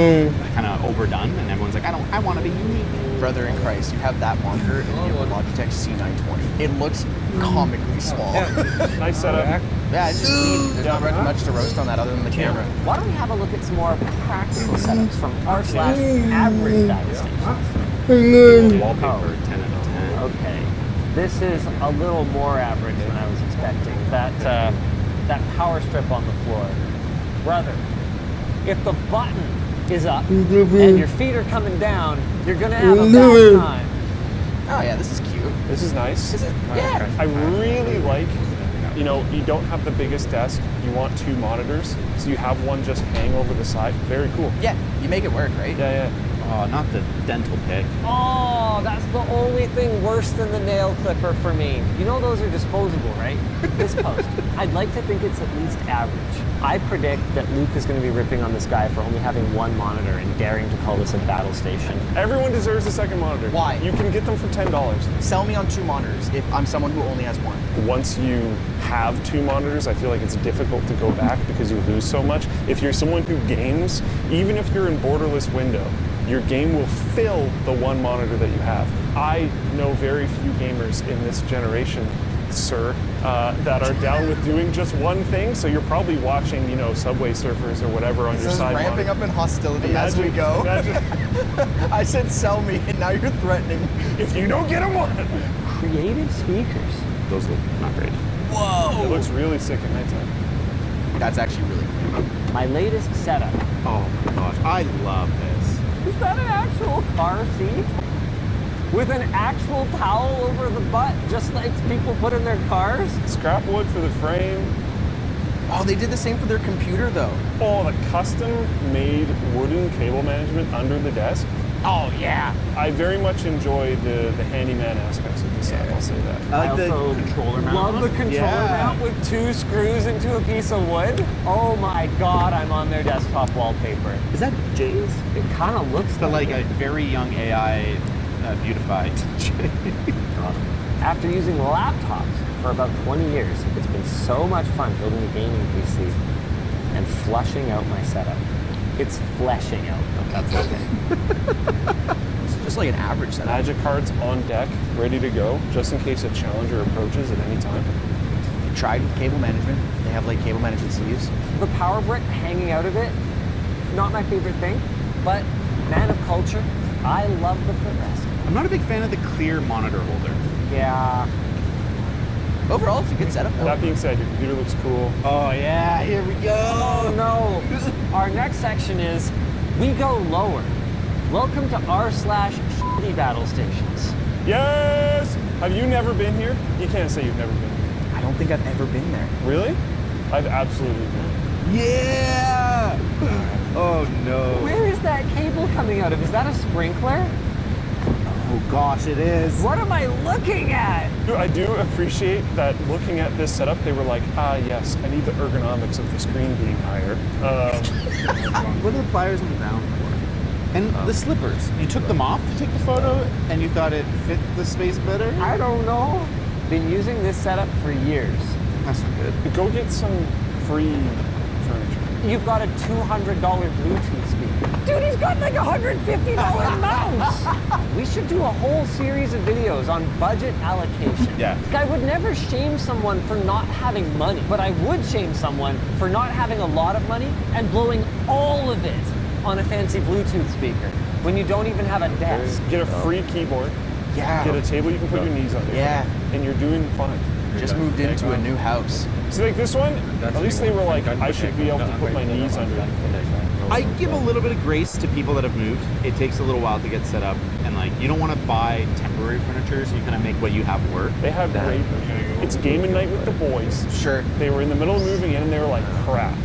kind of overdone, and everyone's like, I want to be unique. Brother in Christ, you have that monitor and you have a Logitech C920. It looks comically small. Nice setup. Yeah, it's just neat. There's not really much to roast on that other than the camera. Why don't we have a look at some more practical setups from r/average battle stations? Wallpaper, 10 out of 10. Okay, this is a little more average than I was expecting. That power strip on the floor. Brother, if the button is up and your feet are coming down, you're gonna have a bad time. Oh yeah, this is cute. This is nice. Is it? Yeah. I really like, you know, you don't have the biggest desk. You want 2 monitors, so you have one just hang over the side. Very cool. Yeah, you make it work, right? Yeah, yeah. Oh, not the dental pick. Oh, that's the only thing worse than the nail clipper for me. You know those are disposable, right? This post. I'd like to think it's at least average. I predict that Luke is going to be ripping on this guy for only having 1 monitor and daring to call this a battle station. Everyone deserves a second monitor. Why? You can get them for $10. Sell me on 2 monitors if I'm someone who only has 1. Once you have 2 monitors, I feel like it's difficult to go back because you lose so much. If you're someone who games, even if you're in borderless window, your game will fill the 1 monitor that you have. I know very few gamers in this generation, sir, that are down with doing just one thing. So you're probably watching, you know, Subway Surfers or whatever on your side. Ramping monitor. up in hostility as we go. I said sell me, and now you're threatening. If you don't get them one. Creative speakers. Those look not great. Whoa! It looks really sick at nighttime. That's actually really cool. My latest setup. Oh my gosh, I love this. Is that an actual car seat? With an actual towel over the butt, just like people put in their cars? Scrap wood for the frame. Oh, they did the same for their computer, though. Oh, the custom-made wooden cable management under the desk. Oh, yeah. I very much enjoy the handyman aspects of the set, I'll say that. I like the also controller mount. love the controller mount with 2 screws into a piece of wood. Oh my god, I'm on their desktop wallpaper. Is that Jay's? It kind of looks But like it. a very young AI beautified Jay. After using laptops for about 20 years, it's been so much fun building a gaming PC and flushing out my setup. It's fleshing out. That's okay. It's just like an average setup. Magic cards on deck, ready to go, just in case a challenger approaches at any time. You tried cable management. They have like cable management sleeves. The power brick hanging out of it, not my favorite thing, but man of culture, I love the footrest. I'm not a big fan of the clear monitor holder. Yeah. Overall, it's a good setup. That being said, your computer looks cool. Oh yeah, here we go. Oh no. Our next section is we go lower. Welcome to r/shitty battle stations. Yes! Have you never been here? You can't say you've never been here. I don't think I've ever been there. Really? I've absolutely been. Yeah! Oh no. Where is that cable coming out of? Is that a sprinkler? Oh gosh, it is. What am I looking at? Dude, I do appreciate that looking at this setup, they were like, yes, I need the ergonomics of the screen being higher. What are the pliers on the ground for? And the slippers. You took them off to take the photo and you thought it fit the space better? I don't know. Been using this setup for years. That's not good. Go get some free furniture. You've got a $200 Bluetooth speaker. Dude, he's got like a $150 mouse. We should do a whole series of videos on budget allocation. Yeah. I would never shame someone for not having money, but I would shame someone for not having a lot of money and blowing all of it on a fancy Bluetooth speaker when you don't even have a desk. Get a free keyboard. Yeah. Get a table you can put your knees on. Yeah. And you're doing fine. Just moved into a new house. So like this one, at least they were like, I should be able to put my knees under. I give a little bit of grace to people that have moved. It takes a little while to get set up, and like you don't want to buy temporary furniture, so you kind of make what you have work. They have great. It's gaming night with the boys. Sure. They were in the middle of moving in, and they were like, crap.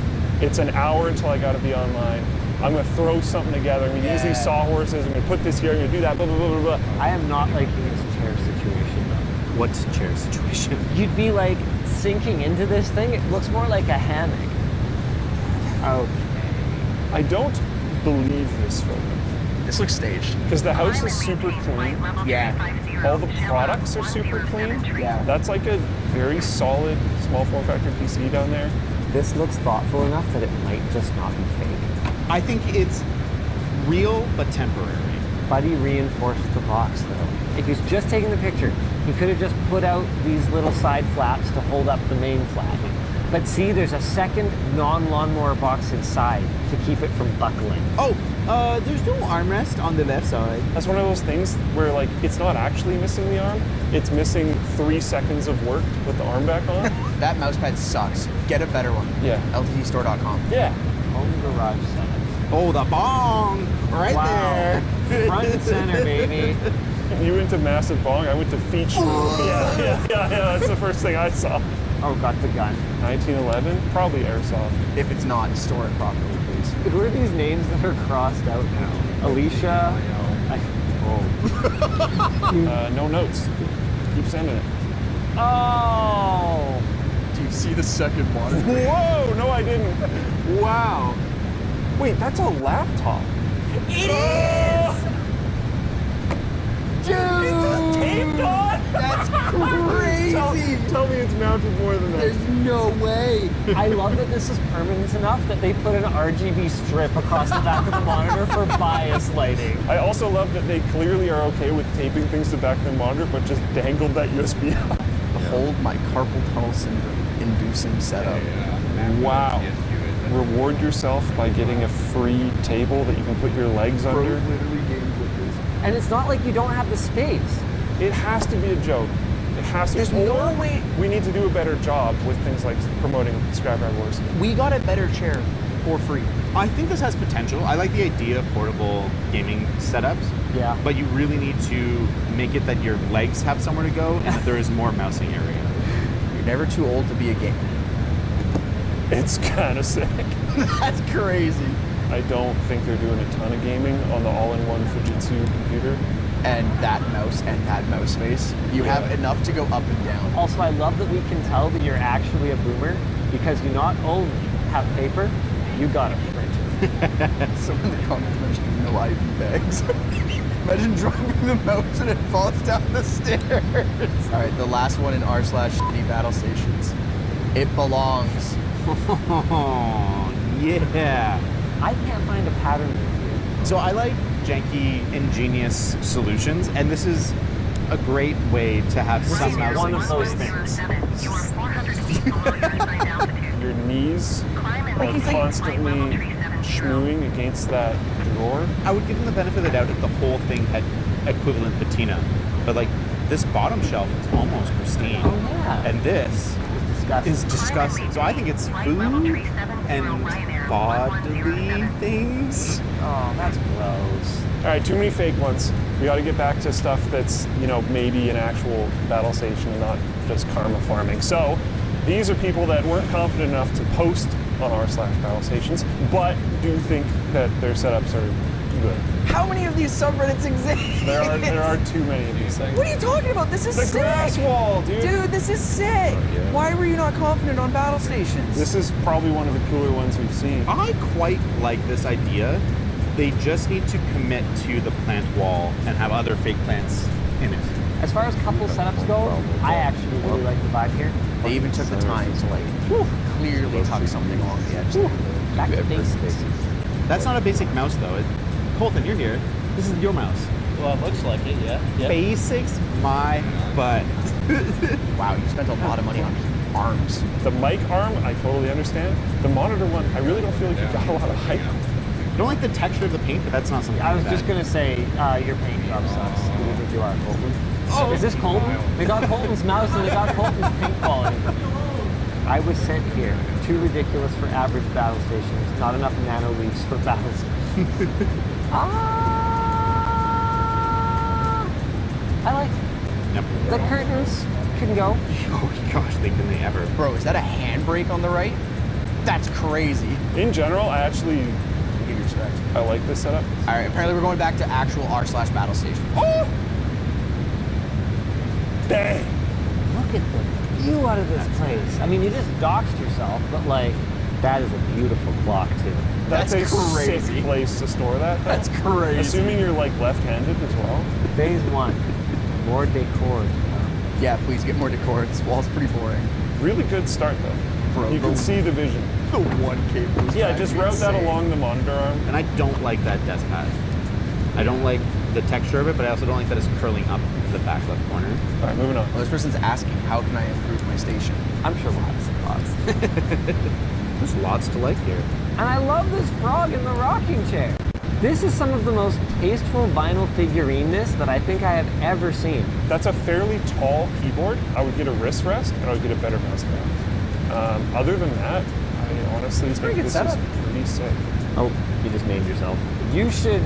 It's an hour until I got to be online. I'm gonna throw something together. I'm gonna use these sawhorses. I'm gonna put this here. I'm gonna do that. Blah blah blah blah blah. I am not liking this chair situation though. What's chair situation? You'd be like sinking into this thing. It looks more like a hammock. Okay. I don't believe this photo. This looks staged. Because the house is super clean. Yeah. All the products are super clean. Yeah. That's like a very solid small form factor PC down there. This looks thoughtful enough that it might just not be fake. I think it's real but temporary. Buddy reinforced the box though. If he's just taking the picture, he could have just put out these little side flaps to hold up the main flap. But see, there's a second non-lawnmower box inside to keep it from buckling. Oh, there's no armrest on the left side. That's one of those things where like it's not actually missing the arm. It's missing 3 seconds of work to put the arm back on. That mouse pad sucks. Get a better one. Yeah. LTDstore.com. Yeah. Home garage setup. Oh, the bong! Right there. Front and center, baby. You went to massive bong, I went to feature. Yeah, that's the first thing I saw. Oh, got the gun. 1911? Probably airsoft. If it's not, store it properly, please. Who are these names that are crossed out now? Alicia? No notes. Keep sending it. Oh! Do you see the second monitor? Whoa! No, I didn't. Wow. Wait, that's a laptop. It is! Dude! It's taped on? That's crazy! Tell me it's mounted more than that. There's no way! I love that this is permanent enough that they put an RGB strip across the back of the monitor for bias lighting. I also love that they clearly are okay with taping things to the back of the monitor, but just dangled that USB out. Hold my carpal tunnel syndrome inducing setup. Wow. Reward yourself by getting a free table that you can put your legs under. And it's not like you don't have the space. It has to be a joke. It has to. There's no way. We need to do a better job with things like promoting Scrap Yard Wars. We got a better chair for free. I think this has potential. I like the idea of portable gaming setups. Yeah. But you really need to make it that your legs have somewhere to go and that there is more mousing area. You're never too old to be a gamer. It's kind of sick. That's crazy. I don't think they're doing a ton of gaming on the all-in-one Fujitsu computer. And that mouse and that mouse space, you have enough to go up and down. Also, I love that we can tell that you're actually a boomer because you not only have paper, you got a printer. Someone in the comments mentioned no IV bags. Imagine dropping the mouse and it falls down the stairs. All right, the last one in r/shitty battle stations. It belongs. Yeah. I can't find a pattern with you. So I like janky, ingenious solutions, and this is a great way to have some is mousing. one of those things. Your knees are constantly schmooing against that drawer. I would give them the benefit of the doubt if the whole thing had equivalent patina, but like this bottom shelf is almost pristine. Oh yeah. And this is disgusting. So I think it's food and bodily things. Oh, that's gross. All right, too many fake ones. We got to get back to stuff that's, maybe an actual battle station and not just karma farming. So these are people that weren't confident enough to post on r/battle stations, but do think that their setups are good. How many of these subreddits exist? There are too many of these things. What are you talking about? This is The sick. grass wall, dude. Dude, this is sick. Why were you not confident on battle stations? This is probably one of the cooler ones we've seen. I quite like this idea. They just need to commit to the plant wall and have other fake plants in it. As far as couple setups go, I actually really like the vibe here. They even took the time to clearly tuck something along the edge. Back to basics. That's not a basic mouse though. Colton, you're here. This is your mouse. Well, it looks like it, yeah. Basics, my butt. Wow, you spent a lot of money on arms. The mic arm, I totally understand. The monitor one, I really don't feel like you got a lot of hype. I don't like the texture of the paint, but that's not something I was like just that. gonna say, your paint job sucks. Who do you think you are, Colton? Oh, is this Colton? They got Colton's mouse and they got Colton's paint quality. I was sent here. Too ridiculous for average battle stations. Not enough nano leafs for battle stations. I like it. Yep. The curtains can go. Oh gosh, can they ever? Bro, is that a handbrake on the right? That's crazy. In general, I actually give you respect. I like this setup. All right, apparently we're going back to actual r/battle stations. Oh! Dang! Look at the view out of this place. I mean, you just doxed yourself, but That is a beautiful clock too. That's a crazy. sick place to store that. though. That's crazy. Assuming you're like left-handed as well. Phase 1, more decor. Yeah, please get more decor. This wall's pretty boring. Really good start though. Bro, You can the- see the vision. The one cable. is Yeah, driving just me route that insane. along the monitor arm. And I don't like that desk pad. I don't like the texture of it, but I also don't like that it's curling up to the back left corner. All right, moving on. Well, this person's asking, how can I improve my station? I'm sure lots and lots. There's lots to like here. And I love this frog in the rocking chair. This is some of the most tasteful vinyl figurine-ness that I think I have ever seen. That's a fairly tall keyboard. I would get a wrist rest, and I would get a better mouse pad. Other than that, I honestly think pretty good this setup. is pretty sick. Oh, you just named yourself. You should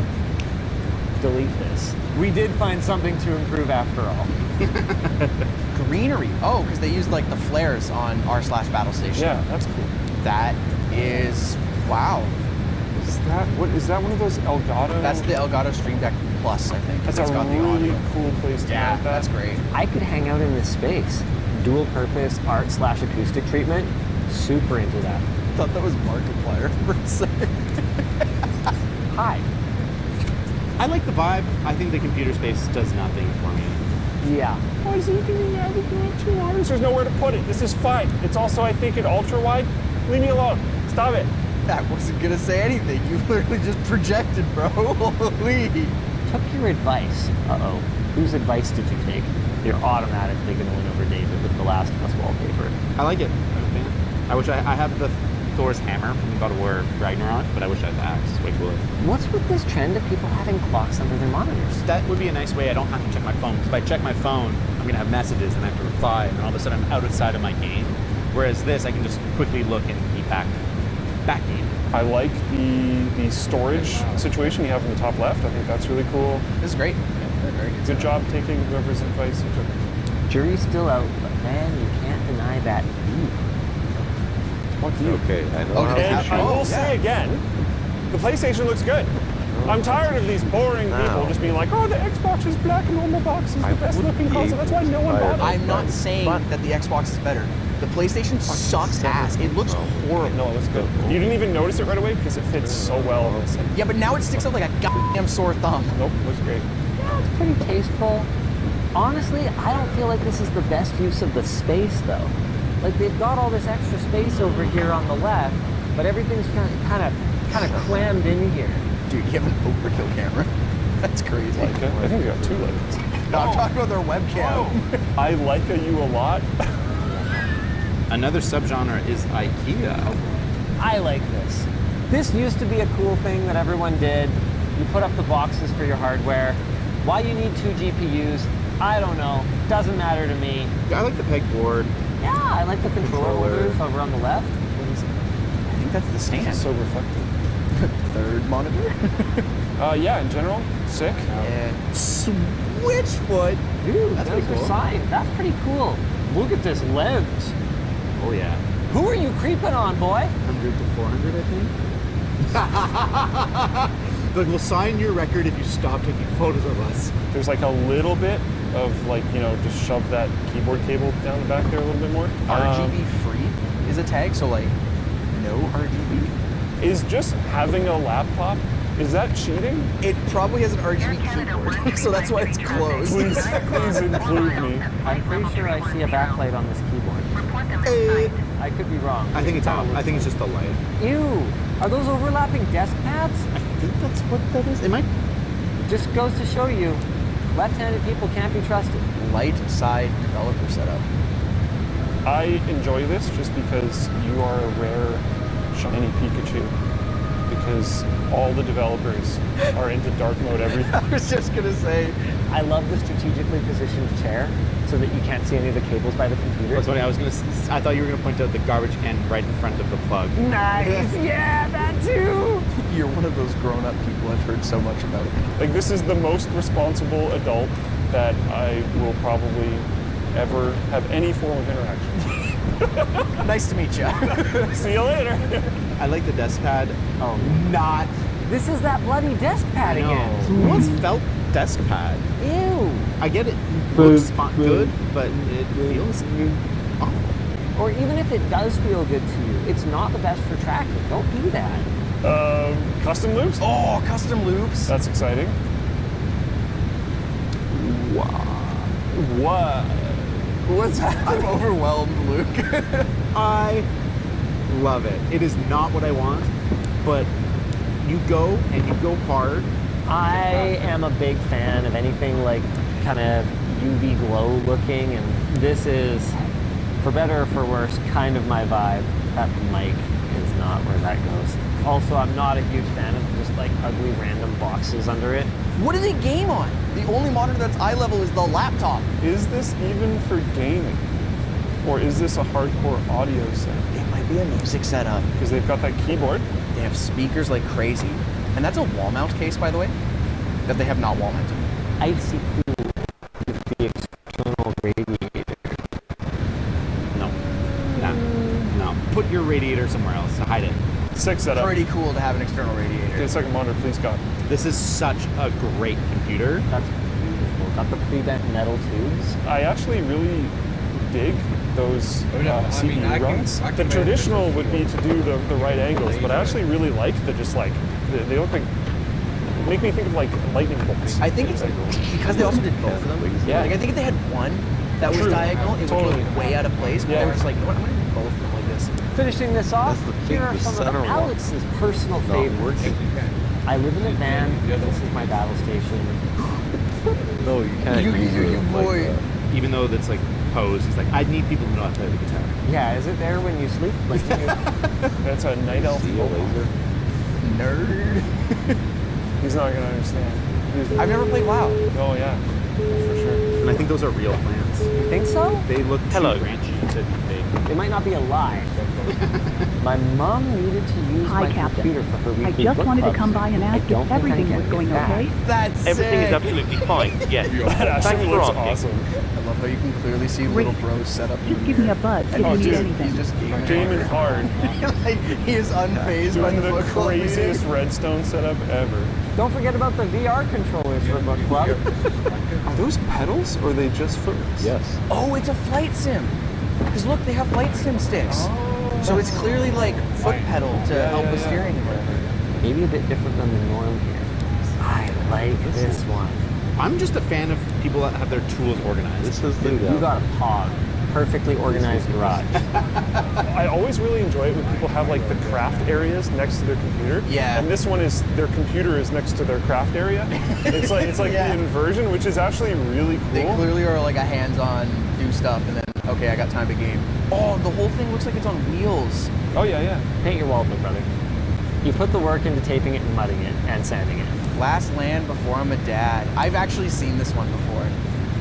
delete this. We did find something to improve after all. Greenery. Oh, because they used like the flares on r/battle station. Yeah, that's cool. That is, wow. Is that one of those Elgato? That's the Elgato Stream Deck Plus, I think. 'cause That's it's a got the really audio. cool place to Yeah, mount that. that's great. I could hang out in this space. Dual purpose art/acoustic treatment. Super into that. I thought that was Markiplier for a second. Hi. I like the vibe. I think the computer space does nothing for me. Yeah. Why is it giving me everything in 2 hours? There's nowhere to put it. This is fine. It's also, I think, an ultra wide. Leave me alone. Stop it. That wasn't gonna say anything. You literally just projected, bro. Holy. Took your advice. Uh-oh. Whose advice did you take? You're automatically going to win over David with the Last of Us wallpaper. I like it. I'm a fan. I wish I have the Thor's hammer from God of War Ragnarok, but I wish I had the axe. It's way cooler. What's with this trend of people having clocks under their monitors? That would be a nice way. I don't have to check my phone. 'Cause if I check my phone, I'm gonna have messages and I have to reply, and then all of a sudden I'm outside of my game. Whereas this, I can just quickly look and be back game. I like the storage situation you have in the top left. I think that's really cool. This is great. Yeah, very good. Good job taking whoever's advice you took. Jury's still out, but man, you can't deny that. Fuck you. Okay, I know. Oh, how did it And have- I will yeah. say again, the PlayStation looks good. I'm tired of these boring people just being like, oh, the Xbox is black and normal box is the best looking console. That's why no one bothers. I'm not saying that the Xbox is better. The PlayStation sucks ass. It looks horrible. No, it looks good. You didn't even notice it right away because it fits so well on this. Yeah, but now it sticks out like a goddamn sore thumb. Nope, looks great. Yeah, it's pretty tasteful. Honestly, I don't feel like this is the best use of the space, though. Like, they've got all this extra space over here on the left, but everything's kind of crammed in here. Dude, you have an overkill camera. That's crazy. Like it. I think we got 2 Leicas. No, I'm talking about their webcam. I like you a lot. Another subgenre is IKEA. I like this. This used to be a cool thing that everyone did. You put up the boxes for your hardware. Why you need 2 GPUs, I don't know. Doesn't matter to me. I like the pegboard. Yeah, I like the controller holders over on the left. I think that's the stand. So reflective. Third monitor. Yeah, in general, sick. Yeah. Switchfoot. Dude, That's that's pretty a cool. sign. That's pretty cool. Look at this lens. Oh yeah. Who are you creeping on, boy? 100 to 400, I think. Like, we'll sign your record if you stop taking photos of us. There's like a little bit of like, just shove that keyboard cable down the back there a little bit more. RGB free is a tag, so like no RGB. Is just having a laptop, is that cheating? It probably has an RGB keyboard, so that's why it's closed. Please include me. I'm pretty sure I see a backlight on this keyboard. I could be wrong. I think it's off. I think it's just the light. Ew! Are those overlapping desk pads? I think that's what that is. It might. Just goes to show you, left-handed people can't be trusted. Light side developer setup. I enjoy this just because you are a rare shiny Pikachu. Because all the developers are into dark mode everything. I was just gonna say, I love the strategically positioned chair so that you can't see any of the cables by the computer. That's funny. I thought you were gonna point out the garbage can right in front of the plug. Nice! Yeah, that too! you're one of those grown-up people I've heard so much about. Like, this is the most responsible adult that I will probably ever have any form of interaction. Nice to meet you. See you later. I like the desk pad. Oh, Not. this is that bloody desk pad again. Who wants felt desk pad? Ew. I get it. Looks good, but it feels awful. Or even if it does feel good to you, it's not the best for tracking. Don't do that. Custom loops? Oh, custom loops. That's exciting. What? What's happening? I'm overwhelmed, Luke. I love it. It is not what I want, but you go and you go hard. I am a big fan of anything like kind of UV glow looking, and this is, for better or for worse, kind of my vibe. That mic is not where that goes. Also, I'm not a huge fan of just like ugly random boxes under it. What do they game on? The only monitor that's eye level is the laptop. Is this even for gaming? Or is this a hardcore audio set? It might be a music setup. Because they've got that keyboard. They have speakers like crazy. And that's a wall mount case, by the way, that they have not wall mounted. Icy cool with the external radiator. No. Put your radiator somewhere else. Hide it. Sick setup. Pretty cool to have an external radiator. Get a second monitor, please, God. This is such a great computer. That's beautiful. Got the pre-bent metal tubes. I actually really dig those CPU runs. The traditional would be to do the right angles, but I actually really like the just like, they look like, make me think of like lightning bolts. I think it's because they also did both of them. Yeah. Like I think if they had one that was True. diagonal, it would look way out of place, but they were just like, you know what, I'm gonna do both of them like this. Finishing this off, here are some of Alex's personal favorites. I live in a van. This is my battle station. No, you can't. You boy. Even though that's like posed, he's like, I need people to know how to play the guitar. Yeah, is it there when you sleep? Like, That's a night elf laser. Nerd. He's not gonna understand. I've never played WoW. Oh yeah, for sure. And I think those are real plants. You think so? They look too branchy to be fake. It might not be alive. My mom needed to use Hi, my Captain. computer for her I weekly just book wanted to clubs. come by and I ask don't if think I'm everything was getting going it back. okay. That's Everything is sick. absolutely fine, yes. That Thanks actually for looks asking. awesome. I love how you can clearly see little bros set up. Just give me a buzz if you need anything. He's just Gaming hard. Like, he is unfazed by Doing the the book club craziest meeting. redstone setup ever. Don't forget about the VR controllers for book club. Are those pedals or are they just footers? Yes. Oh, it's a flight sim. Because look, they have flight sim sticks. So it's clearly like foot pedal to help with steering and whatever. Maybe a bit different than the norm here. I like this one. I'm just a fan of people that have their tools organized. This is the You got a POG. Perfectly organized garage. I always really enjoy it when people have like the craft areas next to their computer. Yeah. And this one is their computer is next to their craft area. It's like Yeah. the inversion, which is actually really cool. They clearly are like a hands-on, do stuff, and then, okay, I got time to game. Oh, the whole thing looks like it's on wheels. Oh yeah, yeah. Paint your wall, big brother. You put the work into taping it and mudding it and sanding it. Last Land Before I'm a Dad. I've actually seen this one before.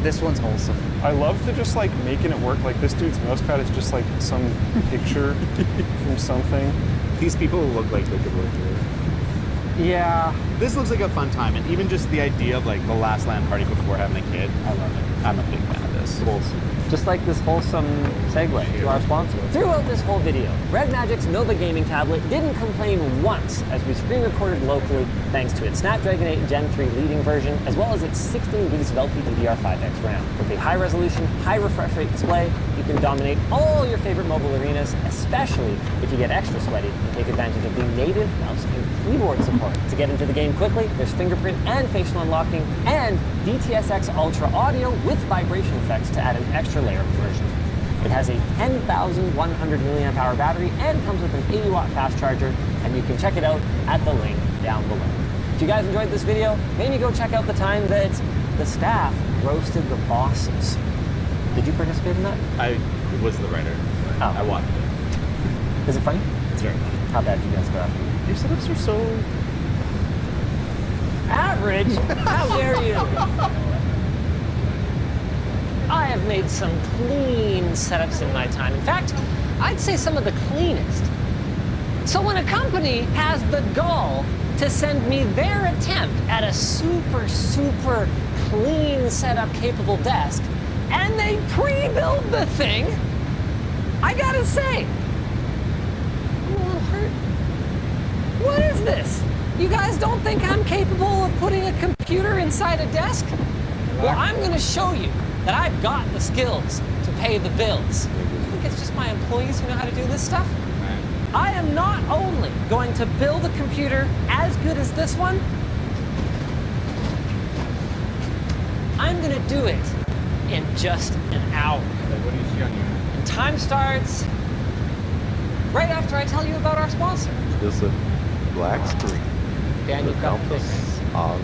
This one's wholesome. I love to just like making it work. Like this dude's mouse pad is just like some picture from something. These people look like they could work here. Yeah. This looks like a fun time, and even just the idea of like the last LAN party before having a kid. I love it. I'm a big fan of this. Wholesome. Just like this wholesome segue to our sponsor. Throughout this whole video, Red Magic's Nova gaming tablet didn't complain once as we screen recorded locally thanks to its Snapdragon 8 Gen 3 leading version, as well as its 16 gigs of LPDDR5X RAM. With a high-resolution, high-refresh rate display, you can dominate all your favorite mobile arenas, especially if you get extra sweaty and take advantage of the native mouse and keyboard support. To get into the game quickly, there's fingerprint and facial unlocking, and DTS:X Ultra audio with vibration effects to add an extra layer of immersion. It has a 10,100 milliamp hour battery and comes with an 80 watt fast charger, and you can check it out at the link down below. If you guys enjoyed this video, maybe go check out the time that the staff roasted the bosses. Did you participate in that? I was the writer. Oh. I watched it. Is it funny? It's very funny. How bad did you guys got? Your setups are so... Average? How dare you? I have made some clean setups in my time. In fact, I'd say some of the cleanest. So when a company has the gall to send me their attempt at a super clean setup capable desk, and they pre-build the thing, I gotta say, I'm a little hurt. What is this? You guys don't think I'm capable of putting a computer inside a desk? Well, I'm gonna show you that I've got the skills to pay the bills. think it's just my employees who know how to do this stuff? I am not only going to build a computer as good as this one, I'm going to do it in just an hour. What do you see on your... And time starts right after I tell you about our sponsor. Just a black screen. Dan, the you've got compass on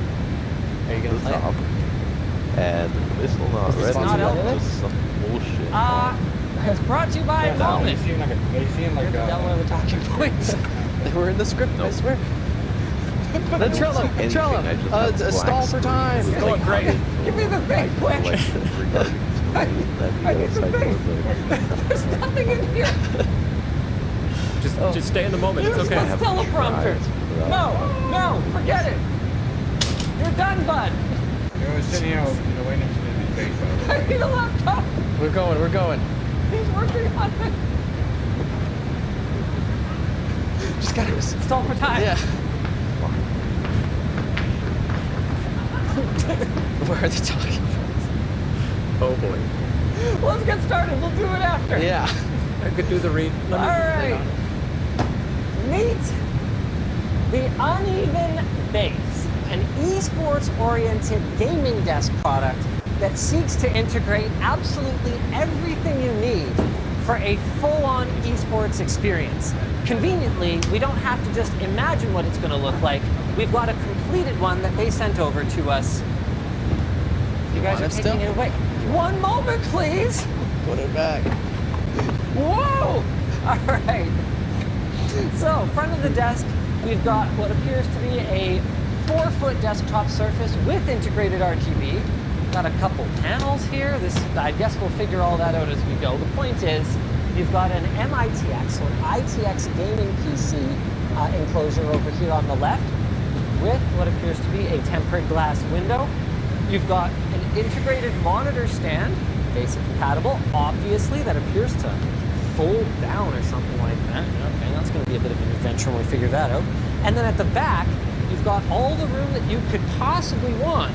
Are you the gonna play it? top. And missile not Is this ready. not Elvis? Just some bullshit. It's brought to you by Moment. They seem like Download the talking points. They were in the script, I swear. The Trello, Anything, I just have a black stall for time. screen. Going great. Give me the big quick. There's nothing in here. Just stay in the moment. It's Use okay. the teleprompter. No, forget it. You're done, bud. You're sitting here waiting for the base. I need a laptop. We're going. He's working on it. Just gotta stall for time. Yeah. Where are they talking from? Oh boy. Let's get started. We'll do it after. Yeah. I could do the read. All right. Meet the Uneven Base, an esports-oriented gaming desk product that seeks to integrate absolutely everything you need for a full-on esports experience. Conveniently, we don't have to just imagine what it's going to look like. We've got a completed one that they sent over to us. You guys are taking it away. One moment, please. Put it back. Whoa! All right. So, front of the desk, we've got what appears to be a 4-foot desktop surface with integrated RGB. Got a couple panels here. I guess we'll figure all that out as we go. The point is, you've got an MITX or ITX gaming PC enclosure over here on the left with what appears to be a tempered glass window. You've got an integrated monitor stand, basic compatible, obviously, that appears to fold down or something like that. Okay, that's going to be a bit of an adventure when we figure that out. And then at the back, you've got all the room that you could possibly want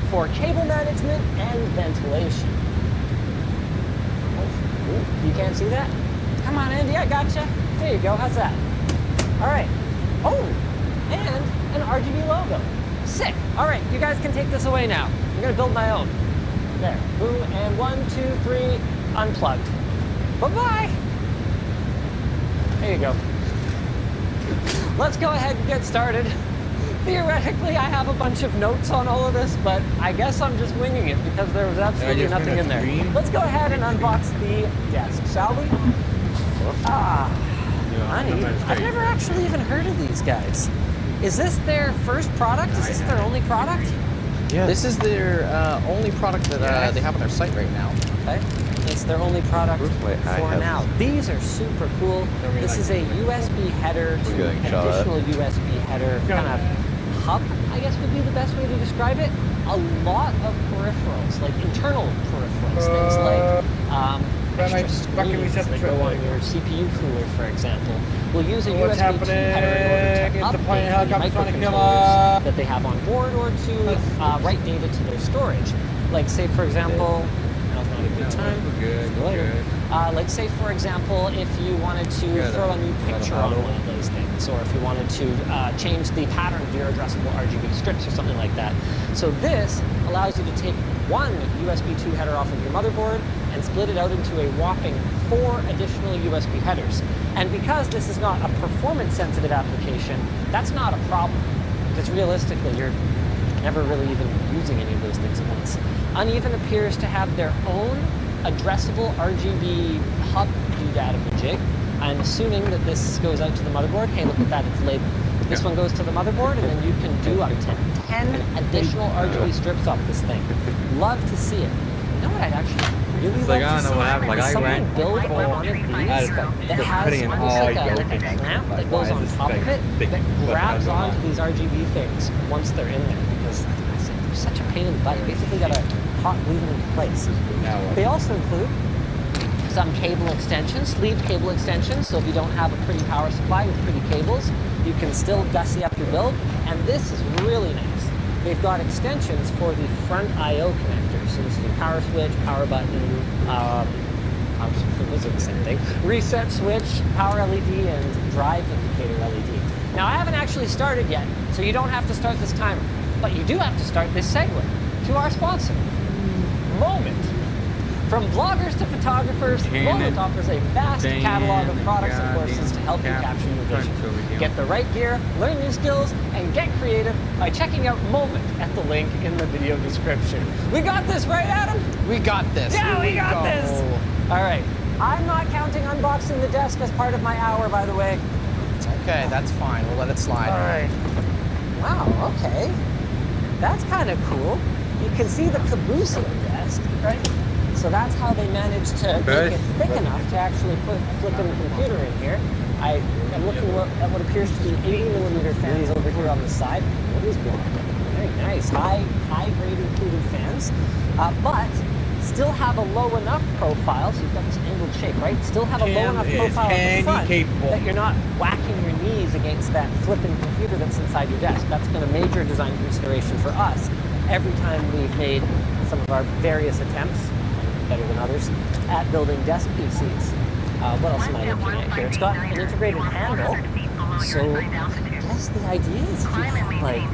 for cable management and ventilation. You can't see that? Come on, Andy, I gotcha. There you go, how's that? All right. Oh, and an RGB logo. Sick. All right, you guys can take this away now. I'm gonna build my own. There, boom, and 1, 2, 3, unplugged. Bye-bye. There you go. Let's go ahead and get started. Theoretically, I have a bunch of notes on all of this, but I guess I'm just winging it because there was absolutely nothing in there. Let's go ahead and unbox the desk, shall we? I've never actually even heard of these guys. Is this their first product? Is this their only product? Yeah. This is their only product that they have on their site right now. Okay. It's their only product for now. These are super cool. This is a USB header to an additional USB header kind of hub, I guess would be the best way to describe it. A lot of peripherals, like internal peripherals, things like extra screens that go on your CPU cooler, for example. We'll use a USB 2 header in order to update the microcontrollers that they have on board or to write data to their storage. Like, say, for example, now's not a good time. Like, say, for example, if you wanted to throw a new picture on one of those things, or if you wanted to change the pattern of your addressable RGB strips or something like that. So this allows you to take one USB 2 header off of your motherboard and split it out into a whopping 4 additional USB headers. And because this is not a performance-sensitive application, that's not a problem. Because realistically, you're never really even using any of those things at once. Uneven appears to have their own addressable RGB hub doodad-a-majig. I'm assuming that this goes out to the motherboard. Hey, look at that, it's labeled. This one goes to the motherboard, and then you can do up to 10 additional RGB strips off this thing. Love to see it. You know what I'd actually really love to see? Someone build one of these that has almost like a clamp that goes on top of it that grabs onto these RGB things once they're in there, because they're such a pain in the butt. You basically got to hot glue them into place. They also include some cable extensions, sleeve cable extensions, so if you don't have a pretty power supply with pretty cables, you can still gussy up your build. And this is really nice. They've got extensions for the front I/O connectors. So this is your power switch, power button, Those are the same thing. Reset switch, power LED, and drive indicator LED. Now, I haven't actually started yet, so you don't have to start this timer. But you do have to start this segue to our sponsor, Moment. From vloggers to photographers, Moment offers a vast catalog of products and courses to help you capture your vision. Get the right gear, learn new skills, and get creative by checking out Moment at the link in the video description. We got this, right, Adam? We got this. Yeah, Here we got go. this. All right. I'm not counting unboxing the desk as part of my hour, by the way. Okay, that's fine. We'll let it slide. All right. Wow, okay. That's kind of cool. You can see the caboose of the desk, right? So that's how they managed to make it thick enough to actually put a flipping computer in here. I am looking at what appears to be 80mm fans over here on the side. What is block? Very nice. High-graded heated fans. But still have a low enough profile, so you've got this angled shape, right? Still have a low enough profile at the front that you're not whacking your knees against that flipping computer that's inside your desk. That's been a major design consideration for us every time we've made some of our various attempts, better than others, at building desk PCs. What else am I looking at here? It's got an integrated handle, so I guess the idea is if you have like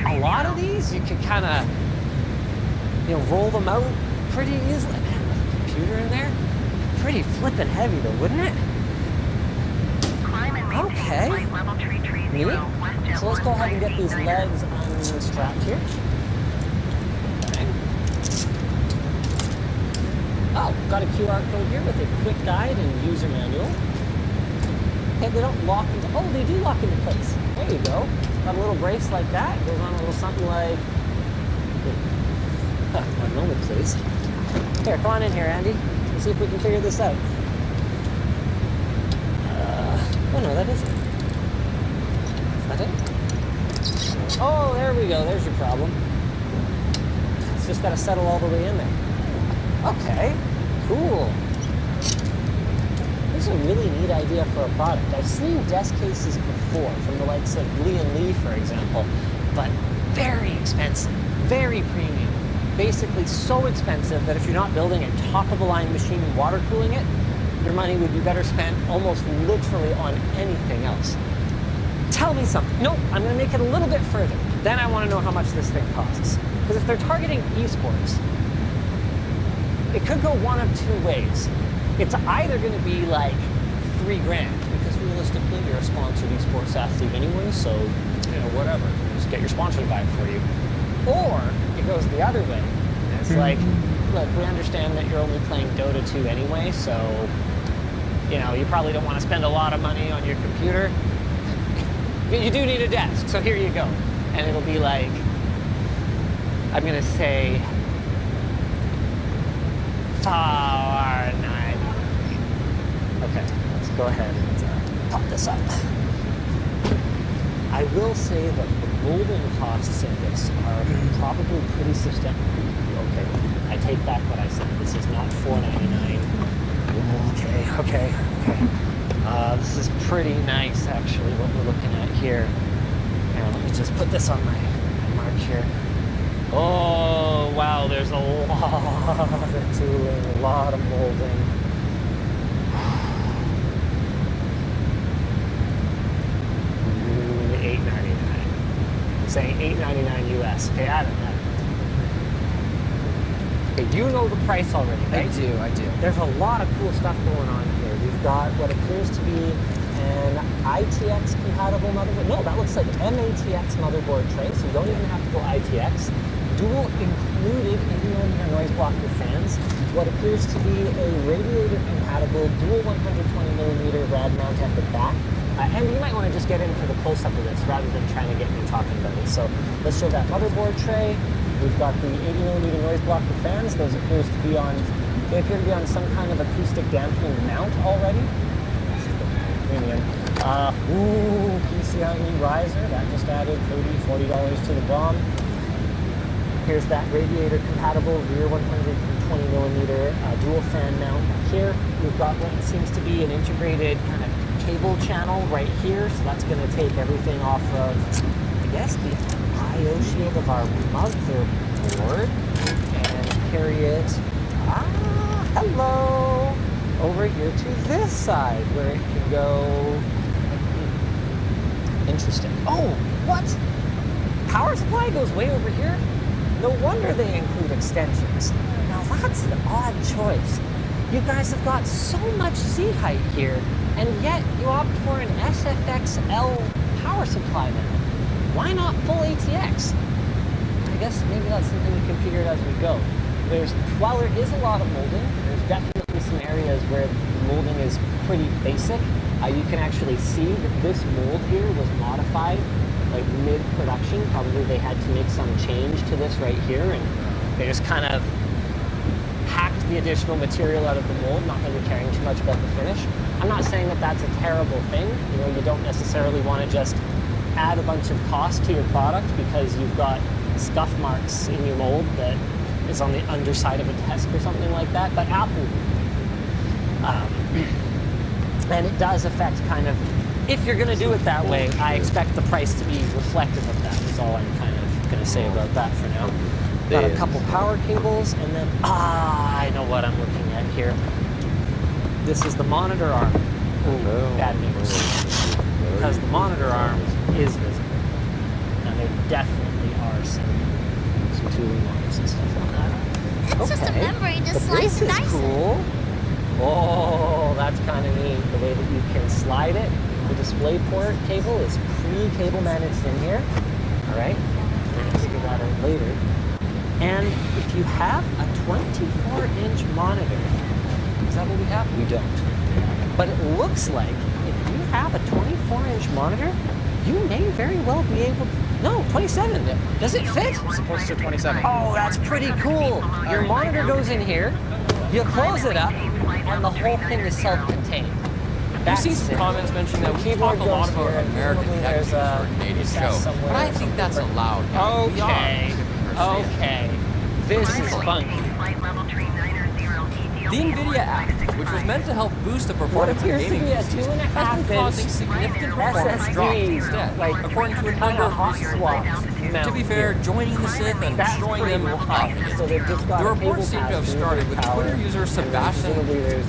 a lot of these, you can kind of roll them out pretty easily. Man, with a computer in there, pretty flippin' heavy though, wouldn't it? Okay. Neat. So let's go ahead and get these legs unstrapped here. Okay. Oh, got a QR code here with a quick guide and user manual. Okay, they don't lock into, oh, they do lock into place. There you go. Got a little brace like that. Goes on a little something like, one moment, please. Here, come on in here, Andy. Let's see if we can figure this out. Oh no, that isn't. Is that it? Oh, there we go. There's your problem. It's just got to settle all the way in there. Okay, cool. This is a really neat idea for a product. I've seen desk cases before from the likes of Lee & Lee, for example, but very expensive, very premium. Basically so expensive that if you're not building a top-of-the-line machine and water cooling it, your money would be better spent almost literally on anything else. Tell me something. Nope, I'm going to make it a little bit further. Then I want to know how much this thing costs. Because if they're targeting esports, it could go one of two ways. It's either going to be like $3 grand, because realistically you're a sponsored esports athlete anyway, so whatever, just get your sponsor to buy it for you. Or it goes the other way. It's like, look, we understand that you're only playing Dota 2 anyway, so you probably don't want to spend a lot of money on your computer. You do need a desk, so here you go. And it'll be like, I'm going to say, $4.99. Okay, let's go ahead and pop this up. I will say that the molding costs in this are probably pretty substantial. Okay, I take back what I said. This is not $4.99. Okay. This is pretty nice, actually, what we're looking at here. And let me just put this on my mark here. Oh, wow, there's a lot of tooling, a lot of molding. $8.99. I'm saying $8.99 US. Okay, Adam. Okay, you know the price already, right? I do. There's a lot of cool stuff going on here. We've got what appears to be an ITX compatible motherboard. No, that looks like MATX motherboard tray, so you don't even have to go ITX. Dual included 80mm noise blocker fans. What appears to be a radiator compatible dual 120mm rad mount at the back. And you might want to just get into the close-up of this rather than trying to get me talking about it. So let's show that motherboard tray. We've got the 80mm noise blocker fans. Those they appear to be on some kind of acoustic dampening mount already. Premium. PCIe riser. That just added $30, $40 to the BOM. Here's that radiator compatible rear 120mm dual fan mount back here. We've got what seems to be an integrated kind of cable channel right here. So that's going to take everything off of, I guess, the I/O shield of our motherboard and carry it. hello, over here to this side where it can go. Interesting. Oh, what? Power supply goes way over here? No wonder they include extensions. Now that's an odd choice. You guys have got so much seat height here, and yet you opt for an SFXL power supply now. Why not full ATX? I guess maybe that's something we can figure out as we go. While there is a lot of molding, there's definitely some areas where the molding is pretty basic. You can actually see that this mold here was modified like mid-production. Probably they had to make some change to this right here, and they just kind of hacked the additional material out of the mold, not really caring too much about the finish. I'm not saying that that's a terrible thing. You know, you don't necessarily want to just add a bunch of cost to your product because you've got scuff marks in your mold that is on the underside of a desk or something like that, but Apple and it does affect kind of, if you're going to do it that way, I expect the price to be reflective of that, is all I'm kind of going to say about that for now. Got a couple power cables, and then, I know what I'm looking at here. This is the monitor arm. Bad news. Because the monitor arm is visible. And there definitely are some tooling lines and stuff like that. It's just a membrane, just But slice this and is dice it. cool. Oh, that's kind of neat. The way that you can slide it. The display port cable is pre-cable managed in here. All right, we're going to figure that out later. And if you have a 24-inch monitor, is that what we have? We don't. But it looks like if you have a 24-inch monitor, you may very well be able to... No, 27. Does it fit? It's supposed to 27. Oh, that's pretty cool. Your monitor goes in here, you close it up, and the whole thing is self-contained. I've seen some comments mentioning that we talk a lot about American tech for a Canadian show, but I think that's allowed. Okay. This is funky. The NVIDIA Act, which was meant to help boost the performance of gaming PCs, has been causing significant performance drops instead, according to a number of researchers. To be fair, joining the Sith and destroying them will happen. The report seemed to have started with Twitter user Sebastian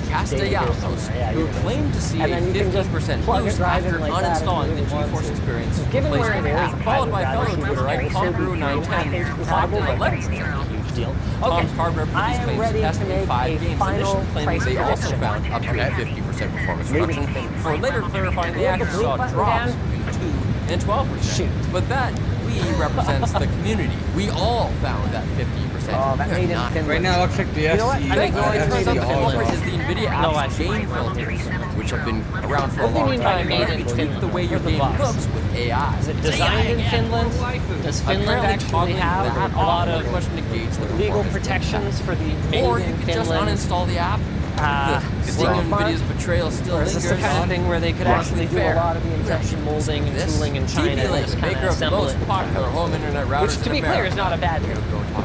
Castellanos, who claimed to see a 15% boost after uninstalling the GeForce Experience replacement app, followed by fellow Twitterite Congru910, who clocked an 11% deal. Tom's hardware police claims testing 5 games initially claiming they also found up to a 50% performance reduction, before later clarifying they actually saw drops between 2 and 12%. But that we represents the community. We all found that 50%. Oh, that made it Finland. Right now, it looks like the You know what? I think it turns out the all culprit is the NVIDIA app's gain filters, which have been around for a long time. They tweak the way your game looks with AI. Is it designed in Finland? Does Finland actually have a lot of legal protections for the made or you in could just Finland? uninstall the app. The sting of NVIDIA's betrayal still Or is lingers. this the kind of thing where they could actually do a lot of the injection molding and tooling in China and just kind of maker of the assemble most it? popular home internet routers Which, to be clear, is not a bad thing.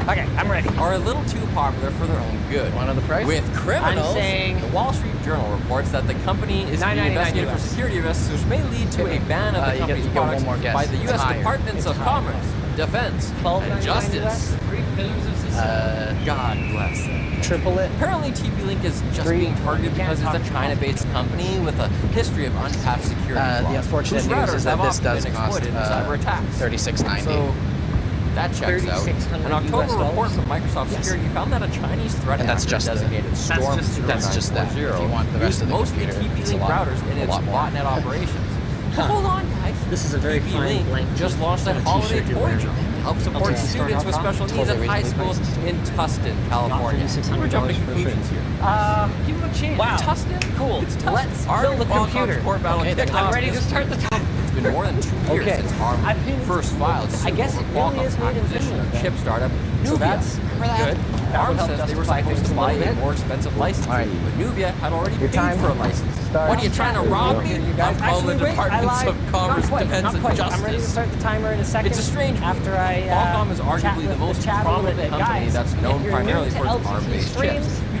Okay, I'm ready. Are a little too popular for their own good. Want to know the price? With criminals, I'm saying the Wall Street Journal reports that the company is being investigated for security risks, which may lead to a ban of the company's products by the U.S. Departments of Commerce, Defense, and Justice. God bless them. Triple it. Apparently, TP-Link is just being targeted because it's a China-based company with a history of untapped security flaws. The unfortunate whose news routers is that have this often does been cost exploited in cyber attacks. $36.90. So that checks out. $3,600 An October report from Microsoft Security found that a Chinese threat And that's actor just designated the- Storm that's just that. If you want the rest used of the mostly computer, it's a TP-Link lot- routers in a its lot more. botnet operations. Hold on, guys. This is a very fine TP-Link blank just launched a holiday toy drill to help support students with special needs at high schools in Tustin, California. We're jumping to conclusions here. Give him a chance. Wow. Tustin? Cool. It's Tustin. Let's Armed build a Qualcomm's computer. court battle Okay, kicked I'm off ready to this start the week. time. It's been more than 2 years Okay. since ARM first filed suit I guess over it really is Qualcomm's made in acquisition Finland, of then. chip startup So Nuvia. that's Remember that? good. That ARM will help says they were justify supposed things to a buy little a bit. more expensive license, All right. but Nuvia had already Your paid time for a license. starts What are you trying to rob me? I'm calling the Departments of Commerce, Defense, and Justice. I'm ready to start the timer in a second. It's a strange after I Qualcomm is chat arguably the with most chat a little prominent bit. company Guys, that's if known you're primarily new to for its LTT ARM-based streams, chips. You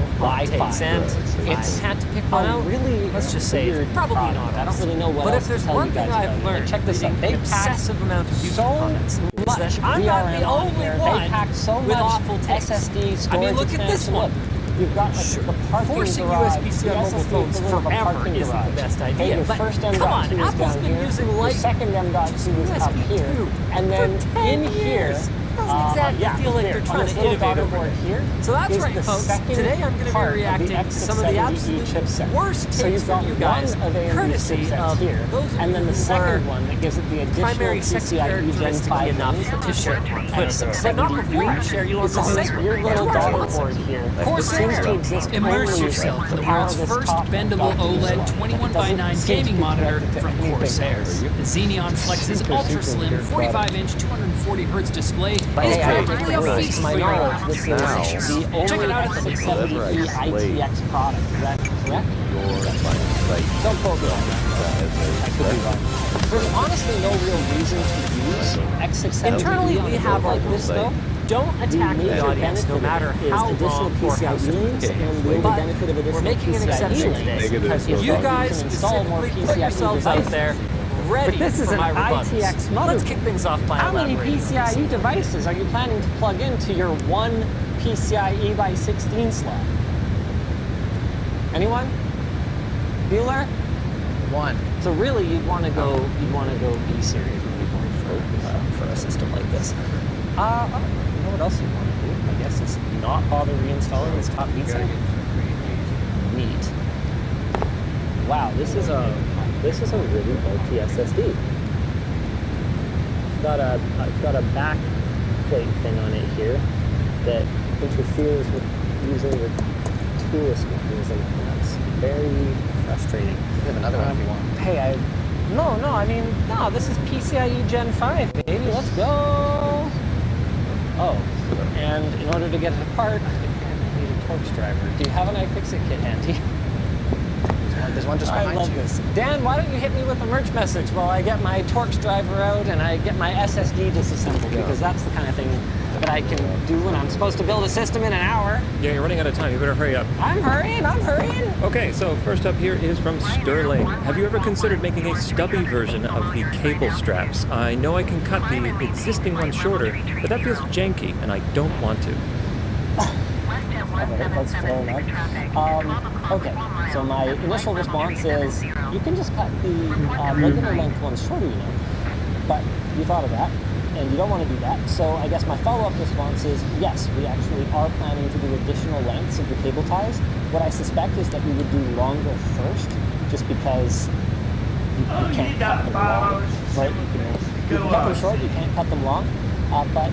heck Bob takes, and it's had to pick one out. Really, let's just say it's probably not. I don't really know what But else if there's to tell one you thing guys I've about it. learned, Check this out. reading They an obsessive amount of YouTube comments, is that I'm not the only one They packed so with much awful takes. SSD storage. I mean, look at this one. You've got like the parking Forcing garage. USB-C the on mobile SSD phones equivalent of a forever parking isn't the garage. best Okay, idea. your But first come M.2 on, is Apple's down been here. using Your light second M.2 is up USB here, 2 and for then 10 in here, years. doesn't exactly feel like they're trying to innovate over board here. So that's is right, the folks. second Today I'm going to part be of the reacting to some of the absolute chipset. worst So takes you've got from you guys, one of AMD's courtesy chipsets of here, those of and you then the who second are one that gives it the additional primary sex PCIe Gen characteristically 5 enough range to share it on Twitter, but not before I share you on It's the on this segment. weird little It's daughter awesome. board here. It Corsair. seems to exist Immerse only yourself in the for world's this first top bendable Dr. OLED Slot. 21x9 gaming monitor from Corsair. The Xeneon Flex's ultra slim 45-inch 240Hz display is practically a feast for your eyes. Check it out at the link. 670E ITX product. Is that correct? Don't quote me on that. I could be wrong. There's honestly no real reason to use X670E Internally, on we a have board our like this, though. Don't attack the audience, no matter how wrong or how stupid. But we're making an exception today because you guys specifically put yourselves out there ready But this is for an my rebuttals. ITX motherboard. Let's kick things off by How many elaborating. PCIe devices are you planning to plug into your one PCIe by 16 slot? Anyone? Bueller? One. So really, you'd want to go B series when you're going for a system like this. You know what else you want to do? I guess is not bother reinstalling this top heat sink. Neat. Wow, this is a really bulky SSD. It's got a back plate thing on it here that interferes with using the toolless mechanism, and that's very frustrating. You have another one if you want. Hey, no, this is PCIe Gen 5, baby. Let's go. Oh, and in order to get it apart, I need a Torx driver. Do you have an iFixit kit handy? There's one just behind you. I love this. Dan, why don't you hit me with a merch message while I get my Torx driver out and I get my SSD disassembled, because that's the kind of thing that I can do when I'm supposed to build a system in an hour. Yeah, you're running out of time. You better hurry up. I'm hurrying. Okay, so first up here is from Sterling. Have you ever considered making a stubby version of the cable straps? I know I can cut the existing one shorter, but that feels janky, and I don't want to. Okay, that's fair enough. Okay, so my initial response is, you can just cut the regular length ones shorter, you know. But you thought of that, and you don't want to do that. So I guess my follow-up response is, yes, we actually are planning to do additional lengths of the cable ties. What I suspect is that we would do longer first, just because you can't cut them long, right? You can cut them short, you can't cut them long, but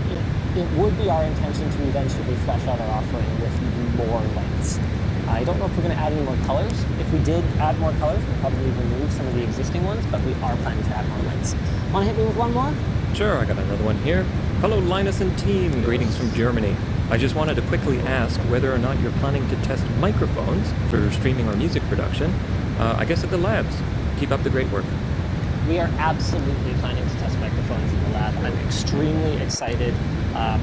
it would be our intention to eventually flesh out our offering with more lengths. I don't know if we're going to add any more colors. If we did add more colors, we'd probably remove some of the existing ones, but we are planning to add more lengths. Want to hit me with one more? Sure, I got another one here. Hello, Linus and team. Greetings from Germany. I just wanted to quickly ask whether or not you're planning to test microphones for streaming or music production. I guess at the labs. Keep up the great work. We are absolutely planning to test microphones in the lab. I'm extremely excited.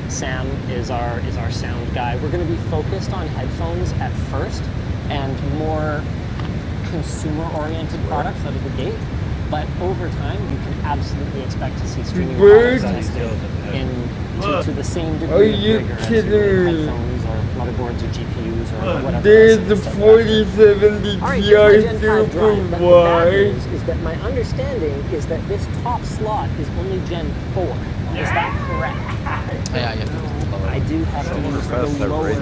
Sam is our sound guy. We're going to be focused on headphones at first and more consumer-oriented products out of the gate. But over time, you can absolutely expect to see streaming products to the same degree. Are you kidding? Headphones or motherboards or GPUs or whatever. There's the 4070 Ti Super wide. Is that my understanding is that this top slot is only Gen 4. Is that correct? Yeah, you have to use the lower. I do have to use the lower.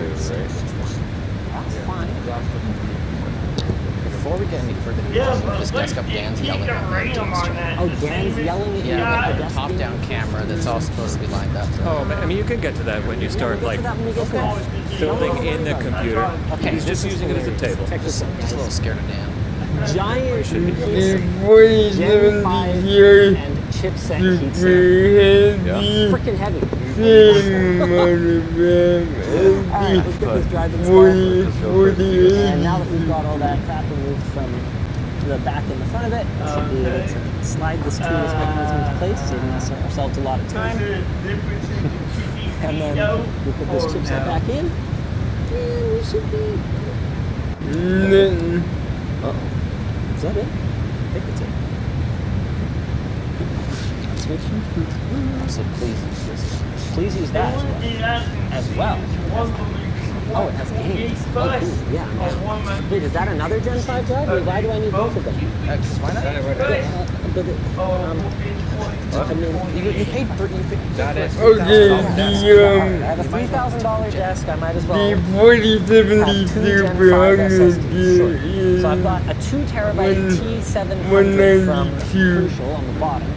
That's fine. Before we get any further, this desktop Dan's yelling at me. Oh, Dan's yelling at you? Yeah, a top-down camera that's all supposed to be lined up. Oh, I mean, you can get to that when you start, like, building in the computer. Okay, He's just using it as a table. Just a little scared of Dan. Giant The 4070 here and chipset super heavy. Freaking heavy. Same monogram as the 4080. And now that we've got all that crap removed from the back and the front of it, we should be able to slide this toolless mechanism into place, saving ourselves a lot of time. And then we put this chipset back in, and we should be... Uh-oh. Is that it? I think it's it. So please use that as well. Oh, it has games. Oh, cool. Yeah. Wait, is that another Gen 5 drive, or why do I need both of them? Why not? but I mean, you paid for Got it. Okay, I have a $3,000 desk. I might as well. the 4070 have two Super Gen 5 I'm gonna SSDs. get is So I've got a 2 terabyte T700 from 192. Crucial on the bottom,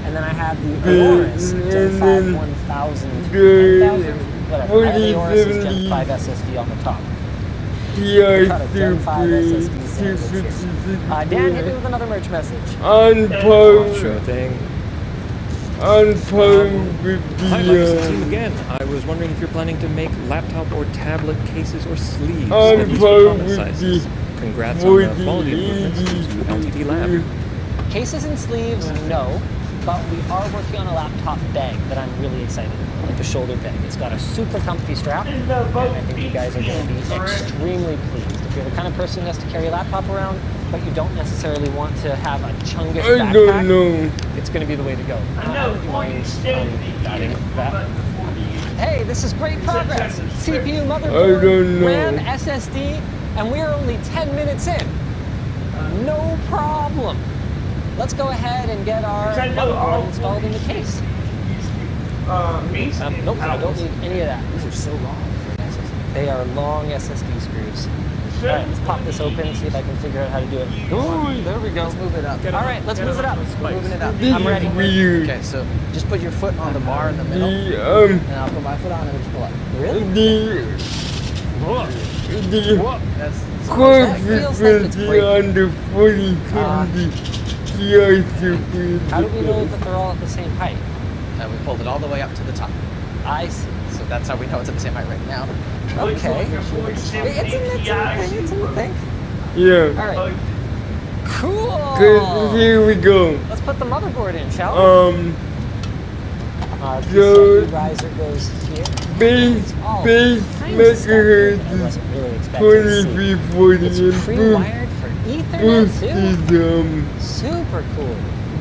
and then I have the The- Aorus Gen and 5 then 1000, the 10,000, whatever. I have the Aorus Gen 4070 5 SSD on the top. TI Got a Gen 5 SSD Super sandwich here. 256. Dan, hit me with another merch message. On par. Sure thing. On par with Hi, Linus and team the again. I was wondering if you're planning to make laptop or tablet cases or sleeves, On at least par for common with sizes. the Congrats on the quality 4080 improvements to LTD Lab. Cases and sleeves, no, but we are working on a laptop bag that I'm really excited about, like a shoulder bag. It's got a super comfy strap, and I think you guys are going to be extremely pleased. If you're the kind of person who has to carry a laptop around, but you don't necessarily want to have a chungus I backpack, don't know. it's going to be the way to go. Do you mind adding that? Hey, this is great progress. CPU, I motherboard, don't know. RAM, SSD, and we're only 10 minutes in. No problem. Let's go ahead and get our motherboard installed in the case. Nope, I don't need any of that. These are so long for an SSD. They are long SSD screws. All right, let's pop this open, see if I can figure out how to do it. Ooh, there we go. Let's move it up. All right, let's move it up. We're moving it up. This I'm ready. is weird. Okay, so just put your foot on the bar in the middle, The and I'll put my foot on it and just pull up. Really? the That's core That feels like it's frequency breaking. on the 4070 TI Super is How do we know that they're all at the same height? we pulled it all the way up to the top. I see. So that's how we know it's at the same height right now. Okay. It's in the thing. Yeah. All right. Cool. 'Cause here we go. Let's put the motherboard in, shall we? The So CPU riser goes here. base Oh, megahertz I is wasn't really expecting to see. 2340 It's and pre-wired for Ethernet boost too. is Super cool.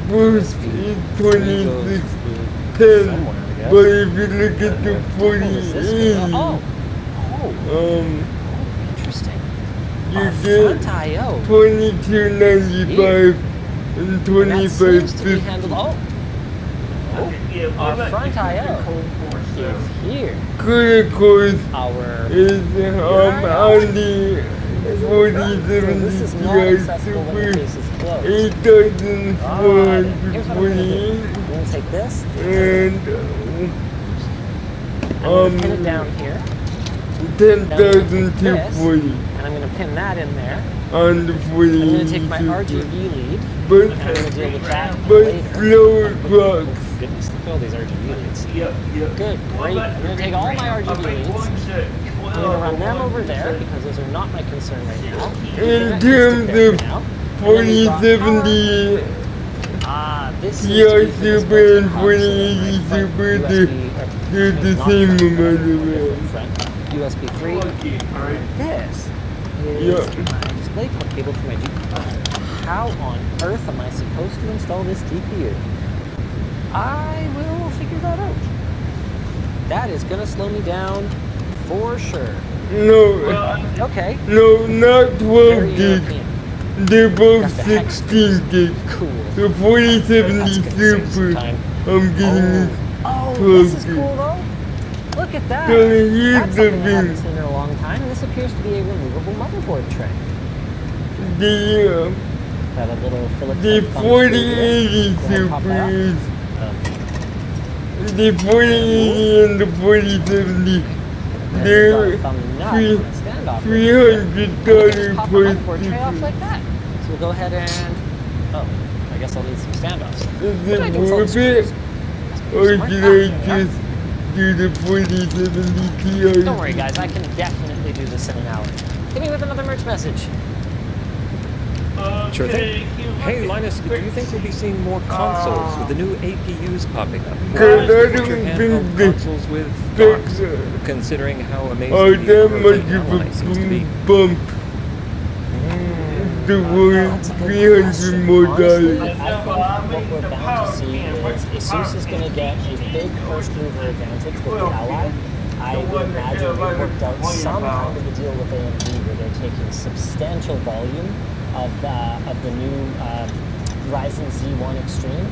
boost is 2610. But if you look at the 4080, Oh, interesting. you Our get front I/O. 2295 and And that seems to be 2550. handled. Our front I/O is here. Good, of course, Our is on the so 4070 this is not TI accessible when the Super case is closed. 8448 Here's what I'm gonna do. I'm gonna take this. and I'm gonna pin it down here. 10,240 And I'm gonna pin that in there. on the I'm 4080 gonna take my Super. RGB lead. But, And I'm gonna deal with that but later. slower clocks. Goodness, look at all these RGB leads. Good, great. I'm gonna take all my RGB leads. I'm gonna run them over there because those are not my concern right now. In Ethernet terms is there of for now. 4070 This TI is to be for Super this and console, 4080 my front Super, USB, they're the not same front, amount but of RAM. front USB 3. This is Yeah. my DisplayPort cable for my GPU. How on earth am I supposed to install this GPU? I will figure that out. That is gonna slow me down for sure. No, Okay. no, not 12 Very gig. European. They're both Got the hex 16 gig. Cool. The 4070 That's gonna save some Super, time. I'm getting this Oh, 12 this is gig. cool though. Look at that. So here's That's the something I haven't thing. seen in a long time, and this appears to be a removable motherboard tray. The Got a little Phillips the head thumb 4080 screw here. Go ahead and pop Super that is off. the 4080 and the 4070. They're $300 Pop the per motherboard tray off like that. So we'll go ahead and I guess I'll need some standoffs. Is What do I it do with all worth the it? screws? Or Smart. should Ah, I there we are. just do the 4070 Ti? Don't worry, guys. I can definitely do this in an hour. Hit me with another merch message. Sure thing. Hey, Linus, do you think we'll be seeing more consoles with the new APUs popping up? Cause I Future don't handheld think the consoles with specs docks, considering how amazing are the that Euro much Gen of Ally seems to be. a bump. The worth $300 more. Honestly, I think what we're bound to see is Asus is going to get a big first mover advantage with the Ally. I would imagine they worked out some kind of a deal with AMD where they're taking substantial volume of the new Ryzen Z1 Extreme,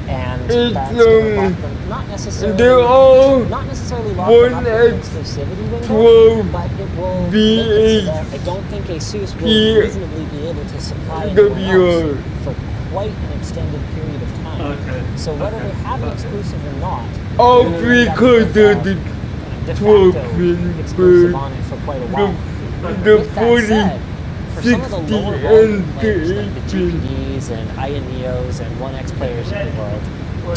and It's, that's going to lock them, not necessarily, they're all not necessarily lock them up with an exclusivity window, 12 but it will make it so that I don't think ASUS will reasonably be able to supply anyone else for quite an extended period of time. Okay. So whether they have an exclusive or not, all they're three gonna could have do a the de 12 facto pin exclusive for on it for quite a while. the With that said, for some of the 40, lower 60 volume and players the like the 8 pin. GPDs and INEOs and 1X players of the world, The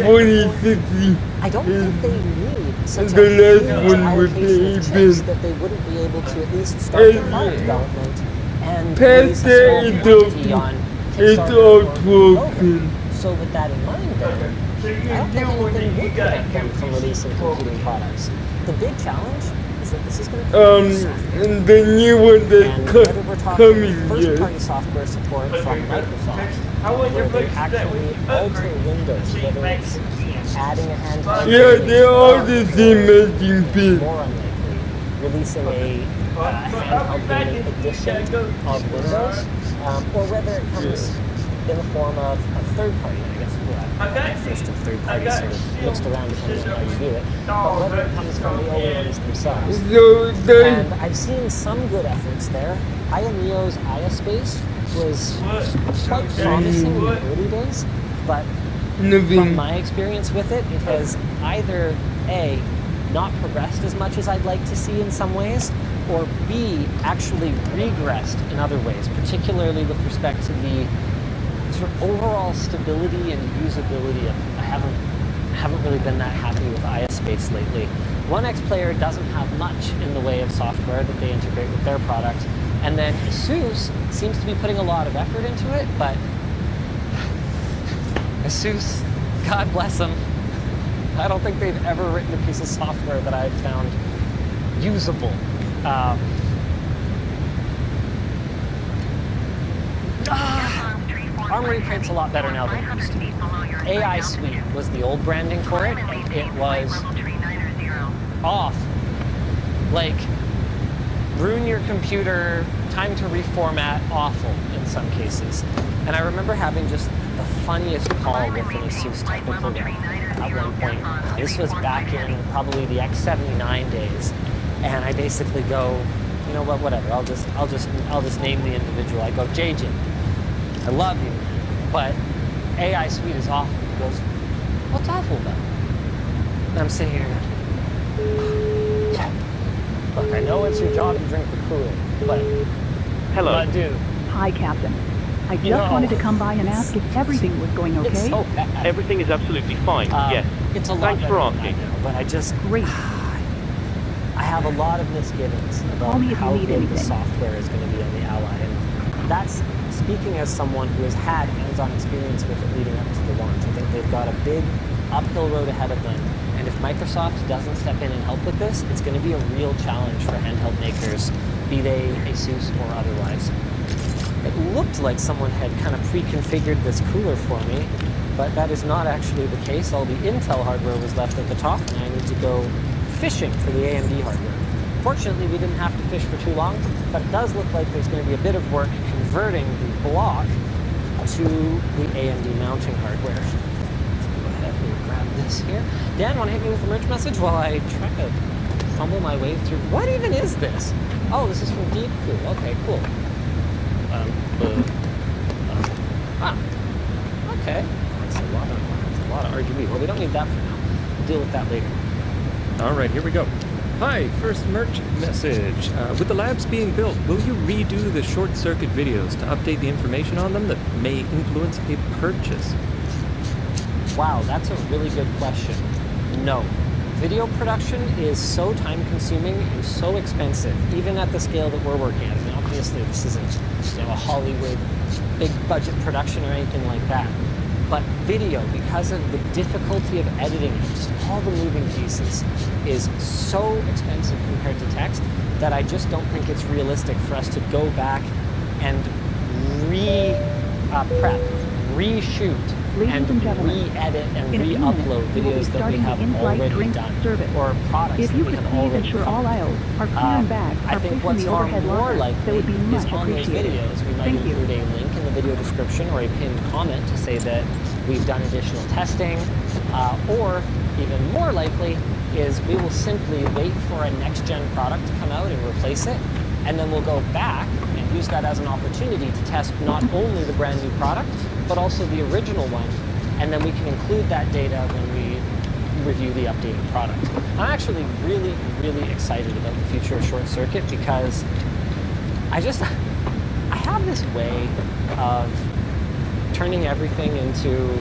4060 I don't think they need such the a last huge one with allocation the of 8 chips pin. that they wouldn't be able to at least start their product development and release Past a small that, quantity on it's Kickstarter all or 12 pin. So with that in mind, then, I don't think anything would prevent them from releasing competing products. The big challenge is that this is going to And the new one that's whether we're talking coming, first-party yes. software support from Microsoft, where they actually alter Windows, whether it's adding a handheld, Yeah, they're all the same matching pin. more unlikely, releasing a handheld gaming edition of Windows, or whether it comes in the form of a third-party, I guess. First and third party sort of mixed around depending on how you do it, but whether it comes from the OEMs themselves. And I've seen some good efforts there. INEO's ISpace was quite promising in the early days, but from my experience with it, it has either A, not progressed as much as I'd like to see in some ways, or B, actually regressed in other ways, particularly with respect to the sort of overall stability and usability. I haven't really been that happy with ISpace lately. 1X Player doesn't have much in the way of software that they integrate with their product, and then ASUS seems to be putting a lot of effort into it, but ASUS, God bless them, I don't think they've ever written a piece of software that I've found usable. Armory print's a lot better now than it used to be. AI Suite was the old branding for it, and it was off. Like, ruin your computer, time to reformat, awful in some cases. And I remember having just the funniest call with an ASUS technical guy at one point. This was back in probably the X79 days, and I basically go, you know what, whatever. I'll just name the individual. I go, JJ, I love you, but AI Suite is awful. He goes, what's awful about it? And I'm sitting here going, yeah. Look, I know it's your job to drink the Kool-Aid, but Hello. Dude. Hi, Captain. I just wanted to come by and ask if everything was going okay. It's so bad. Everything is absolutely fine, yes. It's a lot Thanks for better asking. than I know, but I just... Great. I have a lot of misgivings about Call me if you how need good the anything. software is going to be on the Ally. And that's speaking as someone who has had hands-on experience with it leading up to the launch. I think they've got a big uphill road ahead of them. And if Microsoft doesn't step in and help with this, it's going to be a real challenge for handheld makers, be they ASUS or otherwise. It looked like someone had kind of pre-configured this cooler for me, but that is not actually the case. All the Intel hardware was left at the top, and I need to go fishing for the AMD hardware. Fortunately, we didn't have to fish for too long, but it does look like there's going to be a bit of work converting the block to the AMD mounting hardware. Let's go ahead and grab this here. Dan, want to hit me with a merch message while I try to fumble my way through? What even is this? Oh, this is from Deep Cool. Okay, cool. Okay. That's a lot of RGB. Well, we don't need that for now. We'll deal with that later. All right, here we go. Hi, first merch message. With the labs being built, will you redo the short circuit videos to update the information on them that may influence a purchase? Wow, that's a really good question. No. Video production is so time-consuming and so expensive, even at the scale that we're working at. I mean, obviously, this isn't a Hollywood big-budget production or anything like that. But video, because of the difficulty of editing it, just all the moving pieces, is so expensive compared to text that I just don't think it's realistic for us to go back and re-prep, reshoot, and re-edit and re-upload videos that we have already done, or products If you that we could have please already ensure done. all aisles are clear and bags I are think placed in what's the far overhead more locker, likely that would be is much on those appreciated. videos we might Thank you. include a link in the video description or a pinned comment to say that we've done additional testing, or even more likely is we will simply wait for a next-gen product to come out and replace it, and then we'll go back and use that as an opportunity to test not only the brand new product, but also the original one, and then we can include that data when we review the updated product. I'm actually really, really excited about the future of Short Circuit because I have this way of turning everything into,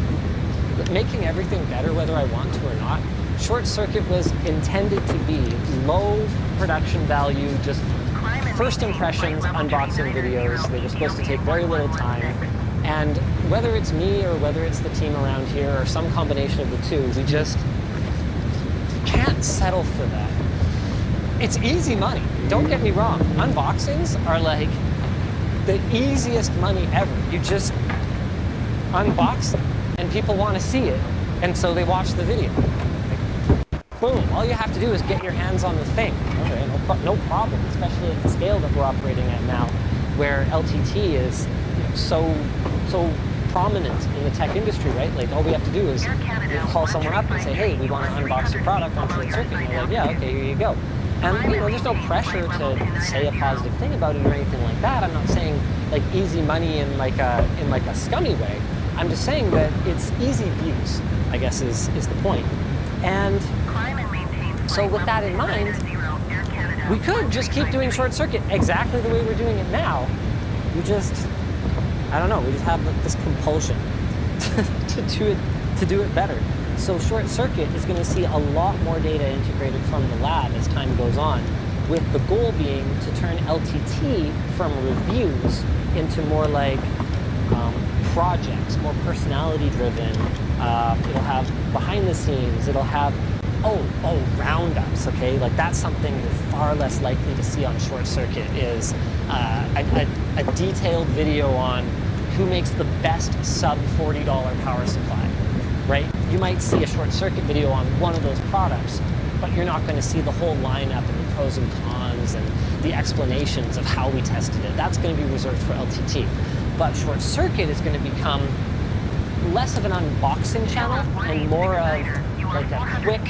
making everything better whether I want to or not. Short Circuit was intended to be low production value, just first impressions, unboxing videos. They were supposed to take very little time. And whether it's me or whether it's the team around here or some combination of the two, we just can't settle for that. It's easy money, don't get me wrong. Unboxings are like the easiest money ever. You just unbox and people want to see it, and so they watch the video. Boom, all you have to do is get your hands on the thing. Okay, no problem, especially at the scale that we're operating at now, where LTT is so prominent in the tech industry, right? Like, all we have to do is call someone up and say, hey, we want to unbox your product on Short Circuit. And they're like, yeah, okay, here you go. And, there's no pressure to say a positive thing about it or anything like that. I'm not saying, like, easy money in like a scummy way. I'm just saying that it's easy views, I guess, is the point. And so with that in mind, we could just keep doing Short Circuit exactly the way we're doing it now. We just, I don't know, we just have this compulsion to do it better. So Short Circuit is going to see a lot more data integrated from the lab as time goes on, with the goal being to turn LTT from reviews into more like projects, more personality driven. It'll have behind the scenes, it'll have roundups, okay? Like, that's something you're far less likely to see on Short Circuit is a detailed video on who makes the best sub $40 power supply, right? You might see a Short Circuit video on one of those products, but you're not going to see the whole lineup and the pros and cons and the explanations of how we tested it. That's going to be reserved for LTT. But Short Circuit is going to become less of an unboxing channel and more of like a quick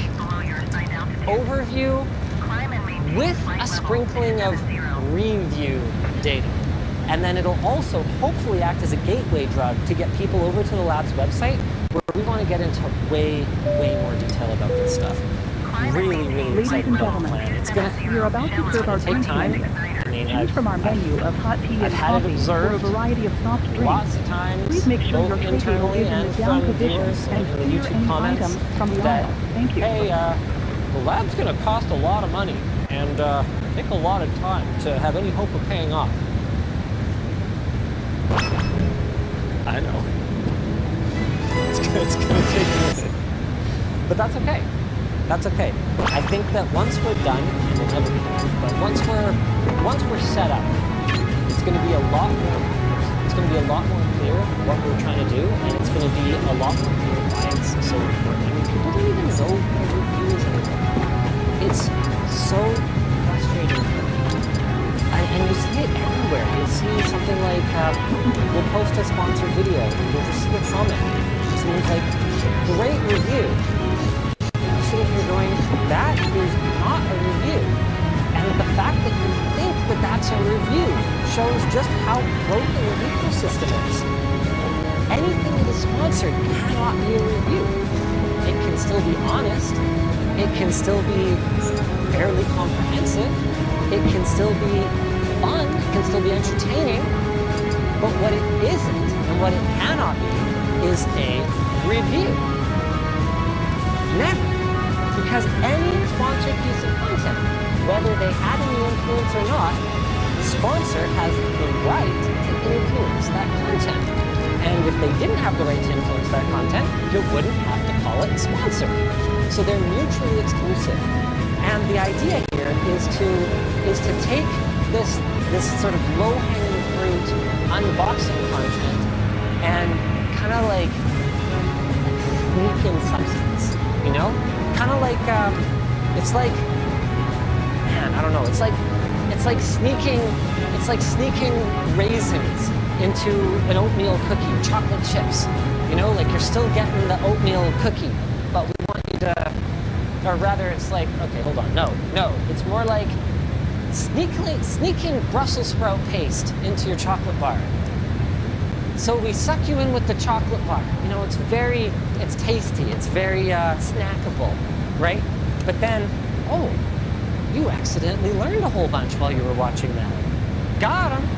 overview with a sprinkling of review data. And then it'll also hopefully act as a gateway drug to get people over to the lab's website, where we want to get into way more detail about this stuff. Really, really excited about the plan. It's gonna, We're about to serve our take drink time. menu. Choose from our menu of hot tea and I've had it coffee or a observed variety of soft drinks. lots of times, Please make sure both your tray table internally is in and the down from position viewers and in the clear YouTube any comments, items from the that, aisle. Thank you. hey, the lab's going to cost a lot of money and take a lot of time to have any hope of paying off. I know. It's gonna take a minute. But that's okay. That's okay. I think that once we're done, and we'll never be done, but once we're set up, it's gonna be a lot more clear what we're trying to do, and it's gonna be a lot more clear why it's so important. I mean, people don't even know what reviews anymore. It's so frustrating. And you see it everywhere. You'll see something like, we'll post a sponsored video, you'll just see a comment. Someone's like, great review. You're sitting here going, that is not a review. And the fact that you think that that's a review shows just how broken the ecosystem is. Anything that is sponsored cannot be a review. It can still be honest. It can still be fairly comprehensive. It can still be fun, it can still be entertaining, but what it isn't and what it cannot be is a review. Never. Because any sponsored piece of content, whether they had any influence or not, the sponsor has the right to influence that content. And if they didn't have the right to influence that content, you wouldn't have to call it sponsored. So they're mutually exclusive. And the idea here is to take this sort of low-hanging fruit unboxing content and kind of like sneak in substance, you know? Kind of like, it's like, man, I don't know, it's like sneaking raisins into an oatmeal cookie, chocolate chips. You know, like you're still getting the oatmeal cookie, but we want you to, or rather it's like, okay, hold on, no, it's more like sneaking Brussels sprout paste into your chocolate bar. So we suck you in with the chocolate bar. You know, it's tasty, it's very snackable, right? But then, oh, you accidentally learned a whole bunch while you were watching that. Got 'em.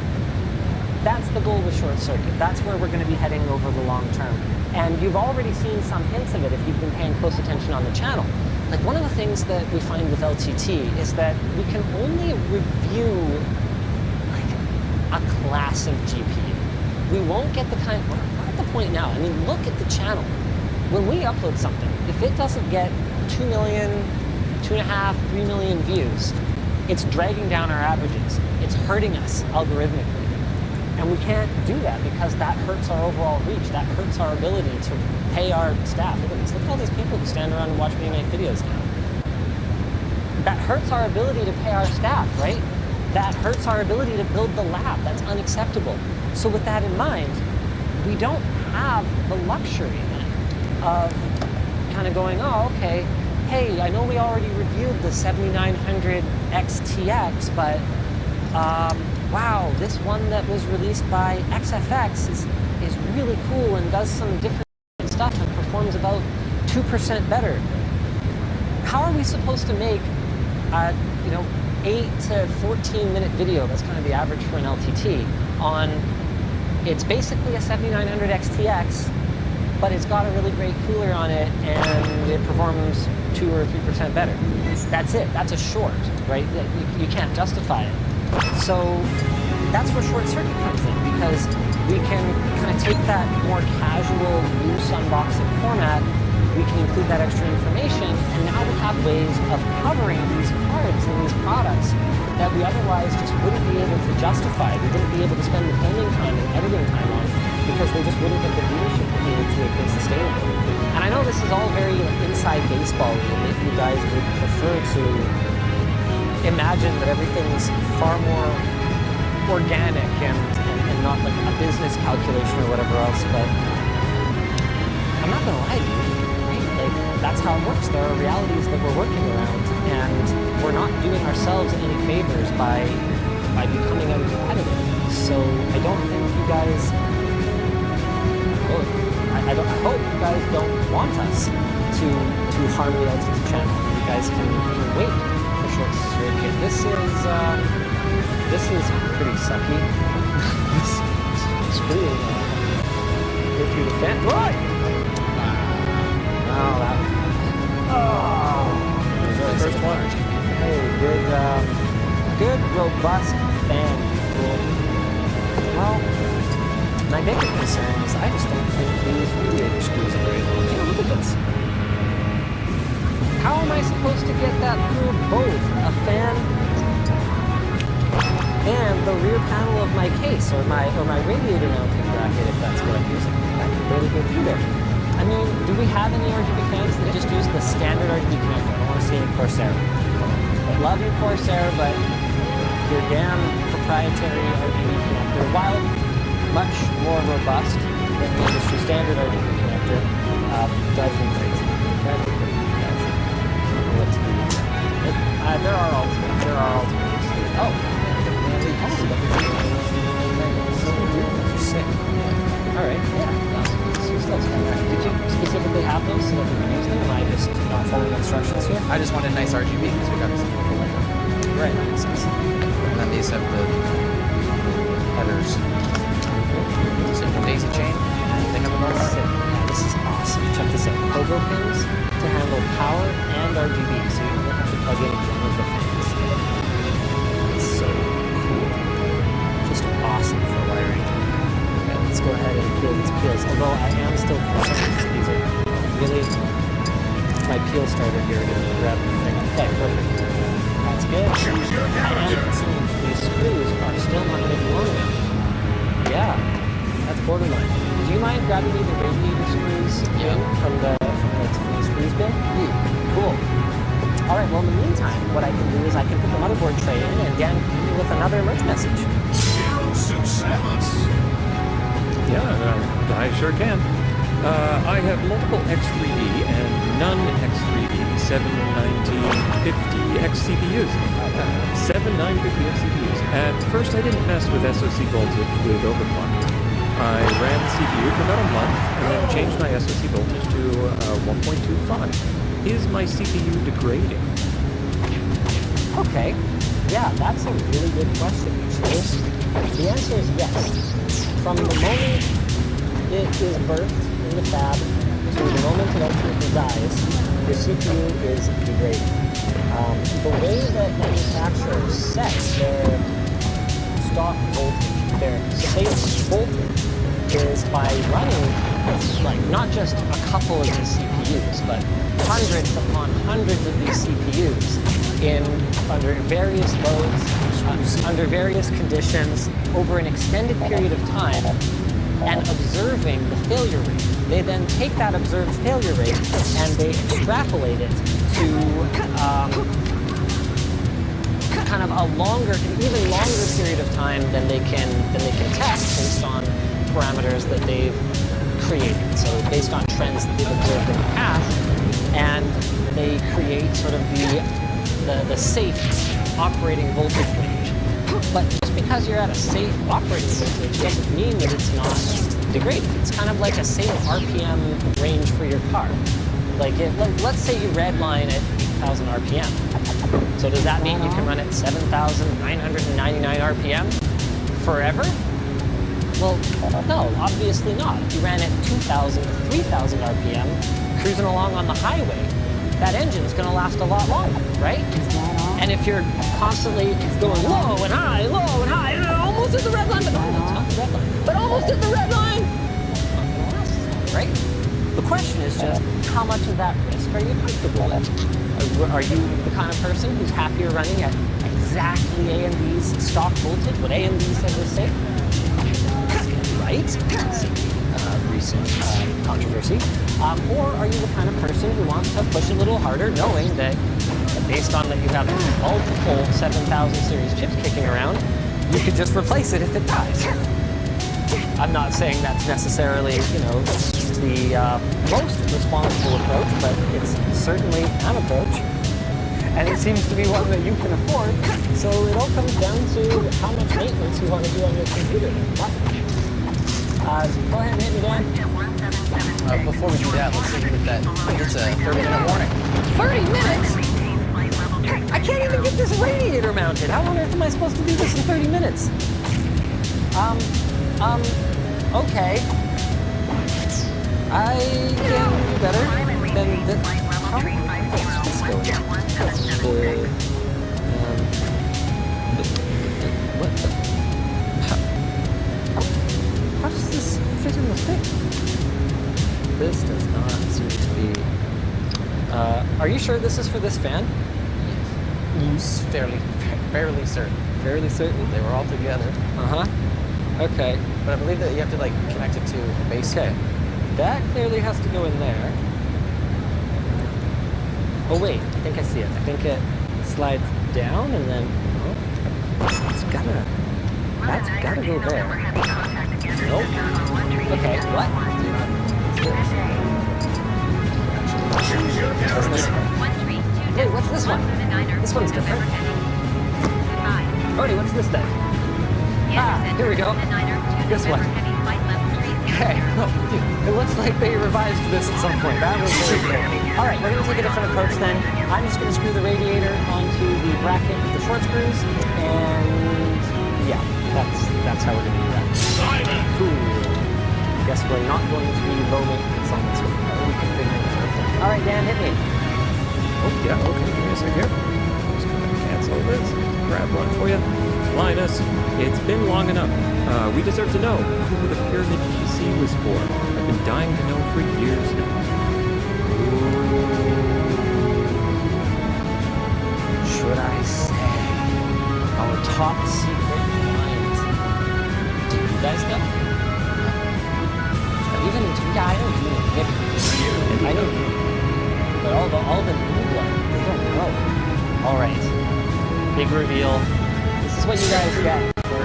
That's the goal with Short Circuit. That's where we're going to be heading over the long term. And you've already seen some hints of it if you've been paying close attention on the channel. Like one of the things that we find with LTT is that we can only review like a class of GPU. We won't get the kind, we're not at the point now. I mean, look at the channel. When we upload something, if it doesn't get 2 million, 2.5, 3 million views, it's dragging down our averages. It's hurting us algorithmically. And we can't do that because that hurts our overall reach. That hurts our ability to pay our staff. Look at this. Look at all these people who stand around and watch me make videos now. That hurts our ability to pay our staff, right? That hurts our ability to build the lab. That's unacceptable. So with that in mind, we don't have the luxury then of kind of going, oh, okay, hey, I know we already reviewed the 7900 XTX, but wow, this one that was released by XFX is really cool and does some different stuff and performs about 2% better. How are we supposed to make a 8 to 14 minute video, that's kind of the average for an LTT, on, it's basically a 7900 XTX, but it's got a really great cooler on it and it performs 2 or 3% better. That's it, that's a short, right? You can't justify it. So that's where Short Circuit comes in, because we can kind of take that more casual loose unboxing format, we can include that extra information, and now we have ways of covering these cards and these products that we otherwise just wouldn't be able to justify. We wouldn't be able to spend the filming time and editing time on because they just wouldn't get the viewership that needed to make them sustainable. And I know this is all very inside baseball, and if you guys would prefer to imagine that everything's far more organic and not like a business calculation or whatever else, but I'm not gonna lie to you, right? Like, that's how it works. There are realities that we're working around, and we're not doing ourselves any favors by becoming uncompetitive. So I don't think you guys, I hope you guys don't want us to harm the LTT channel. You guys can wait. Short Circuit. This is pretty sucky. Screw it. Go through the fan. Right! Oh, that. Oh! First one. Hey, good, robust fan. Cool. Well, my bigger concern is I just don't think these radiator screws are very long. You know, look at this. How am I supposed to get that through both a fan and the rear panel of my case, or my radiator mounting bracket, if that's what I'm using? I can barely go through there. I mean, do we have any RGB fans that just use the standard RGB connector? I don't want to see any Corsair. I love your Corsair, but your damn proprietary RGB connector, while much more robust than the industry standard RGB connector, drives me crazy. There are alternatives. Oh, sick. All right, yeah. Did you specifically have those so that we can use them? Am I just not following instructions here? I just wanted nice RGB because we got this beautiful light. Right, that makes sense. And then these have the headers. So the daisy chain, they have a nice. Yeah, this is awesome. Check this out. Pogo pins to handle power and RGB, so you don't have to plug in one of the fans. It's so cool. Just awesome for wiring. Okay, let's go ahead and peel these peels. Although I am still concerned. These are really my peel starter here to grab the thing. Okay, perfect. That's good. I am concerned these screws are still not going to be long enough. Yeah, that's borderline. Do you mind grabbing me the radiator screws from the screws bin? Cool. All right, well, in the meantime, what I can do is I can put the motherboard tray in and again with another merch message. Yeah, I sure can. I have multiple X3D and none X3D 7950X CPUs. 7950X CPUs. At first, I didn't mess with SoC voltage with overclocking. I ran the CPU for about a month and then changed my SoC voltage to 1.25. Is my CPU degrading? Okay. Yeah, that's a really good question, actually. The answer is yes. From the moment it is birthed in the fab to the moment it ultimately dies, your CPU is degrading. The way that manufacturers set their stock voltage, their safe voltage, is by running, like, not just a couple of these CPUs, but hundreds upon hundreds of these CPUs under various loads, under various conditions, over an extended period of time, and observing the failure rate. They then take that observed failure rate and they extrapolate it to kind of an even longer period of time than they can test based on parameters that they've created. So based on trends that they've observed in the past, and they create sort of the safe operating voltage range. But just because you're at a safe operating voltage doesn't mean that it's not degraded. It's kind of like a safe RPM range for your car. Like let's say you redline at 8,000 RPM. So does that mean you can run at 7,999 RPM forever? Well, no, obviously not. If you ran at 2,000 to 3,000 RPM, cruising along on the highway, that engine's going to last a lot longer, right? And if you're constantly going low and high, almost at the red line, but no, it's not the red line, but almost at the red line, it's not going to last as long, right? The question is just, how much of that risk are you comfortable with? Are you the kind of person who's happier running at exactly AMD's stock voltage, what AMD said was safe? Right? Recent controversy. Or are you the kind of person who wants to push a little harder, knowing that based on that you have multiple 7000 series chips kicking around, you could just replace it if it dies? I'm not saying that's necessarily, the most responsible approach, but it's certainly an approach. And it seems to be one that you can afford. So it all comes down to how much maintenance you want to do on your computer. Go ahead and hit me, Dan. Before we do that, let's see with that. It's a 30-minute warning. 30 minutes? I can't even get this radiator mounted. How on earth am I supposed to do this in 30 minutes? Okay. I can do better than this. How is this going? What the? How does this fit in the thing? This does not seem to be... are you sure this is for this fan? Yes. Fairly certain. Fairly certain? They were all together. Uh-huh. Okay. But I believe that you have to, connect it to a base. Okay. That clearly has to go in there. Oh, wait. I think I see it. I think it slides down and then... Oh. It's gotta... That's gotta go there. Nope. Okay, what? Wait, what's this one? This one's different. Odie, what's this then? Here we go. This one. Okay. It looks like they revised this at some point. That was really cool. Alright, we're going to take a different approach then. I'm just going to screw the radiator onto the bracket with the short screws, and yeah, that's how we're going to do that. Cool. Guess we're not going to be low maintenance on this one. Alright, Dan, hit me. Oh, yeah, okay, give me a sec here. Just gonna cancel this. Grab one for you. Linus, it's been long enough. We deserve to know who the Pyramid PC was for. I've been dying to know for years now. Should I say our top secret client? Do you guys know? Even yeah, I know you. I know you. But all the new blood, they don't know. All right, big reveal. This is what you guys get for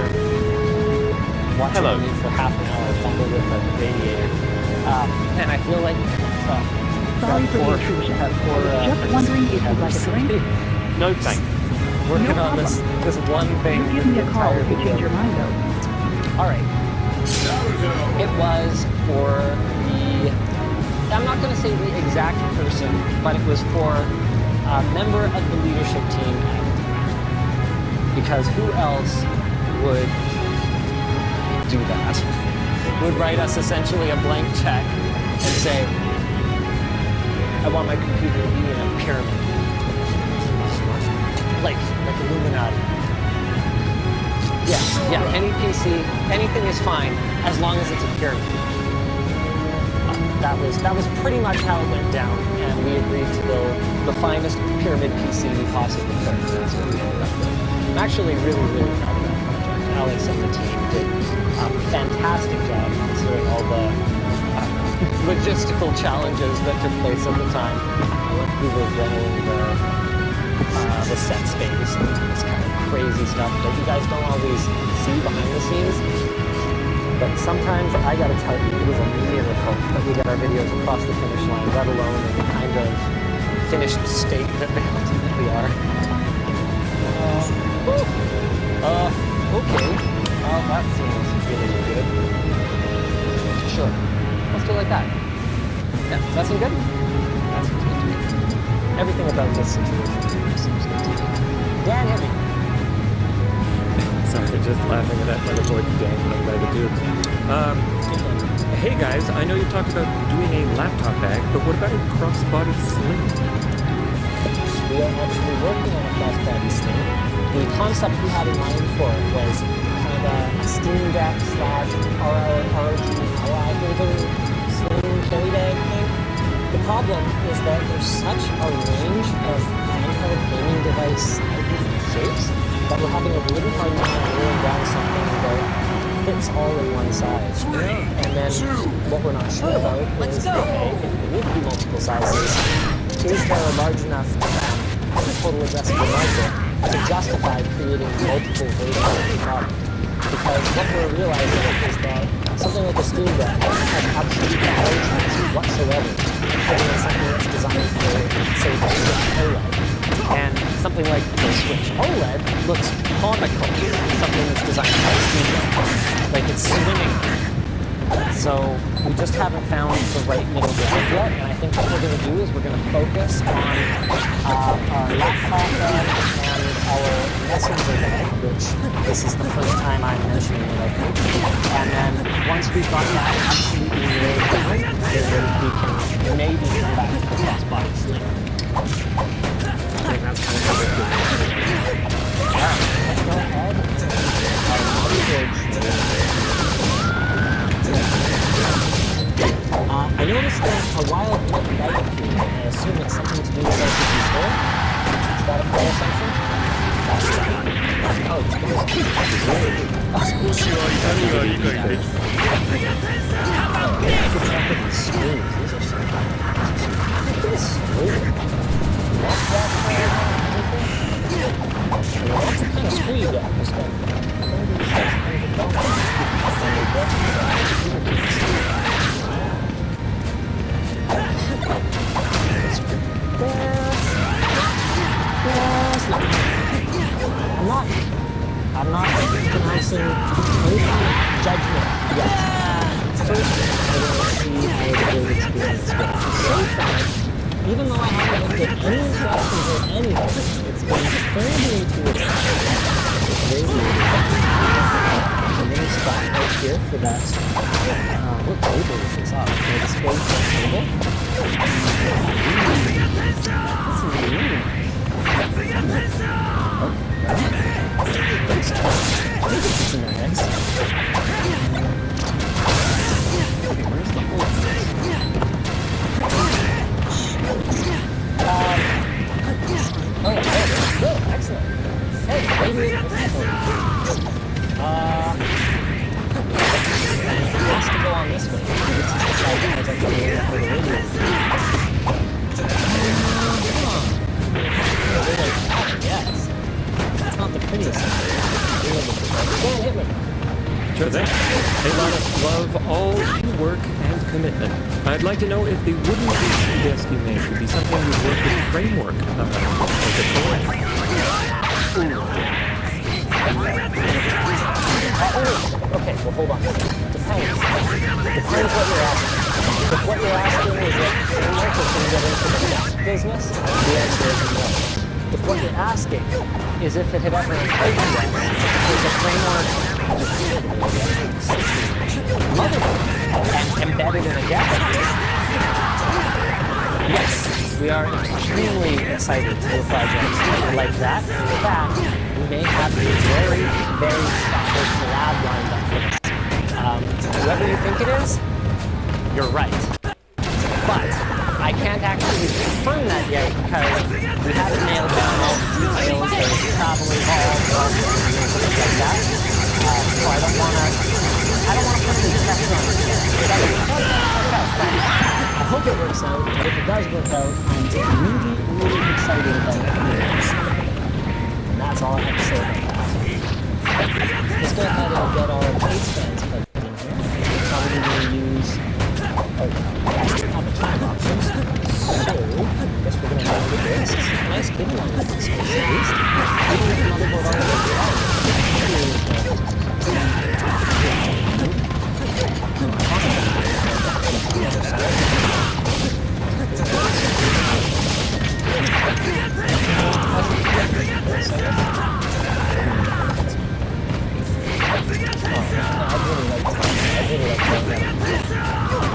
watching me for half an hour. fumble with the radiator. And I feel like Sorry for the intrusion. Just wondering if you'd like a drink? No thanks. Working No on this one thing. You give me a call if you change your mind, though. All right. It was for the, I'm not going to say the exact person, but it was for a member of the leadership team at the time. Because who else would do that? Would write us essentially a blank check and say, I want my computer to be in a pyramid. Like Illuminati. Yeah, any PC, anything is fine as long as it's a pyramid. That was pretty much how it went down, and we agreed to build the finest pyramid PC we possibly could. That's what we ended up with. I'm actually really, really proud of that project. Alex and the team did a fantastic job considering all the logistical challenges that took place at the time. We were renting the set space and this kind of crazy stuff that you guys don't always see behind the scenes. But sometimes I gotta tell you, it is a miracle that we get our videos across the finish line, let alone in the kind of finished state that they ultimately are. Okay. Well, that seems really good. Sure. Let's do it like that. Yeah, does that seem good? That seems good to me. Everything about this situation seems good to me. Dan, hit me. Sorry, just laughing at that metaphor dangling by the tubes. Hey guys, I know you talked about doing a laptop bag, but what about a crossbody sling? We are actually working on a crossbody sling. The concept we had in mind for it was kind of a Steam Deck / ROG holder sling carry bag thing. The problem is that there's such a range of handheld gaming device sizes and shapes that we're having a really hard time narrowing down something that fits all in one size. And then what we're not sure about is, okay, if there would be multiple sizes, is there a large enough of the total addressable market to justify creating multiple versions of the product? Because what we're realizing is that something like a Steam Deck has absolutely no chance whatsoever having something that's designed for, say, the Switch OLED. And something like the Switch OLED looks comical, something that's designed by a Steam Deck. Like it's swimming. So we just haven't found the right middle ground yet, and I think what we're going to do is we're going to focus on our laptop bag and our messenger bag, which this is the first time I'm mentioning it, I think. And then once we've got that absolutely nailed down, then we can maybe come back to the crossbody sling. I think that's kind of what we're doing. Alright, let's go ahead I noticed that a wild look barbecue. I assume it's something to do with LPG4. Is that a fair assumption? Oh, what kind of screw you got? I'm not pronouncing any judgment yet. First, I want to see how the build experience goes. So far, even though I haven't looked at any instructions or anything, it's been fairly intuitive. It's very weird. A little spot right here for that. What table is this up? For the space for the table? This is really nice. Oh, that's I think it's in there next. Okay, where's the hole? Oh, yeah, there it is. Good, excellent. Hey, maybe it has to go on this way. This is the side that has actually made for the radio. Yes. It's not the prettiest thing. Dan, hit me. Sure thing. of all due work and commitment. I'd like to know if the wooden PC desk you made would be something you'd work with framework like a toy. Okay, well hold on. Depends what you're asking. If what you're asking is if framework is going to get into the desk business, the answer is no. If what you're asking is if it had ever occurred to them, is a framework motherboard and embedded in a desk? Yes, we are extremely excited to do a project like that. In fact, we may have a very, very special collab lined up for that. Whoever you think it is, you're right. But I can't actually confirm that yet because we haven't nailed down all the details. There's travel involved, stuff like that. So I don't want to put any pressure on it yet. I hope it works out, but if it does work out, I'm really, really excited about it. And that's all I have to say about that. Let's go ahead and get our base fans plugged in here. We're probably going to use have a ton of options. So, I guess we're going to go with this. This is a nice big one with this space at least. Even with the motherboard all the way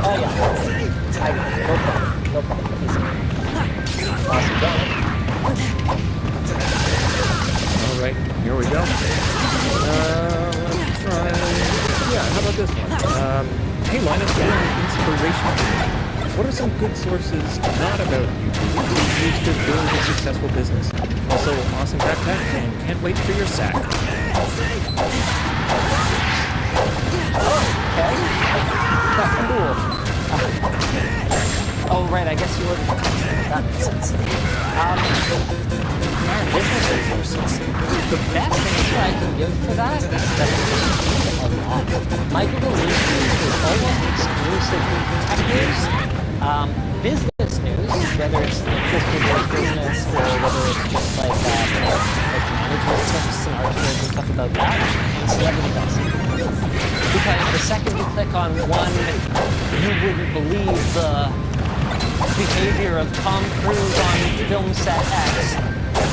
Oh yeah, I got it. No problem. Awesome, got it. All right, here we go. Let's try. Yeah, how about this one? Hey, Linus, what are inspiration? What are some good sources not about YouTube that you use to build a successful business? Also, awesome backpack, and can't wait for your sack. Okay. That's cool. Oh, right, I guess you wouldn't. That makes sense. Man, business resources. The best answer I can give for that is that it's a lot. My Google Newsky is almost exclusively tech news. Business news, whether it's like business or whether it's just like management tips and articles and stuff about that, it's never the best. Because the second you click on one, you wouldn't believe the behavior of Tom Cruise on film set X,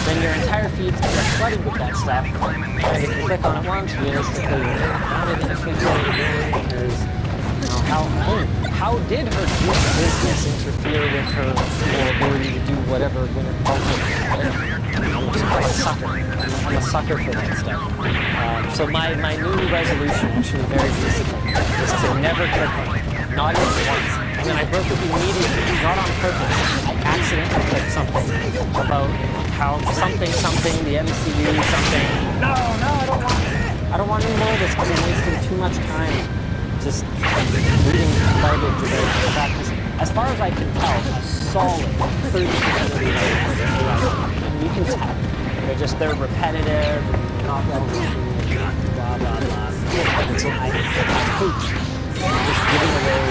then your entire feed's going to be flooded with that stuff. And if you click on it once, realistically, you're not even going to figure out what you're doing because, you know, how did her business interfere with her ability to do whatever Gwyneth Paltrow? I'm a sucker. I'm a sucker for that stuff. So my new resolution, actually very recently, is to never click on it. Not even once. And then I broke it immediately, not on purpose. I accidentally clicked something about how something, the MCU, something. No, I don't want any more of this because I'm wasting too much time just reading garbage about the fact that, as far as I can tell, a solid 30% of these articles are AI. And you can tell. They're repetitive, not well written, blah, blah, blah. So I hate just giving away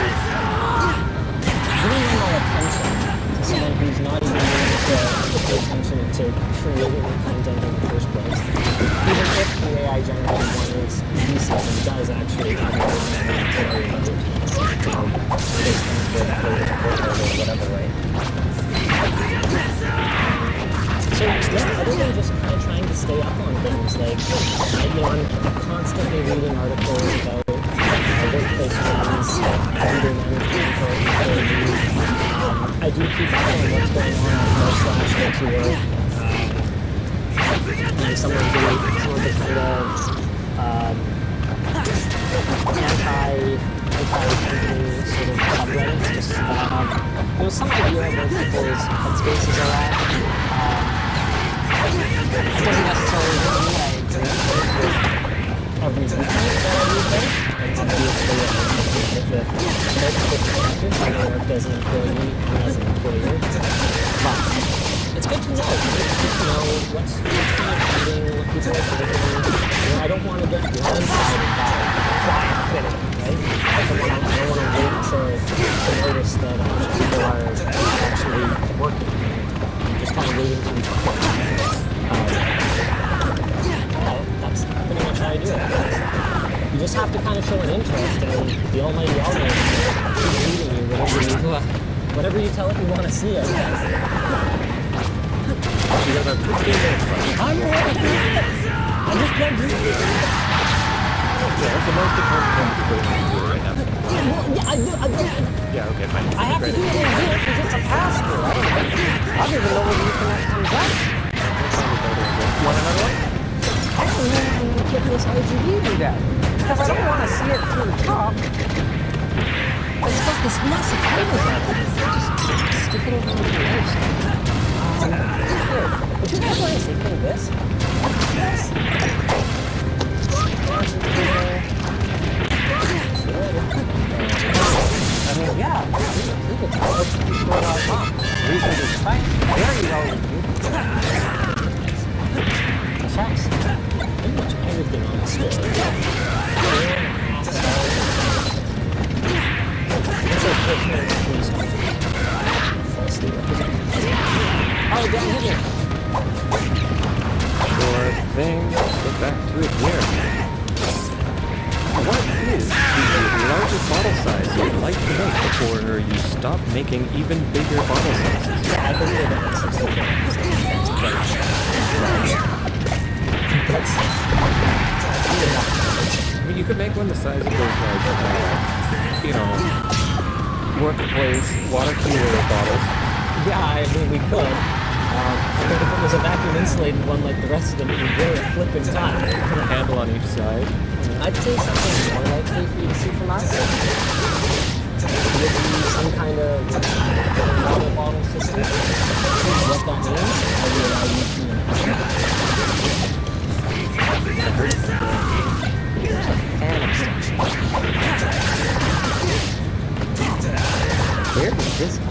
my attention to someone who's not even willing to pay attention to creating content in the first place. Even if the AI generated one is decent and does actually have a story about it, this comes with or whatever, right? So, yeah, other than just kind of trying to stay up on things, like, I'm constantly reading articles about workplace trends, leader management for employees. I do keep up on what's going on r/Tour. And some of the kind of anti-company sort of subreddits, just some idea of where people's headspaces are at. It doesn't necessarily mean I agree with every viewpoint that I read there. And obviously, I think with multiple perspectives, I work as an employee and as an employer. But it's good to know. It's good to know what's happening, what people are doing. I don't want to get blindsided by quiet quitting. right? I don't want to wait to notice that people are actually working. I'm just kind of waiting to be that's pretty much how I do it. You just have to kind of show an interest, and the almighty algorithm keeps feeding you whatever you tell it you want to see, I guess. You got about 15 minutes left. I'm ready. I just can't do it. Yeah, that's the most important thing to put in the computer right now. Yeah, I do. Yeah, okay, fine. I have to do it in here because it's a pass-through. I don't even know whether you can comes up. You want another one? I don't know how I'm going to get this RGB do that. Because I don't want to see it through the top. It's got this massive cables on it. Just stick it over to the other side. Here. Would you guys mind taking this? Yes. I mean, yeah, you could tell us to store it on top. Reasonably tight. Very well reviewed. Besides, pretty much everything on the store. It's a quick falsely represented. Oh, down here. Sure thing. Let's get back to it here. What is the largest bottle size you'd like to make before you stop making even bigger bottle sizes? Yeah, I believe that's 60 I mean, you could make one the size of those, workplace water cooler bottles. Yeah, I mean, we could. I think if it was a vacuum insulated one like the rest of them, it would be a flipping time. Put a handle on each side. I'd say something more likely for you to see from us. Would be some kind of water bottle system. What that means, I will allow you to fan extension. Where did this come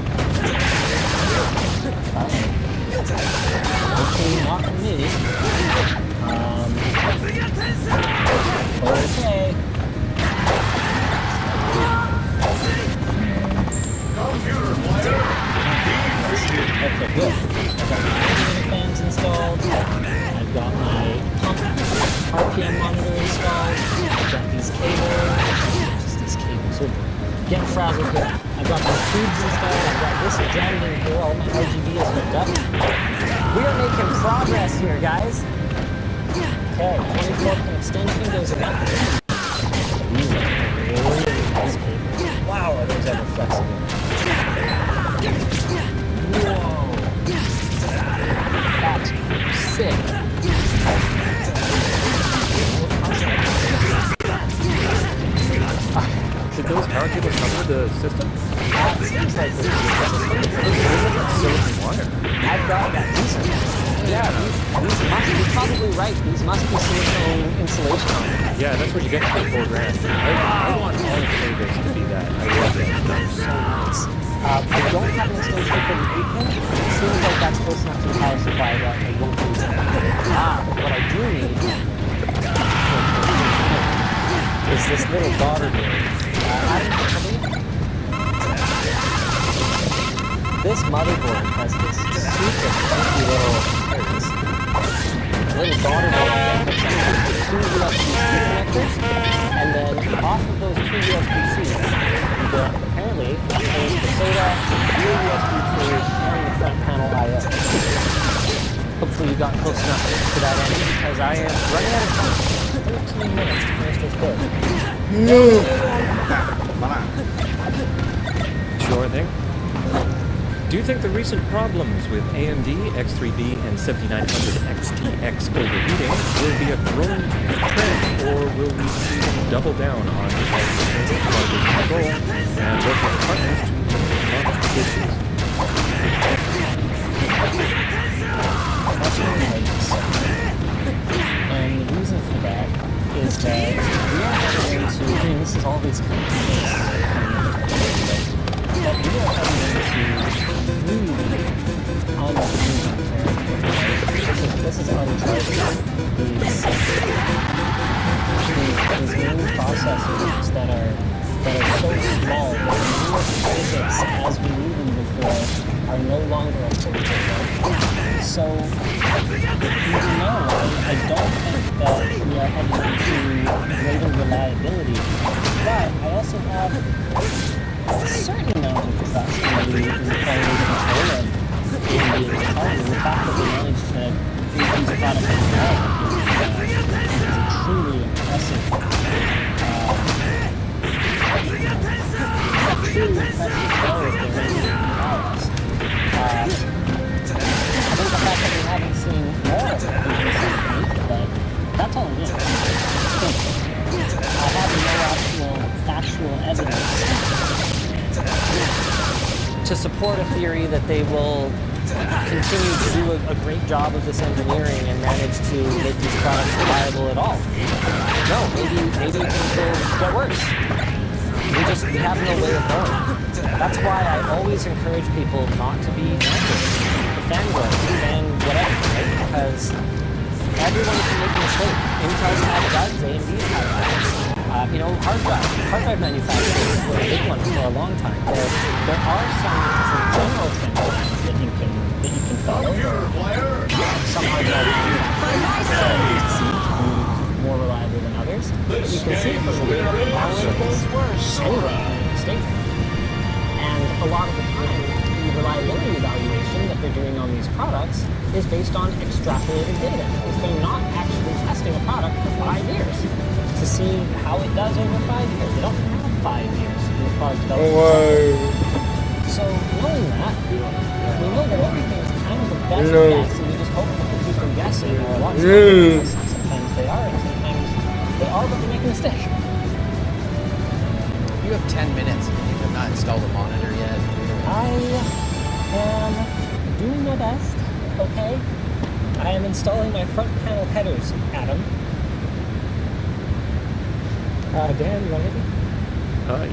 from? Okay, not from me. Okay. Okay, good. I've got my radiator fans installed. I've got my pump RPM monitor installed. I've got these cables. Just these cables. We're getting frazzled here. I've got my tubes installed. I've got this jammed in here. All my RGB is hooked up. We are making progress here, guys. Okay, 24-pin extension goes in that. These are really nice cables. Wow, are those ever flexible? Whoa. That's sick. Did those power cables cover the system? Seems like this is silicon wire. I've got that decent. Yeah, these must be probably right. These must be silicone insulation on them. Yeah, that's what you get for $4 grand. I want all the cables to be that. I love it. They're so nice. I don't have an extension for the 8-pin. It seems like that's close enough to the power supply that I won't need it. But what I do need is this little daughter board. This motherboard has this super funky little daughter board that hooks up to 2 USB-C connectors, and then off of those 2 USB-Cs, you get apparently the SATA, your USB-C, and the front panel I/O. Hopefully you got close enough to that end because I am running out of time. 13 minutes to finish this build. Sure thing. Do you think the recent problems with AMD, X3D, and 7900 XTX overheating will be a growing trend, or will we see them double down on control and work with partners to launch issues? And the reason for that is that we are heading into, this is all these companies, but we are heading into really unbelievable territory. This is uncharted. These main processors processors that are so small that the newest physics as we knew them before are no longer applicable. So, even now, I don't think that we are heading into greater reliability, but I also have a certain amount of trust in the quality control of AMD and Intel, and the fact that they managed to create these products as well is a truly impressive I think the fact that we haven't seen more of it is something, but that's all it is. I have no actual factual evidence to support a theory that they will continue to do a great job of this engineering and manage to make these products reliable at all. No, maybe things will get worse. We have no way of knowing. That's why I always encourage people not to be fangirls and whatever, right? Because everyone can make a mistake. Intel's had bugs, AMD's had bugs. Hard drive manufacturers were a big one for a long time. There are some general trends that you can follow. Some hard drive manufacturers to be more reliable than others. But you can see from the data that all of those were anyway a mistake. And a lot of the time, the reliability evaluation that they're doing on these products is based on extrapolated data. Because they're not actually testing a product for 5 years to see how it does over 5 years. They don't have 5 years in the product development. So knowing that, we know that everything is kind of the best guess, and we just hope that the people guessing are a lot smarter. Sometimes they are, and sometimes they are, but they make a mistake. You have 10 minutes and you have not installed a monitor yet. I am doing my best, okay? I am installing my front panel headers, Adam. Dan, you want to hit me?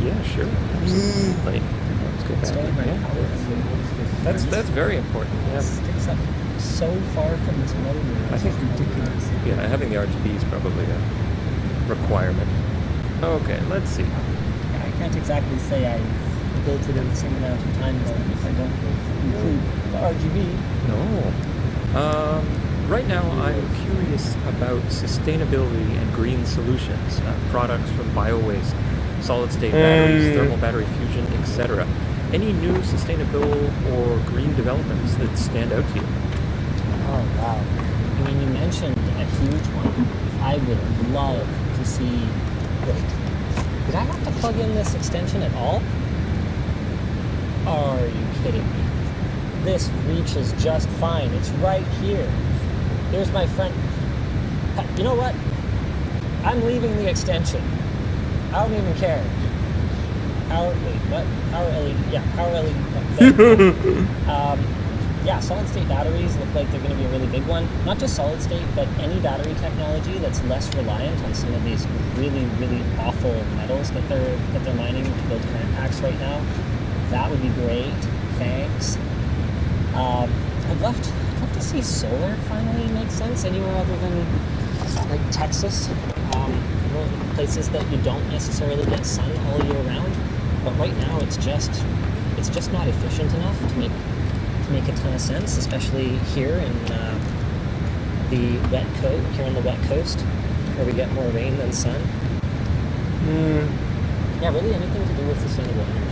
Yeah, sure. Absolutely. Let's go back. That's very important. Yeah. Sticks up so far from this motor. I think ridiculous. Yeah, having the RGB is probably a requirement. Okay, let's see. I can't exactly say I built it in the same amount of time though if I don't include the RGB. No. Right now, I'm curious about sustainability and green solutions, products from bio-waste, solid-state batteries, thermal battery fusion, etc. Any new sustainable or green developments that stand out to you? Oh, wow. I mean, you mentioned a huge one. I would love to see... Wait, did I have to plug in this extension at all? Are you kidding me? This reaches just fine. It's right here. Here's my front... You know what? I'm leaving the extension. I don't even care. Power LED. Yeah, solid-state batteries look like they're going to be a really big one. Not just solid-state, but any battery technology that's less reliant on some of these really, really awful metals that they're mining to build current packs right now. That would be great. Thanks. I'd love to see solar finally make sense anywhere other than like Texas, places that you don't necessarily get sun all year round. But right now, it's just not efficient enough to make a ton of sense, especially here in the wet coast, where we get more rain than sun. Yeah, really anything to do with sustainable energy.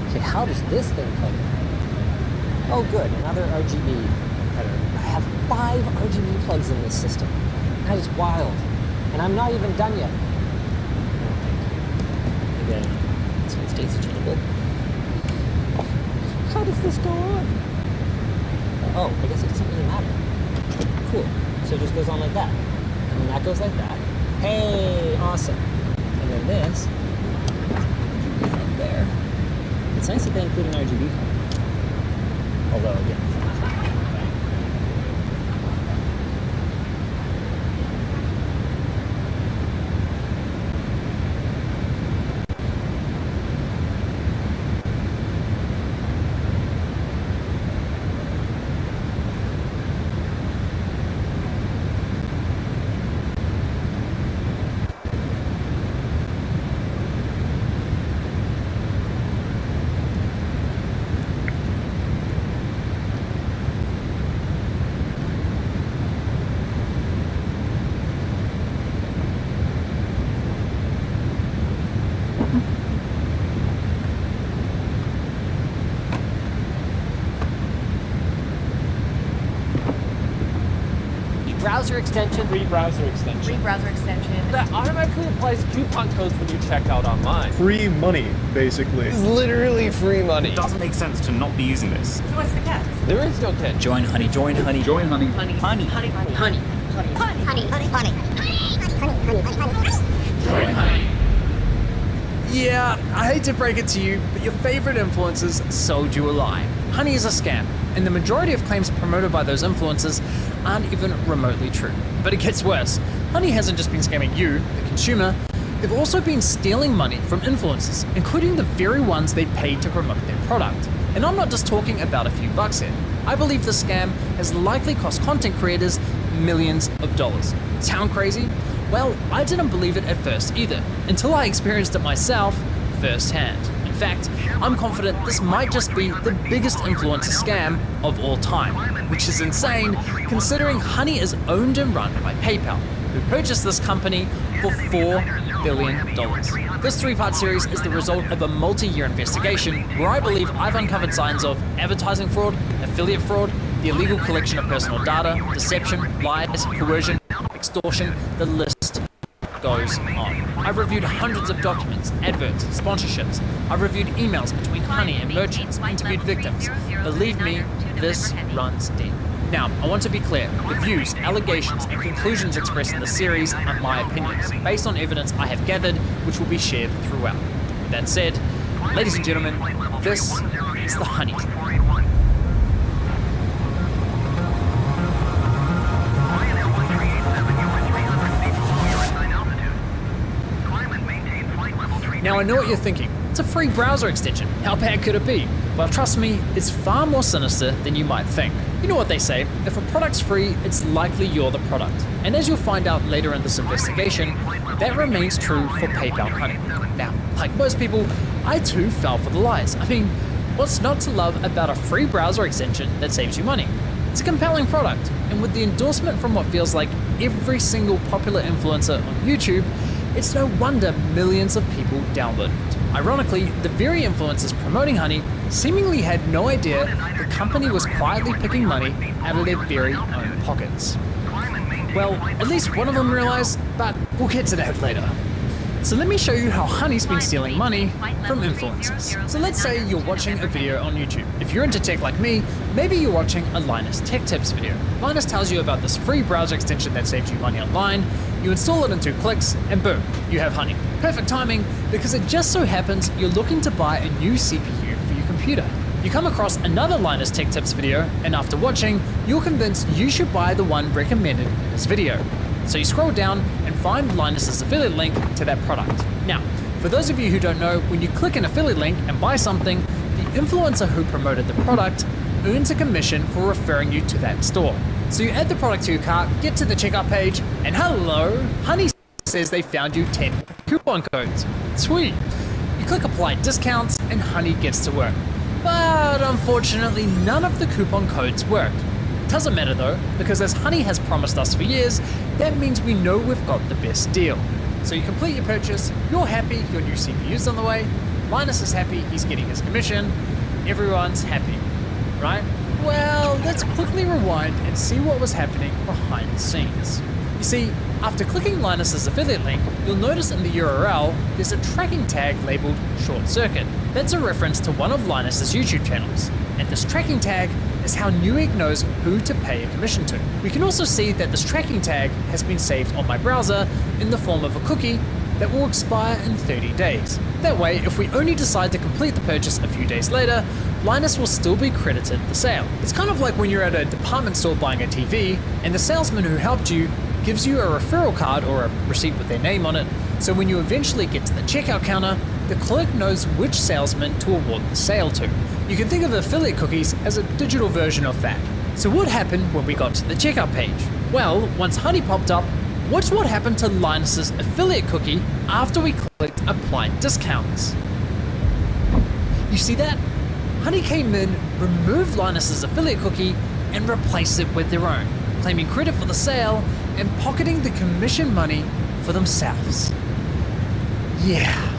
Okay, how does this thing plug in? Oh, good, another RGB header. I have 5 RGB plugs in this system. That is wild, and I'm not even done yet. Again, this one stays adjustable. How does this go on? Oh, I guess it doesn't really matter. Cool. So it just goes on like that. And then that goes like that. Hey, awesome. And then this, up there. It's nice that they include an RGB. Although, again, browser extension. Free browser extension. Free browser extension. That automatically applies coupon codes when you check out online. Free money, basically. It's literally free money. It doesn't make sense to not be using this. So what's the catch? There is no catch. Join honey, join honey, join honey. Honey. Honey. Honey. Honey. Honey. Honey. Honey. Honey. Honey. Join honey. Yeah, I hate to break it to you, but your favorite influencers sold you a lie. Honey is a scam, and the majority of claims promoted by those influencers aren't even remotely true. But it gets worse. Honey hasn't just been scamming you, the consumer, they've also been stealing money from influencers, including the very ones they paid to promote their product. And I'm not just talking about a few bucks here. I believe the scam has likely cost content creators millions of dollars. Sound crazy? Well, I didn't believe it at first either, until I experienced it myself firsthand. In fact, I'm confident this might just be the biggest influencer scam of all time, which is insane considering Honey is owned and run by PayPal, who purchased this company for $4 billion. This three-part series is the result of a multi-year investigation where I believe I've uncovered signs of advertising fraud, affiliate fraud, the illegal collection of personal data, deception, lies, coercion, extortion, the list goes on. I've reviewed hundreds of documents, adverts, sponsorships. I've reviewed emails between Honey and merchants, interviewed victims. Believe me, this runs deep. Now, I want to be clear, the views, allegations, and conclusions expressed in the series are my opinions, based on evidence I have gathered, which will be shared throughout. With that said, ladies and gentlemen, this is the Honey Trap. Now I know what you're thinking. It's a free browser extension. How bad could it be? Well, trust me, it's far more sinister than you might think. You know what they say, if a product's free, it's likely you're the product. And as you'll find out later in this investigation, that remains true for PayPal Honey. Now, like most people, I too fell for the lies. I mean, what's not to love about a free browser extension that saves you money? It's a compelling product, and with the endorsement from what feels like every single popular influencer on YouTube, it's no wonder millions of people downloaded it. Ironically, the very influencers promoting Honey seemingly had no idea the company was quietly picking money out of their very own pockets. Well, at least one of them realized, but we'll get to that later. So let me show you how Honey's been stealing money from influencers. So let's say you're watching a video on YouTube. If you're into tech like me, maybe you're watching a Linus Tech Tips video. Linus tells you about this free browser extension that saves you money online. You install it in 2 clicks, and boom, you have Honey. Perfect timing, because it just so happens you're looking to buy a new CPU for your computer. You come across another Linus Tech Tips video, and after watching, you're convinced you should buy the one recommended in this video. So you scroll down and find Linus's affiliate link to that product. Now, for those of you who don't know, when you click an affiliate link and buy something, the influencer who promoted the product earns a commission for referring you to that store. So you add the product to your cart, get to the checkout page, and hello, Honey says they found you 10 coupon codes. Sweet. You click apply discounts and Honey gets to work. But unfortunately, none of the coupon codes worked. Doesn't matter though, because as Honey has promised us for years, that means we know we've got the best deal. So you complete your purchase, you're happy, your new CPU's on the way, Linus is happy, he's getting his commission, everyone's happy, right? Well, let's quickly rewind and see what was happening behind the scenes. You see, after clicking Linus's affiliate link, you'll notice in the URL there's a tracking tag labeled Short Circuit. That's a reference to one of Linus's YouTube channels. And this tracking tag is how Newegg knows who to pay a commission to. We can also see that this tracking tag has been saved on my browser in the form of a cookie that will expire in 30 days. That way, if we only decide to complete the purchase a few days later, Linus will still be credited the sale. It's kind of like when you're at a department store buying a TV, and the salesman who helped you gives you a referral card or a receipt with their name on it, so when you eventually get to the checkout counter, the clerk knows which salesman to award the sale to. You can think of affiliate cookies as a digital version of that. So what happened when we got to the checkout page? Well, once Honey popped up, watch what happened to Linus's affiliate cookie after we clicked apply discounts. You see that? Honey came in, removed Linus's affiliate cookie, and replaced it with their own, claiming credit for the sale and pocketing the commission money for themselves. Yeah.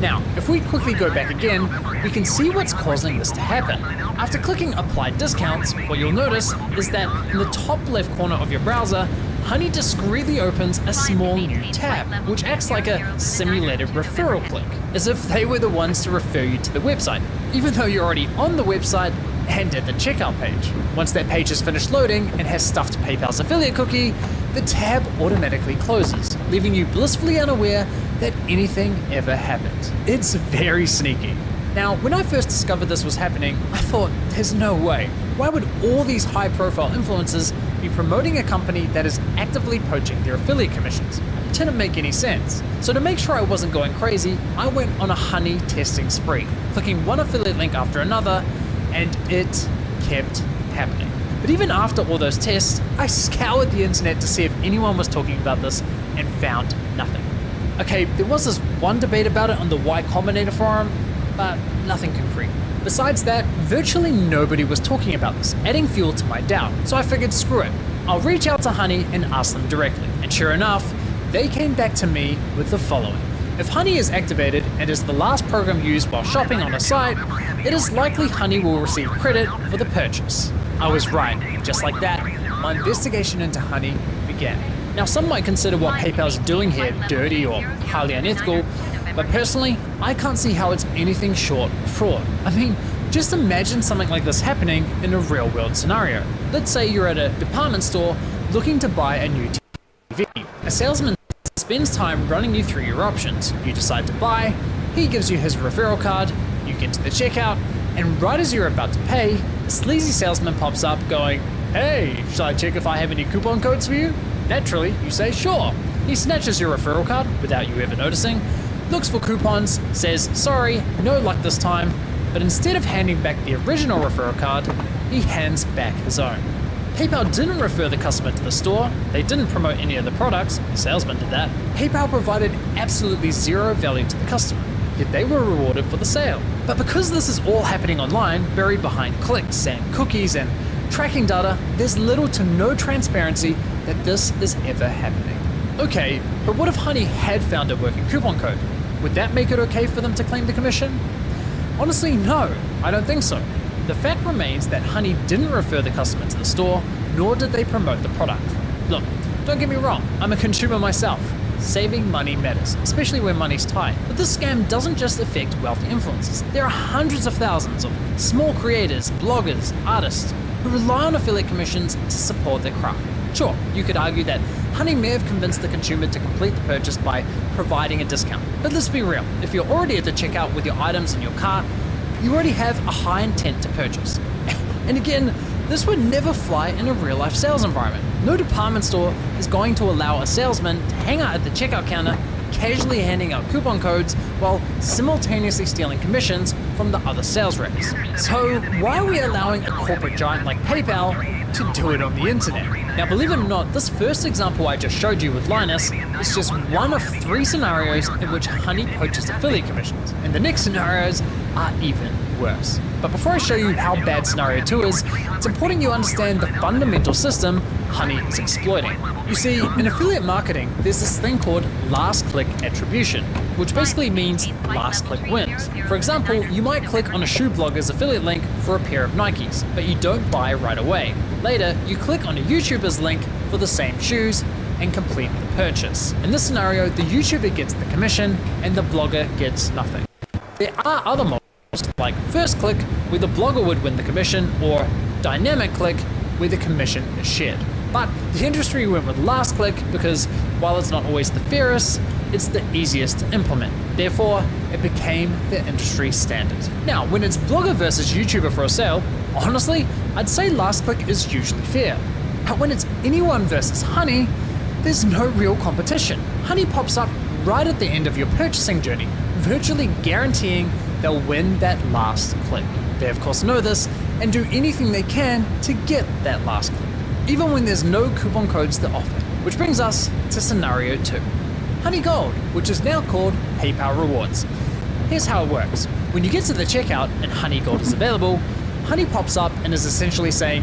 Now, if we quickly go back again, we can see what's causing this to happen. After clicking apply discounts, what you'll notice is that in the top left corner of your browser, Honey discreetly opens a small new tab, which acts like a simulated referral click, as if they were the ones to refer you to the website, even though you're already on the website and at the checkout page. Once that page is finished loading and has stuffed PayPal's affiliate cookie, the tab automatically closes, leaving you blissfully unaware that anything ever happened. It's very sneaky. Now, when I first discovered this was happening, I thought, there's no way. Why would all these high-profile influencers be promoting a company that is actively poaching their affiliate commissions? It didn't make any sense. So to make sure I wasn't going crazy, I went on a honey testing spree, clicking one affiliate link after another, and it kept happening. But even after all those tests, I scoured the internet to see if anyone was talking about this and found nothing. Okay, there was this one debate about it on the Y Combinator forum, but nothing concrete. Besides that, virtually nobody was talking about this, adding fuel to my doubt. So I figured, screw it. I'll reach out to Honey and ask them directly. And sure enough, they came back to me with the following. If Honey is activated and is the last program used while shopping on a site, it is likely Honey will receive credit for the purchase. I was right. Just like that, my investigation into Honey began. Now, some might consider what PayPal's doing here dirty or highly unethical, but personally, I can't see how it's anything short of fraud. I mean, just imagine something like this happening in a real-world scenario. Let's say you're at a department store looking to buy a new TV. A salesman spends time running you through your options. You decide to buy, he gives you his referral card, you get to the checkout, and right as you're about to pay, a sleazy salesman pops up going, "Hey, shall I check if I have any coupon codes for you?" Naturally, you say sure. He snatches your referral card without you ever noticing, looks for coupons, says sorry, no luck this time, but instead of handing back the original referral card, he hands back his own. PayPal didn't refer the customer to the store, they didn't promote any of the products, the salesman did that. PayPal provided absolutely zero value to the customer, yet they were rewarded for the sale. But because this is all happening online, buried behind clicks and cookies and tracking data, there's little to no transparency that this is ever happening. Okay, but what if Honey had found a working coupon code? Would that make it okay for them to claim the commission? Honestly, no, I don't think so. The fact remains that Honey didn't refer the customer to the store, nor did they promote the product. Look, don't get me wrong, I'm a consumer myself. Saving money matters, especially when money's tight. But this scam doesn't just affect wealthy influencers. There are hundreds of thousands of small creators, bloggers, artists who rely on affiliate commissions to support their craft. Sure, you could argue that Honey may have convinced the consumer to complete the purchase by providing a discount. But let's be real, if you're already at the checkout with your items in your cart, you already have a high intent to purchase. And again, this would never fly in a real-life sales environment. No department store is going to allow a salesman to hang out at the checkout counter, casually handing out coupon codes while simultaneously stealing commissions from the other sales reps. So why are we allowing a corporate giant like PayPal to do it on the internet? Now, believe it or not, this first example I just showed you with Linus is just one of 3 scenarios in which Honey poaches affiliate commissions, and the next scenarios are even worse. But before I show you how bad scenario 2 is, it's important you understand the fundamental system Honey is exploiting. You see, in affiliate marketing, there's this thing called last click attribution, which basically means last click wins. For example, you might click on a shoe blogger's affiliate link for a pair of Nikes, but you don't buy right away. Later, you click on a YouTuber's link for the same shoes and complete the purchase. In this scenario, the YouTuber gets the commission and the blogger gets nothing. There are other models like first click, where the blogger would win the commission, or dynamic click, where the commission is shared. But the industry went with last click because while it's not always the fairest, it's the easiest to implement. Therefore, it became the industry standard. Now, when it's blogger versus YouTuber for a sale, honestly, I'd say last click is usually fair. But when it's anyone versus Honey, there's no real competition. Honey pops up right at the end of your purchasing journey, virtually guaranteeing they'll win that last click. They of course know this and do anything they can to get that last click, even when there's no coupon codes to offer. Which brings us to scenario 2. Honey Gold, which is now called PayPal Rewards. Here's how it works. When you get to the checkout and Honey Gold is available, Honey pops up and is essentially saying,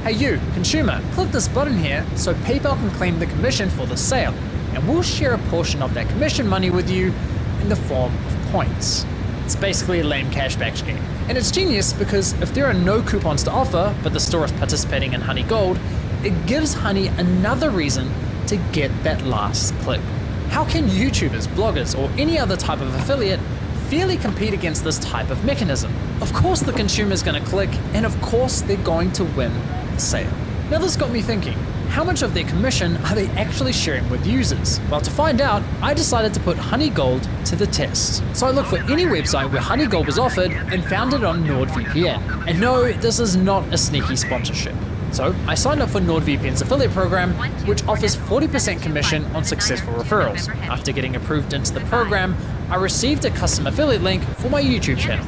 "Hey you, consumer, click this button here so PayPal can claim the commission for the sale, and we'll share a portion of that commission money with you in the form of points." It's basically a lame cashback scheme. And it's genius because if there are no coupons to offer, but the store is participating in Honey Gold, it gives Honey another reason to get that last click. How can YouTubers, bloggers, or any other type of affiliate fairly compete against this type of mechanism? Of course the consumer's going to click, and of course they're going to win the sale. Now this got me thinking, how much of their commission are they actually sharing with users? Well, to find out, I decided to put Honey Gold to the test. So I looked for any website where Honey Gold was offered and found it on NordVPN. And no, this is not a sneaky sponsorship. So I signed up for NordVPN's affiliate program, which offers 40% commission on successful referrals. After getting approved into the program, I received a custom affiliate link for my YouTube channel.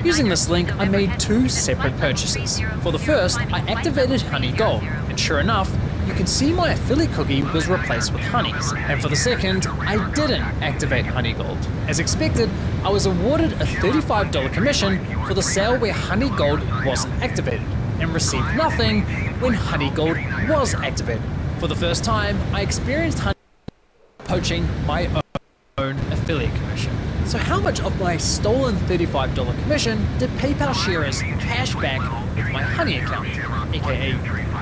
Using this link, I made 2 separate purchases. For the first, I activated Honey Gold, and sure enough, you can see my affiliate cookie was replaced with Honey's. And for the second, I didn't activate Honey Gold. As expected, I was awarded a $35 commission for the sale where Honey Gold wasn't activated, and received nothing when Honey Gold was activated. For the first time, I experienced Honey poaching my own affiliate commission. So how much of my stolen $35 commission did PayPal share as cash back with my Honey account, aka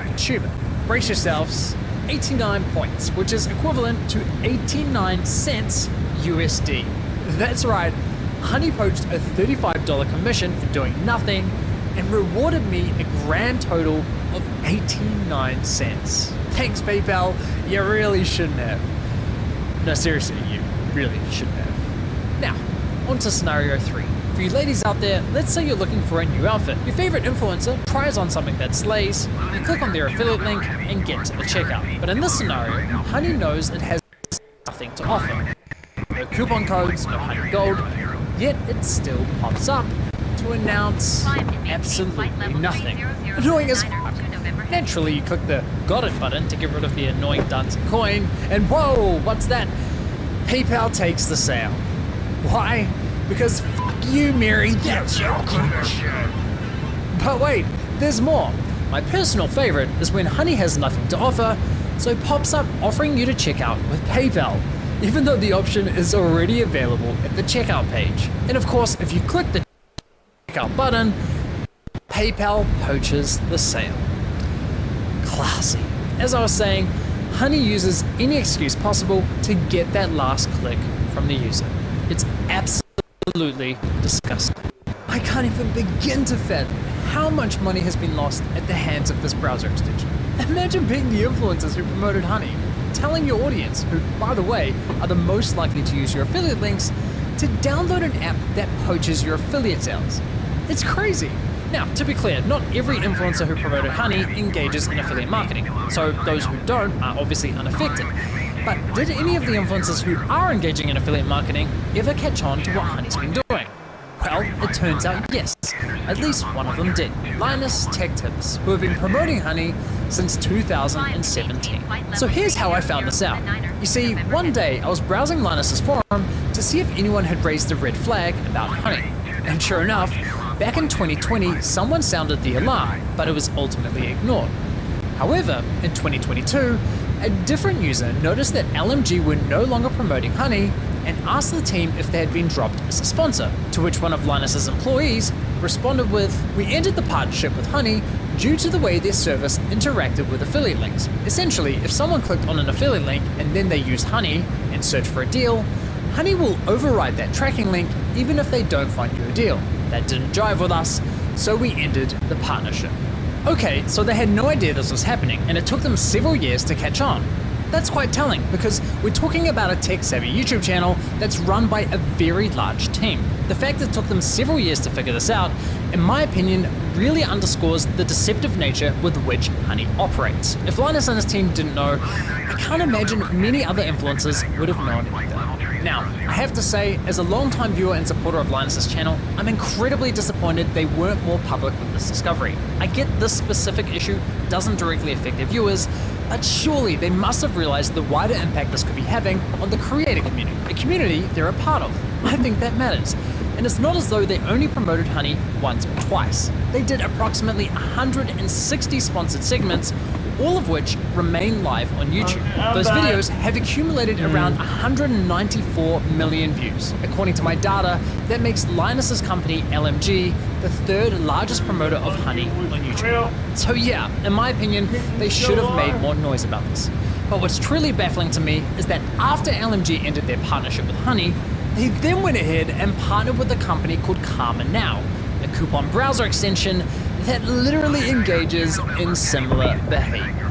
consumer? Brace yourselves, 89 points, which is equivalent to 89 cents USD. That's right, Honey poached a $35 commission for doing nothing and rewarded me a grand total of 89 cents. Thanks PayPal, you really shouldn't have. No, seriously, you really shouldn't have. Now, on to scenario 3. For you ladies out there, let's say you're looking for a new outfit. Your favorite influencer tries on something that slays, you click on their affiliate link and get to the checkout. But in this scenario, Honey knows it has nothing to offer. No coupon codes, no Honey Gold, yet it still pops up to announce absolutely nothing. Annoying as fuck. Naturally, you click the got it button to get rid of the annoying dunce and coin, and whoa, what's that? PayPal takes the sale. Why? Because fuck you, Mary, that's your commission. But wait, there's more. My personal favorite is when Honey has nothing to offer, so it pops up offering you to check out with PayPal, even though the option is already available at the checkout page. And of course, if you click the checkout button, PayPal poaches the sale. Classy. As I was saying, Honey uses any excuse possible to get that last click from the user. It's absolutely disgusting. I can't even begin to fathom how much money has been lost at the hands of this browser extension. Imagine being the influencers who promoted Honey, telling your audience, who, by the way, are the most likely to use your affiliate links, to download an app that poaches your affiliate sales. It's crazy. Now, to be clear, not every influencer who promoted Honey engages in affiliate marketing, so those who don't are obviously unaffected. But did any of the influencers who are engaging in affiliate marketing ever catch on to what Honey's been doing? Well, it turns out yes, at least one of them did. Linus Tech Tips, who have been promoting Honey since 2017. So here's how I found this out. You see, one day I was browsing Linus's forum to see if anyone had raised a red flag about Honey. And sure enough, back in 2020, someone sounded the alarm, but it was ultimately ignored. However, in 2022, a different user noticed that LMG were no longer promoting Honey and asked the team if they had been dropped as a sponsor, to which one of Linus's employees responded with, "We ended the partnership with Honey due to the way their service interacted with affiliate links. Essentially, if someone clicked on an affiliate link and then they used Honey and searched for a deal, Honey will override that tracking link even if they don't find you a deal. That didn't jive with us, so we ended the partnership." Okay, so they had no idea this was happening, and it took them several years to catch on. That's quite telling, because we're talking about a tech-savvy YouTube channel that's run by a very large team. The fact that it took them several years to figure this out, in my opinion, really underscores the deceptive nature with which Honey operates. If Linus and his team didn't know, I can't imagine many other influencers would have known either. Now, I have to say, as a long-time viewer and supporter of Linus's channel, I'm incredibly disappointed they weren't more public with this discovery. I get this specific issue doesn't directly affect their viewers, but surely they must have realized the wider impact this could be having on the creator community, a community they're a part of. I think that matters. And it's not as though they only promoted Honey once or twice. They did approximately 160 sponsored segments, all of which remain live on YouTube. Those videos have accumulated around 194 million views. According to my data, that makes Linus's company, LMG, the third largest promoter of Honey on YouTube. So yeah, in my opinion, they should have made more noise about this. But what's truly baffling to me is that after LMG ended their partnership with Honey, they then went ahead and partnered with a company called Karma Now, a coupon browser extension that literally engages in similar behavior.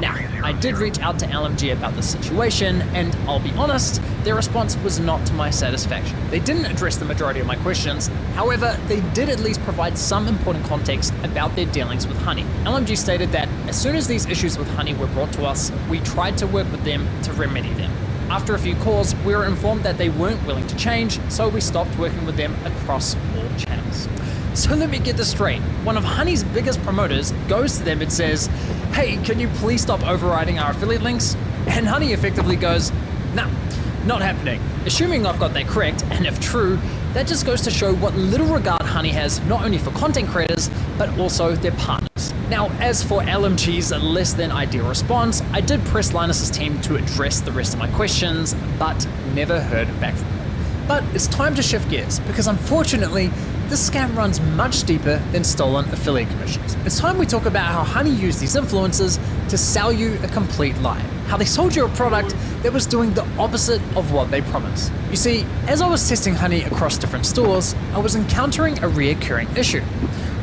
Now, I did reach out to LMG about the situation, and I'll be honest, their response was not to my satisfaction. They didn't address the majority of my questions, however, they did at least provide some important context about their dealings with Honey. LMG stated that as soon as these issues with Honey were brought to us, we tried to work with them to remedy them. After a few calls, we were informed that they weren't willing to change, so we stopped working with them across all channels. So let me get this straight. One of Honey's biggest promoters goes to them and says, "Hey, can you please stop overriding our affiliate links?" And Honey effectively goes, "Nah, not happening." Assuming I've got that correct, and if true, that just goes to show what little regard Honey has not only for content creators, but also their partners. Now, as for LMG's less than ideal response, I did press Linus's team to address the rest of my questions, but never heard back from them. But it's time to shift gears, because unfortunately, this scam runs much deeper than stolen affiliate commissions. It's time we talk about how Honey used these influencers to sell you a complete lie. How they sold you a product that was doing the opposite of what they promised. You see, as I was testing Honey across different stores, I was encountering a reoccurring issue.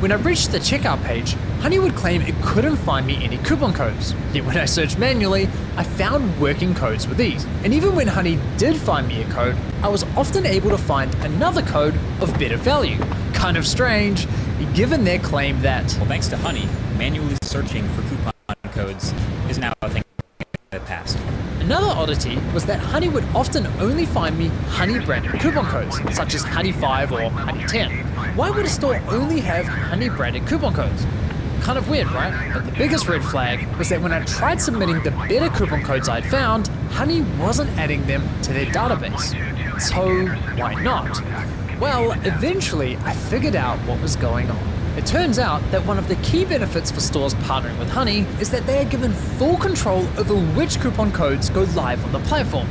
When I reached the checkout page, Honey would claim it couldn't find me any coupon codes. Yet when I searched manually, I found working codes with ease. And even when Honey did find me a code, I was often able to find another code of better value. Kind of strange, given their claim that... Well, thanks to Honey, manually searching for coupon codes is now a thing of the past. Another oddity was that Honey would often only find me Honey-branded coupon codes, such as Honey 5 or Honey 10. Why would a store only have Honey-branded coupon codes? Kind of weird, right? But the biggest red flag was that when I tried submitting the better coupon codes I'd found, Honey wasn't adding them to their database. So why not? Well, eventually I figured out what was going on. It turns out that one of the key benefits for stores partnering with Honey is that they are given full control over which coupon codes go live on the platform,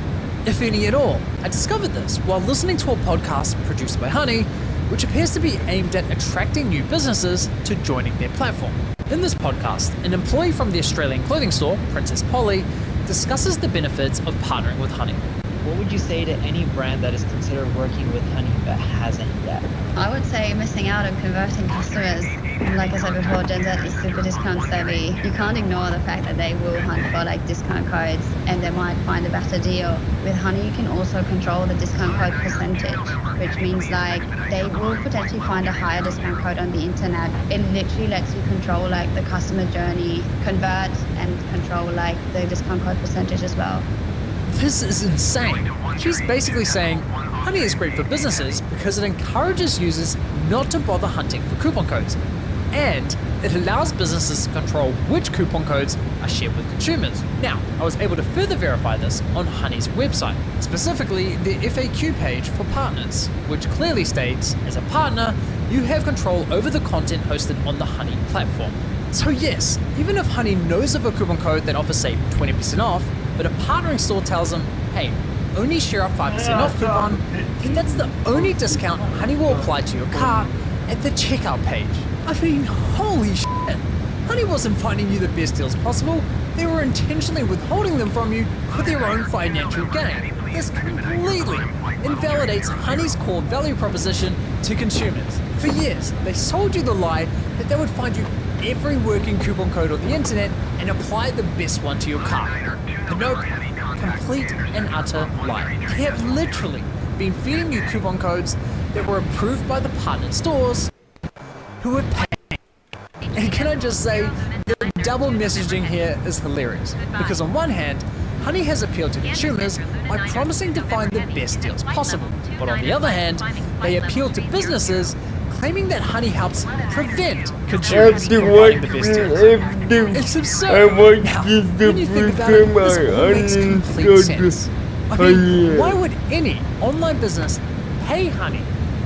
if any at all. I discovered this while listening to a podcast produced by Honey, which appears to be aimed at attracting new businesses to joining their platform. In this podcast, an employee from the Australian clothing store, Princess Polly, discusses the benefits of partnering with Honey. What would you say to any brand that is considered working with Honey but hasn't yet? I would say missing out on converting customers. Like I said before, Gen Z is super discount savvy. You can't ignore the fact that they will hunt for like discount codes and they might find a better deal. With Honey, you can also control the discount code percentage, which means like they will potentially find a higher discount code on the internet. It literally lets you control like the customer journey, convert and control like the discount code percentage as well. This is insane. She's basically saying Honey is great for businesses because it encourages users not to bother hunting for coupon codes. And it allows businesses to control which coupon codes are shared with consumers. Now, I was able to further verify this on Honey's website, specifically the FAQ page for partners, which clearly states, as a partner, you have control over the content hosted on the Honey platform. So yes, even if Honey knows of a coupon code that offers say 20% off, but a partnering store tells them, hey, only share a 5% off coupon, then that's the only discount Honey will apply to your cart at the checkout page. I mean, holy shit. Honey wasn't finding you the best deals possible, they were intentionally withholding them from you for their own financial gain. This completely invalidates Honey's core value proposition to consumers. For years, they sold you the lie that they would find you every working coupon code on the internet and apply the best one to your cart. But nope, complete and utter lie. They have literally been feeding you coupon codes that were approved by the partnered stores who were paying. And can I just say, the double messaging here is hilarious. Because on one hand, Honey has appealed to consumers by promising to find the best deals possible. But on the other hand, they appeal to businesses claiming that Honey helps prevent consumers from finding the best deals. It's absurd. Now, when you think about it, this all makes complete sense. I mean, why would any online business pay Honey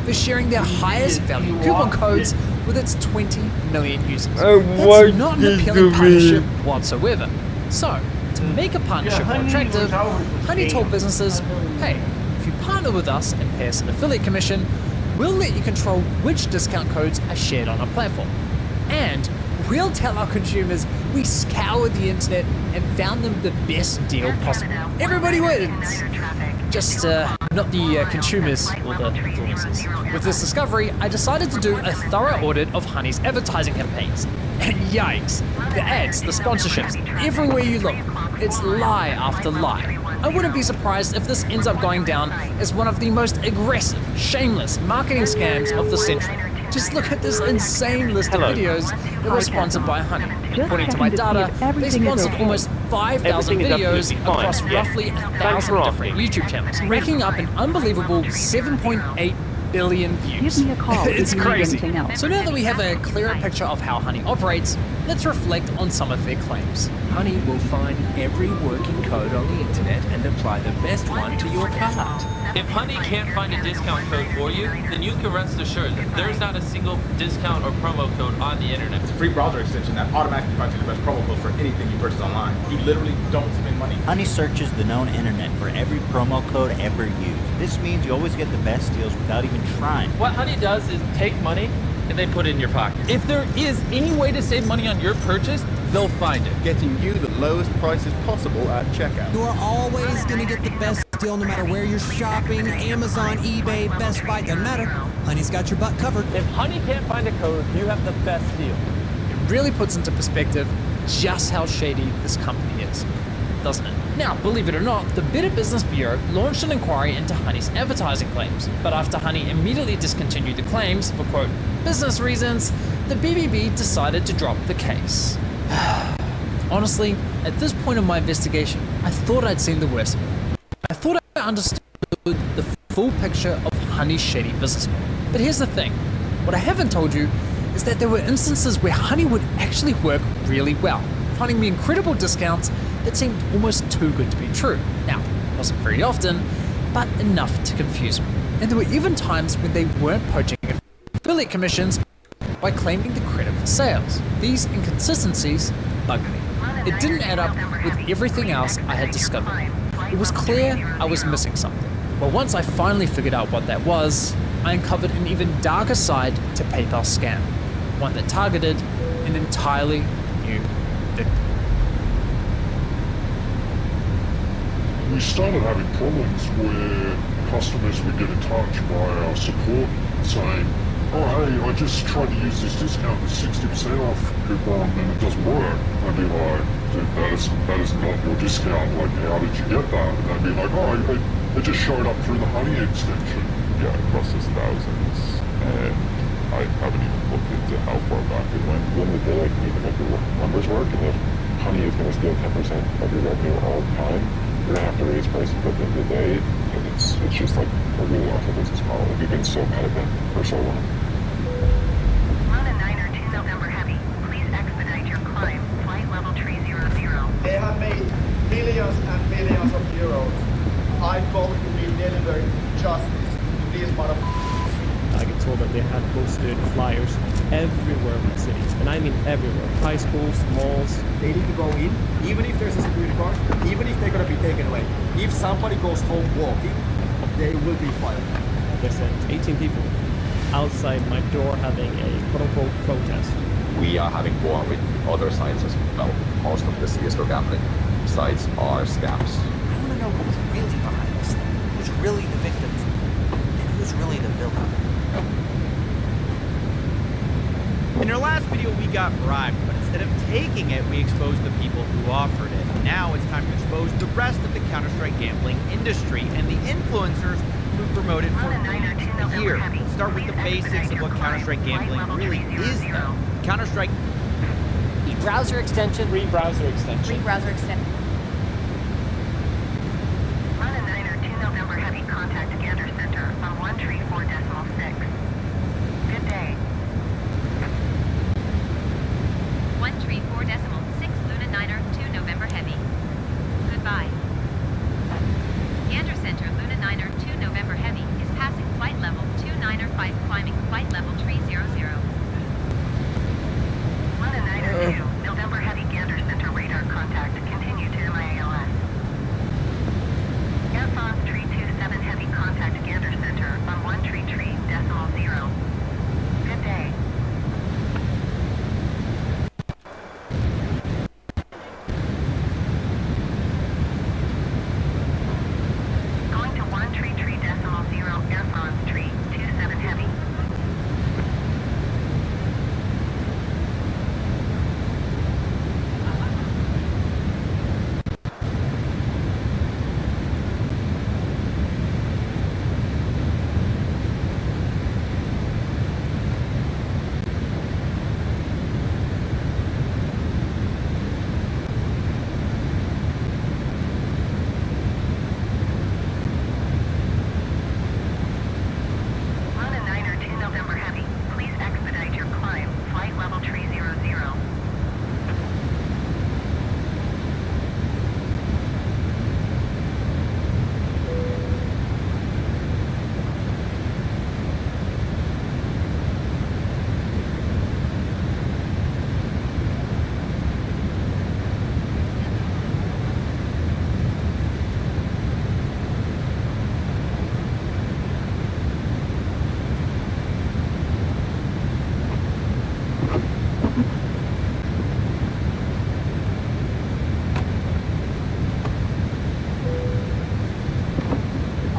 for sharing their highest value coupon codes with its 20 million users? That's not an appealing partnership whatsoever. So, to make a partnership more attractive, Honey told businesses, hey, if you partner with us and pay us an affiliate commission, we'll let you control which discount codes are shared on our platform. And we'll tell our consumers we scoured the internet and found them the best deal possible. Everybody wins! Just not the consumers or the influencers. With this discovery, I decided to do a thorough audit of Honey's advertising campaigns. And yikes, the ads, the sponsorships, everywhere you look, it's lie after lie. I wouldn't be surprised if this ends up going down as one of the most aggressive, shameless marketing scams of the century. Just look at this insane list of videos that were sponsored by Honey. According to my data, they sponsored almost 5,000 videos across roughly 1,000 different YouTube channels, racking up an unbelievable 7.8 billion views. Give me a call if It's you need crazy. anything else. So now that we have a clearer picture of how Honey operates, let's reflect on some of their claims. Honey will find every working code on the internet and apply the best one to your card. If Honey can't find a discount code for you, then you can rest assured that there's not a single discount or promo code on the internet. It's a free browser extension that automatically finds you the best promo code for anything you purchase online. You literally don't spend money. Honey searches the known internet for every promo code ever used. This means you always get the best deals without even trying. What Honey does is take money and they put it in your pocket. If there is any way to save money on your purchase, they'll find it. Getting you the lowest prices possible at checkout. You are always going to get the best deal no matter where you're shopping. Amazon, eBay, Best Buy, doesn't matter. Honey's got your butt covered. If Honey can't find a code, you have the best deal. It really puts into perspective just how shady this company is, doesn't it? Now, believe it or not, the Better Business Bureau launched an inquiry into Honey's advertising claims, but after Honey immediately discontinued the claims for, quote, business reasons, the BBB decided to drop the case. Honestly, at this point in my investigation, I thought I'd seen the worst of it. I thought I understood the full picture of Honey's shady business model. But here's the thing, what I haven't told you is that there were instances where Honey would actually work really well, finding me incredible discounts that seemed almost too good to be true. Now, it wasn't very often, but enough to confuse me. And there were even times when they weren't poaching affiliate commissions by claiming the credit for sales. These inconsistencies bugged me. It didn't add up with everything else I had discovered. It was clear I was missing something. But once I finally figured out what that was, I uncovered an even darker side to PayPal's scam, one that targeted an entirely new victim. We started having problems where customers would get in touch by our support saying, oh hey, I just tried to use this discount, the 60% off coupon, and it doesn't work. I'd be like, dude, that is not your discount, like how did you get that? And they'd be like, oh, it just showed up through the Honey extension. Yeah, it costs us thousands, and I haven't even looked into how far back it went. At the end of the day, I can even make your numbers work, and if Honey is going to steal 10% of your revenue all the time, you're going to have to raise prices at the end of the day, and it's just like a really awful business model. We've been so bad at that for so long. They have made millions and millions of euros. I call it to be delivered justice to these motherfuckers. I get told that they had posted flyers everywhere in the city, and I mean everywhere. High schools, malls. They need to go in, even if there's a security guard, even if they're gonna be taken away. If somebody goes home walking, they will be fired. They sent 18 people outside my door having a quote-unquote protest. We are having war with other sites as well. Most of the CSGO gambling sites are scams. I want to know who's really behind this thing. Who's really the victims? And who's really the villain? In our last video, we got bribed, but instead of taking it, we exposed the people who offered it. Now it's time to expose the rest of the Counter-Strike gambling industry and the influencers who promote it for a year. Let's start with the basics of what Counter-Strike gambling really is, though. Counter-Strike. Browser extension. Free browser extension. Free browser extension. Run a 9 or 2 November Heavy contact Gander Center on 134.6. Good day. 134.6 Luna 9 or 2 November Heavy. Goodbye. Gander Center Luna 9 or 2 November Heavy is passing flight level 29 or 5 climbing flight level 300. Run a 9 or 2 November Heavy Gander Center radar contact continued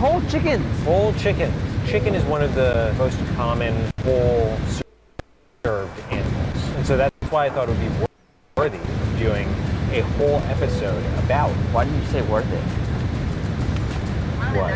whole chickens. Whole chickens. Chicken is one of the most common whole served animals. And so that's why I thought it would be worthy of doing a whole episode about. Why didn't you say worth it? What?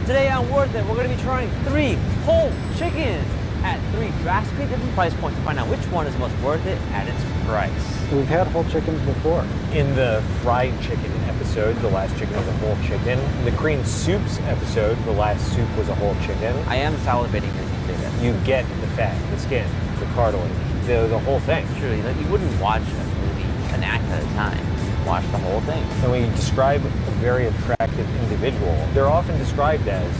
Today on Worth It, we're going to be trying 3 whole chickens at 3 drastically different price points to find out which one is most worth it at its price. We've had whole chickens before. In the fried chicken episode, the last chicken was a whole chicken. In the green soups episode, the last soup was a whole chicken. I am salivating as you say that. You get the fat, the skin, the cartilage, the whole thing. Truly, you wouldn't watch a movie an act at a time. Watch the whole thing. And when you describe a very attractive individual, they're often described as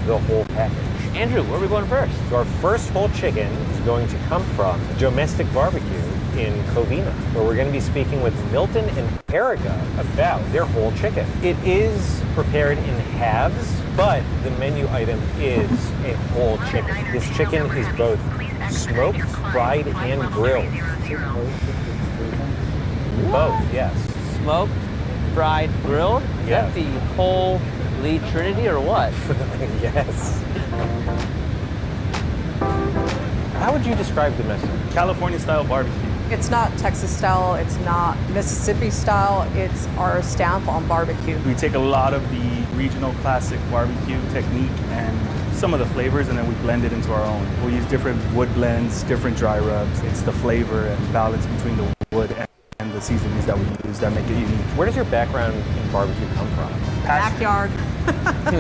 the whole package. Andrew, where are we going first? So our first whole chicken is going to come from Domestic Barbecue in Covina, where we're going to be speaking with Milton and Erica about their whole chicken. It is prepared in halves, but the menu item is a whole chicken. This chicken is both smoked, fried, and grilled. Both, yes. Smoked, fried, grilled? Is that the whole Lee Trinity or what? Yes. How would you describe Domestic? California style barbecue. It's not Texas style, it's not Mississippi style, it's our stamp on barbecue. We take a lot of the regional classic barbecue technique and some of the flavors, and then we blend it into our own. We'll use different wood blends, different dry rubs. It's the flavor and balance between the wood and the seasonings that we use that make it unique. Where does your background in barbecue come from? Backyard.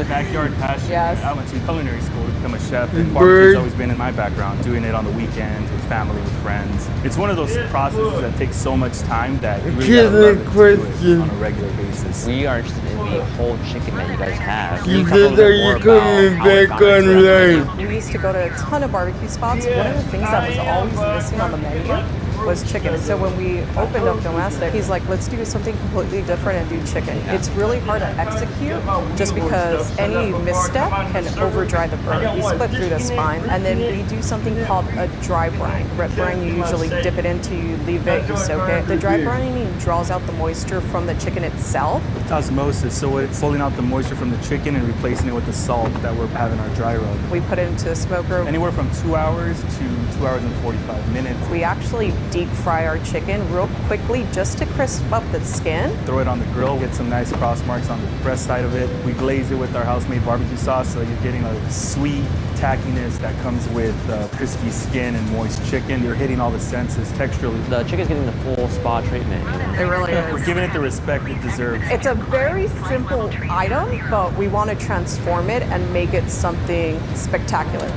Backyard passion. Yes. I went to culinary school to become a chef, and barbecue's always been in my background, doing it on the weekends with family, with friends. It's one of those processes that takes so much time that you really gotta love it to do it on a regular basis. We are interested in the whole chicken that you guys have. You said, are you coming back online? We used to go to a ton of barbecue spots. One of the things that was always missing on the menu was chicken. So when we opened up Domestic, he's like, let's do something completely different and do chicken. It's really hard to execute just because any misstep can overdry the burn. We split through the spine, and then we do something called a dry brine. Wet brine, you usually dip it into, you leave it, you soak it. The dry brining draws out the moisture from the chicken itself. It's osmosis, so it's pulling out the moisture from the chicken and replacing it with the salt that we're having our dry rub. We put it into the smoker. Anywhere from 2 hours to 2 hours and 45 minutes. We actually deep fry our chicken real quickly just to crisp up the skin. Throw it on the grill, get some nice cross marks on the breast side of it. We glaze it with our house-made barbecue sauce, so you're getting a sweet tackiness that comes with crispy skin and moist chicken. You're hitting all the senses texturally. The chicken's getting the full spa treatment. It really is. We're giving it the respect it deserves. It's a very simple item, but we want to transform it and make it something spectacular.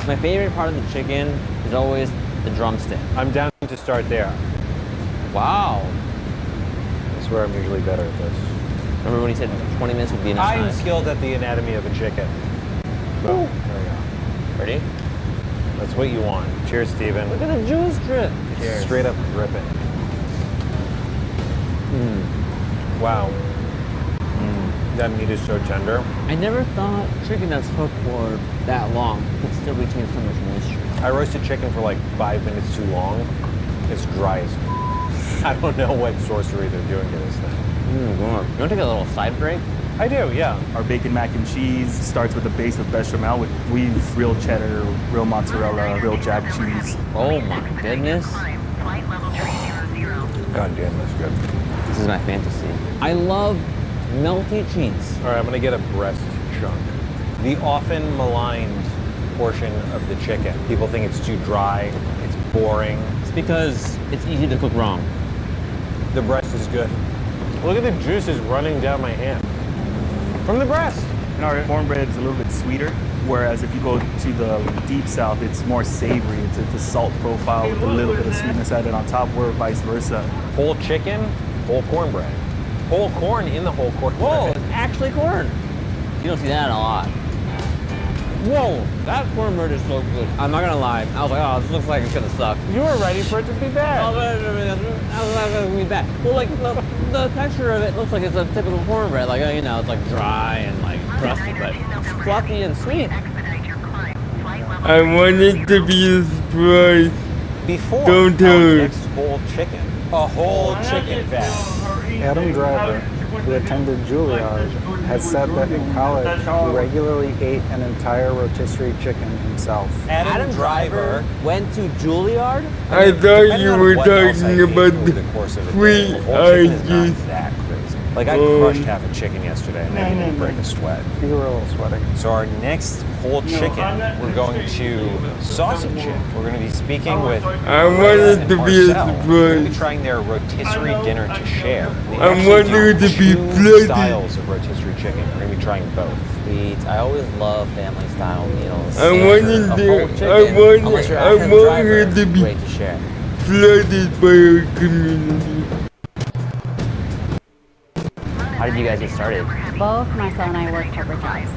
My favorite part of the chicken is always the drumstick. I'm down to start there. Wow. That's where I'm usually better at this. Remember when you said 20 minutes would be enough time? I'm skilled at the anatomy of a chicken. Boom. There we go. Ready? That's what you want. Cheers, Steven. Look at the juice drip. Cheers. Straight up dripping. Wow. That meat is so tender. I never thought chicken that's cooked for that long could still retain so much moisture. I roasted chicken for like 5 minutes too long. It's dry as I don't know what sorcery they're doing to this thing. You want to take a little side break? I do, yeah. Our bacon mac and cheese starts with a base of bechamel. We use real cheddar, real mozzarella, real jack cheese. Oh my goodness. God damn, that's good. This is my fantasy. I love melty cheese. All right, I'm gonna get a breast chunk. The often maligned portion of the chicken. People think it's too dry, it's boring. It's because it's easy to cook wrong. The breast is good. Look at the juices running down my hand. From the breast. And our cornbread is a little bit sweeter, whereas if you go to the deep south, it's more savory. It's a salt profile with a little bit of sweetness added on top, or vice versa. Whole chicken, whole cornbread. Whole corn in the whole cornbread. Whoa, it's actually corn. You don't see that a lot. Whoa, that cornbread is so good. I'm not gonna lie. I was like, oh, this looks like it's gonna suck. You were ready for it to be bad. Oh, I was like, it's gonna be bad. Well, like, the texture of it looks like it's a typical cornbread. Like, you know, it's like dry and like crusty, but it's fluffy and sweet. I want it to be a surprise. before Don't tell our her. next whole chicken. A whole chicken fat. Adam Driver, who attended Juilliard, has said that in college he regularly ate an entire rotisserie chicken himself. Adam Driver went to Juilliard? I thought Depending you on were what else I talking ate about over the the course of a free day. A whole chicken is ideas. not that crazy. Like I crushed half a chicken yesterday and I didn't break a sweat. You were a little sweating. So our next whole chicken, we're going to Sausage Chick. We're going to be speaking with I wanted to be a Marcel. We're going to be surprise. trying their rotisserie dinner to share. They I actually want do you to be two flooded. styles of rotisserie chicken. We're going to be trying both. Sweet. I always love family style meals. I wanted her to be Great to share. flooded by her community. How did you guys get started? Both Marcel and I worked corporate jobs.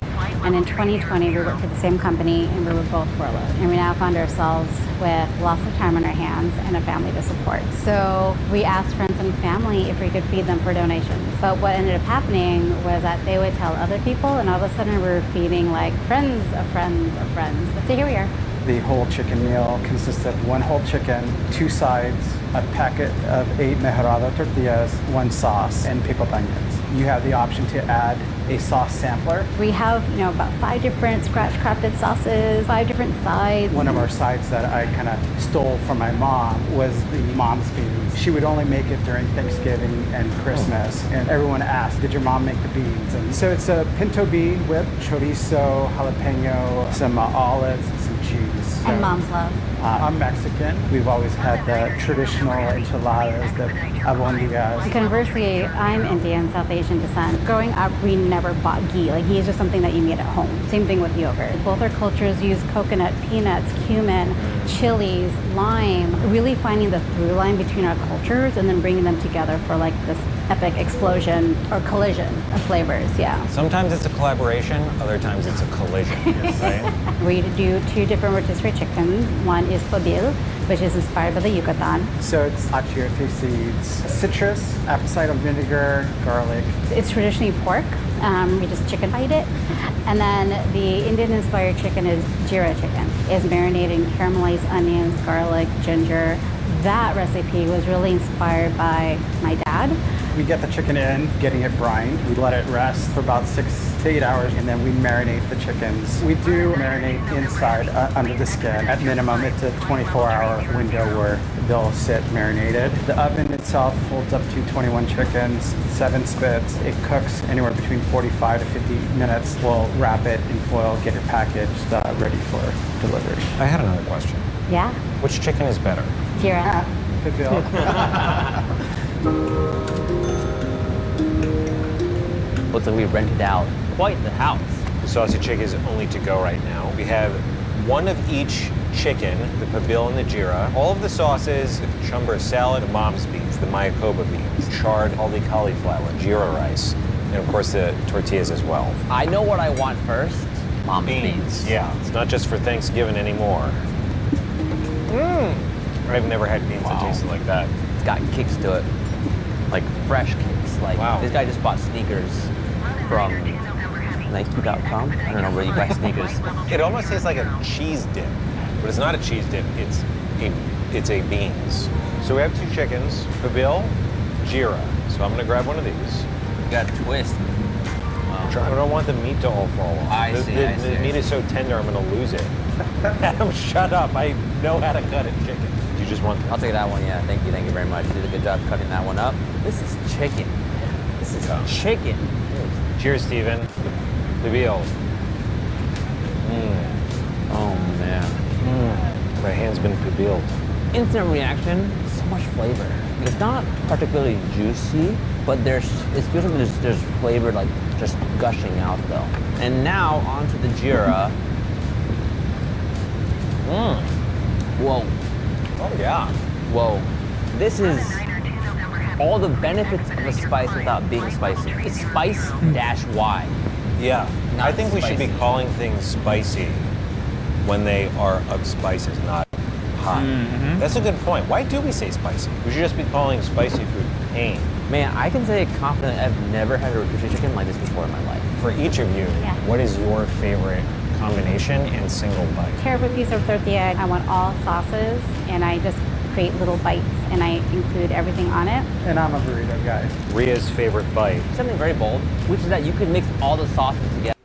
And in 2020, we worked for the same company and we were both furloughed. And we now found ourselves with lots of time on our hands and a family to support. So we asked friends and family if we could feed them for donations. But what ended up happening was that they would tell other people, and all of a sudden we were feeding like friends of friends of friends. So here we are. The whole chicken meal consists of one whole chicken, 2 sides, a packet of 8 mejorado tortillas, 1 sauce, and pickled onions. You have the option to add a sauce sampler. We have, about 5 different scratch-crafted sauces, 5 different sides. One of our sides that I kind of stole from my mom was the mom's beans. She would only make it during Thanksgiving and Christmas, and everyone asked, did your mom make the beans? And so it's a pinto bean with chorizo, jalapeno, some olives, and some cheese. So, And mom's love. I'm Mexican. We've always had the traditional enchiladas, the albondigas. Conversely, I'm Indian, South Asian descent. Growing up, we never bought ghee. Like, ghee is just something that you made at home. Same thing with yogurt. Both our cultures use coconut, peanuts, cumin, chilies, lime. Really finding the through line between our cultures and then bringing them together for like this epic explosion or collision of flavors, yeah. Sometimes it's a collaboration, other times it's a collision, right? We do 2 different rotisserie chickens. One is pabil, which is inspired by the Yucatan. So it's achiote seeds, citrus, apple cider vinegar, garlic. It's traditionally pork. We just chicken fried it. And then the Indian-inspired chicken is jira chicken. It's marinated in caramelized onions, garlic, ginger. That recipe was really inspired by my dad. We get the chicken in, getting it brined. We let it rest for about 6 to 8 hours, and then we marinate the chickens. We do marinate inside, under the skin. At minimum, it's a 24-hour window where they'll sit marinated. The oven itself holds up to 21 chickens, 7 spits. It cooks anywhere between 45 to 50 minutes. We'll wrap it in foil, get it packaged, ready for delivery. I had another question. Yeah? Which chicken is better? Jira. Good deal. Looks like we rented out quite the house. The Sausage Chick is only to go right now. We have one of each chicken, the pabil and the jira, all of the sauces, the cucumber salad, the mom's beans, the mayakoba beans, charred haldi cauliflower, jira rice, and of course the tortillas as well. I know what I want first. Mom's beans. Yeah, it's not just for Thanksgiving anymore. I've never had beans that tasted like that. It's got kicks to it. Like fresh kicks. Like this guy just bought sneakers from Nike.com. I don't know where you buy sneakers. It almost tastes like a cheese dip, but it's not a cheese dip. It's a beans. So we have 2 chickens, pabil, jira. So I'm gonna grab one of these. You got a twist. I don't want the meat to all fall off. The meat is so tender, I'm gonna lose it. Adam, shut up. I know how to cut a chicken. You just want I'll take that one, yeah. Thank you very much. You did a good job cutting that one up. This is chicken. This is chicken. Cheers, Steven. Pabil. Oh, man. My hand's been pabiled. Instant reaction, so much flavor. It's not particularly juicy, but it feels like there's flavor like just gushing out though. And now onto the jira. Whoa. Oh yeah. Whoa. This is all the benefits of a spice without being spicy. It's spice-y. Yeah. Not I think we should be spicy. calling things spicy when they are of spices, not hot. That's a good point. Why do we say spicy? We should just be calling spicy food pain. Man, I can say confidently I've never had a rotisserie chicken like this before in my life. For each of you, what is your favorite combination and single bite. Tear up a piece of tortilla. I want all sauces, and I just create little bites, and I include everything on it. And I'm a burrito guy. Ria's favorite bite. Something very bold, which is that you can mix all the sauces together,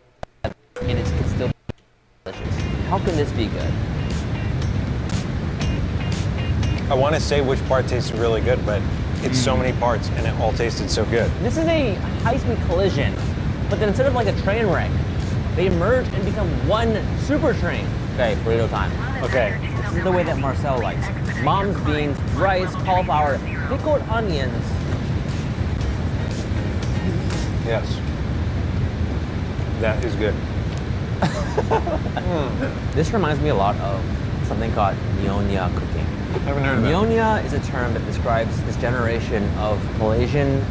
and it's still delicious. How can this be good? I want to say which part tasted really good, but it's so many parts, and it all tasted so good. This is a high-speed collision, but then instead of like a train wreck, they merge and become one super train. Okay, burrito time. Okay. This is the way that Marcel likes it. Mom's beans, rice, cauliflower, pickled onions. Yes. That is good. This reminds me a lot of something called Nyonya cooking. I haven't heard of that. Nyonya is a term that describes this generation of Malaysian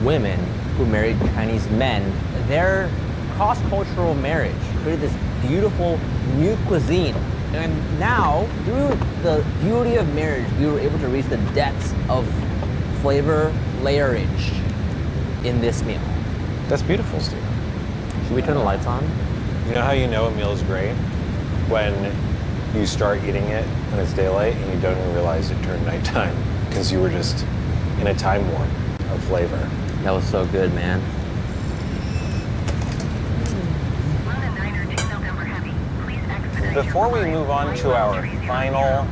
women who married Chinese men. Their cross-cultural marriage created this beautiful new cuisine. And now, through the beauty of marriage, we were able to reach the depths of flavor layerage in this meal. That's beautiful, Steve. Should we turn the lights on? You know how you know a meal is great? When you start eating it when it's daylight and you don't even realize it turned nighttime because you were just in a time warp of flavor. That was so good, man. Before we move on to our final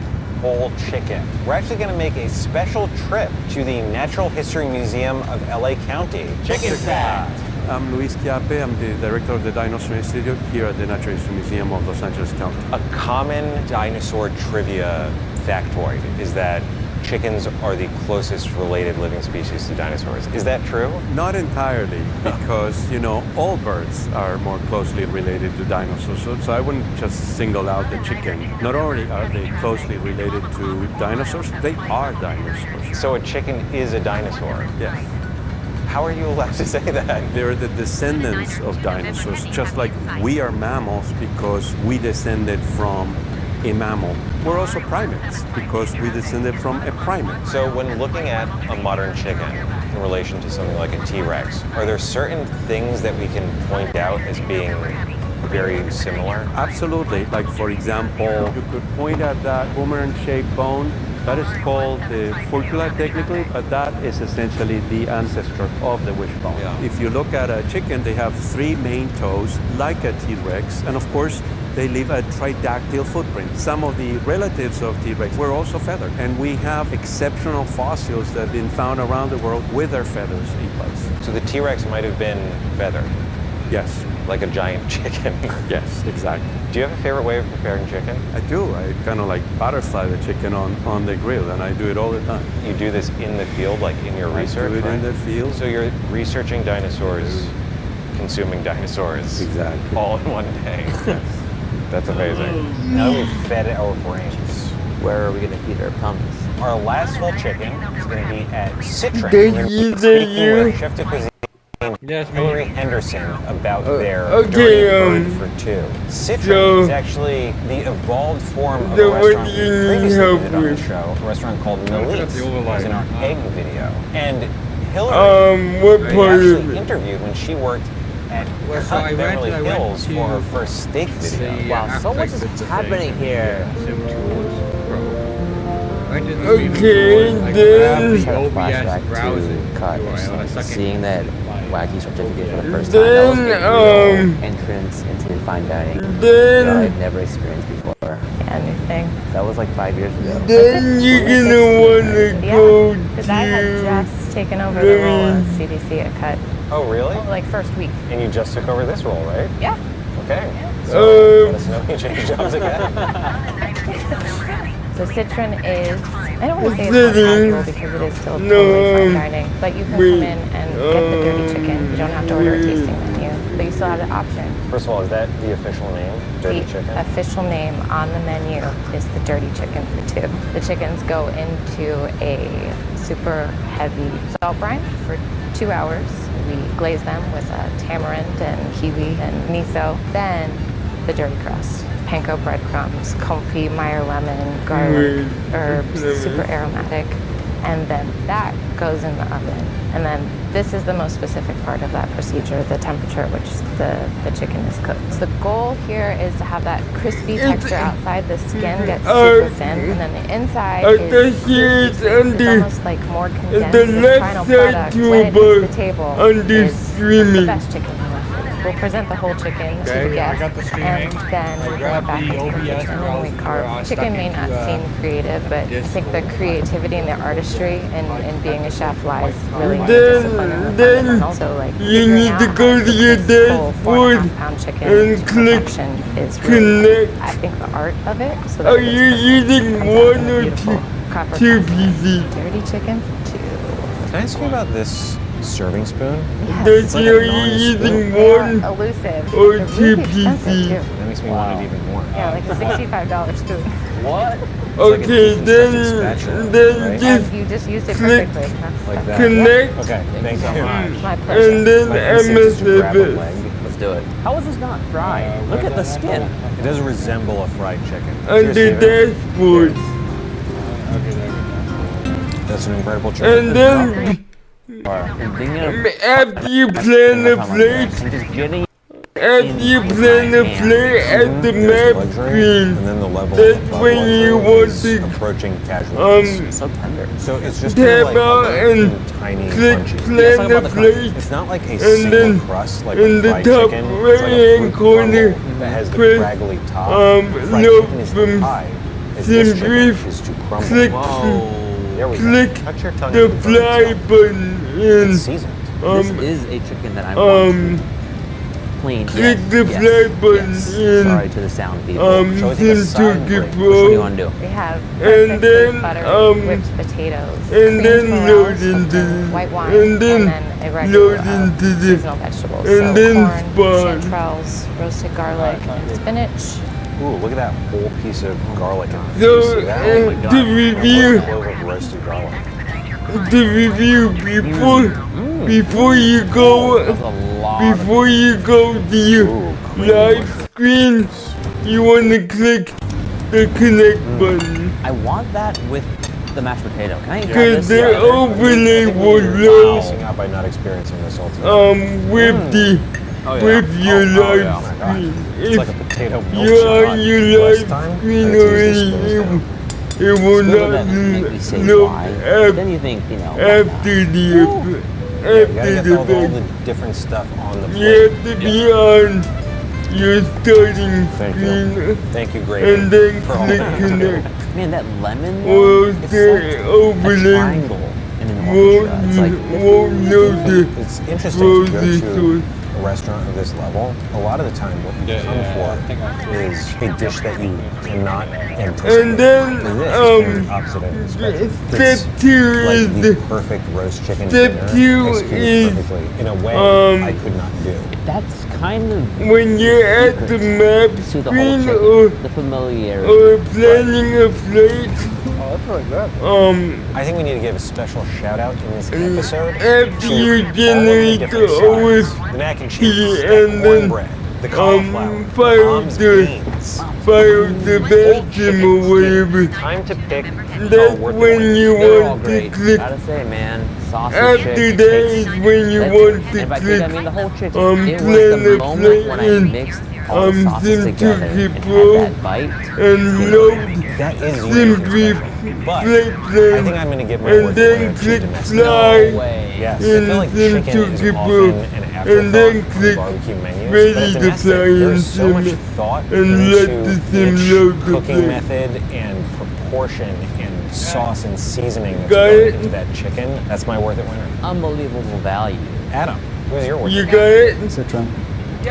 whole chicken, we're actually going to make a special trip to the Natural History Museum of LA County. Chicken fact! I'm Newsky. I'm the director of the Dinosaur Institute here at the Natural History Museum of Los Angeles County. A common dinosaur trivia factoid is that chickens are the closest related living species to dinosaurs. Is that true? Not entirely, because, you know, all birds are more closely related to dinosaurs. So I wouldn't just single out the chicken. Not only are they closely related to dinosaurs, they are dinosaurs. So a chicken is a dinosaur? Yes. How are you allowed to say that? They're the descendants of dinosaurs, just like we are mammals because we descended from a mammal. We're also primates because we descended from a primate. So when looking at a modern chicken in relation to something like a T-Rex, are there certain things that we can point out as being very similar? Absolutely. Like, for example, you could point at that boomerang-shaped bone. That is called the furcula technically, but that is essentially the ancestor of the wishbone. Yeah. If you look at a chicken, they have 3 main toes, like a T-Rex, and of course, they leave a tridactyl footprint. Some of the relatives of T-Rex were also feathered, and we have exceptional fossils that have been found around the world with their feathers in place. So the T-Rex might have been feathered? Yes. Like a giant chicken? Yes, exactly. Do you have a favorite way of preparing chicken? I do. I kind of like butterfly the chicken on the grill, and I do it all the time. You do this in the field, like in your research? I do it right? in the field. So you're researching dinosaurs, consuming dinosaurs. Exactly. All in one day. That's amazing. Now we've fed our brains. Where are we going to feed our pumpkins? Our last whole chicken is going to be at Citron. Thank We're you, speaking with Chef de Cuisine Hillary Henderson about their Dirty Bird for Two. Citron is actually the evolved form of a restaurant we previously visited on the show, a restaurant called Millie's. It was in our egg video. And Hillary what part we of actually it? interviewed when she worked at so I went- Beverly I went Hills to for her first steak video. Wow, so much is happening here. Okay, then Flashback to cut. Seeing that wacky certificate for the first time. Then, That was the real entrance into fine dining. then- that I'd never experienced before. Yeah, new thing. That was like 5 years ago. Then you're gonna wanna go Because I had to just taken over the role of CDC at Cut. Oh, really? Like first week. And you just took over this role, right? Yeah. Okay. So let us know if you change jobs again. So Citron is, I don't want to say What's it's more it casual is? because it is still No, totally fine dining, but you can wait, come in and get the dirty chicken. You don't have to order a tasting menu, but you still have the option. First of all, is that the official name? Dirty The chicken? official name on the menu is the dirty chicken for two. The chickens go into a super heavy salt brine for 2 hours. We glaze them with tamarind and kiwi and miso. Then the dirty crust. Panko breadcrumbs, comfy Meyer lemon, garlic, herbs, super aromatic. and then that goes in the oven. And then this is the most specific part of that procedure, the temperature at which the chicken is cooked. So the goal here is to have that crispy texture outside. The skin gets super thin, and then the inside is almost like more condensed. The final product, when it hits the table, is the best chicken. We'll present the whole chicken to the guests, and then we go back into the kitchen and we carve. Chicken may not seem creative, but I think the creativity and the artistry in being a chef lies really in the discipline and the fundamentals. So like you need to go to your dashboard and click connect. I think the art of it. So Are you using one or two pieces? Dirty chicken, 2. Can I ask you about this serving spoon? Does are you using one elusive or 2 pieces? That makes me want it even more. Yeah, like a $65 spoon. What? Okay, then just you just used it click perfectly. That's like that. connect. Okay, thank you so much. My pleasure. And then MSF. Let's do it. How is this not fried? Look at the skin. It does resemble a fried chicken. On the dashboard. That's an incredible chicken. And then after you plan the plate, after you plan the plate at the map screen, and then the level that's when you want to approaching casual. So tender. So it's just tap kind out of and like tiny click crunchy. plan the plate, It's not like a and single then crust like in a the fried top chicken. right It's like a hand fruit corner, crumble that has the press craggly top. Fried no chicken is the from pie. This chicken brief, is to crumble. click There we click go. Touch your tongue the to burn fly itself. button in. It's seasoned. This is a chicken that I want clean. Click Yes, the yes, fly button yes. in. Sorry to the sound people. So I think a Sim side to break. Which one do you want to do? We have And then, buttery whipped potatoes, and creamed then morels, load into white wine, and then a regular load into the seasonal vegetables. and So then corn, spawn. chanterelles, roasted garlic, and spinach. Ooh, look at that whole piece of garlic. So, You see that? Oh my God. to review, A clove of roasted garlic. before you go to your live screen, you want to click the connect button. I want that with the mashed potato. Can I grab Because this? the overlay will You're load missing out by not experiencing this ultimately. with your live screen. It's like a potato You're milkshake. on your Last live time, screen I had to use the already. spoons. It will Spoon not that make me say load why. Then you think, you know, after the Yeah, we gotta get all the different stuff on the plate. You have to be on your starting screen. Thank you, great. And then for all click that you do. connect. man, that lemon Or one, it's the like a overlay triangle in an orchestra. It's like won't know the It's interesting to go rosy to sauce. a restaurant of this level. A lot of the time, what you come for is a dish that you cannot anticipate. And then, this is very opposite end of the spectrum. step It's 2 like is the perfect roast chicken step dinner 2 executed is, perfectly in a way I could not do. That's kind of when you're at the map to the whole screen chicken, the familiarity. or planning a plate. Oh, that's really good. I think we need to give a special shout out in this episode after to you all of the generate different the sides. The mac and cheese, and the then cornbread, the cauliflower, fire mom's the beans, vegetable whatever. Time to pick. That's when you They're all want to great. click. Gotta say, man, sausage After chick, that is when you want to and by click. I mean the whole chicken. It plan was the the moment plate when I in mixed all the sauces together and had that bite. and load That is simply but plate I plan think I'm going to give my and work then away to click domestic. fly Yes, I feel like in chicken is Sim often an and afterthought then on click barbecue menus, ready but at to domestic, fly there's so much Sim thought and let the into Sim each load the cooking plate. method and proportion and sauce and seasoning that's Got going it? into that chicken. That's my worth it winner. Unbelievable value. Adam, who's your worth You it got it? Citron.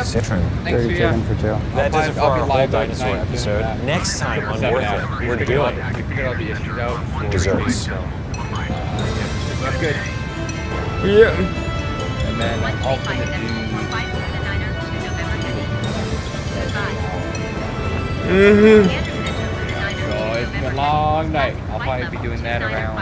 Citron. Dirty chicken for 2. That does it for our whole live dinosaur tonight doing episode. that. Next time on Seven Worth out. It, We we're figured all- doing we figured all the issues out for desserts. That's good. Yeah. And then I'll put it So it's been a long night. I'll probably be doing that around.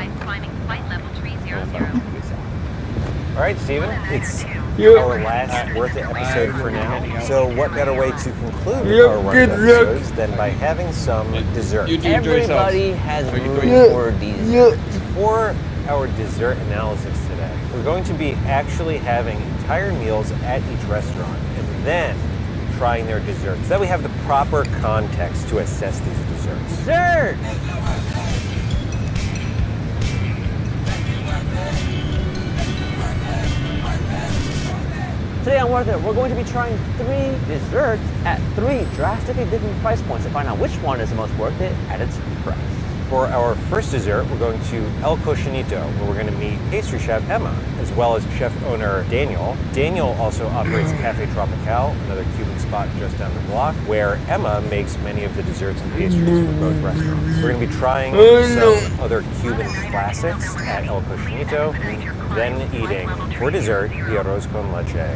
All right, Steven, it's Yep. our last Worth It episode for now. So what better way to conclude Yep, our Worth It good luck. episodes than by having some dessert? You do enjoy yourselves. Everybody has Are you room doing- for dessert. For our dessert analysis today. We're going to be actually having entire meals at each restaurant and then trying their desserts so that we have the proper context to assess these desserts. Dessert! Today on Worth It, we're going to be trying 3 desserts at 3 drastically different price points to find out which one is the most worth it at its price. For our first dessert, we're going to El Cochinito, where we're going to meet pastry chef Emma, as well as chef owner Daniel. Daniel also operates Cafe Tropical, another Cuban spot just down the block, where Emma makes many of the desserts and pastries for both restaurants. We're going to be trying some other Cuban classics at El Cochinito, then eating, for dessert, the arroz con leche.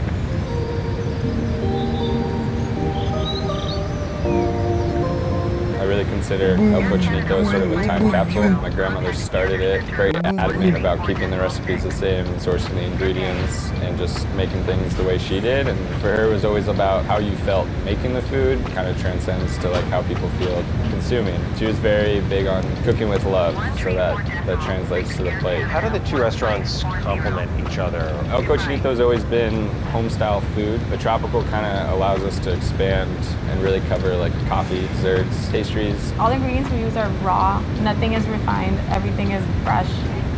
I really consider El Cochinito sort of a time capsule. My grandmother started it, very adamant about keeping the recipes the same, sourcing the ingredients, and just making things the way she did. And for her, it was always about how you felt making the food, kind of transcends to like how people feel consuming. She was very big on cooking with love, so that translates to the plate. How do the two restaurants complement each other? El Cochinito's always been home-style food, but Tropical kind of allows us to expand and really cover like coffee, desserts, pastries. All the ingredients we use are raw. Nothing is refined. Everything is fresh.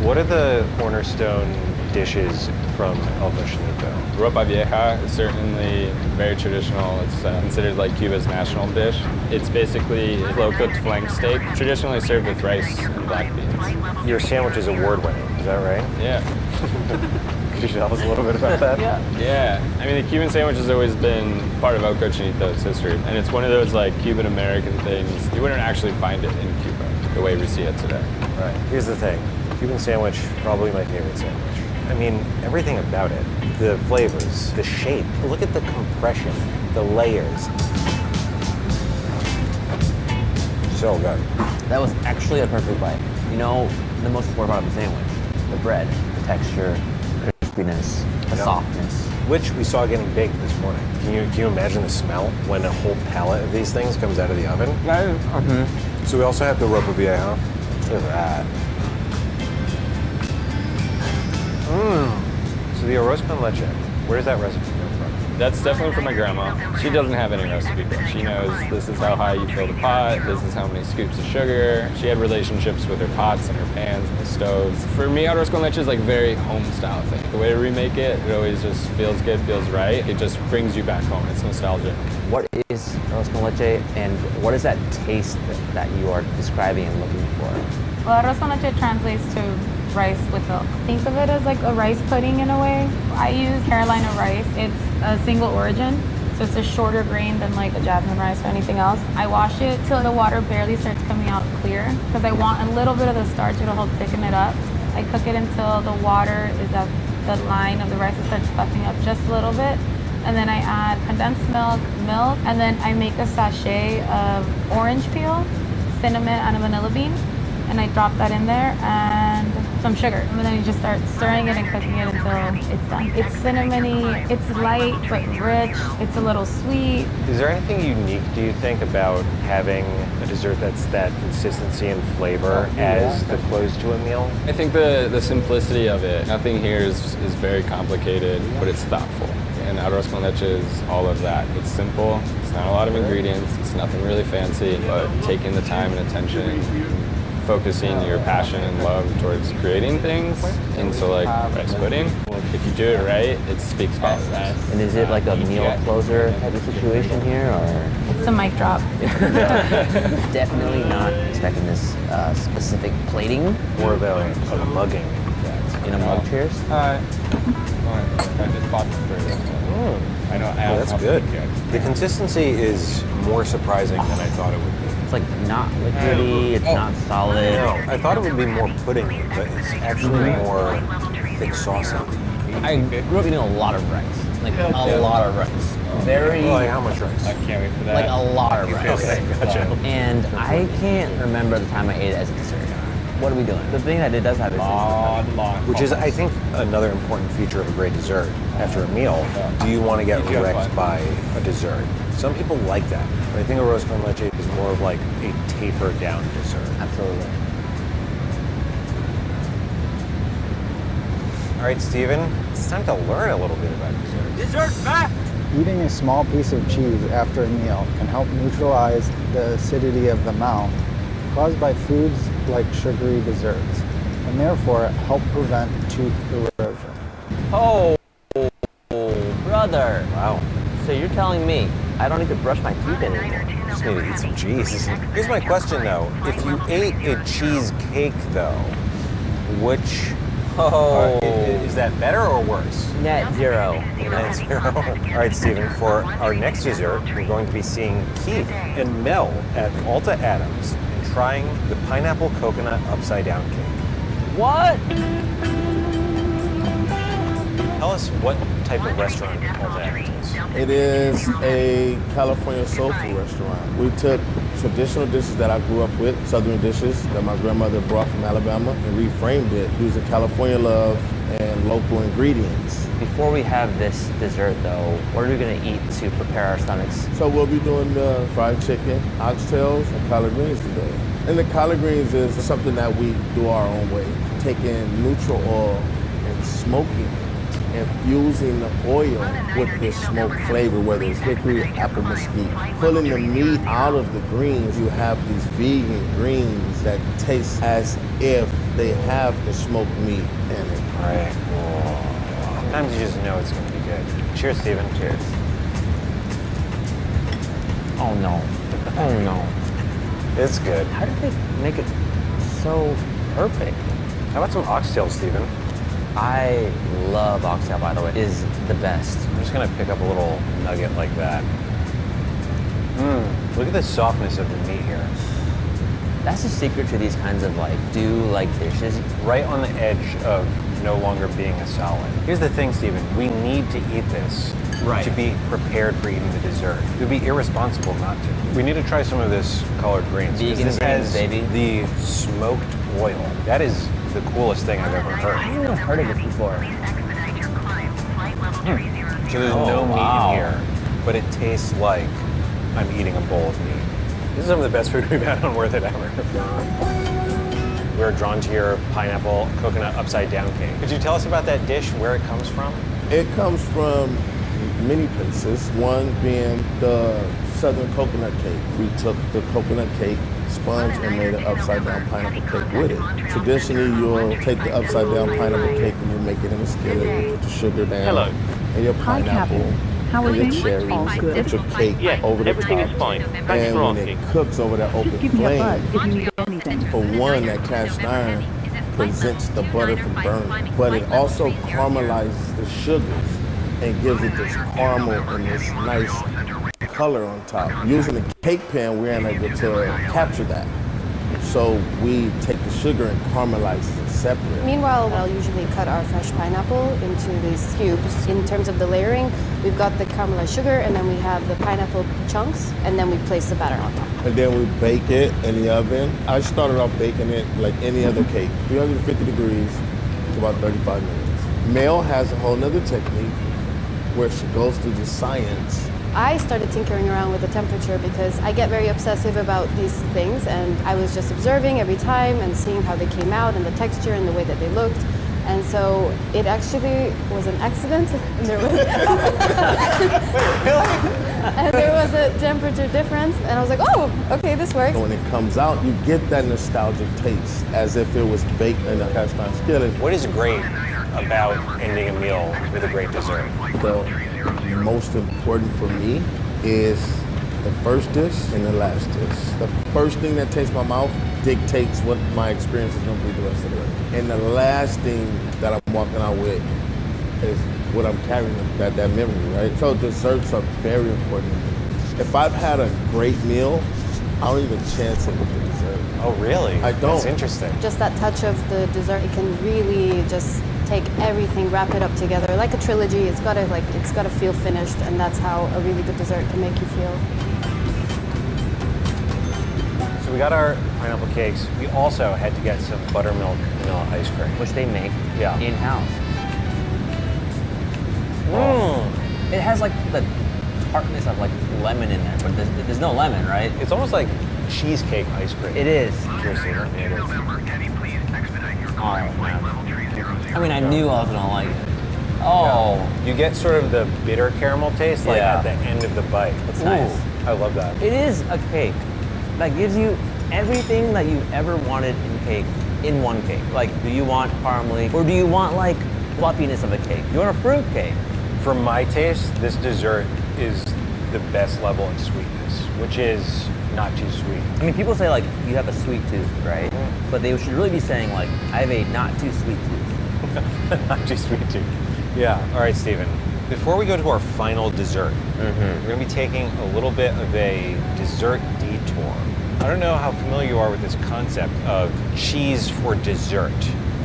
What are the cornerstone dishes from El Cochinito? Ropa Vieja is certainly very traditional. It's considered like Cuba's national dish. It's basically slow-cooked flank steak, traditionally served with rice and black beans. Your sandwich is award-winning, is that right? Yeah. Could you tell us a little bit about that? Yeah. I mean, the Cuban sandwich has always been part of El Cochinito's history, and it's one of those like Cuban-American things. You wouldn't actually find it in Cuba the way we see it today. Right. Here's the thing. Cuban sandwich, probably my favorite sandwich. I mean, everything about it. The flavors, the shape. Look at the compression, the layers. So good. That was actually a perfect bite. You know, the most important part of the sandwich, the bread, the texture, crispiness, the softness. Which we saw getting baked this morning. Can you imagine the smell when a whole pallet of these things comes out of the oven? So we also have the Ropa Vieja. Look at that. So the arroz con leche, where does that recipe come from? That's definitely from my grandma. She doesn't have any recipe book. She knows this is how high you fill the pot, this is how many scoops of sugar. She had relationships with her pots and her pans and the stoves. For me, arroz con leche is like very home style thing. The way to remake it, it always just feels good, feels right. It just brings you back home. It's nostalgic. What is arroz con leche, and what is that taste that you are describing and looking for? Well, arroz con leche translates to rice with milk. Think of it as like a rice pudding in a way. I use Carolina rice. It's a single origin, so it's a shorter grain than like a jasmine rice or anything else. I wash it till the water barely starts coming out clear because I want a little bit of the starch. It'll help thicken it up. I cook it until the water is at the line of the rice. It starts puffing up just a little bit. And then I add condensed milk, and then I make a sachet of orange peel, cinnamon, and a vanilla bean. And I drop that in there and some sugar. And then you just start stirring it and cooking it until it's done. It's cinnamony, it's light but rich, it's a little sweet. Is there anything unique, do you think, about having a dessert that's that consistency and flavor as the close to a meal? I think the simplicity of it, nothing here is very complicated, but it's thoughtful. And arroz con leche is all of that. It's simple, it's not a lot of ingredients, it's nothing really fancy, but taking the time and attention, focusing your passion and love towards creating things into like rice pudding. If you do it right, it speaks volumes. And is it like a meal closer type of situation here, or? It's a mic drop. Definitely not expecting this specific plating. More of a mugging. In a mug, cheers. I just bought them for I know. That's good. The consistency is more surprising than I thought it would be. It's like not liquidy, it's not solid. No, I thought it would be more puddingy, but it's actually more thick saucy. I grew up eating a lot of rice. Like a lot of rice. Very. Like how much rice? I can't wait for that. Like a lot of rice. Okay, gotcha. And I can't remember the time I ate it as a dessert. What are we doing? The thing that it does have is which is, I think, another important feature of a great dessert. After a meal, do you want to get wrecked by a dessert? Some people like that. But I think arroz con leche is more of like a tapered down dessert. Absolutely. All right, Steven, it's time to learn a little bit about dessert. Dessert fact! Eating a small piece of cheese after a meal can help neutralize the acidity of the mouth caused by foods like sugary desserts, and therefore help prevent tooth erosion. Oh, brother. Wow. So you're telling me I don't need to brush my teeth anymore? Just need to eat some cheese. Here's my question, though. If you ate a cheesecake, though, which is that better or worse? Net zero. Net zero. All right, Steven, for our next dessert, we're going to be seeing Keith and Mel at Alta Adams and trying the pineapple coconut upside down cake. What? Tell us what type of restaurant Alta Adams is. It is a California soul food restaurant. We took traditional dishes that I grew up with, Southern dishes that my grandmother brought from Alabama, and reframed it using California love and local ingredients. Before we have this dessert, though, what are we going to eat to prepare our stomachs? So we'll be doing the fried chicken, oxtails, and collard greens today. And the collard greens is something that we do our own way, taking neutral oil and smoking it, infusing the oil with this smoke flavor, whether it's hickory, apple mesquite. Pulling the meat out of the greens, you have these vegan greens that taste as if they have the smoked meat in it. All right. Sometimes you just know it's going to be good. Cheers, Steven. Cheers. Oh no. Oh no. It's good. How did they make it so perfect? How about some oxtail, Steven? I love oxtail, by the way. It is the best. I'm just gonna pick up a little nugget like that. Look at the softness of the meat here. That's the secret to these kinds of like dishes. Right on the edge of no longer being a salad. Here's the thing, Steven. We need to eat this to be prepared for eating the dessert. It would be irresponsible not to. We need to try some of this collard greens. Vegan this greens, has baby. The smoked oil. That is the coolest thing I've ever heard. I haven't even heard of this before. So there's no meat in here, but it tastes like I'm eating a bowl of meat. This is some of the best food we've had on Worth It ever. We're drawn to your pineapple coconut upside down cake. Could you tell us about that dish, where it comes from? It comes from many places, one being the Southern coconut cake. We took the coconut cake sponge and made an upside down pineapple cake with it. Traditionally, you'll take the upside down pineapple cake and you make it in a skillet, you put your sugar down, and your pineapple, and your cherry, put your cake over the top. And when it cooks over that open flame, for one, that cast iron prevents the butter from burning, but it also caramelizes the sugars and gives it this caramel and this nice color on top. Using the cake pan, we're unable to capture that. So we take the sugar and caramelize it separate. Meanwhile, I'll usually cut our fresh pineapple into these cubes. In terms of the layering, we've got the caramelized sugar, and then we have the pineapple chunks, and then we place the batter on top. And then we bake it in the oven. I started off baking it like any other cake, 350 degrees for about 35 minutes. Mel has a whole nother technique where she goes through the science. I started tinkering around with the temperature because I get very obsessive about these things, and I was just observing every time and seeing how they came out and the texture and the way that they looked. And so it actually was an accident, and there was and there was a temperature difference, and I was like, oh, okay, this works. When it comes out, you get that nostalgic taste as if it was baked in a cast iron skillet. What is great about ending a meal with a great dessert? The most important for me is the first dish and the last dish. The first thing that tastes my mouth dictates what my experience is going to be the rest of the day. And the last thing that I'm walking out with is what I'm carrying, that memory, right? So desserts are very important. If I've had a great meal, I don't even chance it with the dessert. Oh, really? I don't. That's interesting. Just that touch of the dessert, it can really just take everything, wrap it up together like a trilogy. It's gotta feel finished, and that's how a really good dessert can make you feel. So we got our pineapple cakes. We also had to get some buttermilk vanilla ice cream, which they make in-house. It has like the tartness of like lemon in there, but there's no lemon, right? It's almost like cheesecake ice cream. It is. Cheers, Steven. It is. Oh, man. I mean, I knew I was gonna like it. Oh. Yeah. You get sort of the bitter caramel taste like at the end of the bite. That's nice. I love that. It is a cake that gives you everything that you've ever wanted in cake in one cake. Like, do you want caramely or do you want like fluffiness of a cake? You want a fruit cake? For my taste, this dessert is the best level of sweetness, which is not too sweet. I mean, people say like you have a sweet tooth, right? But they should really be saying like, I have a not too sweet tooth. Not too sweet tooth. Yeah. All right, Stephen. Before we go to our final dessert, we're going to be taking a little bit of a dessert detour. I don't know how familiar you are with this concept of cheese for dessert.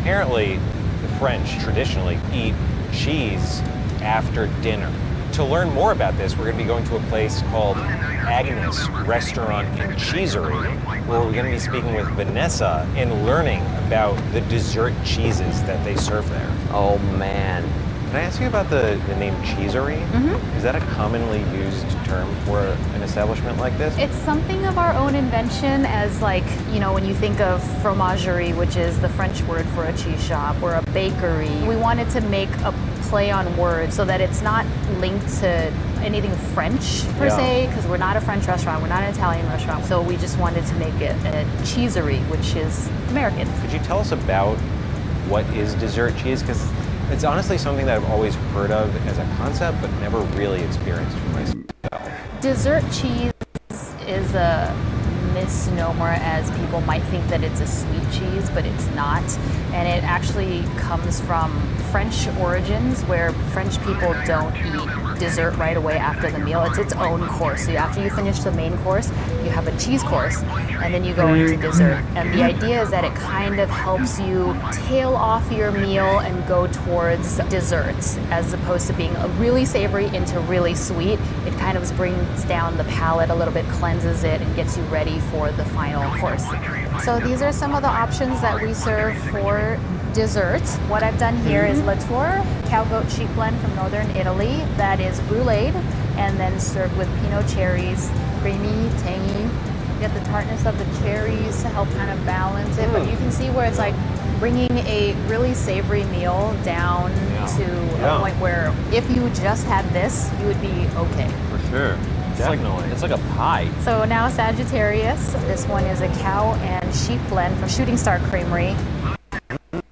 Apparently, the French traditionally eat cheese after dinner. To learn more about this, we're going to be going to a place called Agnes Restaurant and Cheesery, where we're going to be speaking with Vanessa and learning about the dessert cheeses that they serve there. Oh man. Can I ask you about the name Cheesery? Is that a commonly used term for an establishment like this? It's something of our own invention, as like, you know, when you think of fromagerie, which is the French word for a cheese shop, or a bakery, we wanted to make a play on words so that it's not linked to anything French per se, because we're not a French restaurant, we're not an Italian restaurant. So we just wanted to make it a cheesery, which is American. Could you tell us about what is dessert cheese? Because it's honestly something that I've always heard of as a concept, but never really experienced for myself. Dessert cheese is a misnomer, as people might think that it's a sweet cheese, but it's not. And it actually comes from French origins, where French people don't eat dessert right away after the meal. It's its own course. So after you finish the main course, you have a cheese course, and then you go into dessert. And the idea is that it kind of helps you tail off your meal and go towards desserts, as opposed to being a really savory into really sweet. It kind of brings down the palate a little bit, cleanses it, and gets you ready for the final course. So these are some of the options that we serve for dessert. What I've done here is Latour, cow goat sheep blend from northern Italy that is bruleed and then served with Pinot cherries, creamy, tangy. You get the tartness of the cherries to help kind of balance it, but you can see where it's like bringing a really savory meal down to a point where if you just had this, you would be okay. For sure. Definitely. It's like a pie. So now Sagittarius. This one is a cow and sheep blend from Shooting Star Creamery.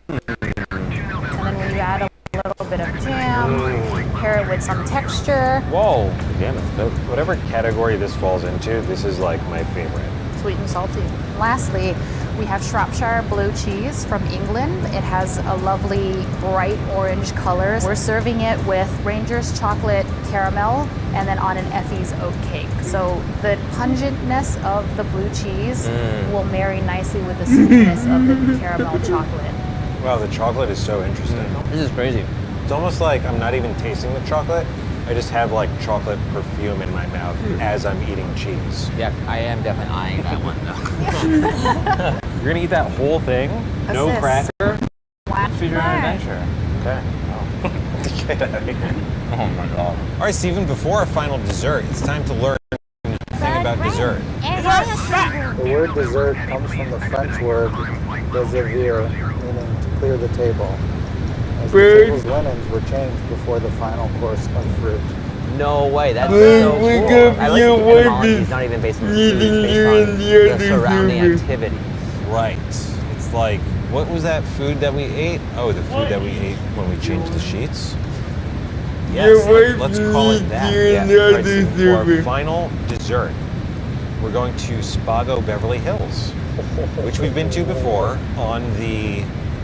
And then when you add a little bit of jam, pair it with some texture. Whoa. Damn it. Whatever category this falls into, this is like my favorite. Sweet and salty. Lastly, we have Shropshire blue cheese from England. It has a lovely bright orange color. We're serving it with Ranger's chocolate caramel and then on an Effie's oat cake. So the pungentness of the blue cheese will marry nicely with the sweetness of the caramel chocolate. Wow, the chocolate is so interesting. This is crazy. It's almost like I'm not even tasting the chocolate. I just have like chocolate perfume in my mouth as I'm eating cheese. Yeah, I am definitely eyeing that one though. You're gonna eat that whole thing? No cracker? Choose your own adventure. Okay. Oh. Get out of here. Oh my god. All right, Stephen, before our final dessert, it's time to learn something about dessert. The word dessert comes from the French word desservir, meaning to clear the table, as the table's linens were changed before the final course of fruit. No way, that's so cool. I like the etymology. It's not even based on the food, it's based on the surrounding activity. Right. It's like, what was that food that we ate? Oh, the food that we ate when we changed the sheets? Yes, let's call it that. Yes, right, so for our final dessert, we're going to Spago Beverly Hills, which we've been to before on the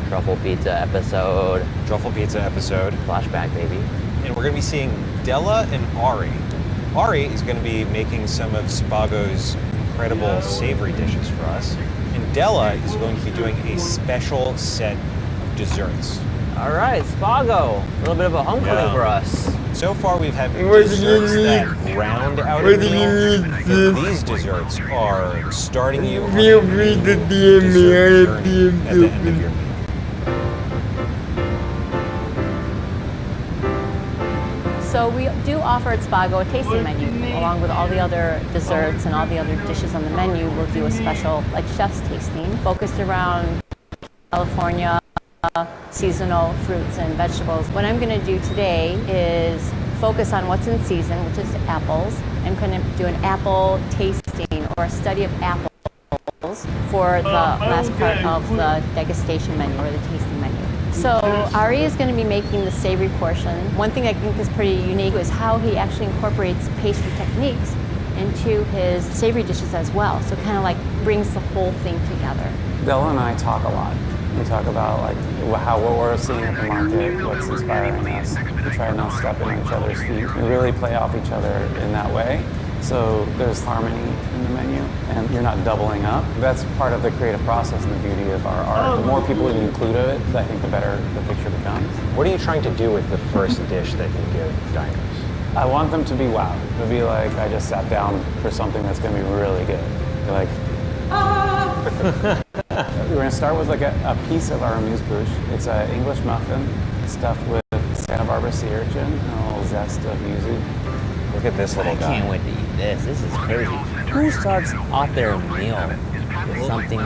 Truffle Pizza episode. Flashback, baby. And we're going to be seeing Della and Ari. Ari is going to be making some of Spago's incredible savory dishes for us. And Della is going to be doing a special set of desserts. All right, Spago. A little bit of a homecoming for us. So far, we've had desserts that round out a meal. And these desserts are starting you on a dessert journey at the end of your meal. So we do offer at Spago a tasting menu, along with all the other desserts and all the other dishes on the menu. We'll do a special, like chef's tasting, focused around California seasonal fruits and vegetables. What I'm going to do today is focus on what's in season, which is apples. I'm going to do an apple tasting or a study of apples for the last part of the degustation menu or the tasting menu. So Ari is going to be making the savory portion. One thing I think is pretty unique is how he actually incorporates pastry techniques into his savory dishes as well. So it kind of like brings the whole thing together. Bella and I talk a lot. We talk about like what we're seeing at the market, what's inspiring us. We try not to step in each other's feet. We really play off each other in that way. So there's harmony in the menu, and you're not doubling up. That's part of the creative process and the beauty of our art. The more people you include of it, I think the better the picture becomes. What are you trying to do with the first dish that you give diners? I want them to be wowed. To be like, I just sat down for something that's going to be really good. You're like, we're going to start with like a piece of our amuse-bouche. It's an English muffin stuffed with Santa Barbara sea urchin and a little zest of yuzu. Look at this little guy. I can't wait to eat this. This is crazy. Who starts off their meal with something?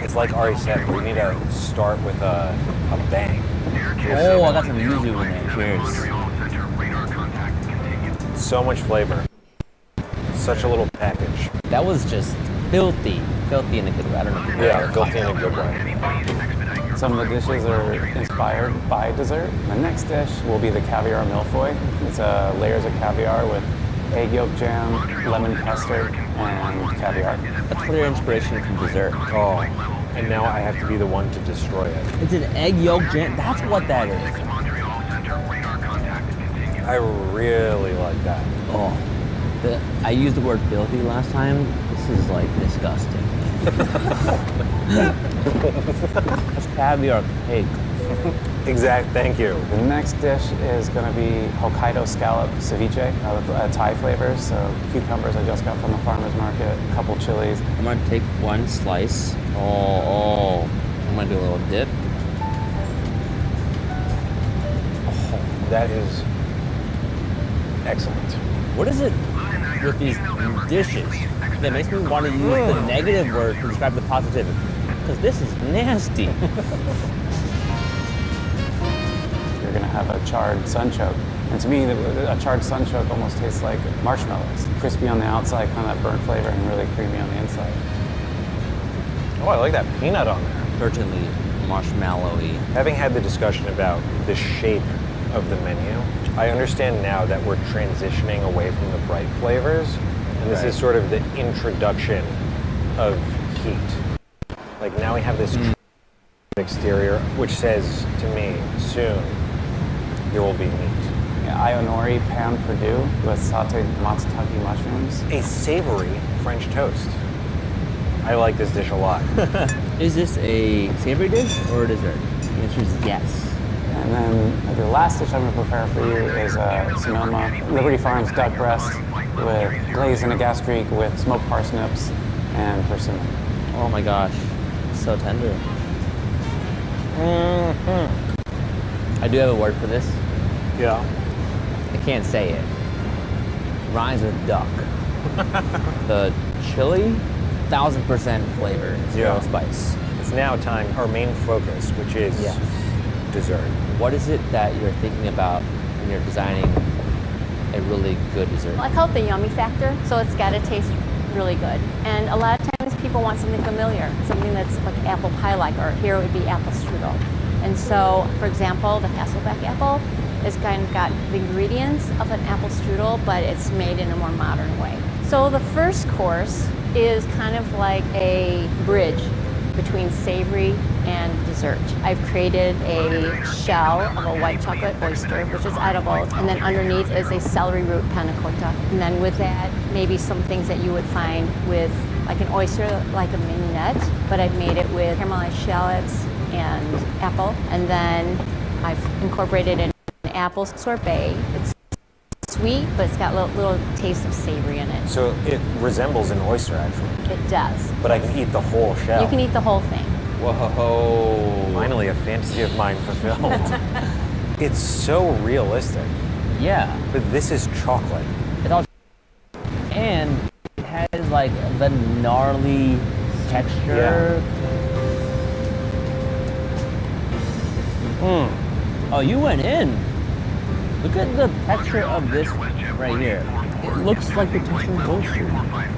It's like Ari said, we need to start with a bang. Oh, I got some yuzu in there. Cheers. So much flavor. Such a little package. That was just filthy. Filthy in a good way. I don't know. Yeah, filthy in a good way. Some of the dishes are inspired by dessert. The next dish will be the caviar millefeuille. It's layers of caviar with egg yolk jam, lemon custard, and caviar. That's clear inspiration from dessert. Oh, and now I have to be the one to destroy it. It's an egg yolk jam. That's what that is. I really like that. Oh, I used the word filthy last time. This is like disgusting. That's caviar cake. Exact, thank you. The next dish is going to be Hokkaido scallop ceviche with Thai flavors. So cucumbers I just got from the farmer's market, a couple chilies. I'm going to take one slice. Oh, I'm going to do a little dip. Oh, that is excellent. What is it with these dishes that makes me want to use the negative word to describe the positive? Because this is nasty. You're going to have a charred sunchoke. And to me, a charred sunchoke almost tastes like marshmallows. Crispy on the outside, kind of that burnt flavor, and really creamy on the inside. Oh, I like that peanut on there. Certainly marshmallowy. Having had the discussion about the shape of the menu, I understand now that we're transitioning away from the bright flavors, and this is sort of the introduction of heat. Like now we have this exterior, which says to me, soon there will be meat. Yeah, Ionori pan perdue with sauteed matsutake mushrooms. A savory French toast. I like this dish a lot. Is this a savory dish or a dessert? The answer is yes. And then the last dish I'm going to prepare for you is Sonoma Liberty Farms duck breast with glazed in a gastrique with smoked parsnips and persimmon. Oh my gosh, so tender. I do have a word for this. Yeah. I can't say it. Rhymes with duck. The chili, 1000% flavor, zero spice. It's now time, our main focus, which is dessert. What is it that you're thinking about when you're designing a really good dessert? I call it the yummy factor, so it's got to taste really good. And a lot of times people want something familiar, something that's like apple pie-like, or here it would be apple strudel. And so, for example, the Hasselback apple has kind of got the ingredients of an apple strudel, but it's made in a more modern way. So the first course is kind of like a bridge between savory and dessert. I've created a shell of a white chocolate oyster, which is edible, and then underneath is a celery root panna cotta. And then with that, maybe some things that you would find with like an oyster, like a mignonette, but I've made it with caramelized shallots and apple. And then I've incorporated an apple sorbet. It's sweet, but it's got a little taste of savory in it. So it resembles an oyster, actually. It does. But I can eat the whole shell. You can eat the whole thing. Whoa. Finally, a fantasy of mine fulfilled. It's so realistic. Yeah. But this is chocolate. It's all and it has like the gnarly texture. Yeah. Oh, you went in. Look at the texture of this right here. It looks like the texture of tofu.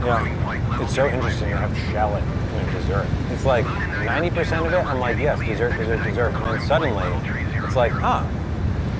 Yeah, it's so interesting to have shallot in a dessert. It's like 90% of it, I'm like, yes, dessert, dessert, dessert. And then suddenly, it's like, huh,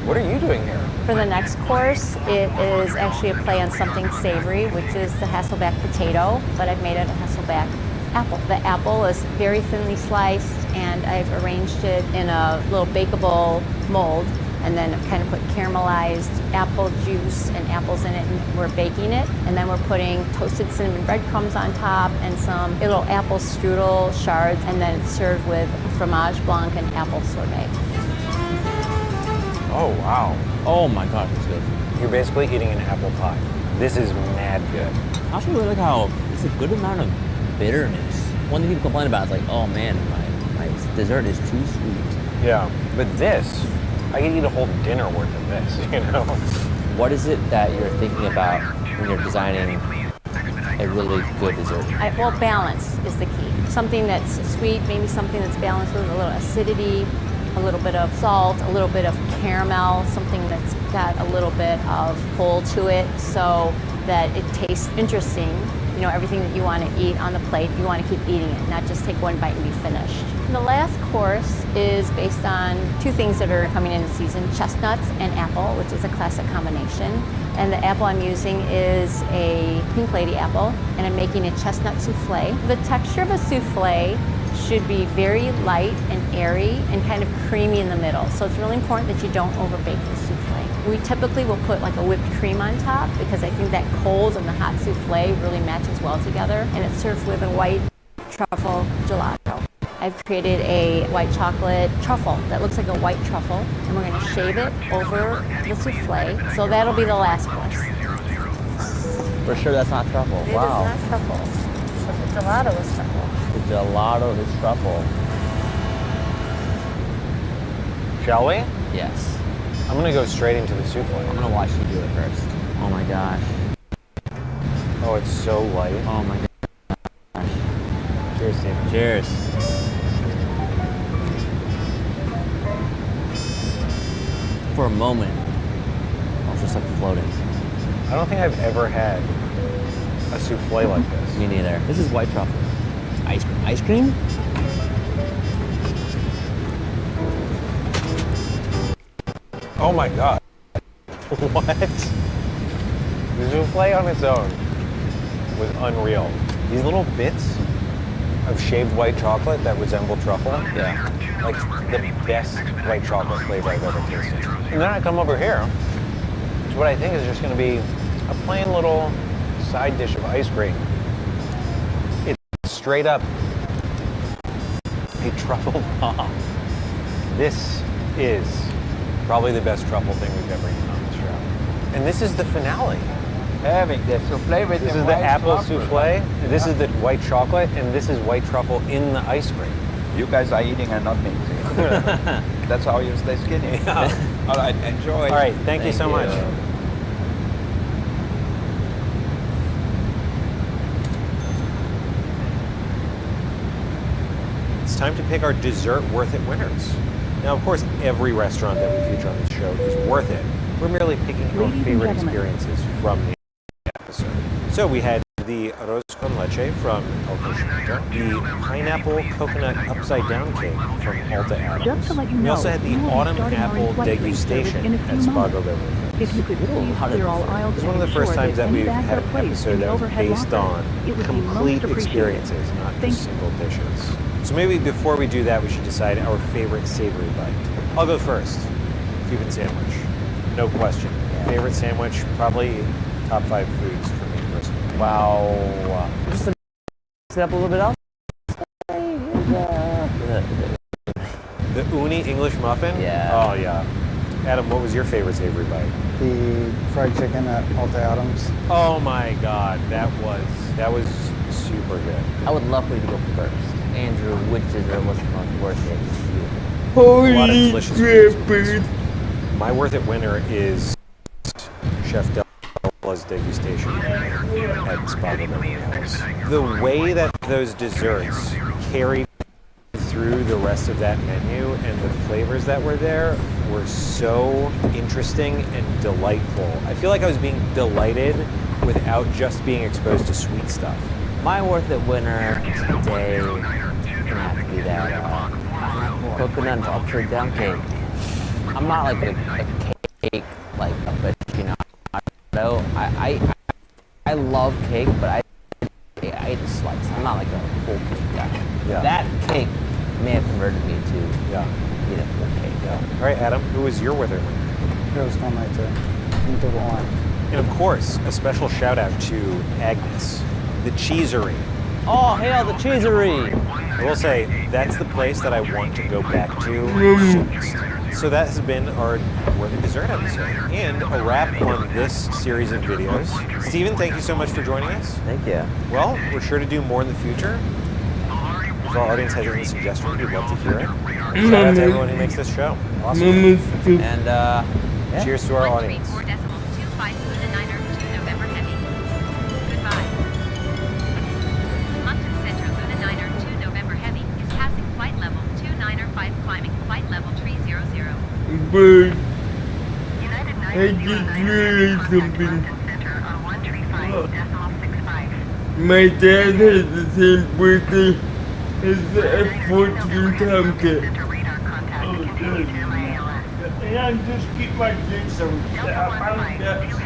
what are you doing here? For the next course, it is actually a play on something savory, which is the Hasselback potato, but I've made it a Hasselback apple. The apple is very thinly sliced, and I've arranged it in a little bakeable mold, and then I've kind of put caramelized apple juice and apples in it, and we're baking it. And then we're putting toasted cinnamon breadcrumbs on top and some little apple strudel shards, and then it's served with fromage blanc and apple sorbet. Oh, wow. Oh my gosh, it's good. You're basically eating an apple pie. This is mad good. I also really like how it's a good amount of bitterness. One thing people complain about is like, oh man, my dessert is too sweet. Yeah, but this, I could eat a whole dinner worth of this, you know? What is it that you're thinking about when you're designing a really good dessert? Well, balance is the key. Something that's sweet, maybe something that's balanced with a little acidity, a little bit of salt, a little bit of caramel, something that's got a little bit of pull to it so that it tastes interesting. You know, everything that you want to eat on the plate, you want to keep eating it, not just take one bite and be finished. The last course is based on two things that are coming into season, chestnuts and apple, which is a classic combination. And the apple I'm using is a Pink Lady apple, and I'm making a chestnut souffle. The texture of a souffle should be very light and airy and kind of creamy in the middle. So it's really important that you don't overbake the souffle. We typically will put like a whipped cream on top because I think that cold and the hot souffle really matches well together. And it's served with a white truffle gelato. I've created a white chocolate truffle that looks like a white truffle, and we're gonna shave it over the souffle. So that'll be the last course. For sure that's not truffle. It Wow. is not truffle, but the gelato is truffle. The gelato is truffle. Shall we? Yes. I'm gonna go straight into the souffle. I'm gonna watch you do it first. Oh my gosh. Oh, it's so light. Oh my gosh. Cheers, Steve. Cheers. For a moment, I was just like floating. I don't think I've ever had a souffle like this. Me neither. This is white truffle. Ice cream. Ice cream? Oh my god. What? The souffle on its own was unreal. These little bits of shaved white chocolate that resemble truffle. Yeah. Like the best white chocolate flavor I've ever tasted. And then I come over here to what I think is just gonna be a plain little side dish of ice cream. It's straight up a truffle bomb. This is probably the best truffle thing we've ever eaten on this show. And this is the finale. Having the souffle with This the is the white apple chocolate. souffle, this is the white chocolate, and this is white truffle in the ice cream. You guys are eating and not me. That's how you stay skinny. Yeah. All right, enjoy. All right, thank you so much. It's time to pick our dessert worth it winners. Now, of course, every restaurant that we feature on this show is worth it. We're merely picking our favorite experiences from the episode. So we had the arroz con leche from El Cochinito, the pineapple coconut upside down cake from Alta Adams. We also had the autumn apple degustation at Spago Beverly Hills. If you could please clear all aisles. It's one of the first times that we've had an episode that was based on complete experiences, not just single dishes. So maybe before we do that, we should decide our favorite savory bite. I'll go first. Cuban sandwich. No question. Favorite sandwich, probably top 5 foods for me personally. Wow. Just to mix it up a little bit else. The uni English muffin? Yeah. Oh, yeah. Adam, what was your favorite savory bite? The fried chicken at Alta Adams. Oh my God, that was super good. I would love for you to go first. Andrew, which dessert was the most worth it to you? A lot of delicious foods. My worth it winner is Chef Dela's degustation at Spago Beverly Hills. The way that those desserts carried through through the rest of that menu, and the flavors that were there were so interesting and delightful. I feel like I was being delighted without just being exposed to sweet stuff. My worth it winner today is gonna have to be that pineapple coconut upside down cake. I'm not like a cake like aficionado. I love cake, but I eat a slice. I'm not like a full cake guy. Yeah. That cake may have converted me to eat a full cake. All right, Adam, who was your winner? It was on my turn. Interval on. And of course, a special shout out to Agnes, the cheesery. Oh, hail the cheesery! I will say, that's the place that I want to go back to soonest. So that has been our Worthy Dessert episode, and a wrap on this series of videos. Steven, thank you so much for joining us. Thank you. Well, we're sure to do more in the future. If our audience has any suggestions, we'd love to hear it. Shout out to everyone who makes this show. Awesome. And cheers to our audience. But I just realized something. My dad has the same birthday as the F-14 Tomcat. And I just keep my jigsaws. I found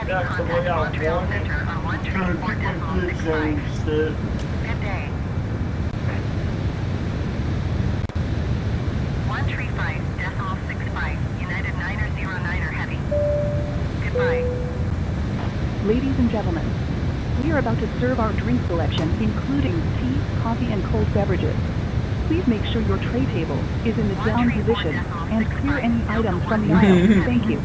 that's the way I want it. I'm trying to keep my jigsaws set. Ladies and gentlemen, we are about to serve our drink selection, including tea, coffee, and cold beverages. Please make sure your tray table is in the down position and clear any items from the aisle. Thank you.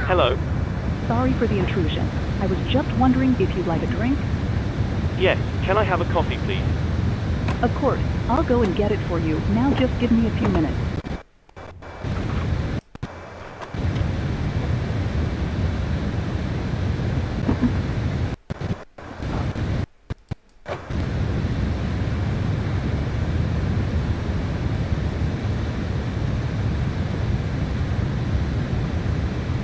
Hello. Sorry for the intrusion. I was just wondering if you'd like a drink. Yes, can I have a coffee, please? Of course. I'll go and get it for you. Now just give me a few minutes.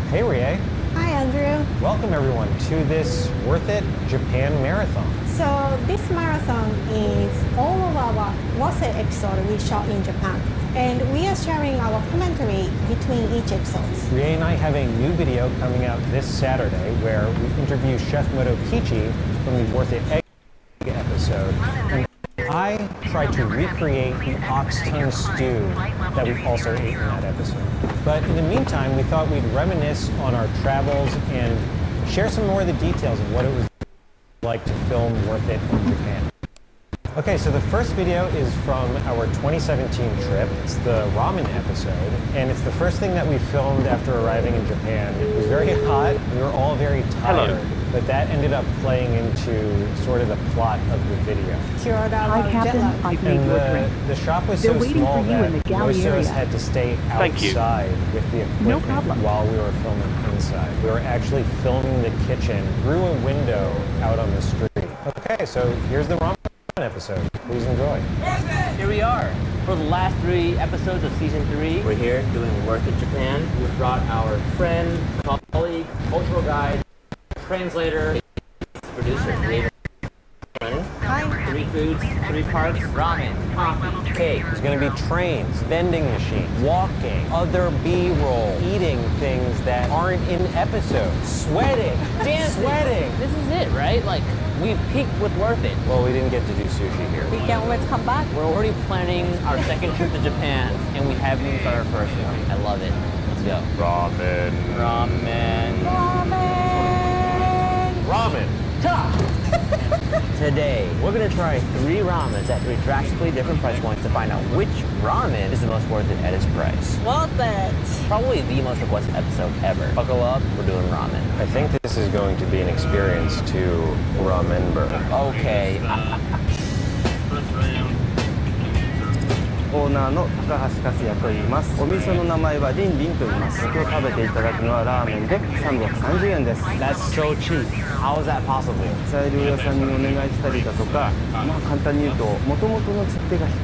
Hey, Rie. Hi, Andrew. Welcome, everyone, to this Worth It Japan Marathon. So this marathon is all of our Worth It episode we shot in Japan. And we are sharing our commentary between each episodes. Rie and I have a new video coming out this Saturday where we interview Chef Moto Kichi from the Worth It Egg episode. And I tried to recreate the ox tongue stew that we also ate in that episode. But in the meantime, we thought we'd reminisce on our travels and share some more of the details of what it was like to film Worth It in Japan. Okay, so the first video is from our 2017 trip. It's the ramen episode, and it's the first thing that we filmed after arriving in Japan. It was very hot, we were all very tired, but that ended up playing into sort of the plot of the video. Hi, Captain. I've made And you a drink. the shop was They're so waiting small for you in the that galley most of us area. had to stay Thank you. outside with the No equipment problem. while we were filming inside. We were actually filming the kitchen through a window out on the street. Okay, so here's the ramen episode. Please enjoy. Here we are for the last 3 episodes of season 3. We're here doing Worth It Japan. We brought our friend, colleague, cultural guide, translator, producer, creator. Hi. 3 foods, 3 parts: ramen, coffee, cake. There's going to be trains, vending machines, walking, other B-roll, eating things that aren't in episodes, sweating, Dancing. sweating. This is it, right? Like, we've peaked with Worth It. Well, we didn't get to do sushi here. We can't wait to come back. We're already planning our second trip to Japan, and we haven't even started our first one. I love it. Let's go. Ramen. Ramen. Ramen. Today, we're gonna try 3 ramens at 3 drastically different price points to find out which ramen is the most worth it at its price. Worth it. Probably the most requested episode ever. Buckle up, we're doing ramen. I think this is going to be an experience to remember. Okay. オーナーの高橋克也と言います。お店の名前はリンリンと言います。今日食べていただくのはラーメンで330円です。 That's so cheap. How is that possible? 材料屋さんにお願いしたりだとか、まあ簡単に言うと元々の釣手が低い。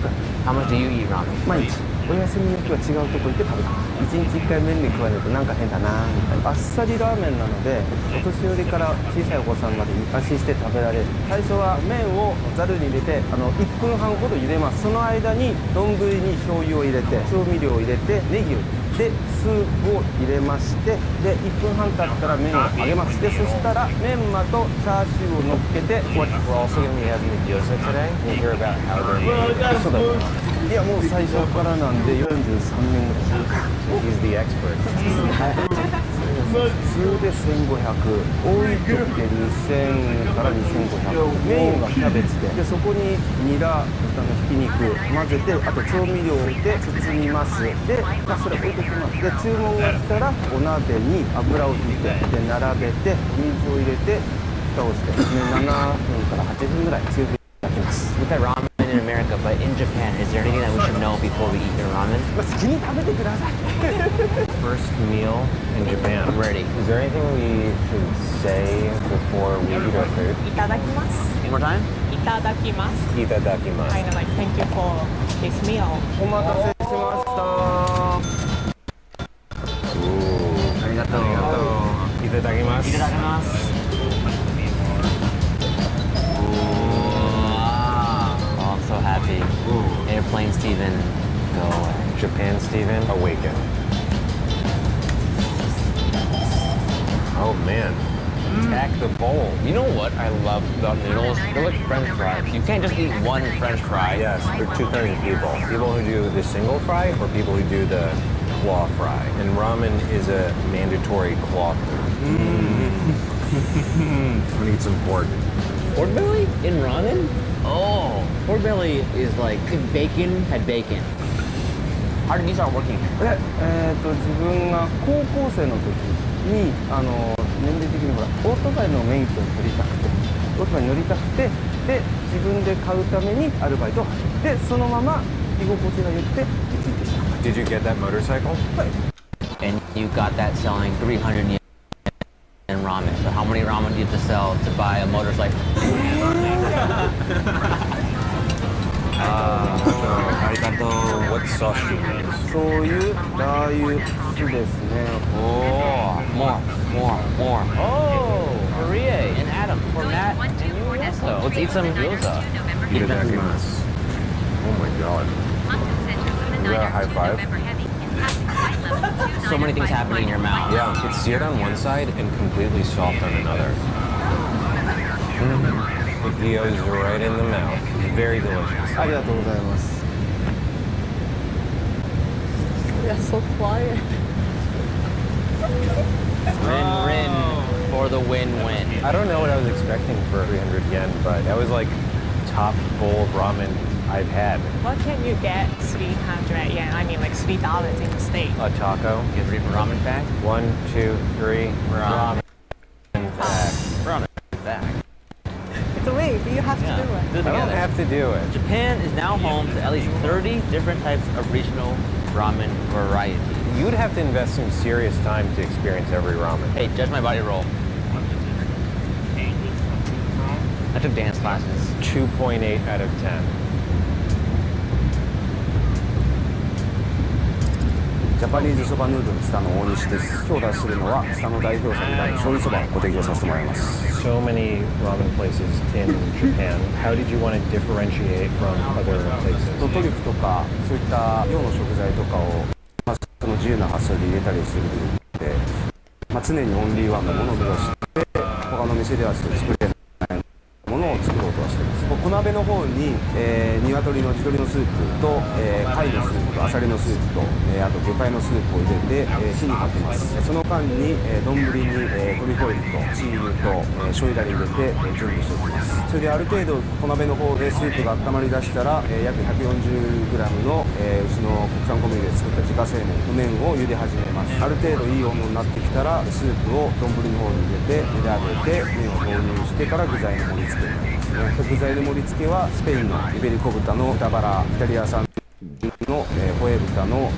How much do you eat ramen? 毎日。お休みの日は違うとこ行って食べてます。1日1回麺類食われるとなんか変だなみたいな。あっさりラーメンなので、お年寄りから小さいお子さんまで安心して食べられる。最初は麺をざるに入れて、1分半ほど茹でます。その間に丼に醤油を入れて、調味料を入れて、ネギを入れて、スープを入れまして、で1分半経ったら麺を揚げます。でそしたらメンマとチャーシューを乗っけて終わります。 We're also going to be having the gyoza today. We'll hear about how they're made. そうだね。いやもう最初からなんで43年ぐらいか。 He's the expert. 普通で1500、多い時で2000から2500。メインはキャベツで、そこにニラ、豚のひき肉混ぜて、あと調味料を入れて包みます。で、それ置いてきます。で、注文が来たらお鍋に油を引いて、で並べて水を入れて蓋をして、7分から8分ぐらい強火に焼きます。 We've had ramen in America, but in Japan, is there anything that we should know before we eat your ramen? 好きに食べてください。 First meal in Japan. I'm ready. Is there anything we should say before we eat our food? いただきます。 One more time? いただきます。 Itadakimasu. Kind of like thank you for this meal. お待たせしました。 Ooh. ありがとう。 Itadakimasu. いただきます。Oh, I'm so happy. Airplane Steven, go away. Japan Steven, awaken. Oh man. Attack the bowl. You know what I love about noodles? They're like French fries. You can't just eat one French fry. Yes, there are 2 kinds of people. People who do the single fry or people who do the claw fry. And ramen is a mandatory claw food. We need some pork. Pork belly in ramen? Oh, pork belly is like if bacon had bacon. How did you start working here? 自分が高校生の時にに年齢的にほらオートバイの免許を取りたくてオートバイに乗りたくてで自分で買うためにアルバイトを始めてそのまま居心地が良くてついてしまった。 Did you get that motorcycle? And you got that selling 300 yen in ramen. So how many ramen do you have to sell to buy a motorcycle? Arigato. What sauce do you use? 醤油、ラー油、酢ですね。 Oh, more. Oh, Maria and Adam, for Matt and you also. Let's eat some gyoza. Itadakimasu. Oh my god. Is that a high five? So many things happening in your mouth. Yeah, it's seared on one side and completely soft on another. It goes right in the mouth. Very delicious. ありがとうございます。 They're so quiet. Rin for the win-win. I don't know what I was expecting for 300 yen, but that was like top bowl of ramen I've had. What can you get 300 yen? I mean, like $3 in the States. A taco. Get ready for ramen pack? 1, 2, 3. Ramen pack. Ramen pack. It's a wave, but you have to do it. Do it I don't together. have to do it. Japan is now home to at least 30 different types of regional ramen variety. You'd have to invest some serious time to experience every ramen. Hey, judge my body roll. I took dance classes. 2.8 out of 10. ジャパニーズそばヌードルスタの大西です。今日出しするのはスタの代表作である醤油そばをご提供させてもらいます。 So many ramen places in Japan. How did you want to differentiate from other places? トリュフとかそういった洋の食材とかを、その自由な発想で入れたりしてるので、常にオンリーワンのものを目指して他の店では作れないものを作ろうとはしています。小鍋の方に、鶏の地鶏のスープと、貝のスープとアサリのスープと、あと魚介のスープを入れて、火にかけます。その間に、丼に、トリュフオイルとチー油と、醤油だれ入れて、準備しておきます。それである程度小鍋の方でスープが温まりだしたら、約 140g の、うちの国産小麦で作った自家製麺の麺を茹で始めます。ある程度いい温度になってきたらスープを丼の方に入れて茹で上げて麺を投入してから具材の盛り付けになります。具材の盛り付けはスペインのイベリコ豚の豚バラ、イタリア産のホエ豚の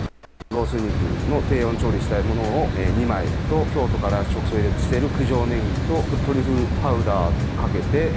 ロース肉の低温調理したいものを2枚と京都から直送入れしている九条ネギとトリュフパウダーかけて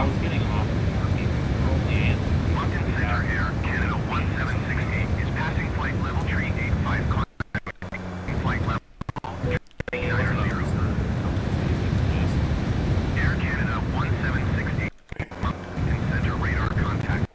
bombs getting off. Moncton Center Air Canada 1768 is passing flight level 385 contact. Flight level 390. Air Canada 1768. Moncton Center radar contact.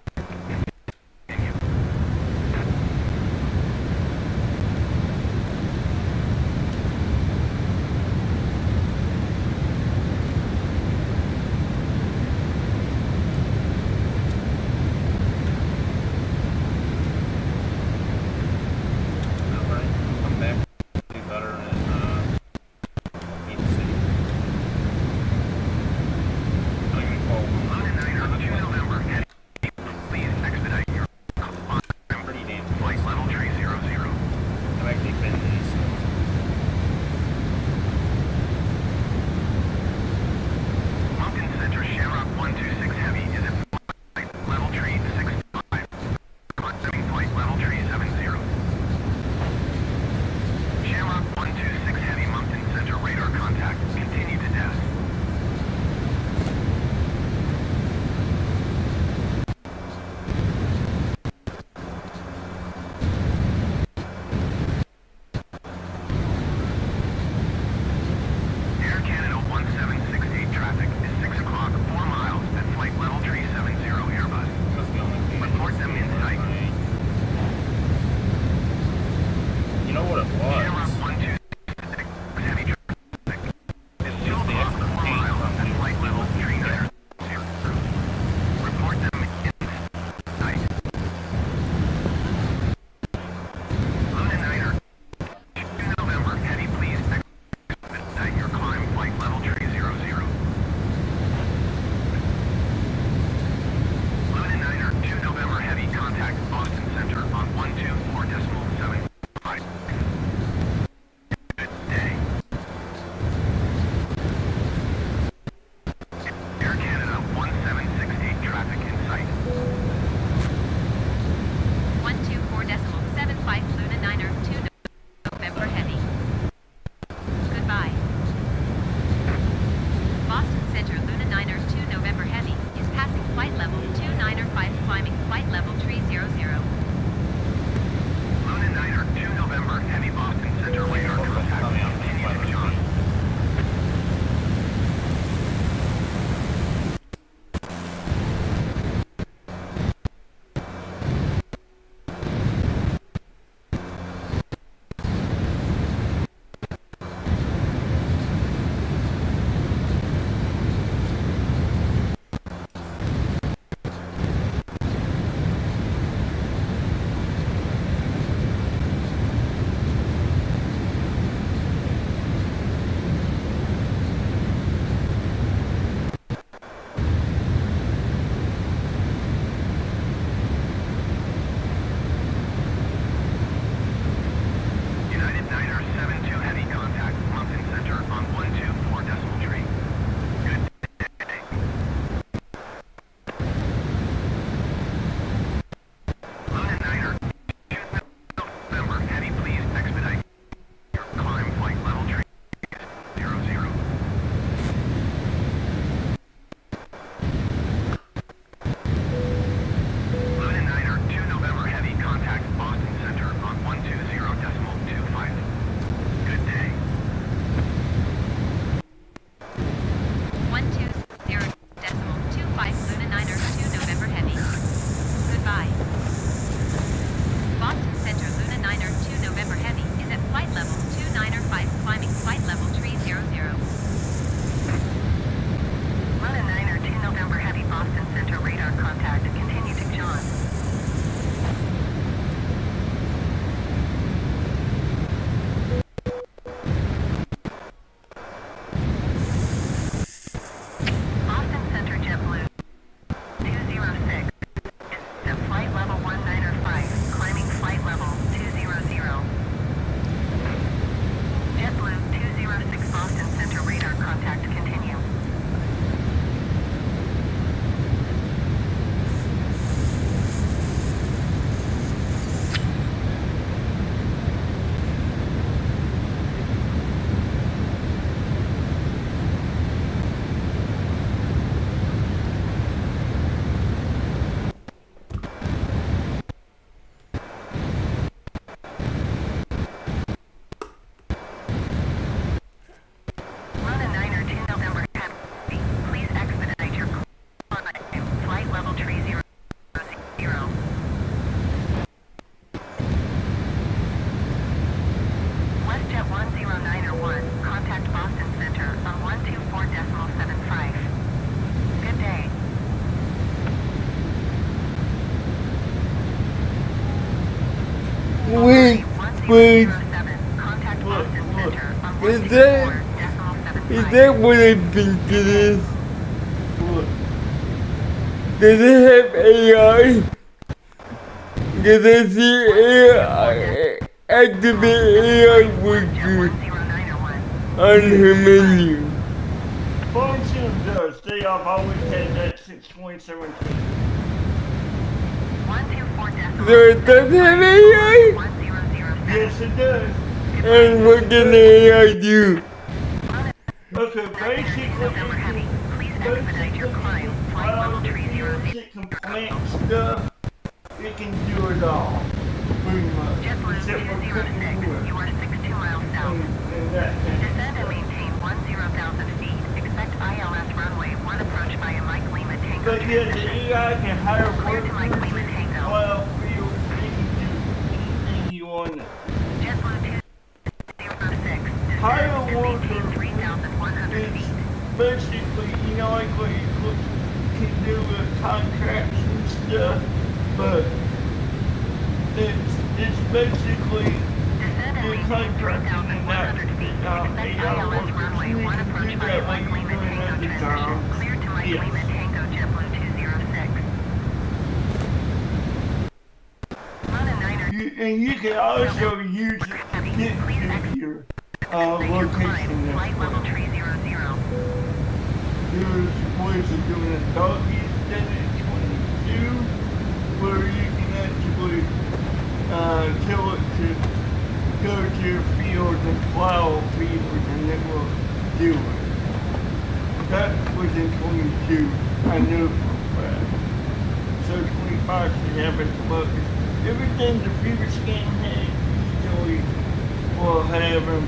Wait, is that what I think it is? What? Does it have AI? Does I see AI? Activate AI worker on her menu. Function does. They have always had that since 2017. So it does have AI? Yes, it does. And what can the AI do? Okay, basically, it can plant stuff. It can do it all. Pretty much. Except for cooking wood. You are 62 miles south. Descend and maintain 10,000 feet. Expect ILS runway 1 approach by a Mike Lima Tango. But yeah, the AI can hire workers to fly fields. It can do anything you want it. Hire workers is basically, you know, like what you can do with contracts and stuff, but it's basically the contracting and that AI workers. You can do that when you're doing other jobs. Yes. And you can also use it to get to your location as well. There's ways of doing it. Doggy's done it 22, where you can actually tell it to go to your field and plow fields, and it will do it. That was in 22, I know for a fact. So 25 should have it above it. Everything the previous game had usually will have them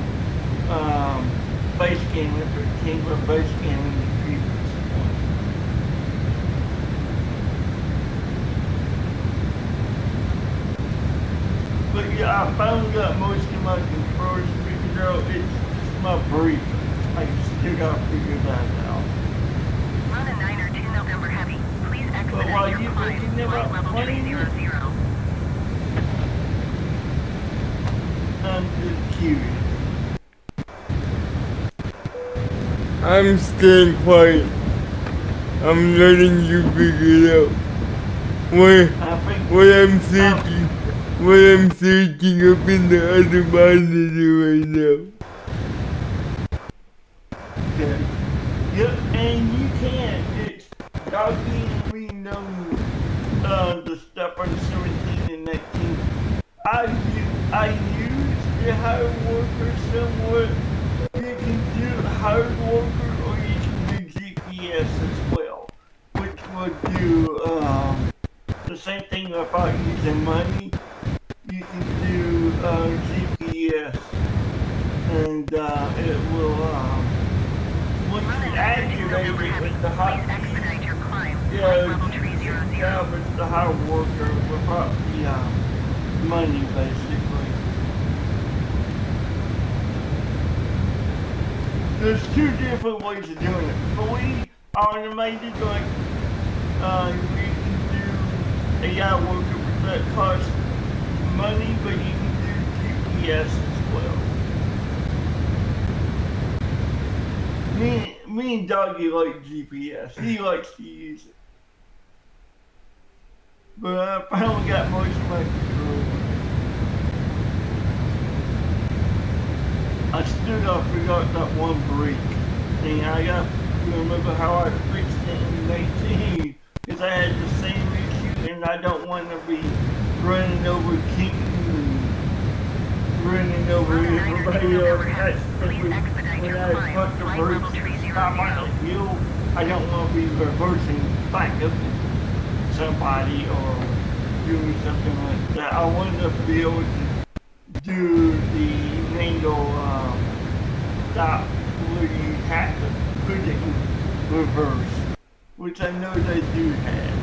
base game if it came from base game in the previous one. But yeah, I found out most of my controls figured out. It's my brief. I still gotta figure that out. Run a 9 or 2 November heavy. Please expedite your climb. Flight level 300. I'm just curious. I'm staying quiet. I'm letting you figure it out. What I'm searching up in the other monitor right now. Okay. Yep, and you can. It's Doggy and we know the stuff on 17 and 19. I used the hard worker somewhat. You can do hard worker or you can do GPS as well, which will do the same thing about using money. You can do GPS, and it will once you activate it with the hot with the hard worker without the money basically. There's 2 different ways of doing it. Fully automated, like you can do AI worker, but that costs money, but you can do GPS as well. Me and Doggy like GPS. He likes to use it. But I finally got most of my control. I still gotta figure out that one break thing. I got to remember how I fixed it in 18, because I had the same issue, and I don't want to be running over Keaton and running over everybody else. Especially when I put the brakes and stop on a hill, I don't want to be reversing back up to somebody or doing something like that. I want to be able to do the manual stop where you have to put it in reverse, which I know they do have.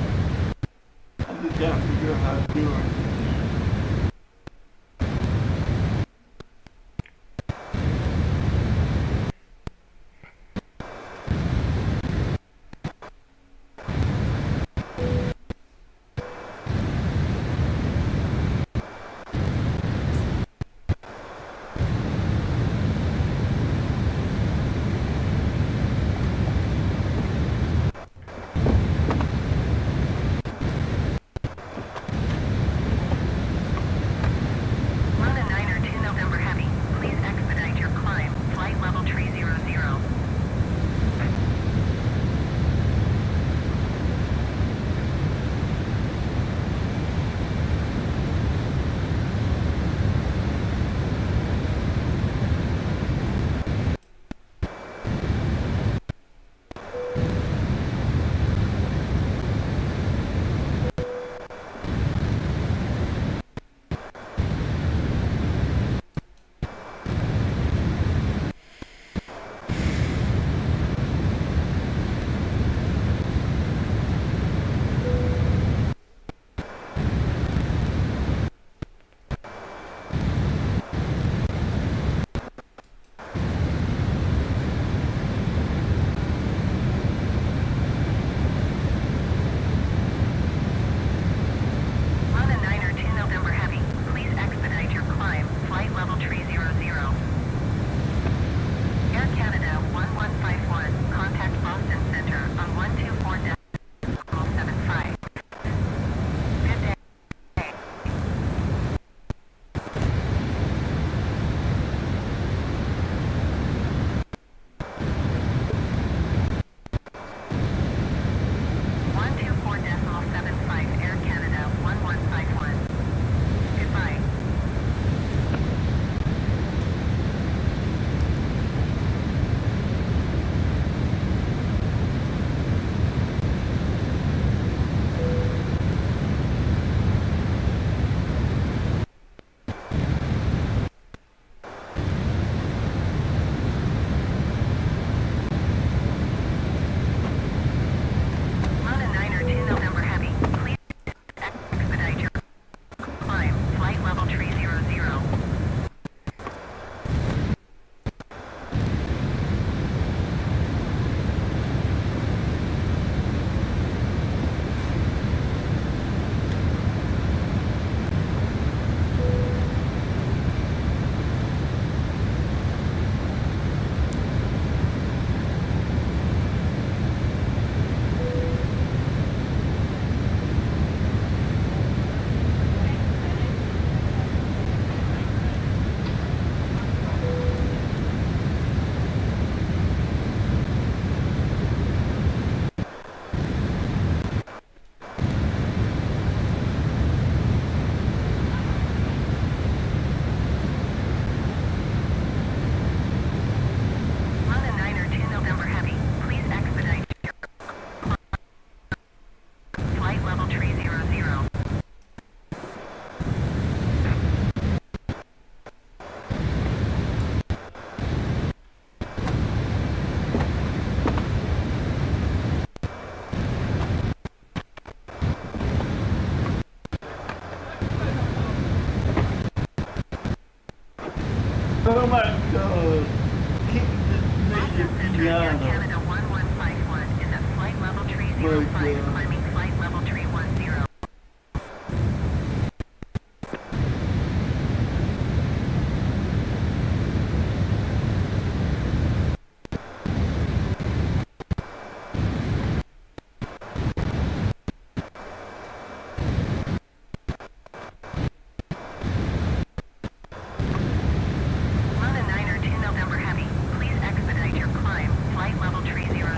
I just gotta figure out how to do it. level 300. Oh my god. Kick the nigga piano. Canada 1151 is at flight level 305, climbing flight level 310. London 9 2 November Heavy, please expedite your climb, flight level 300.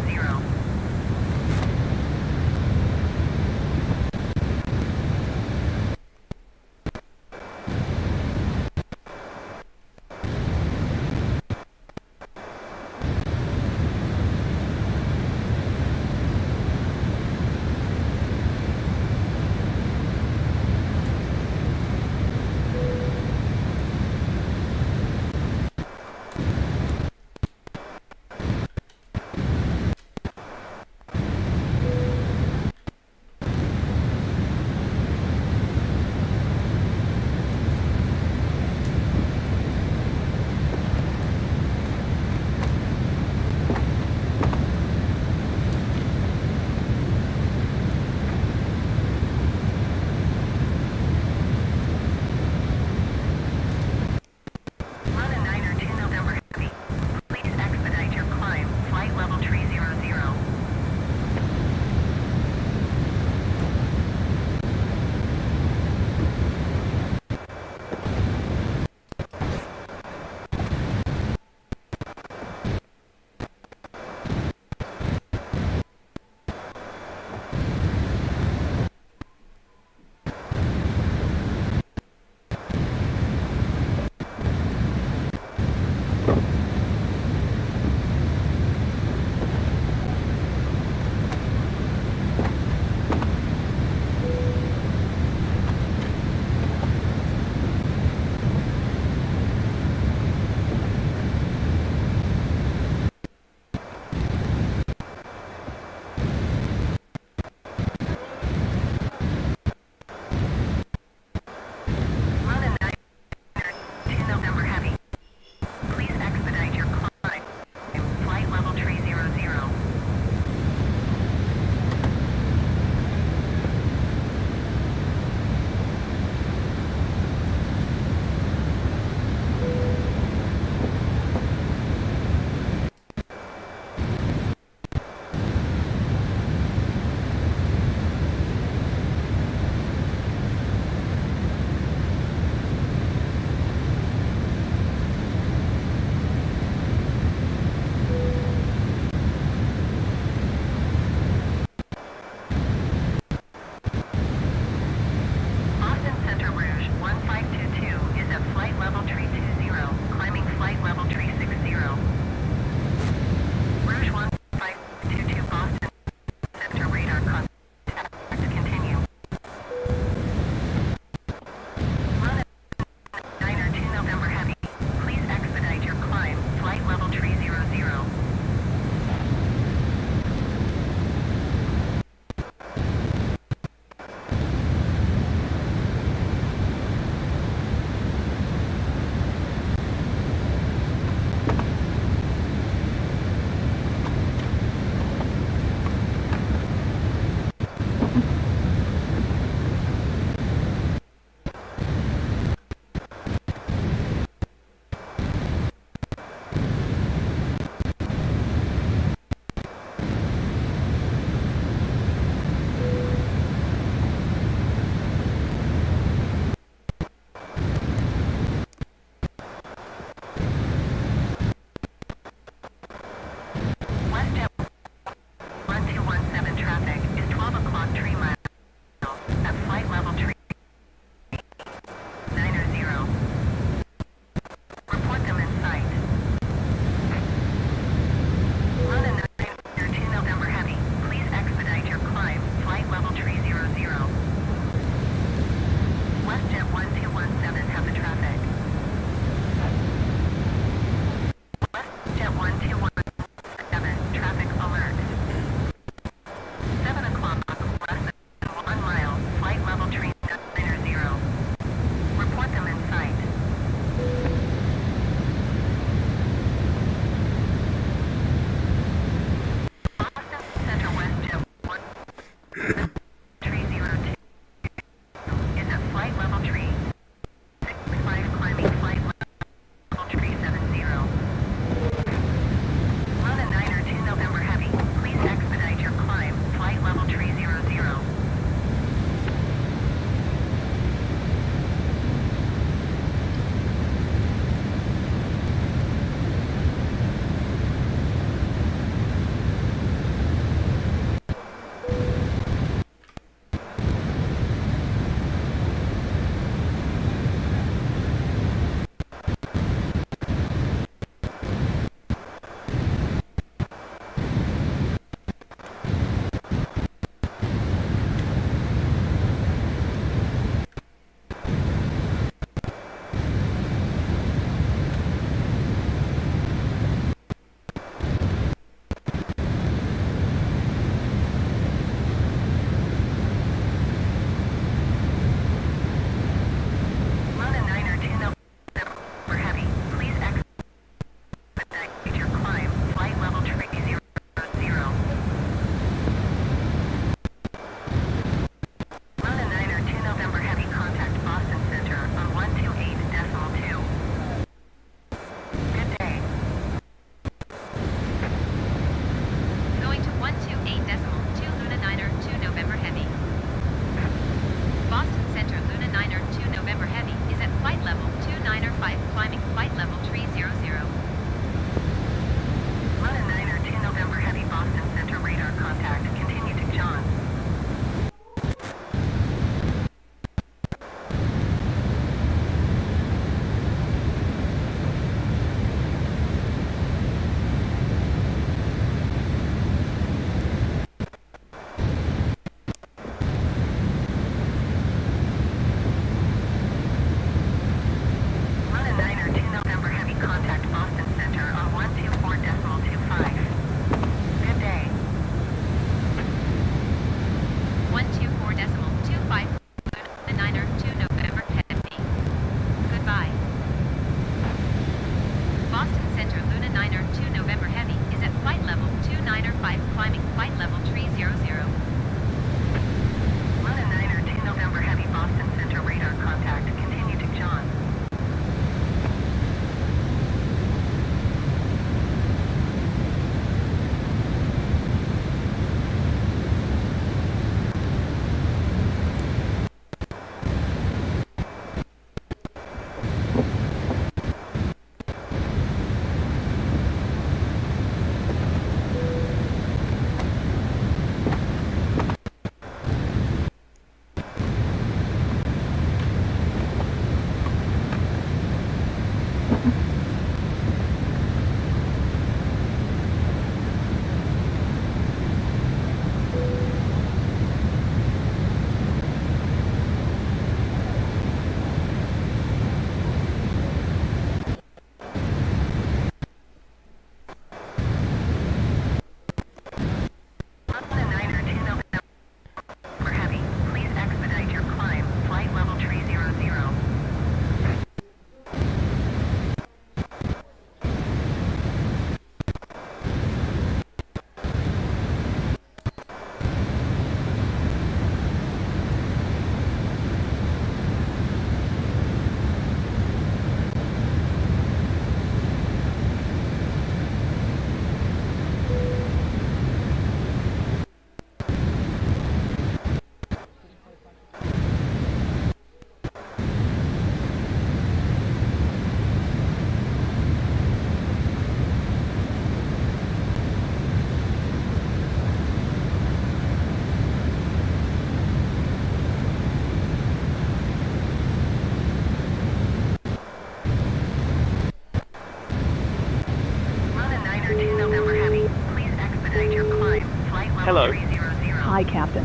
Hello. Hi, Captain.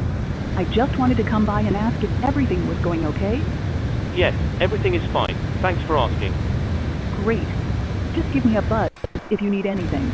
I just wanted to come by and ask if everything was going okay. Yes, everything is fine. Thanks for asking. Great. Just give me a buzz if you need anything.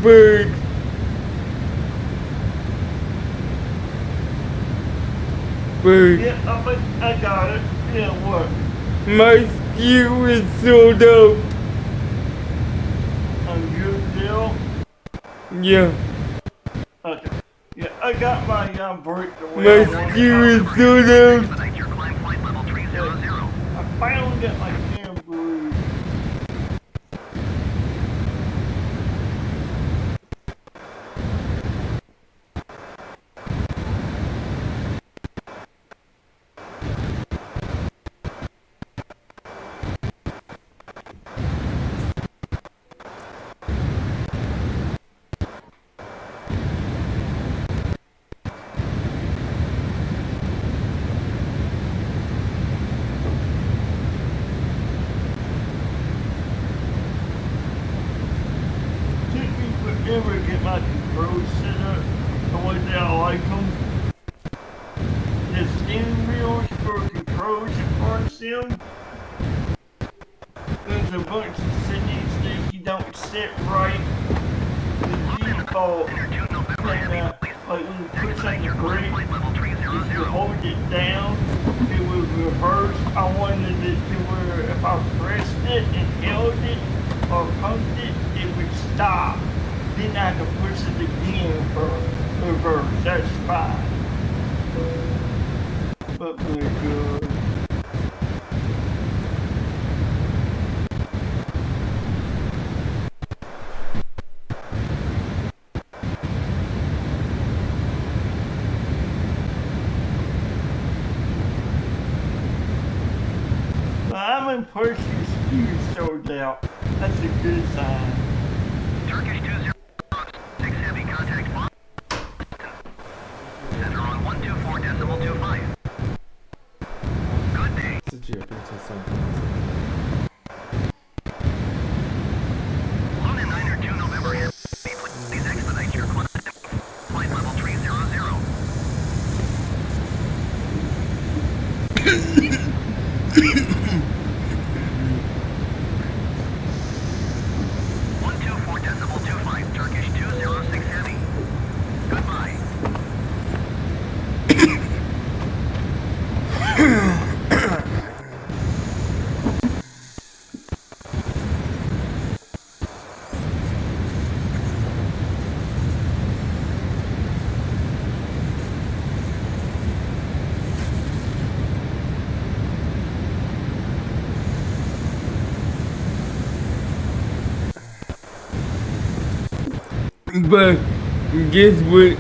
Bird. Bird. Yeah, I got it. Yeah, what? My skew is sold out. On your deal? Yeah. Okay. Yeah, I got my break the way My I want skew it. is sold out. I finally got my camera. Ever get my controls set up the way that I like them. The steering wheels for controls and parts them. There's a bunch of settings that you don't set right. The default thing, like when you push on the brake, if you hold it down, it will reverse. I wanted it to where if I pressed it and held it or pumped it, it would stop. Then I can push it again for reverse. That's fine. But we're good. But I'm in person skew sold out. That's a good sign. Turkish 206 Heavy contact bomb. Center on 124.25. Good day. London 902 November Heavy. Please expedite your climb. Flight level 300. 124.25 Turkish 206 Heavy. Goodbye. But guess what?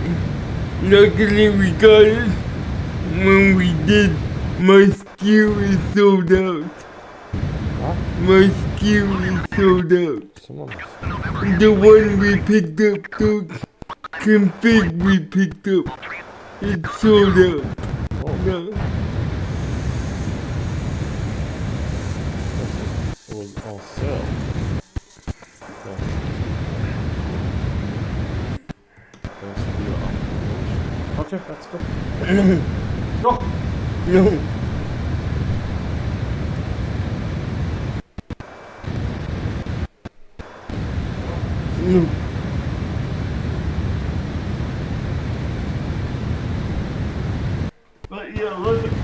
Luckily we got it when we did. My skew is sold out. My skew is sold out. The one we picked up, the config we picked up, it's sold out. No. It was on sale. Okay, let's go. Go! No. No. But yeah, look at me.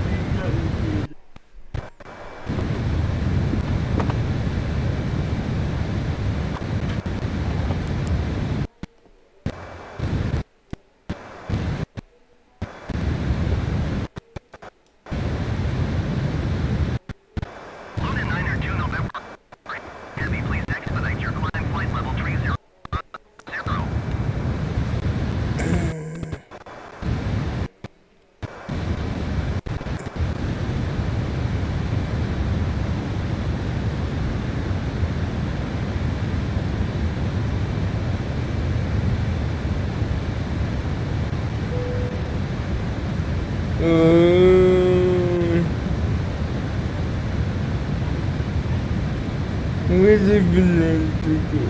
London 902 November Heavy. Please expedite your climb. Flight level 300. Where's it been to go?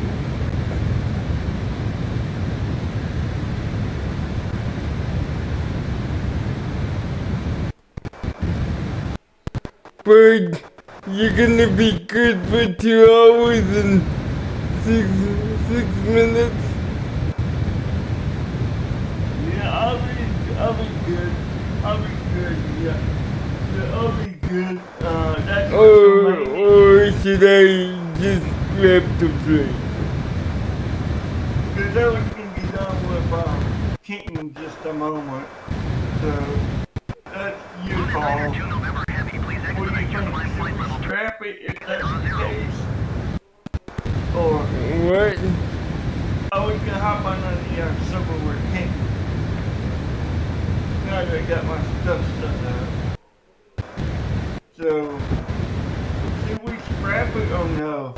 Bird, you're gonna be good for 2 hours and six minutes. I'll be good. I'll be good, yeah. Yeah, I'll be good. That's what's Or should I just grab the plane? Because I was going to be done with Kenton in just a moment. So, that's your call. What do you think? Should we scrap it if that's the case? Or... What? I was going to hop on the server with Kenton. Now that I got my stuff set up. So, should we scrap it or no?